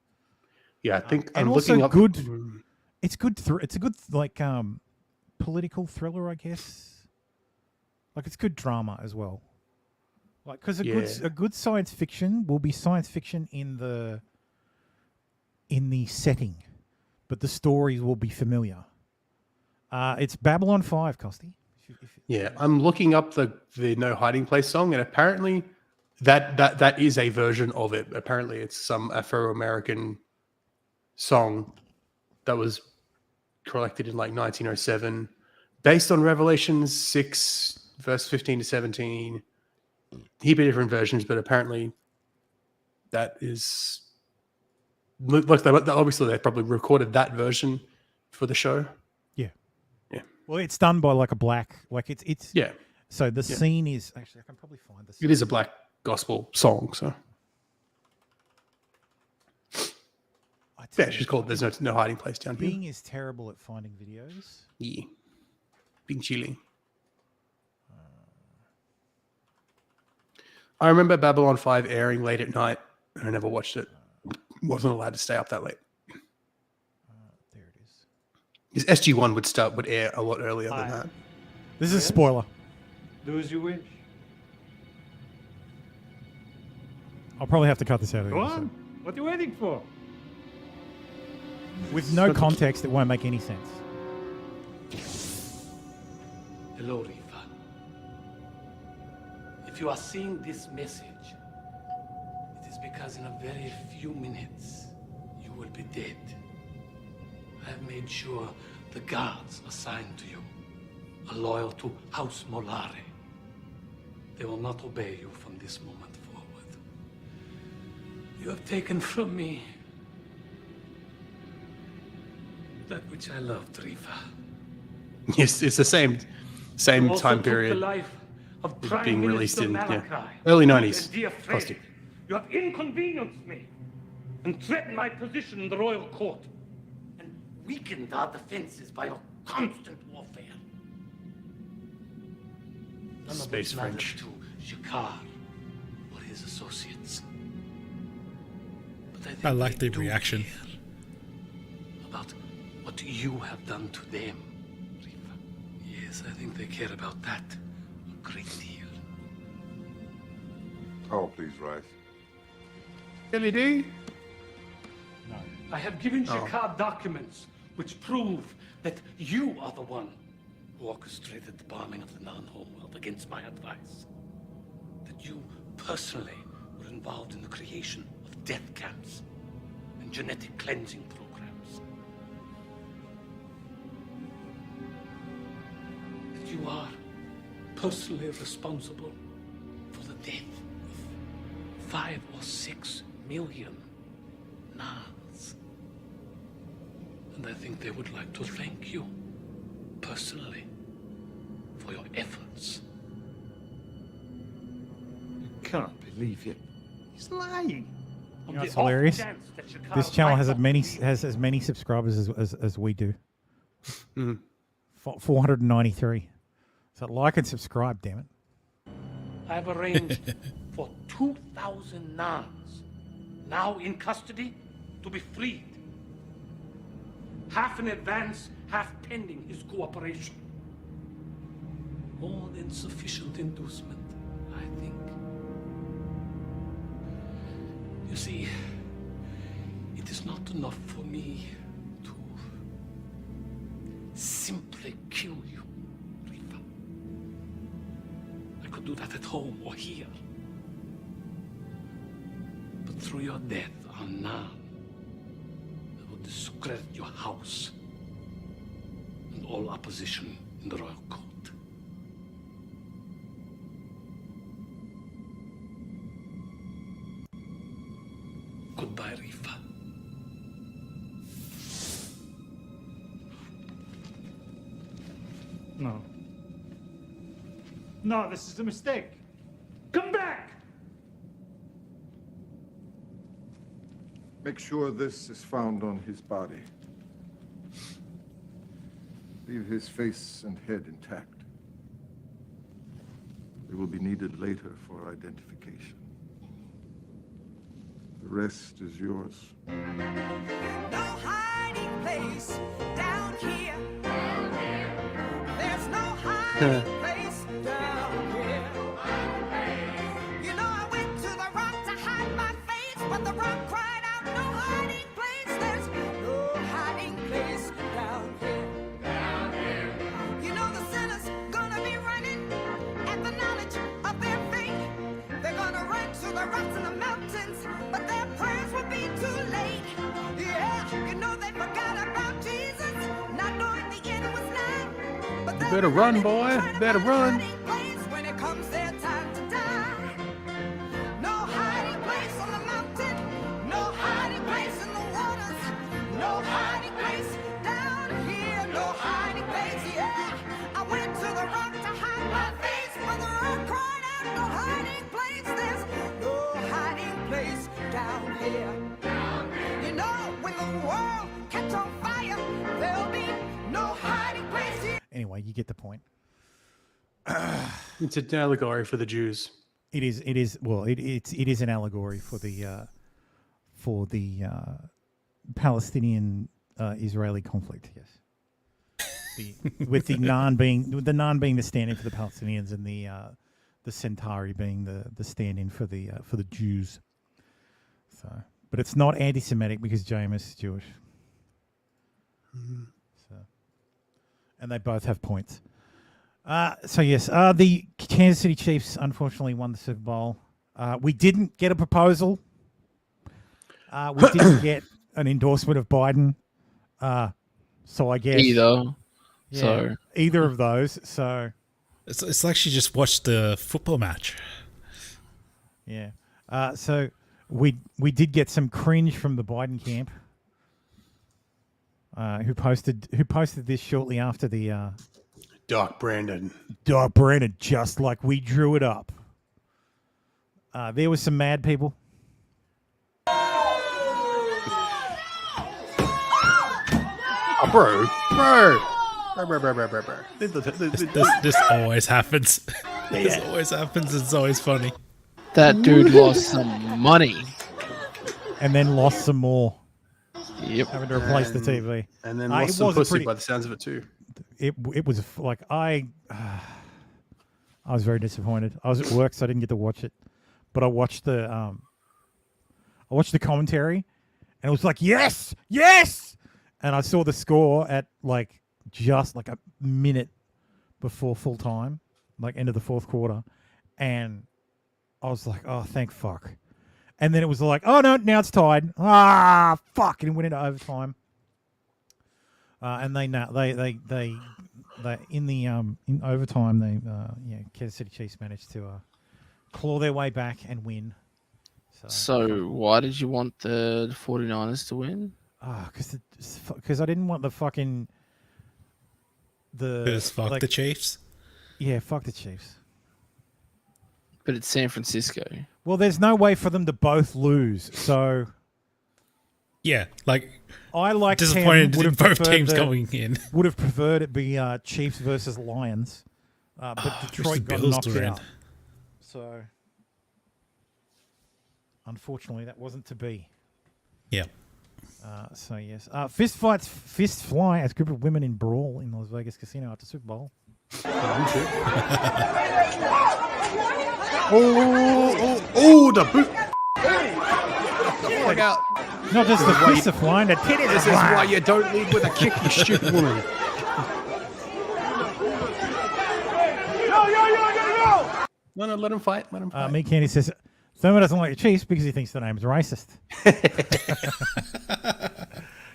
Yeah, I think and I'm also looking up. good. It's good. It's a good political thriller, I guess. Like it's good drama as well. Like because a good science fiction will be science fiction in the setting, but the stories will be familiar. It's Babylon 5, Costy. Yeah, I'm looking up the No Hiding Place song, and apparently that is a version of it. Apparently, it's some Afro-American song that was collected in like 1907, based on Revelation 6, verse 15 to 17. Heap of different versions, but apparently that is obviously they probably recorded that version for the show. Yeah. Well, it's done by like a black, like it's yeah. So the scene is actually I can probably find the scene. It is a black gospel song, so yeah, she's called "There's No Hiding Place Down Here." Bing is terrible at finding videos. Yeah, Bing chilling. I remember Babylon 5 airing late at night, and I never watched it. Wasn't allowed to stay up that late. There it is. Because SG1 would air a lot earlier than that. This is a spoiler. Do as you wish. I'll probably have to cut this out of Go on. What are you waiting for? With no context, it won't make any sense. Hello, Riva. If you are seeing this message, it is because in a very few minutes, you will be dead. I have made sure the guards assigned to you are loyal to House Molare. They will not obey you from this moment forward. You have taken from me that which I loved, Riva. Yes, it's the same You also time took period. the life of It's Prime being released Minister in Malachi. early 90s. Dear friend, you have inconvenienced me and threatened my position in the royal court and weakened our defenses by your constant warfare. None of Space this matters French. to Shikar or his associates. But think I like they the do reaction. care about what you have done to them, Riva. Yes, I think they care about that a great deal. Oh, please, Rice. LED? I have given Oh. Shikar documents which prove that you are the one who orchestrated the bombing of the non-homeworld against my advice. That you personally were involved in the creation of death camps and genetic cleansing programs. That you are personally responsible for the death of 5 or 6 million nuns. And I think they would like to thank you personally for your efforts. Can't believe it. He's lying. You know what's hilarious? This channel has as many subscribers as we do. 493. So like and subscribe, damn it. I have arranged for 2,000 nuns now in custody to be freed. Half in advance, half pending his cooperation. More than sufficient inducement, I think. You see, it is not enough for me simply kill you, Rifa. I could do that at home or here. But through your death on now, I will discredit your house and all opposition in the royal court. Goodbye, Rifa. No. No, this is a mistake. Come back! Make sure this is found on his body. Leave his face and head intact. They will be needed later for identification. The rest is yours. No hiding place down here. There's no hiding place down here. You know I went to the rock to hide my face, but the rock cried out, no hiding place. There's no hiding place down here. You know the sinner's gonna be running at the knowledge of their fate. They're gonna run to the rocks and the mountains, but their prayers will be too late. Yeah, you know they forgot about Jesus, not knowing the end was nigh. But You better run, boy. You better run. place when it comes their time to die. No hiding place on the mountain, no hiding place in the waters, no hiding place down here, no hiding place, yeah. I went to the rock to hide my face, but the rock cried out, no hiding place, there's no hiding place down here. You know, when the world catch on fire, there'll be no hiding place here. Anyway, you get the point. It's an allegory for the Jews. It is. It is. Well, it is an allegory for the Palestinian Israeli conflict. Yes. With the Nan being the stand-in for the Palestinians, and the Centauri being the stand-in for the Jews. So, but it's not anti-Semitic because Jameis is Jewish. So, and they both have points. So yes, the Kansas City Chiefs unfortunately won the Super Bowl. We didn't get a proposal. We didn't get an endorsement of Biden. So I guess either. Yeah, So either of those. So it's like she just watched the football match. yeah. So we did get some cringe from the Biden camp. Who posted this shortly after the Doc Brandon, just like we drew it up. There was some mad people. Oh, bro. This always happens. This always happens. It's always funny. that dude lost some money. And then lost some more. Yep. Having to replace the TV. And then lost some pussy by the sounds of it too. It was like I was very disappointed. I was at work, so I didn't get to watch it. But I watched the commentary, and it was like, yes, yes. And I saw the score at like just like a minute before full time, like end of the fourth quarter, and I was like, oh, thank fuck. And then it was like, oh no, now it's tied. Ah, fuck, and it went into overtime. And they in overtime Kansas City Chiefs managed to claw their way back and win. So why did you want the 49ers to win? Because I didn't want the fucking fuck the Chiefs. Yeah, fuck the Chiefs. But it's San Francisco. Well, there's no way for them to both lose. So yeah, like I like disappointed in both teams going in. Would have preferred it be Chiefs versus Lions, but Detroit got knocked out. So unfortunately, that wasn't to be. Yeah. So yes, fist fly as a group of women in brawl in Las Vegas casino after Super Bowl. The boot. Fuck out. Not just the fists are flying, the titties are This is flying. why you don't lead with a kick, you stupid woman. No, let him fight. Let him fight. Me Candy says, Thermo doesn't like the Chiefs because he thinks the name's racist.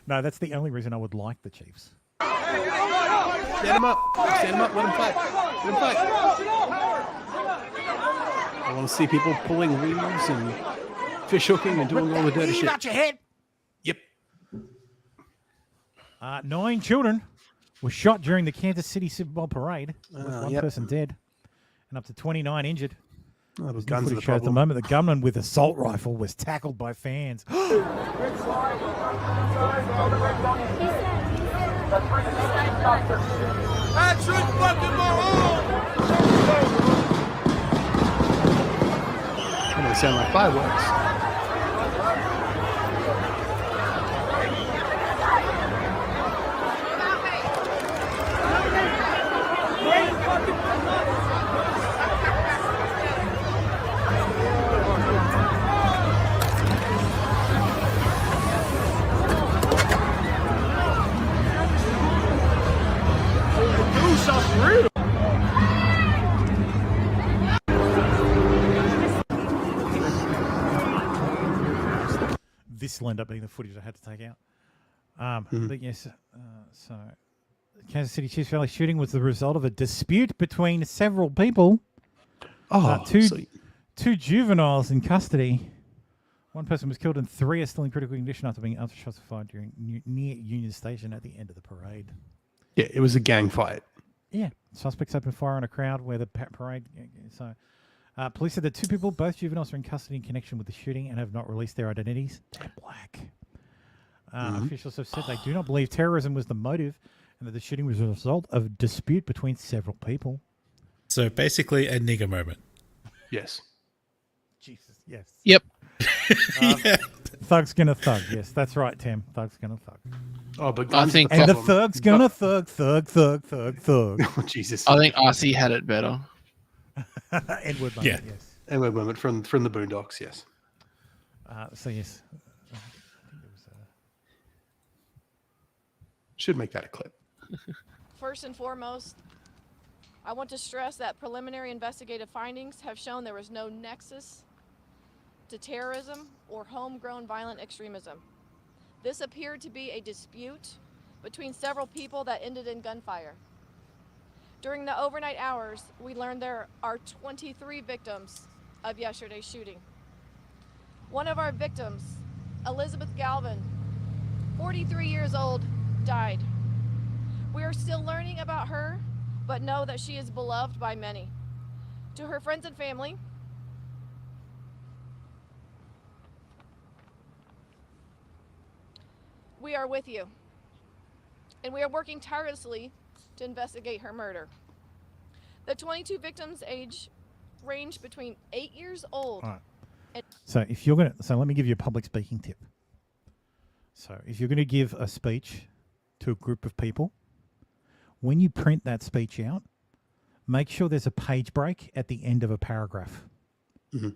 No, that's the only reason I would like the Chiefs. Stand him up. Stand him up. Let him fight. Let him fight. I want to see people pulling leaves and fish hooking and doing all the dirty shit. Got your head. Yep. 9 children were shot during the Kansas City Super Bowl parade, with one yep. person dead and up to 29 injured. Oh, There's guns are the footage shows at the problem. moment the gunman with assault rifle was tackled by fans. Patrick fucking They sound like fireworks. Do something real. This will end up being the footage I had to take out. But yes, so Kansas City Chiefs Valley shooting was the result of a dispute between several people. Two juveniles in custody. One person was killed and 3 are still in critical condition after being shots fired during near Union Station at the end of the parade. Yeah, it was a gang fight. Yeah, suspects opened fire on a crowd where the parade. So, police said that 2 people, both juveniles, are in custody in connection with the shooting and have not released their identities. They're black. Officials have said they do not believe terrorism was the motive, and that the shooting was a result of a dispute between several people. So basically, a nigger moment. Yes. Jesus. Yes. Yep. Thug's gonna thug. Yes, that's right, Tim. Thug's gonna thug. Oh, but I think and the thug's gonna thug. Oh, Jesus. I think RC had it better. Edward moment, Yeah. yes. Edward moment from the Boondocks, yes. So yes. Should make that a clip. First and foremost, I want to stress that preliminary investigative findings have shown there was no nexus to terrorism or homegrown violent extremism. This appeared to be a dispute between several people that ended in gunfire. During the overnight hours, we learned there are 23 victims of yesterday's shooting. One of our victims, Elizabeth Galvin, 43 years old, died. We are still learning about her, but know that she is beloved by many. To her friends and family, we are with you, and we are working tirelessly to investigate her murder. The 22 victims' age range between 8 years old. All right. And So let me give you a public speaking tip. So if you're gonna give a speech to a group of people, when you print that speech out, make sure there's a page break at the end of a paragraph. Mm-hmm.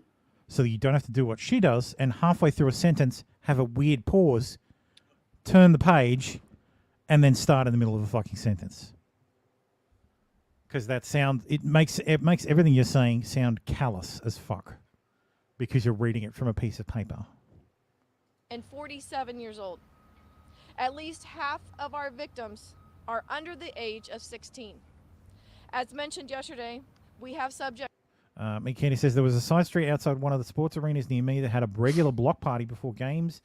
So you don't have to do what she does and halfway through a sentence have a weird pause, turn the page, and then start in the middle of a fucking sentence. Because it makes everything you're saying sound callous as fuck. Because you're reading it from a piece of paper. and 47 years old. At least half of our victims are under the age of 16. As mentioned yesterday, we have subject. Mick Kenny says there was a side street outside one of the sports arenas near me that had a regular block party before games,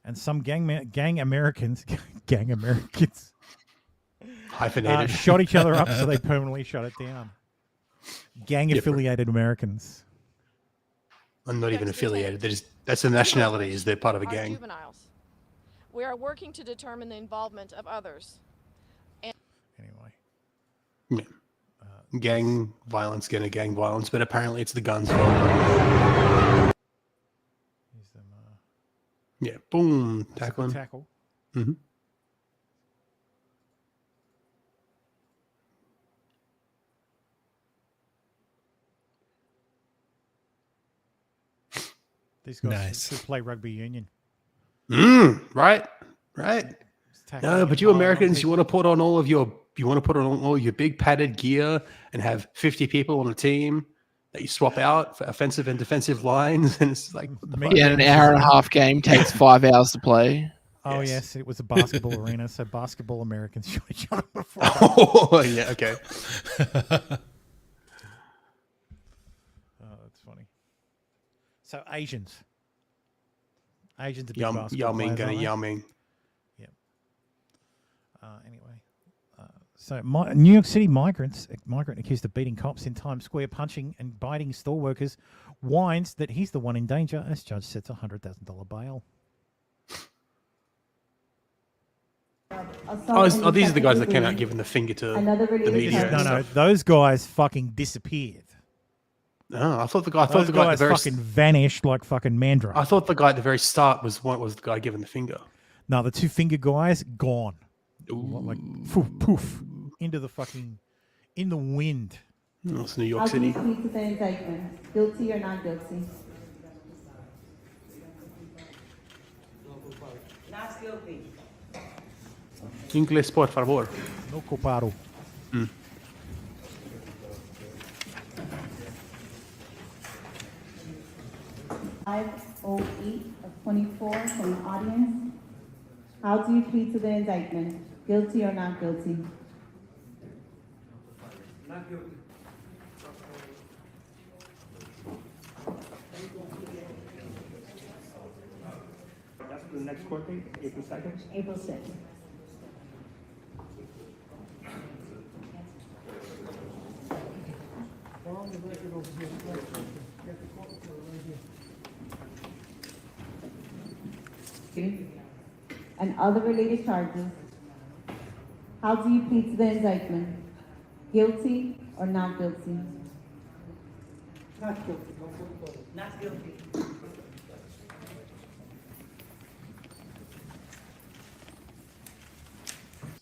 and some gang Americans hyphenated shot each other up, so they permanently shut it down. Gang-affiliated Americans. I'm not even affiliated. That's the nationality. Is they're part of a gang. Juveniles. We are working to determine the involvement of others. And anyway, yeah. Gang violence, getting gang violence, but apparently it's the guns. Yeah, boom, tackling. Tackle. Mm-hmm. These guys should play rugby union. Right. No, but you Americans, you want to put on all your big padded gear and have 50 people on a team. that you swap out for offensive and defensive lines, and it's like Yeah, an hour and a half game takes 5 hours to play. Oh yes, it was a basketball arena, so basketball Americans shot each other before. Oh yeah, okay. Oh, that's funny. So Asians are big Yao basketball Ming players, gonna aren't they? Yao Ming. Yep. Anyway, so New York City migrant accused of beating cops in Times Square, punching and biting store workers, whines that he's the one in danger as judge sets $100,000 bail. Oh, these are the guys that came out giving the finger to the media. No, those guys fucking disappeared. No, I thought the guy. Those guys fucking vanished like fucking Mandra. I thought the guy at the very start was the guy giving the finger. No, the 2 finger guys gone. Like poof into the fucking in the wind. Oh, it's New York City. How do you plead to the indictment? Guilty or not guilty? Not guilty. Inglés, por favor. No culpado. 508 of 24 from the audience. How do you plead to the indictment? Guilty or not guilty? Not guilty. That's the next court date, April 2nd? April 6th. And other related charges. How do you plead to the indictment? Guilty or not guilty? Not guilty. Not guilty.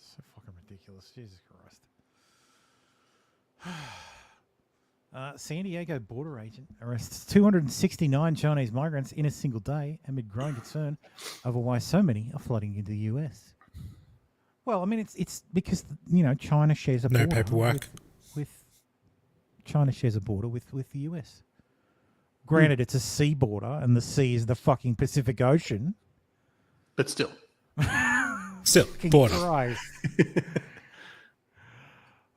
So fucking ridiculous. Jesus Christ. San Diego border agent arrests 269 Chinese migrants in a single day amid growing concern over why so many are flooding into the US. Well, I mean, it's because, China shares a border. No paperwork. With China shares a border with the US. Granted, it's a sea border, and the sea is the fucking Pacific Ocean. But still. Still, border. Christ.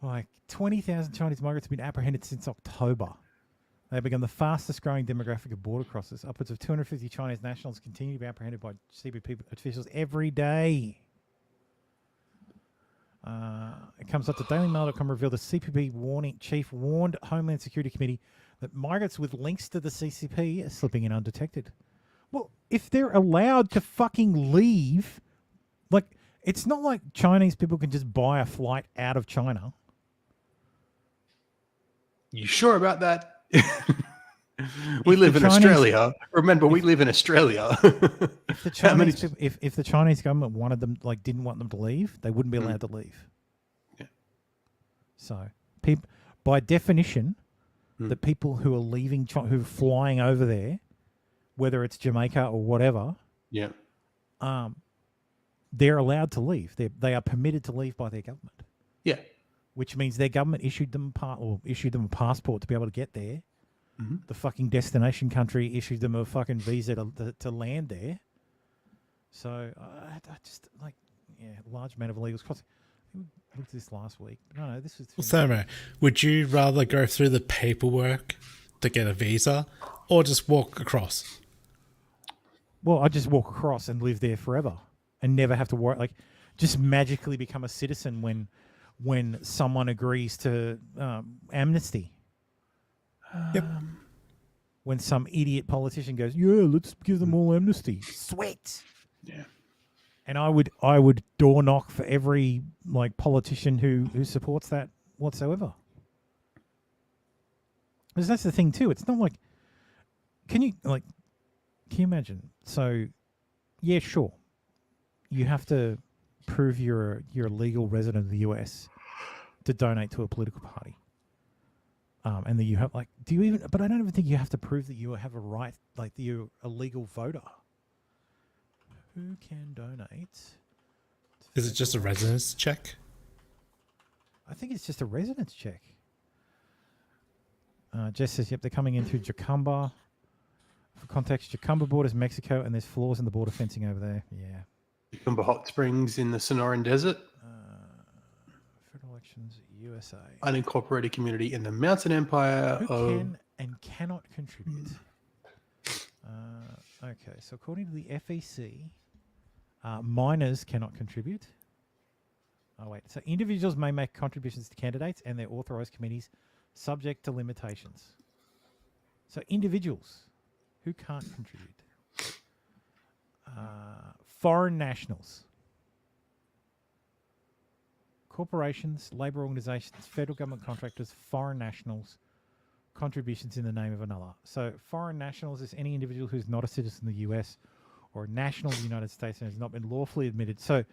Like 20,000 Chinese migrants have been apprehended since October. They have become the fastest growing demographic of border crossers. Upwards of 250 Chinese nationals continue to be apprehended by CBP officials every day. It comes up to DailyMail.com revealed the CPB chief warned Homeland Security Committee that migrants with links to the CCP are slipping in undetected. Well, if they're allowed to fucking leave, like, it's not like Chinese people can just buy a flight out of China. You sure about that? We live in Australia. Remember, we live in Australia. If the Chinese if the Chinese government wanted them, like, didn't want them to leave, they wouldn't be allowed to leave. Yeah. So, by definition, the people who are leaving, who are flying over there, whether it's Jamaica or whatever, yeah, they're allowed to leave. They are permitted to leave by their government. Yeah. Which means their government issued them a passport to be able to get there. Mm-hmm. The fucking destination country issued them a fucking visa to land there. So I just large amount of illegals crossing. We looked at this last week. No, this was. So, would you rather go through the paperwork to get a visa, or just walk across? Well, I just walk across and live there forever, and never have to worry. Like, just magically become a citizen when someone agrees to amnesty. Yep. When some idiot politician goes, yeah, let's give them all amnesty. Sweet. Yeah. And I would door knock for every politician who supports that whatsoever. Because that's the thing too. It's not like, can you imagine? So, yeah, sure. You have to prove you're a legal resident of the US to donate to a political party. And that you have but I don't even think you have to prove that you have a right, that you're a legal voter. Who can donate? Is it just a residence check? I think it's just a residence check. Jess says, yep, they're coming in through Jacumba. For context, Jacumba borders Mexico, and there's flaws in the border fencing over there. Yeah. Jacumba Hot Springs in the Sonoran Desert. Federal elections, USA. Unincorporated community in the Mountain Empire Who of... can and cannot contribute? Okay, so according to the FEC, minors cannot contribute. Oh, wait. So individuals may make contributions to candidates and their authorized committees subject to limitations. So individuals who can't contribute. Foreign nationals. Corporations, labour organisations, federal government contractors, foreign nationals, contributions in the name of another. So foreign nationals is any individual who's not a citizen of the US or a national of the United States and has not been lawfully admitted. So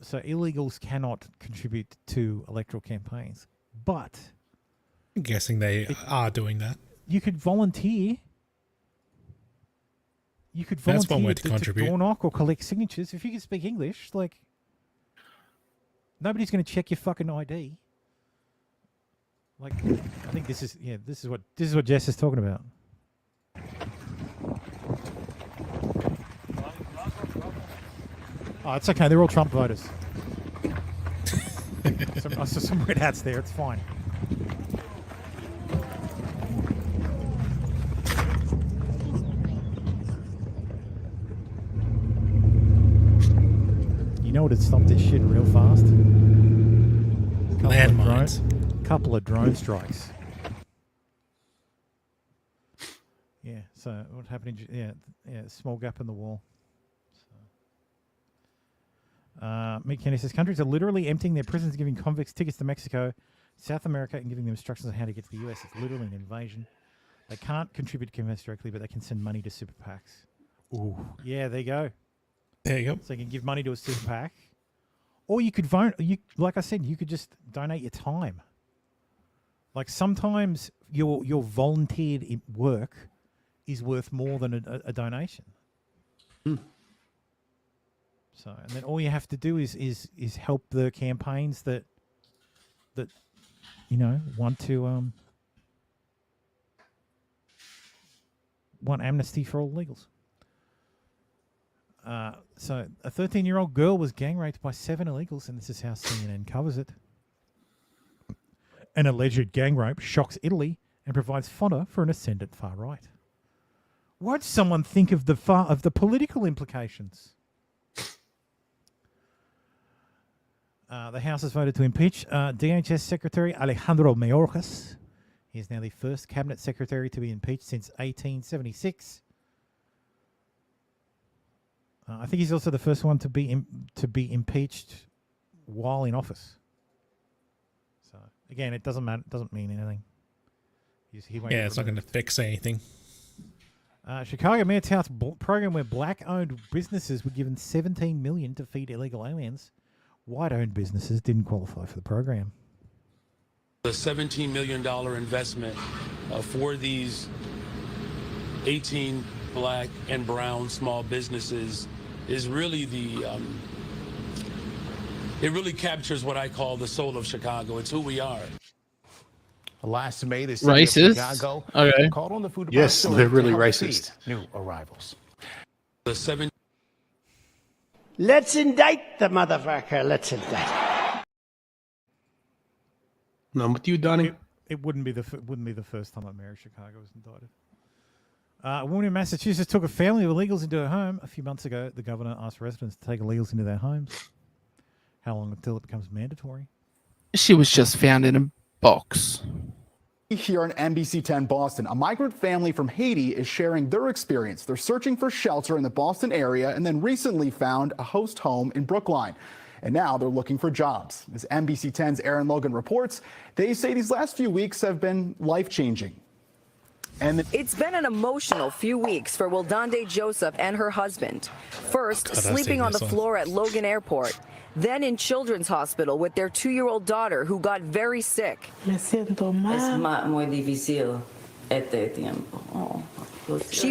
illegals cannot contribute to electoral campaigns. But I'm guessing they are doing that. You could volunteer. You could volunteer That's one way to contribute. door knock or collect signatures. If you can speak English, like, nobody's going to check your fucking ID. Like, I think this is what Jess is talking about. Oh, it's okay. They're all Trump voters. I saw some red hats there. It's fine. You know what would stop this shit real fast? Landmines. Couple of drone strikes. Yeah. So what happened? Small gap in the wall. Mick Kenny says countries are literally emptying their prisons, giving convicts tickets to Mexico, South America, and giving them instructions on how to get to the US. It's literally an invasion. They can't contribute to convicts directly, but they can send money to super PACs. Ooh, yeah, there you go. There you go. So you can give money to a super PAC, or you could vote. Like I said, you could just donate your time. Like sometimes your volunteered work is worth more than a donation. So, and then all you have to do is help the campaigns that want to want amnesty for all illegals. So a 13-year-old girl was gang raped by 7 illegals, and this is how CNN covers it. An alleged gang rape shocks Italy and provides fodder for an ascendant far right. Won't someone think of the political implications? The House has voted to impeach DHS Secretary Alejandro Mayorkas. He is now the first cabinet secretary to be impeached since 1876. I think he's also the first one to be impeached while in office. So again, it doesn't matter. It doesn't mean anything. It's not going to fix anything. Chicago Mayor touts program where black-owned businesses were given $17 million to feed illegal aliens. White-owned businesses didn't qualify for the program. The $17 million investment for these 18 black and brown small businesses is really it really captures what I call the soul of Chicago. It's who we are. Last May, the city of Chicago called on the food department. Yes, they're really racist. New arrivals. Let's indict the motherfucker. Let's indict. No, with you, Donnie. It wouldn't be the first time a mayor of Chicago was indicted. A woman in Massachusetts took a family of illegals into her home. A few months ago, the governor asked residents to take illegals into their homes. How long until it becomes mandatory? She was just found in a box. Here on NBC 10 Boston, a migrant family from Haiti is sharing their experience. They're searching for shelter in the Boston area and then recently found a host home in Brookline. And now they're looking for jobs. As NBC 10's Aaron Logan reports, they say these last few weeks have been life-changing. And it's been an emotional few weeks for Wildande Joseph and her husband. First, sleeping on the floor at Logan Airport. Then in Children's Hospital with their 2-year-old daughter who got very sick. She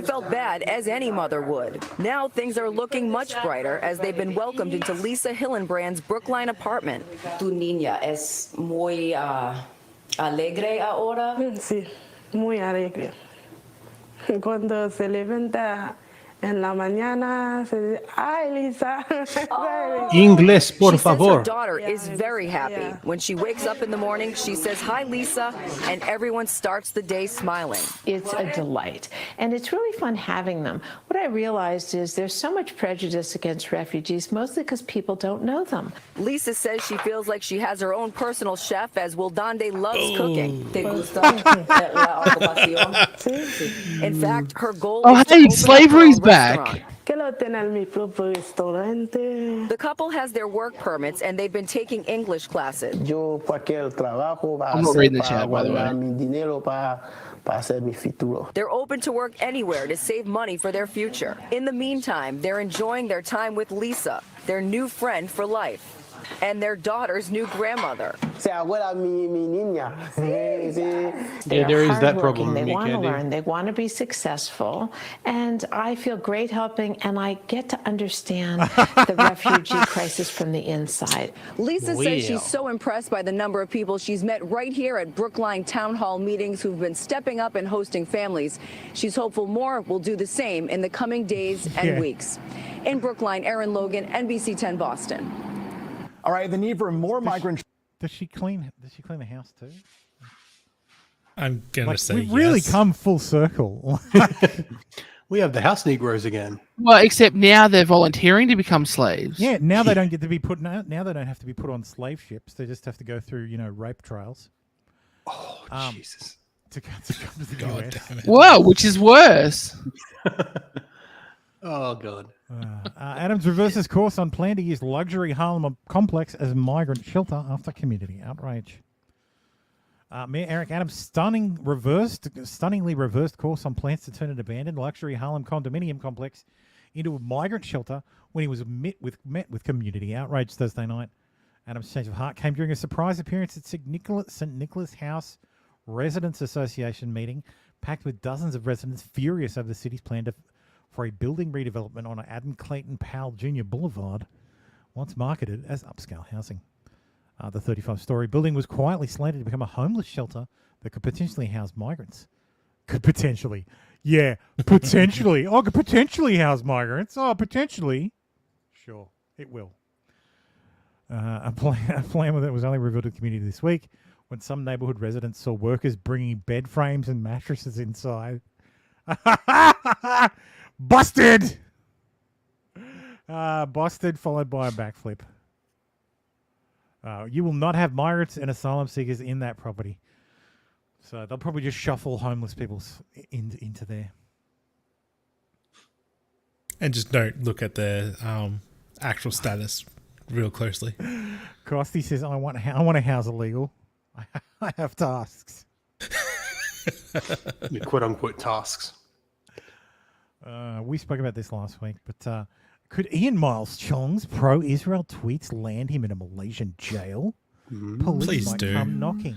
felt bad, as any mother would. Now things are looking much brighter as they've been welcomed into Lisa Hillenbrand's Brookline apartment. Tu niña es muy alegre ahora. Sí. muy alegre. Cuando se levanta en la mañana, se dice, ay, Lisa. Inglés, por She says her favor. daughter is very happy. When she wakes up in the morning, she says, hi, Lisa, and everyone starts the day smiling. It's a delight, and it's really fun having them. What I realized is there's so much prejudice against refugees, mostly because people don't know them. Lisa says she feels like she has her own personal chef, as Wildande loves cooking. ¿Te gusta la ocupación? In fact, her goal Oh, is to hey, open up her slavery's own back. restaurant. Quiero tener mi propio restaurante. The couple has their work permits and they've been taking English classes. Yo cualquier trabajo va I'm a not ser reading the para chat, by the guardar way. mi dinero para hacer mi futuro. They're open to work anywhere to save money for their future. In the meantime, they're enjoying their time with Lisa, their new friend for life, and their daughter's new grandmother. Se abuela mi niña. Sí, sí. They're there is that hardworking, problem, They me want to candy. learn. They want to be successful. And I feel great helping, and I get to understand the refugee crisis from the inside. Lisa says she's Well. so impressed by the number of people she's met right here at Brookline Town Hall meetings who've been stepping up and hosting families. She's hopeful more will do the same in the coming days and Yeah. weeks. In Brookline, Erin Logan, NBC 10 Boston. All right, the need for more migrant. Does she clean the house too? I'm gonna Like, say we've really yes. come full circle. We have the house Negroes again. Well, except now they're volunteering to become slaves. Yeah, now they don't get to be put. Now they don't have to be put on slave ships. They just have to go through, rape trials. Oh Jesus! To come to the God US. damn it. Whoa, which is worse. Oh God! Adams reverses course on plan to use luxury Harlem complex as migrant shelter after community outrage. Mayor Eric Adams stunningly reversed course on plans to turn an abandoned luxury Harlem condominium complex into a migrant shelter when he was met with community outrage Thursday night. Adams' change of heart came during a surprise appearance at St. Nicholas House Residents Association meeting, packed with dozens of residents furious over the city's plan for a building redevelopment on Adam Clayton Powell Jr. Boulevard, once marketed as upscale housing. The 35-story building was quietly slated to become a homeless shelter that could potentially house migrants. Could potentially. Yeah, potentially. Oh, could potentially house migrants. Oh, potentially. Sure, it will. A plan that was only revealed to the community this week when some neighborhood residents saw workers bringing bed frames and mattresses inside. Busted! Busted, followed by a backflip. You will not have migrants and asylum seekers in that property. So they'll probably just shuffle homeless people into there. And just don't look at the actual status real closely. Costy says, I want a house illegal. I have tasks. The quote-unquote tasks. We spoke about this last week, but could Ian Miles Chong's pro-Israel tweets land him in a Malaysian jail? Police Please might do. come knocking.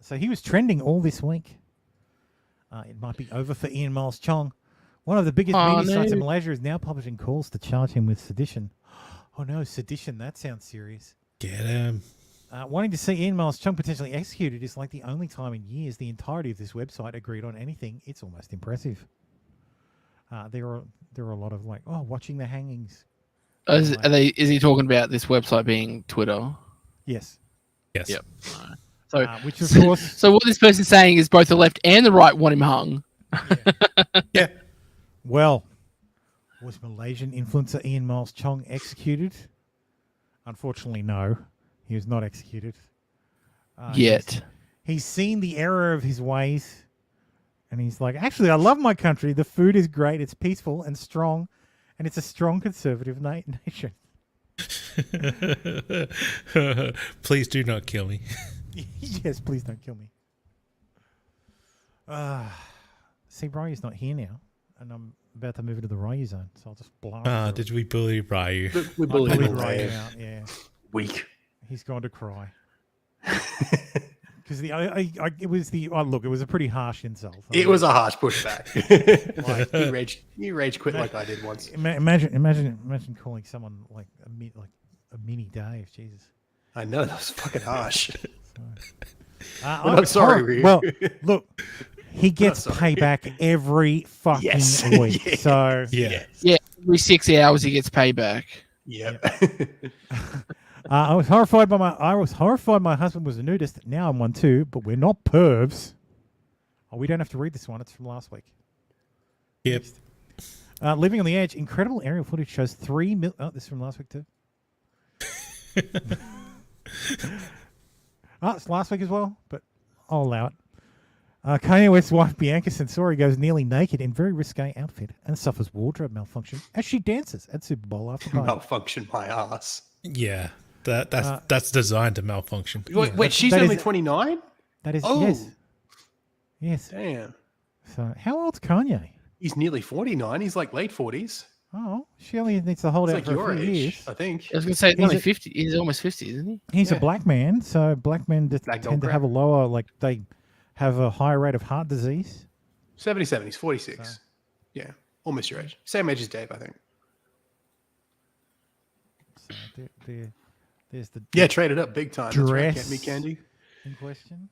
So he was trending all this week. It might be over for Ian Miles Chong. One of the biggest media sites in Malaysia is now publishing calls to charge him with sedition. Oh no, sedition, that sounds serious. Get him. Wanting to see Ian Miles Chung potentially executed is like the only time in years the entirety of this website agreed on anything. It's almost impressive. There are a lot of watching the hangings. Is he talking about this website being Twitter? Yes. Yes. Yep. So, which of course. So what this person's saying is both the left and the right want him hung. Yeah. Well, was Malaysian influencer Ian Miles Chong executed? Unfortunately, no. He was not executed. Yet. He's seen the error of his ways. And he's like, actually, I love my country. The food is great. It's peaceful and strong. And it's a strong conservative nation. Please do not kill me. Yes, please don't kill me. See, Ryu's not here now. And I'm about to move into the Ryu zone. So I'll just blow it. Did we bully Ryu? We bullied him. Ryu out, yeah. Weak. He's gone to cry. Because it was a pretty harsh insult. It was a harsh pushback. He rage quit like I did once. Imagine calling someone like a mini Dave. Jesus. I know, that was fucking harsh. I'm not sorry, Ryu. Well, look, he gets payback every fucking week. Yeah. So Yeah, every 6 hours he gets payback. Yep. I was horrified my husband was a nudist. Now I'm one too, but we're not pervs. Oh, we don't have to read this one. It's from last week. Yep. Living on the Edge. Incredible aerial footage shows 3 million. Oh, this is from last week too. It's last week as well, but I'll allow it. Kanye West's wife Bianca Censori goes nearly naked in very risque outfit and suffers wardrobe malfunction as she dances at Super Bowl after party. Malfunction my ass. Yeah, that's designed to malfunction. Wait, she's only 29? That is yes. Yes. Damn. So how old's Kanye? He's nearly 49. He's like late 40s. Oh, she only needs to hold It's out like for your a few age, years. I think. I was going to say, he's only 50. He's almost 50, isn't he? He's a black man, so black men Black tend to don't have a lower, they have a higher rate of heart disease. 77. He's 46. So. Yeah, almost your age. Same age as Dave, I think. So there's the traded up big time. Dress That's right, Can't Me Candy. in question.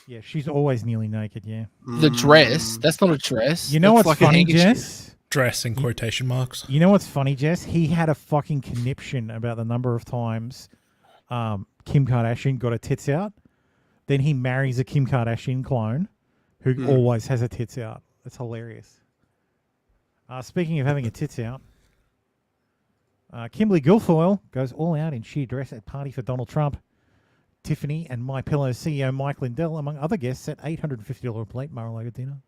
Yeah, she's always nearly naked. Yeah. The dress? That's not a dress. You know That's what's like a funny, handkerchief. Jess? Dress in quotation marks. You know what's funny, Jess? He had a fucking conniption about the number of times Kim Kardashian got her tits out. Then he marries a Kim Kardashian clone who always has her tits out. That's hilarious. Speaking of having her tits out, Kimberly Guilfoyle goes all out in sheer dress at party for Donald Trump. Tiffany and MyPillow CEO Mike Lindell, among other guests, at $850 a plate Mar-a-Lago dinner.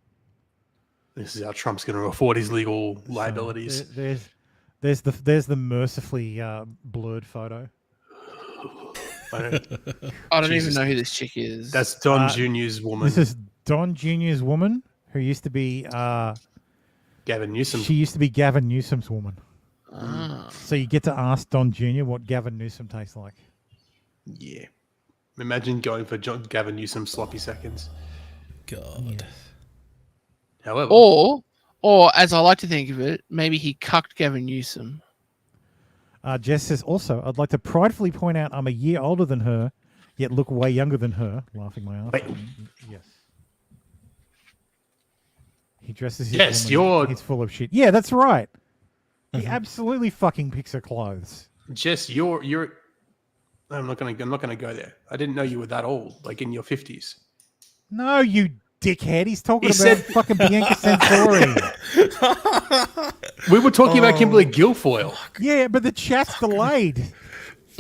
This is how Trump's going to afford his legal liabilities. There's the mercifully blurred photo. I don't even know who this chick is. That's Don Jr.'s woman. This is Don Jr.'s woman, who used to be Gavin Newsom. She used to be Gavin Newsom's woman. So you get to ask Don Jr. what Gavin Newsom tastes like. Yeah. Imagine going for Gavin Newsom's sloppy seconds. God. Yes. However. Or as I like to think of it, maybe he cucked Gavin Newsom. Jess says, also, I'd like to pridefully point out I'm a year older than her, yet look way younger than her. Laughing my ass. Yes. He dresses his woman. He's full of shit. Yeah, that's right. He absolutely fucking picks her clothes. Jess, you're I'm not gonna go there. I didn't know you were that old, like in your 50s. No, you dickhead. He's talking about fucking Bianca Censori. We were talking about Kimberly Guilfoyle. Yeah, but the chat's delayed.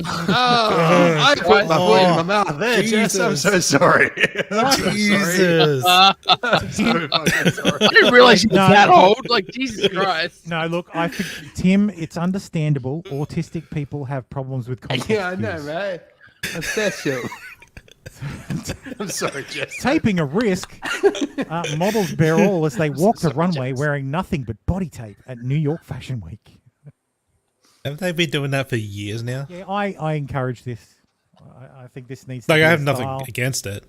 I put my foot in my mouth there, Jess. I'm so sorry. Jesus. I didn't realize you were that old. Like, Jesus Christ. No, look, I think, Tim, it's understandable. Autistic people have problems with context. Yeah, I know, right? That's that show. I'm sorry, Jess. Taping a risk. Models bear all as they walk the runway wearing nothing but body tape at New York Fashion Week. Haven't they been doing that for years now? Yeah, I encourage this. I think this needs to Like, be I have a nothing style. against it.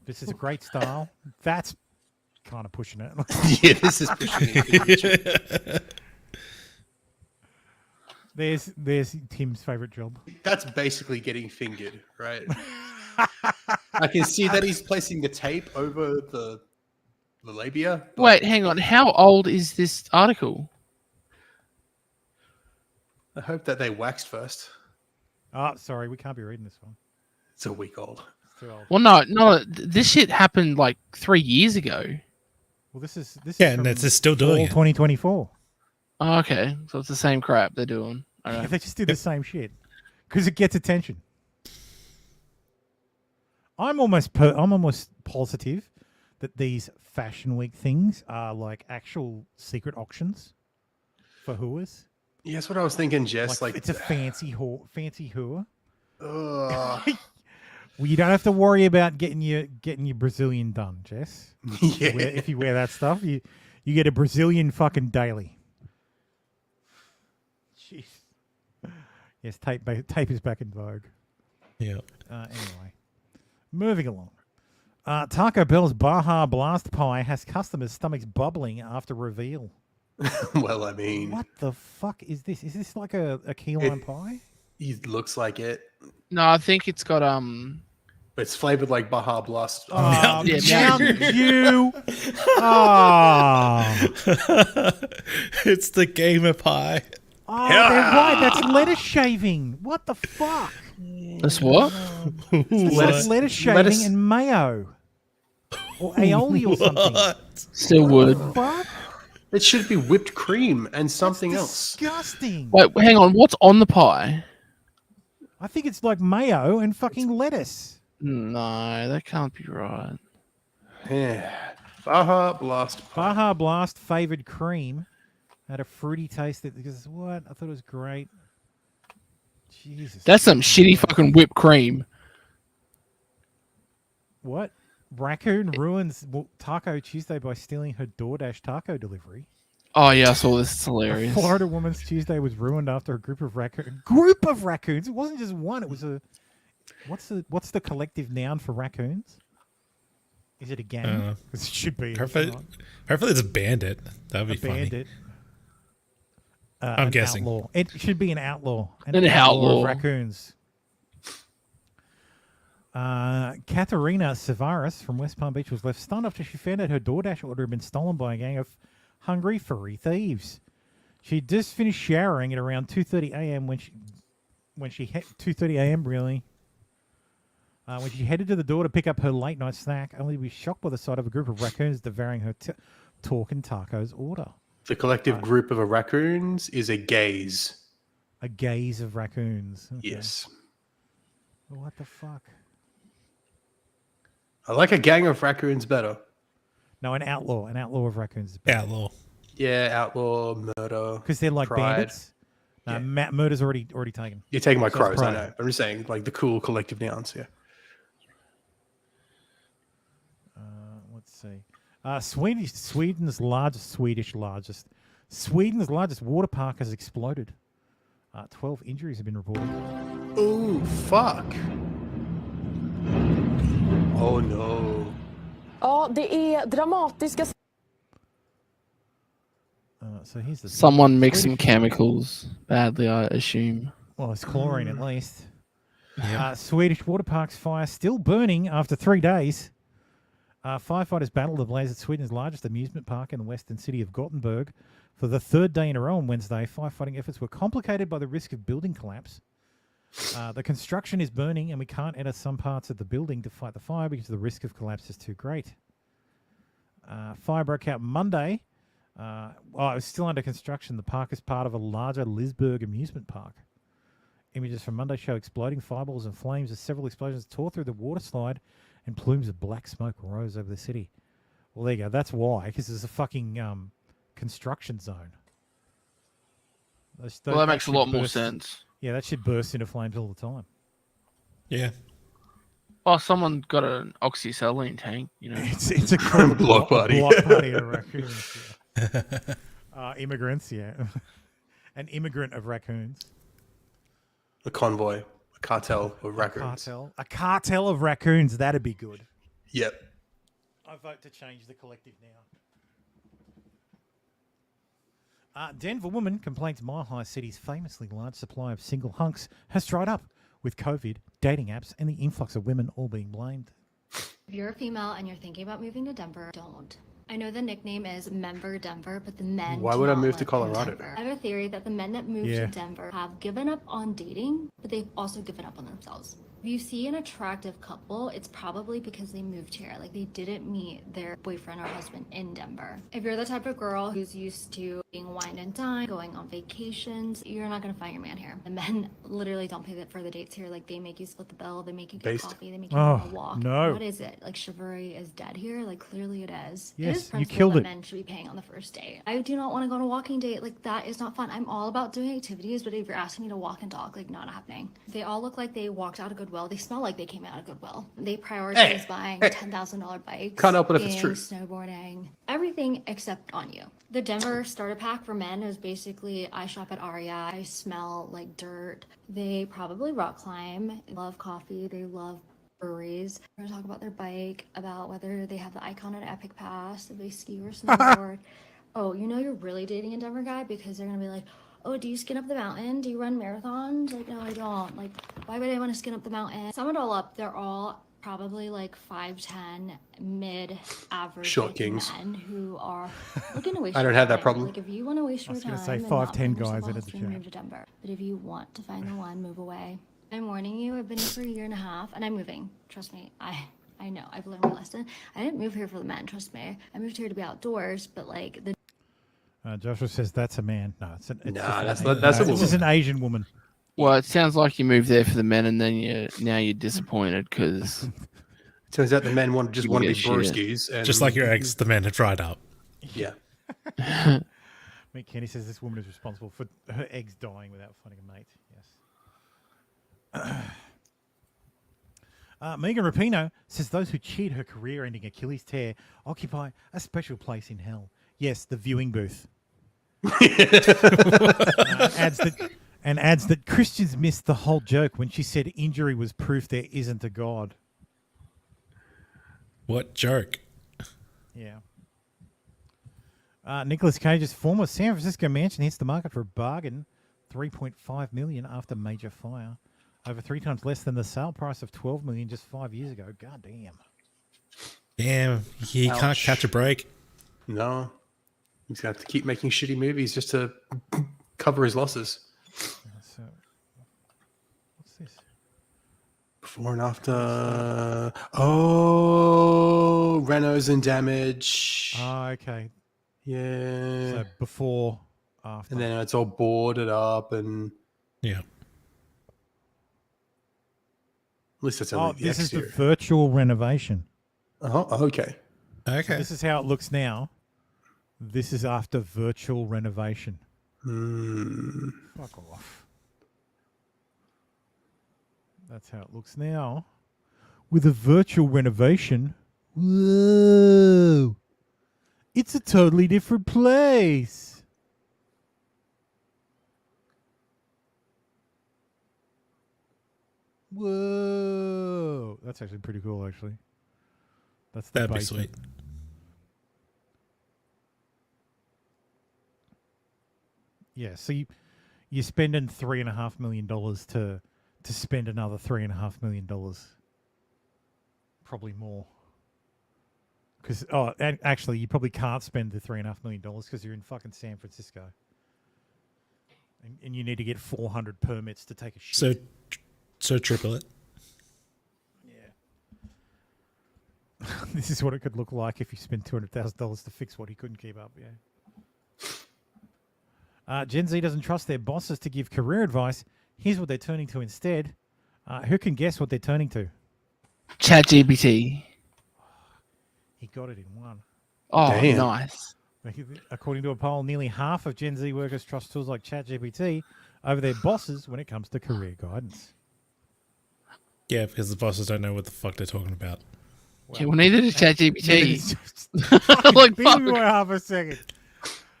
This is a great style. That's kind of pushing it. Yeah, this is pushing it. There's Tim's favorite job. That's basically getting fingered, right? I can see that he's placing the tape over the labia. Wait, hang on. How old is this article? I hope that they waxed first. Oh, sorry, we can't be reading this one. It's a week old. It's too old. Well, no. This shit happened like 3 years ago. This is and it's still doing it. 2024. Oh, okay, so it's the same crap they're doing. All right. Yeah, they just do the same shit because it gets attention. I'm almost positive that these Fashion Week things are like actual secret auctions for hooers. Yeah, that's what I was thinking, Jess. Like it's a fancy hooer. Ugh. Well, you don't have to worry about getting your Brazilian done, Jess. Yeah. If you wear that stuff, you get a Brazilian fucking daily. Jeez. Yes, tape is back in vogue. Yeah. Anyway, moving along. Taco Bell's Baja Blast Pie has customers' stomachs bubbling after reveal. Well, I mean, What the fuck is this? Is this like a key lime pie? It looks like it. No, I think it's got It's flavored like Baja Blast. Oh, yeah, you. Oh. It's the gamer pie. Oh, they're right. That's lettuce shaving. What the fuck? That's what? It's lettuce shaving and mayo. Or aioli or something. Still would. Fuck? It should be whipped cream and something else. Disgusting. Wait, hang on. What's on the pie? I think it's like mayo and fucking lettuce. No, that can't be right. Yeah. Baja Blast. Baja Blast favored cream had a fruity taste. Because what? I thought it was great. Jesus. That's some shitty fucking whipped cream. What? Raccoon ruins Taco Tuesday by stealing her DoorDash taco delivery. Oh yeah, I saw this. It's hilarious. A Florida woman's Tuesday was ruined after a group of raccoons. It wasn't just one. It was a. What's the collective noun for raccoons? Is it a gang? Because it should be. Hopefully it's a bandit. That'd be funny. Bandit. I'm guessing. Outlaw. It should be an outlaw. An outlaw of raccoons. Katharina Savaris from West Palm Beach was left stunned after she found out her DoorDash order had been stolen by a gang of hungry furry thieves. She just finished showering at around 2:30 a.m. when she 2:30 a.m. really. When she headed to the door to pick up her late night snack, only to be shocked by the sight of a group of raccoons devouring her Talkin' Tacos order. The collective group of raccoons is a gaze. A gaze of raccoons. Okay. Yes. What the fuck? I like a gang of raccoons better. No, an outlaw. An outlaw of raccoons is better. Outlaw. Yeah, outlaw, murder. Because they're like pride. bandits. No, murder's already taken. You're taking my So it's crows, I pride. know. I'm just saying, like the cool collective nouns, yeah. Let's see. Sweden's largest water park has exploded. 12 injuries have been reported. Oh, fuck. Oh, no. Ja, det är dramatiska. So here's the Someone mixed some chemicals badly, I assume. Well, it's chlorine at least. Swedish water park's fire still burning after 3 days. Firefighters battled the blaze at Sweden's largest amusement park in the western city of Gothenburg for the third day in a row on Wednesday. Firefighting efforts were complicated by the risk of building collapse. The construction is burning and we can't enter some parts of the building to fight the fire because the risk of collapse is too great. Fire broke out Monday. It was still under construction. The park is part of a larger Lisburg amusement park. Images from Monday show exploding fireballs and flames as several explosions tore through the water slide and plumes of black smoke rose over the city. Well, there you go. That's why, because there's a fucking construction zone. Well, that makes a lot more sense. Yeah, that should burst into flames all the time. Yeah. Oh, someone got an oxyacetylene tank, you know. It's a cool block party. Block party of raccoons. Yeah. Immigrants, yeah. An immigrant of raccoons. A convoy. A cartel of raccoons. A cartel of raccoons. That'd be good. Yep. I vote to change the collective now. Denver woman complains Mile High City's famously large supply of single hunks has dried up, with COVID, dating apps, and the influx of women all being blamed. If you're a female and you're thinking about moving to Denver, don't. I know the nickname is Member Denver, but the men. Why do would I not move to live in Colorado? Denver. I have a theory that the men that move to Denver have given up on dating, but they've also given up on themselves. If you see an attractive couple, it's probably because they moved here. Like they didn't meet their boyfriend or husband in Denver. If you're the type of girl who's used to being wine and dine, going on vacations, you're not gonna find your man here. The men literally don't pay for the dates here. Like they make you split the bill, they make you get coffee, they make you go on a walk. No. What is it? Like chivalry is dead here? Like clearly it is. Yes, it is you principle killed that it. Men should be paying on the first date. I do not want to go on a walking date. Like that is not fun. I'm all about doing activities, but if you're asking me to walk and talk, like not happening. They all look like they walked out of Goodwill. They smell like they came out of Goodwill. They prioritize buying $10,000 bikes. Can't help it if it's true. Snowboarding, everything except on you. The Denver starter pack for men is basically I shop at Aria. I smell like dirt. They probably rock climb, love coffee. They love breweries. We're gonna talk about their bike, about whether they have the Icon and Epic Pass, if they ski or snowboard. Oh, you know you're really dating a Denver guy because they're gonna be like, oh, do you skin up the mountain? Do you run marathons? Like, no, I don't. Like, why would I want to skin up the mountain? Sum it all up, they're all probably like 5'10", mid-average Short kings men who are looking to waste I don't your have that time. problem. Like, if you want to waste your time, I was going to say and not 5'10" finish the guys ball into the stream, move chat. to Denver. But if you want to find the one, move away. I'm warning you, I've been here for a year and a half, and I'm moving. Trust me, I know, I've learned my lesson. I didn't move here for the men, trust me. I moved here to be outdoors, but like the Joshua says that's a man. No, it's that's a woman. This is an Asian woman. Well, it sounds like you moved there for the men, and then you're disappointed because turns out the men want to be shit. broskies. And Just like your ex, the men had dried up. Yeah. Mick Kenny says this woman is responsible for her eggs dying without finding a mate. Yes. Megan Rapinoe says those who cheat her career-ending Achilles tear occupy a special place in hell. Yes, the viewing booth. adds that Christians missed the whole joke when she said injury was proof there isn't a God. What joke? Yeah. Nicolas Cage's former San Francisco mansion hits the market for a bargain, $3.5 million after major fire, over 3 times less than the sale price of $12 million just 5 years ago. God damn. Damn, he can't catch a break. No, he's gonna have to keep making shitty movies just to cover his losses. So, what's this? Before and after. Oh, Renos and damage. Oh, okay. Yeah. So before, after. And then it's all boarded up and. Yeah. At least that's only the this exterior. is the virtual renovation. Oh, okay. Okay. So this is how it looks now. This is after virtual renovation. Fuck off. That's how it looks now. With a virtual renovation. Whoa. It's a totally different place. Whoa. That's actually pretty cool, actually. That's the That'd be basement. sweet. Yeah, so you're spending $3.5 million to spend another $3.5 million. Probably more. Because and actually, you probably can't spend the $3.5 million because you're in fucking San Francisco, and you need to get 400 permits to take a shit. So triple it. Yeah. This is what it could look like if you spend $200,000 to fix what he couldn't keep up. Yeah. Gen Z doesn't trust their bosses to give career advice. Here's what they're turning to instead. Who can guess what they're turning to? ChatGPT. He got it in one. Oh, damn. Nice. According to a poll, nearly half of Gen Z workers trust tools like ChatGPT over their bosses when it comes to career guidance. Yeah, because the bosses don't know what the fuck they're talking about. Well, neither does ChatGPT. Like, give me half a second.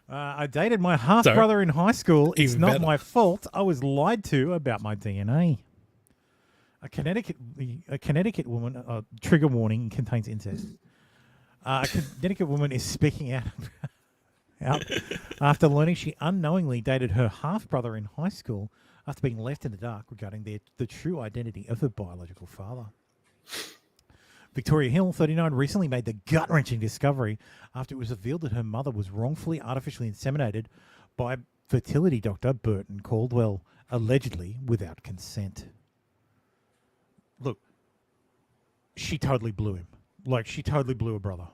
I dated my half-brother in high school. It's Even not better. my fault. I was lied to about my DNA. A Connecticut woman, trigger warning, contains incest. A Connecticut woman is speaking out after learning she unknowingly dated her half-brother in high school after being left in the dark regarding the true identity of her biological father. Victoria Hill, 39, recently made the gut-wrenching discovery after it was revealed that her mother was wrongfully artificially inseminated by fertility doctor Burton Caldwell, allegedly without consent. Look, she totally blew him. Like, she totally blew her brother.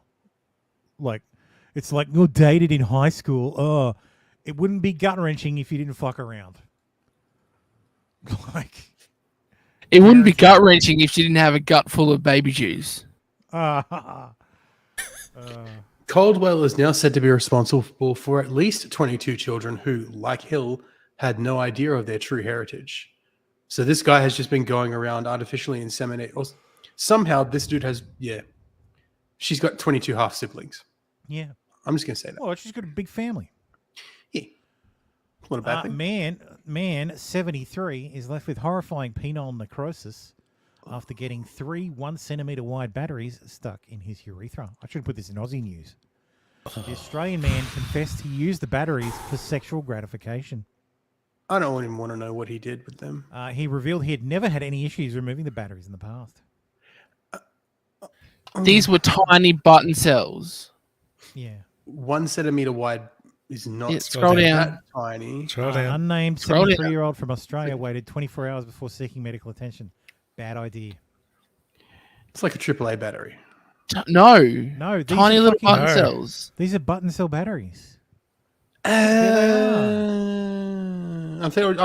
Like, it's like, you're dated in high school. Oh, it wouldn't be gut-wrenching if you didn't fuck around. Like... It wouldn't be gut wrenching if she didn't have a gut full of baby juice. Caldwell is now said to be responsible for at least 22 children who, like Hill, had no idea of their true heritage. So this guy has just been going around artificially inseminating. Or somehow this dude has, she's got 22 half siblings. Yeah. I'm just going to say that. Well, she's got a big family. Yeah. What a bad thing. Man, 73, is left with horrifying penile necrosis after getting 3 1-centimetre wide batteries stuck in his urethra. I should put this in Aussie news. The Australian man confessed he used the batteries for sexual gratification. I don't even want to know what he did with them. He revealed he had never had any issues removing the batteries in the past. These were tiny button cells. Yeah. 1 centimeter wide is not scroll down. that tiny. Unnamed Scroll down. 73-year-old from Australia waited 24 hours before seeking medical attention. Bad idea. It's like a AAA battery. No, No, these tiny are little fucking- button cells. These are button cell batteries. I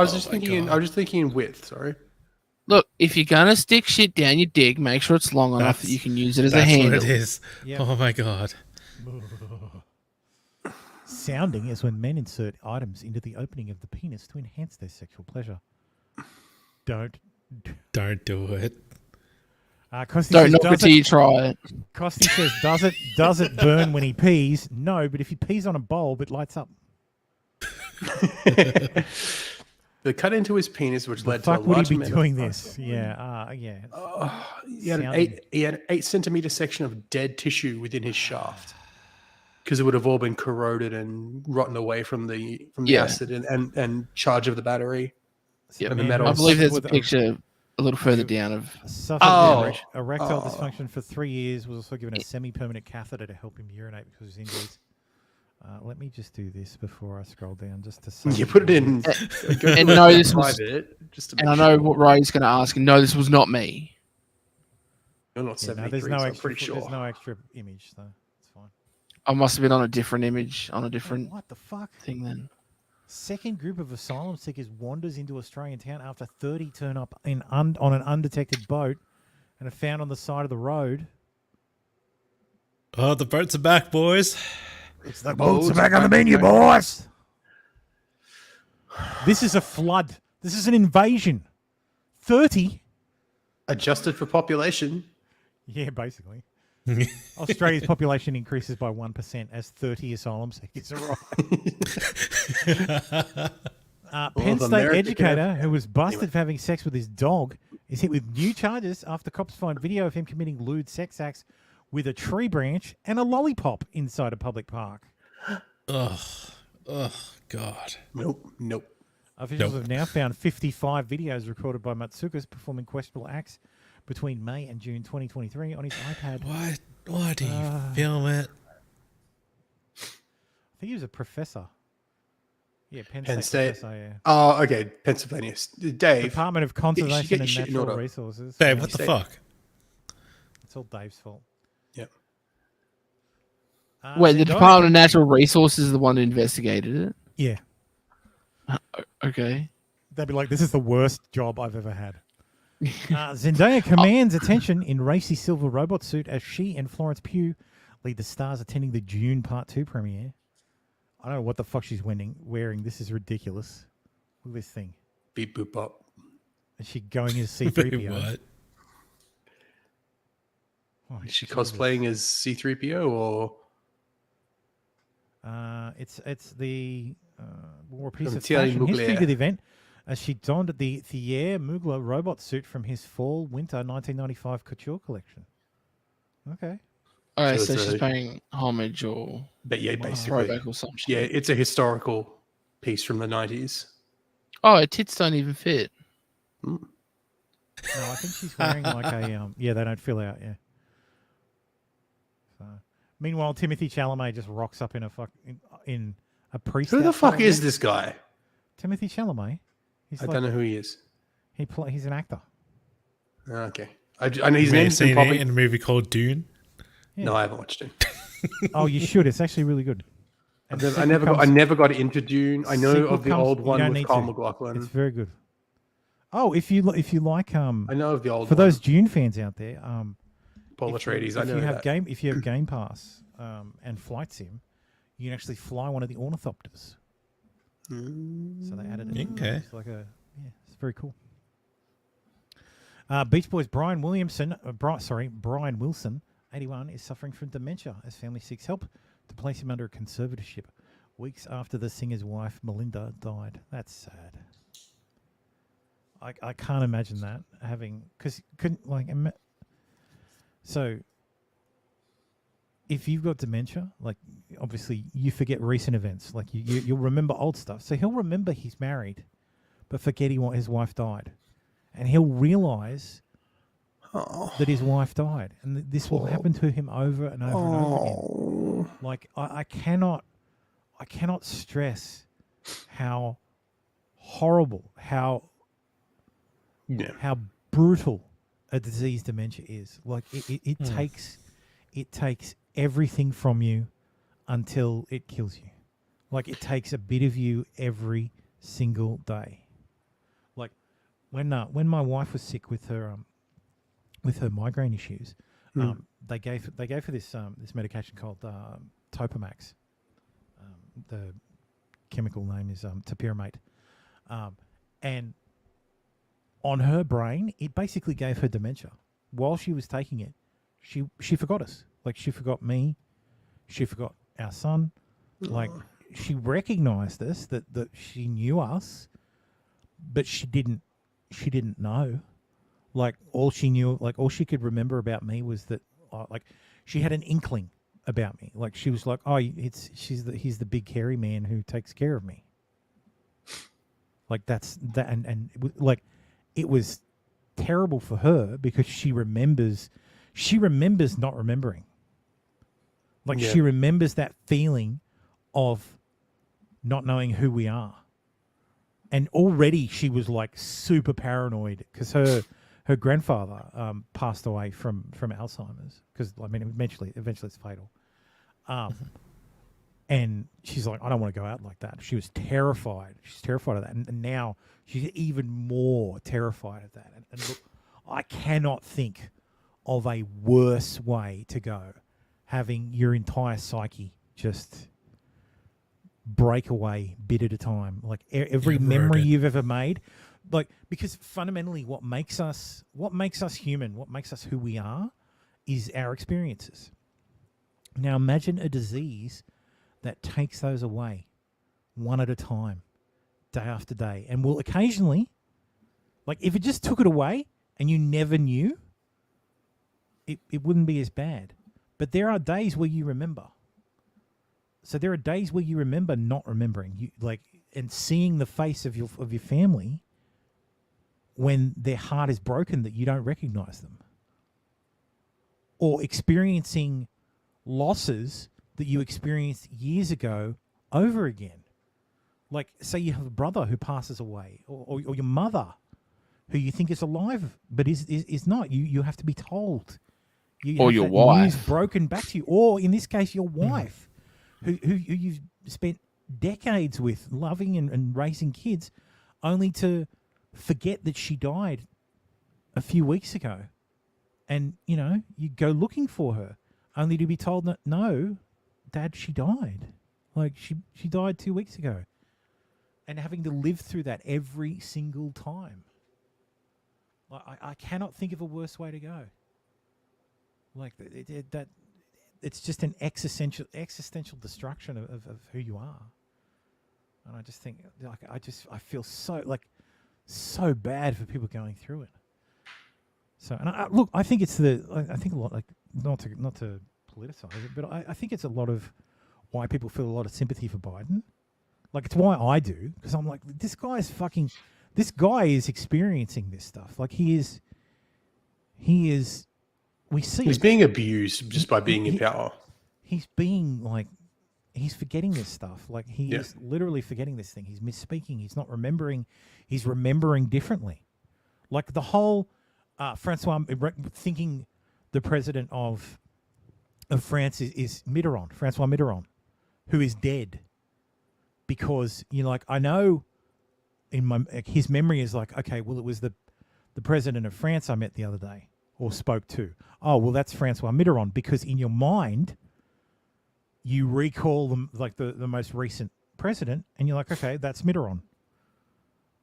was just thinking. I was just thinking in width. Sorry. Look, if you're gonna stick shit down your dick, make sure it's long enough that you can use it as a handle. That's what it is. Yep. Oh my god. Sounding is when men insert items into the opening of the penis to enhance their sexual pleasure. Don't do it. Costi Don't says, knock it till you try it. Costi says, does it burn when he pees? No, but if he pees on a bulb, it lights up. The cut into his penis, which led to a Fuck would large he be amount doing of- this? Yeah, yeah. He had an 8 centimeter section of dead tissue within his shaft because it would have all been corroded and rotten away from the acid and charge of the battery. Yep. And the metal. I believe there's a picture a little further down of. Suffered erectile dysfunction for 3 years. Was also given a semi-permanent catheter to help him urinate because of his injuries. Let me just do this before I scroll down, just to say. You put it in. And no, this was. Private, just to And make I know sure. what Ray's going to ask. And no, this was not me. You're not Yeah, 73, there's no so I'm extra. pretty sure. There's no extra image, so it's fine. I must have been on a different image, on a different What the fuck? thing then. Second group of asylum seekers wanders into Australian town after 30 turn up on an undetected boat and are found on the side of the road. Oh, the boats are back, boys. It's the boats are back on the menu, boys. This is a flood. This is an invasion. 30? Adjusted for population. Yeah, basically. Australia's population increases by 1% as 30 asylum seekers arrive. Penn State America, educator who was busted for having sex with his dog is hit with new charges after cops find video of him committing lewd sex acts with a tree branch and a lollipop inside a public park. Ugh. God. Nope. Officials have now found 55 videos recorded by Matsukas performing questionable acts between May and June 2023 on his iPad. Why do you film it? I think he was a professor. Yeah, Penn Penn State State. professor, yeah. Oh, okay. Pennsylvania. Dave. Department of you should Conservation get and your shit in Natural order. Resources. Dave, Yeah. what the fuck? It's all Dave's fault. Yep. Wait, the Zendaya- Department of Natural Resources is the one who investigated it? Yeah. Okay. They'd be like, this is the worst job I've ever had. Zendaya commands attention in racy silver robot suit as she and Florence Pugh lead the stars attending the June Part 2 premiere. I don't know what the fuck she's wearing. This is ridiculous. Look at this thing. Beep boop bop. Is she going as C-3PO? What? Oh, Is she Jesus. cosplaying as C-3PO or? It's the more piece From of Thierry fashion history Mugler. to the event as she donned the Thierry Mugler robot suit from his fall-winter 1995 couture collection. Okay. All right, So so it's she's a- paying homage or But yeah, basically. throwback or some shit. Yeah, it's a historical piece from the 90s. Oh, her tits don't even fit. No, I think she's wearing like a yeah, they don't fill out, yeah. So, meanwhile, Timothy Chalamet just rocks up in a priest. Who the outfit. fuck is this guy? Timothy Chalamet. He's I don't know who he is. He's an actor. Okay. I know his You may have name's been seen popping. it in a movie called Dune. No, I haven't watched it. Oh, you should. It's actually really good. And the I sequel never comes- got into Dune. I know sequel of the comes- old you one don't with need Carl to. McLaughlin. It's very good. Oh, if you like I know of the old for one. those Dune fans out there, Paul Atreides. I if know you have that. If you have Game Pass and Flight Sim, you can actually fly one of the ornithopters. So they added it. Okay. It's like it's very cool. Beach Boys Brian Wilson, 81, is suffering from dementia as family seeks help to place him under a conservatorship weeks after the singer's wife Melinda died. That's sad. I can't imagine that because couldn't like so. If you've got dementia, like obviously you forget recent events, like you'll remember old stuff. So he'll remember he's married, but forget his wife died. And he'll realise that his wife died. And this will happen to him over and over and over again. Like, I cannot stress how horrible, how brutal a disease dementia is. Like, it takes everything from you until it kills you. Like, it takes a bit of you every single day. Like, when my wife was sick with her migraine issues, they gave her this medication called Topamax. The chemical name is topiramate, and on her brain, it basically gave her dementia. While she was taking it, she forgot us. Like, she forgot me, she forgot our son. Like, she recognized us, that she knew us, but she didn't know. Like, all she knew, like, all she could remember about me was that, like, she had an inkling about me. Like, she was like, oh, he's the big hairy man who takes care of me. Like, that's that, and like, it was terrible for her because she remembers not remembering. Like, she remembers that feeling of not knowing who we are. And already she was like super paranoid because her grandfather passed away from Alzheimer's, because, I mean, eventually it's fatal. And she's like, I don't want to go out like that. She was terrified. She's terrified of that. And now she's even more terrified of that. And look, I cannot think of a worse way to go, having your entire psyche just break away bit at a time. Like, every memory you've ever made. Like, because fundamentally what makes us human, what makes us who we are, is our experiences. Now imagine a disease that takes those away one at a time, day after day, and will occasionally, like, if it just took it away and you never knew, it wouldn't be as bad. But there are days where you remember. So there are days where you remember not remembering, you like, and seeing the face of your family when their heart is broken, that you don't recognize them, or experiencing losses that you experienced years ago over again. Like, say you have a brother who passes away, or your mother who you think is alive but is not. You have to be told. Or your wife. News broken back to you, or in this case, your wife, who you've spent decades with, loving and raising kids, only to forget that she died a few weeks ago. And, you know, you go looking for her, only to be told that, no, Dad, she died. Like, she died 2 weeks ago. And having to live through that every single time. I cannot think of a worse way to go. Like, that it's just an existential destruction of who you are. And I just think, like, I feel so bad for people going through it. So, and I think it's I think a lot, like, not to politicize it, but I think it's a lot of why people feel a lot of sympathy for Biden. Like, it's why I do, because I'm like, this guy is experiencing this stuff. Like, he is. We see he's being abused just by being in power. He's being, like, he's forgetting this stuff. Like, he is literally forgetting this thing. He's misspeaking. He's not remembering. He's remembering differently. Like, the whole Francois, thinking the president of France is Mitterrand, Francois Mitterrand, who is dead. Because, you know, like, I know his memory is like, okay, well, it was the president of France I met the other day, or spoke to. Oh, well, that's Francois Mitterrand, because in your mind, you recall them, like, the most recent president, and you're like, okay, that's Mitterrand.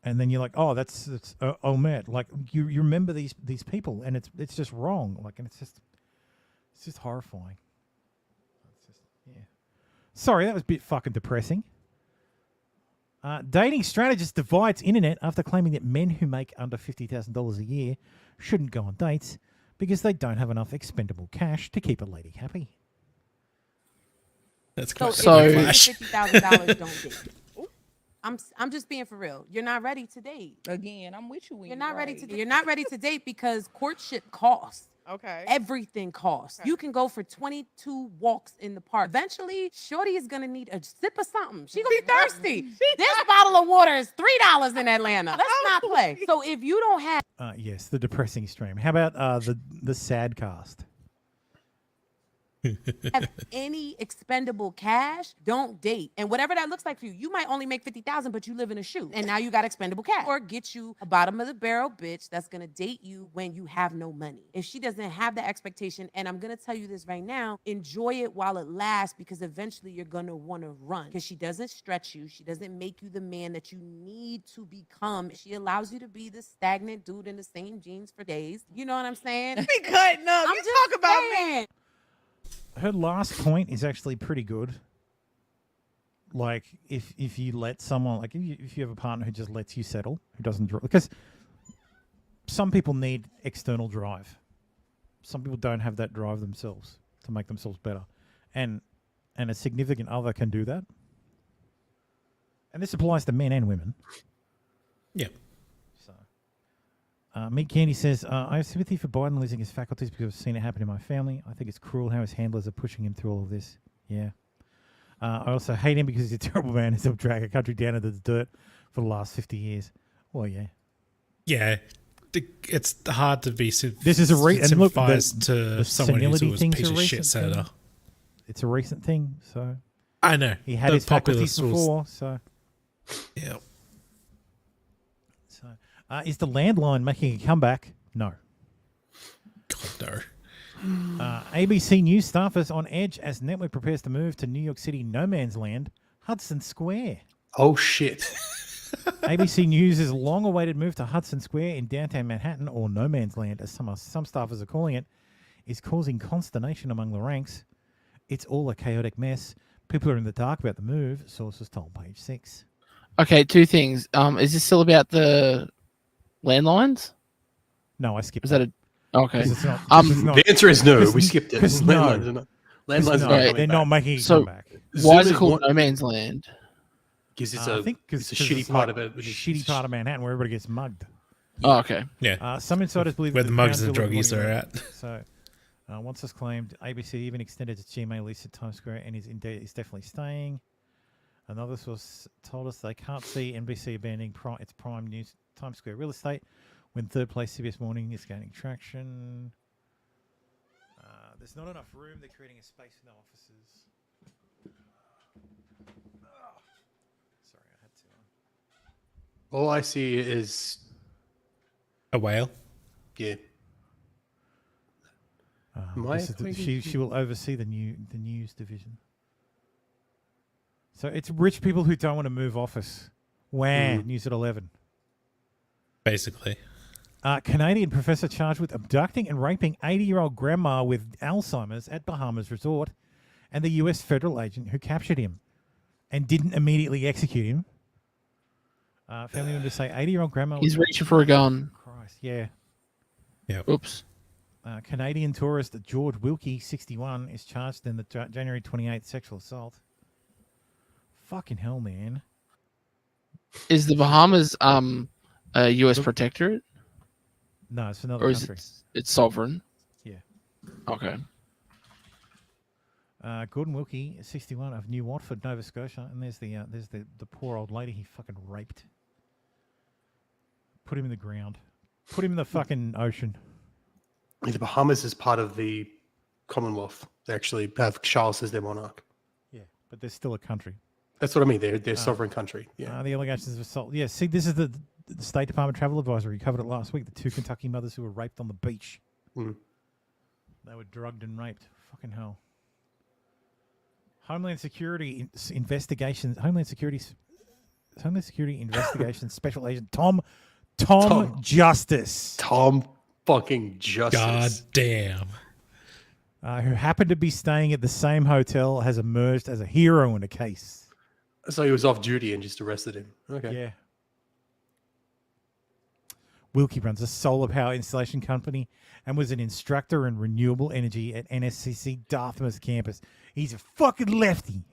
And then you're like, oh, that's Omer. Like, you remember these people, and it's just wrong. Like, and it's just horrifying. Sorry, that was a bit fucking depressing. Dating strategist divides internet after claiming that men who make under $50,000 a year shouldn't go on dates because they don't have enough expendable cash to keep a lady happy. That's so quite $50,000 don't date. I'm just being for real. You're not ready to date. Again, I'm with you. When You're not ready to. You're not ready to date because courtship costs. Okay. Everything costs. You can go for 22 walks in the park. Eventually, shorty is gonna need a sip of something. She gonna be thirsty. This bottle of water is $3 in Atlanta. Let's not play. So if you don't have yes, the depressing stream. How about the sad cast? have any expendable cash, don't date. And whatever that looks like for you, you might only make 50,000, but you live in a shoe, and now you got expendable cash. Or get you a bottom of the barrel bitch that's gonna date you when you have no money. If she doesn't have the expectation, and I'm gonna tell you this right now, enjoy it while it lasts, because eventually you're gonna wanna run. Because she doesn't stretch you, she doesn't make you the man that you need to become. She allows you to be the stagnant dude in the same jeans for days. You know what I'm saying? Be cutting up. I'm You just talk about saying. me. Her last point is actually pretty good. Like, if you let someone, like, if you have a partner who just lets you settle, who doesn't drive, because some people need external drive. Some people don't have that drive themselves to make themselves better, and a significant other can do that. And this applies to men and women. Yeah. Meat Candy says, I have sympathy for Biden losing his faculties because I've seen it happen in my family. I think it's cruel how his handlers are pushing him through all of this. Yeah. I also hate him because he's a terrible man who's helped drag a country down into the dirt for the last 50 years. Well, yeah. Yeah. It's hard to be this is a and look, to someone who's always a piece of shit setter. It's a recent thing, so. I know. He had his faculties before, so. Yeah. Is the landline making a comeback? No. God, no. ABC News staffers on edge as network prepares to move to New York City no man's land, Hudson Square. Oh, shit. ABC News' long-awaited move to Hudson Square in downtown Manhattan, or no man's land, as some staffers are calling it, is causing consternation among the ranks. It's all a chaotic mess. People are in the dark about the move, sources told Page 6. Okay, two things. Is this still about the landlines? No, I skipped. Is that a okay? The answer is no. We skipped it. Landlines are not. Landlines they're not making a comeback. Why is it called no man's land? Because it's I think it's a shitty part of it. Shitty part of Manhattan where everybody gets mugged. Oh, okay. Yeah. Some insiders believe where the mugs and druggies are at. So, once this claimed, ABC even extended its GMA lease at Times Square and is definitely staying. Another source told us they can't see NBC abandoning its prime news Times Square real estate when third place CBS Morning is gaining traction. There's not enough room. They're creating a space with no offices. Sorry, I had to. All I see is a whale. Yeah. She will oversee the news division. So it's rich people who don't want to move office. Wow, news at 11. Basically. Canadian professor charged with abducting and raping 80-year-old grandma with Alzheimer's at Bahamas resort, and the U.S. federal agent who captured him and didn't immediately execute him. Family members say 80-year-old grandma... He's reaching for a gun. Christ, yeah. Yeah. Oops. Canadian tourist George Wilkie, 61, is charged in the January 28th sexual assault. Fucking hell, man. Is the Bahamas a U.S. protectorate? No, it's another or country. It's sovereign? Yeah. Okay. Gordon Wilkie, 61, of New Watford, Nova Scotia, and there's the poor old lady he fucking raped. Put him in the ground. Put him in the fucking ocean. The Bahamas is part of the Commonwealth. They actually have Charles as their monarch. Yeah, but they're still a country. That's what I mean. They're a sovereign country. Yeah. The allegations of assault. Yeah, see, this is the State Department travel advisory. You covered it last week. The two Kentucky mothers who were raped on the beach. Mm. They were drugged and raped. Fucking hell. Homeland Security investigations. Homeland Security investigations special agent Tom Justice. Tom fucking Justice. God damn. Who happened to be staying at the same hotel, has emerged as a hero in a case. So he was off duty and just arrested him. Okay. Yeah. Wilkie runs a solar power installation company and was an instructor in renewable energy at NSCC Dartmouth campus. He's a fucking lefty.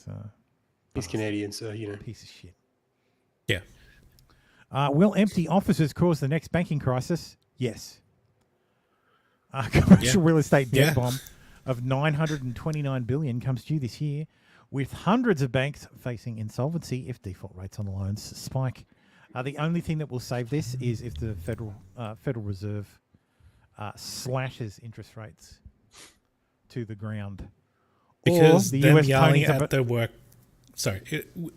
So, He's Canadian, so piece of shit. Yeah. Will empty offices cause the next banking crisis? Yes. Commercial real estate debt bomb of $929 billion comes due this year, with hundreds of banks facing insolvency if default rates on the loans spike. The only thing that will save this is if the Federal Reserve slashes interest rates to the ground. Because the them US yelling at their work... Sorry.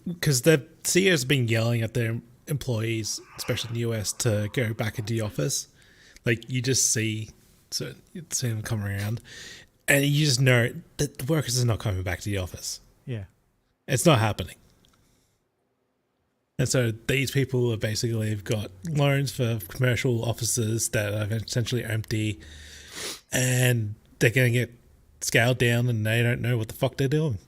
Because the CEO's been yelling at their employees, especially in the US, to go back into the office. Like, you just see them come around, and you just know that the workers are not coming back to the office. Yeah. It's not happening. And so these people are basically have got loans for commercial offices that are essentially empty, and they're going to get scaled down, and they don't know what the fuck they're doing.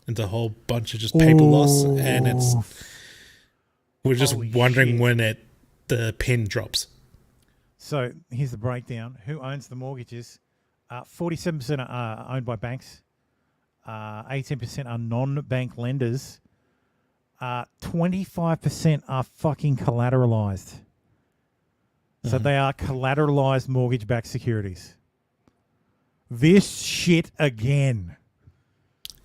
It's a whole bunch of just paper loss, and we're just wondering when the pin drops. So here's the breakdown. Who owns the mortgages? 47% are owned by banks. 18% are non-bank lenders. 25% are fucking collateralized. So they are collateralized mortgage-backed securities. This shit again.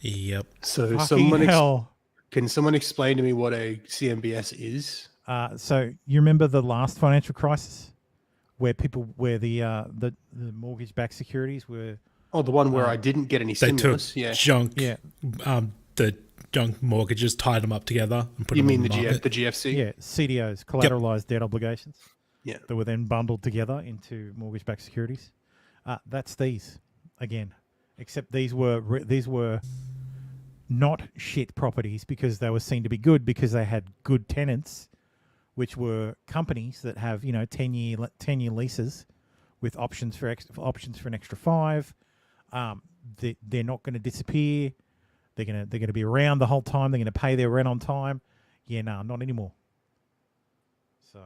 Yep. So fucking can someone explain to me what a CMBS is? So you remember the last financial crisis? Where the mortgage-backed securities were... Oh, the one where I didn't get any stimulus. They took junk. Yeah. The junk mortgages, tied them up together and put them on the market. The GFC? Yeah, CDOs, collateralized debt obligations. Yeah. That were then bundled together into mortgage-backed securities. That's these again, except these were not shit properties because they were seen to be good because they had good tenants, which were companies that have 10-year leases with options for an extra 5. They're not going to disappear. They're going to be around the whole time. They're going to pay their rent on time. Yeah, no, not anymore. So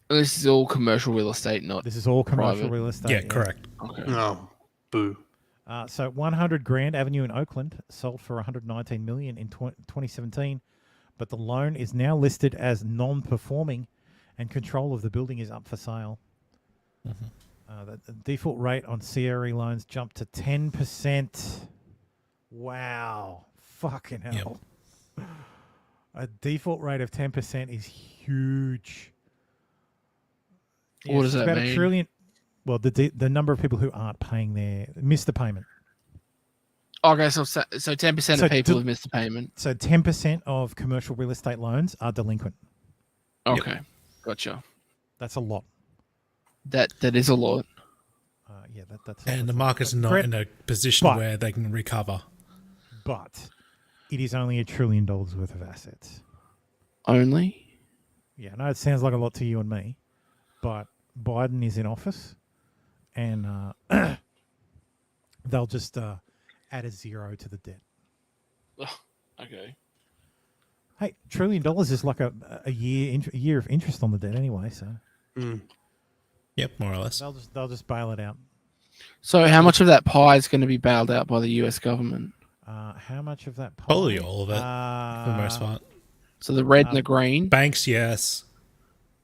this is all commercial real estate, not this is all commercial private. real estate. Yeah, correct. Okay. Oh, boo. So 100 Grand Avenue in Oakland sold for $119 million in 2017. But the loan is now listed as non-performing, and control of the building is up for sale. The default rate on CRE loans jumped to 10%. Wow, fucking hell! Yep. A default rate of 10% is huge. What does that mean? $1 trillion. Well, the number of people who aren't paying missed the payment. Okay, so 10% of people have missed the payment. So 10% of commercial real estate loans are delinquent. Okay, Yep. Gotcha. That's a lot. That is a lot. Yeah, that's. And the market's not in a position where they can recover. But it is only $1 trillion worth of assets. Only? Yeah, I know it sounds like a lot to you and me, but Biden is in office, and they'll just add a 0 to the debt. Okay. Hey, $1 trillion is like a year of interest on the debt anyway. So. Yep, more or less. They'll just bail it out. So how much of that pie is going to be bailed out by the US government? How much of that pie? Probably all of it, for the most part. So the red and the green? Banks, yes.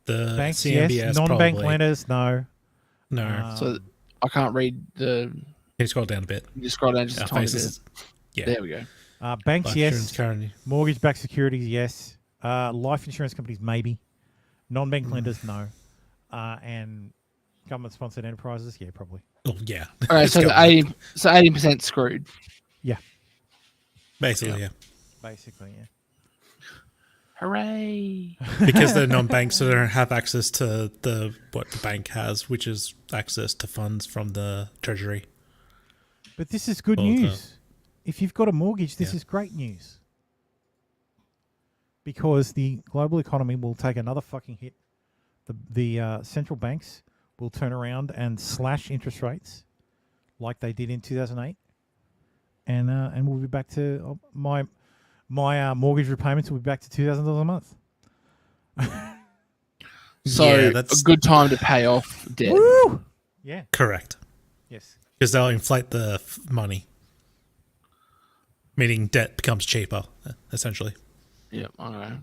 The banks, CMBS, yes. Non-bank probably. lenders, no. No. So I can't read the... Can you scroll down a bit? You scroll down just a tiny bit. Yeah. There we go. Banks, Life yes. insurance currently. Mortgage-backed securities, yes. Life insurance companies, maybe. Non-bank lenders, no. And government-sponsored enterprises, yeah, probably. Oh, yeah. All right, so 80% screwed. Yeah. Basically, yeah. Basically, yeah. Hooray! Because they're non-banks, so they don't have access to what the bank has, which is access to funds from the Treasury. But this is good news. If you've got a mortgage, this is great news. Because the global economy will take another fucking hit. The central banks will turn around and slash interest rates like they did in 2008. And we'll be back to my mortgage repayments will be back to $2,000 a month. So that's a good time to pay off debt. Woo! Yeah. Correct. Yes. Because they'll inflate the money. Meaning debt becomes cheaper, essentially. Yep. All right.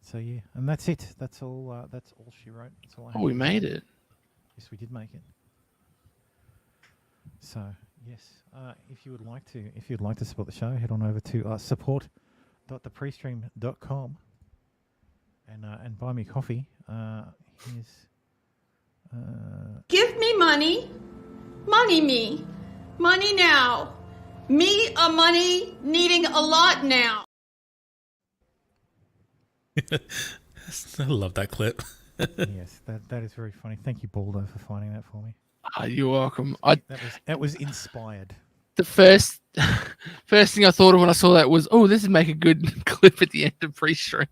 So yeah, and that's it. That's all. That's all she wrote. That's all I Oh, we made it. Yes, we did make it. So yes, if you'd like to support the show, head on over to support.theprestream.com and buy me coffee. Here's Give me money. Money me. Money now. Me a money needing a lot now. I love that clip. yes, that is very funny. Thank you, Baldo, for finding that for me. You're welcome. That was inspired. The first thing I thought of when I saw that was, oh, this would make a good clip at the end of pre-stream.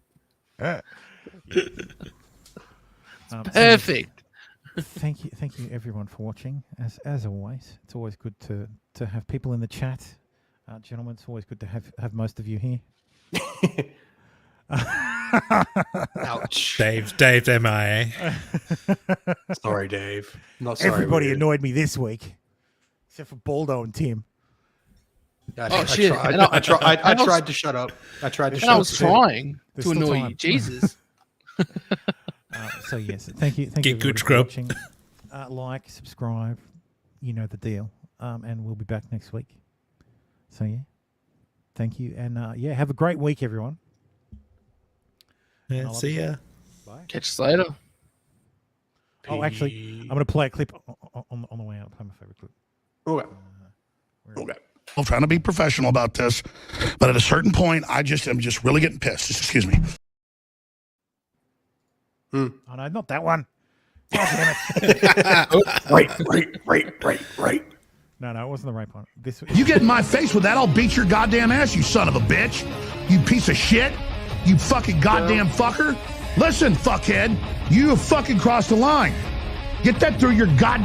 Perfect. Thank you everyone for watching. As always, it's always good to have people in the chat. Gentlemen, it's always good to have most of you here. Ouch. Dave MIA. Sorry, Dave. Not sorry. Everybody annoyed me this week, except for Baldo and Tim. I tried to shut up. I was trying to annoy you. Jesus. So yes, thank you. Get good, for scrub. watching. Like, subscribe, you know the deal. And we'll be back next week. So yeah, thank you, and have a great week, everyone. Yeah, see ya. Bye. Catch you later. Oh, actually, I'm going to play a clip on the way out. Play my favorite clip. Okay. Okay. I'm trying to be professional about this, but at a certain point, I'm just really getting pissed. Just excuse me. Oh no, not that one. God damn it. Right. No, it wasn't the right one. You get in my face with that, I'll beat your goddamn ass, you son of a bitch. You piece of shit. You fucking goddamn fucker. Listen, fuckhead, you have fucking crossed the line. Get that through your goddamn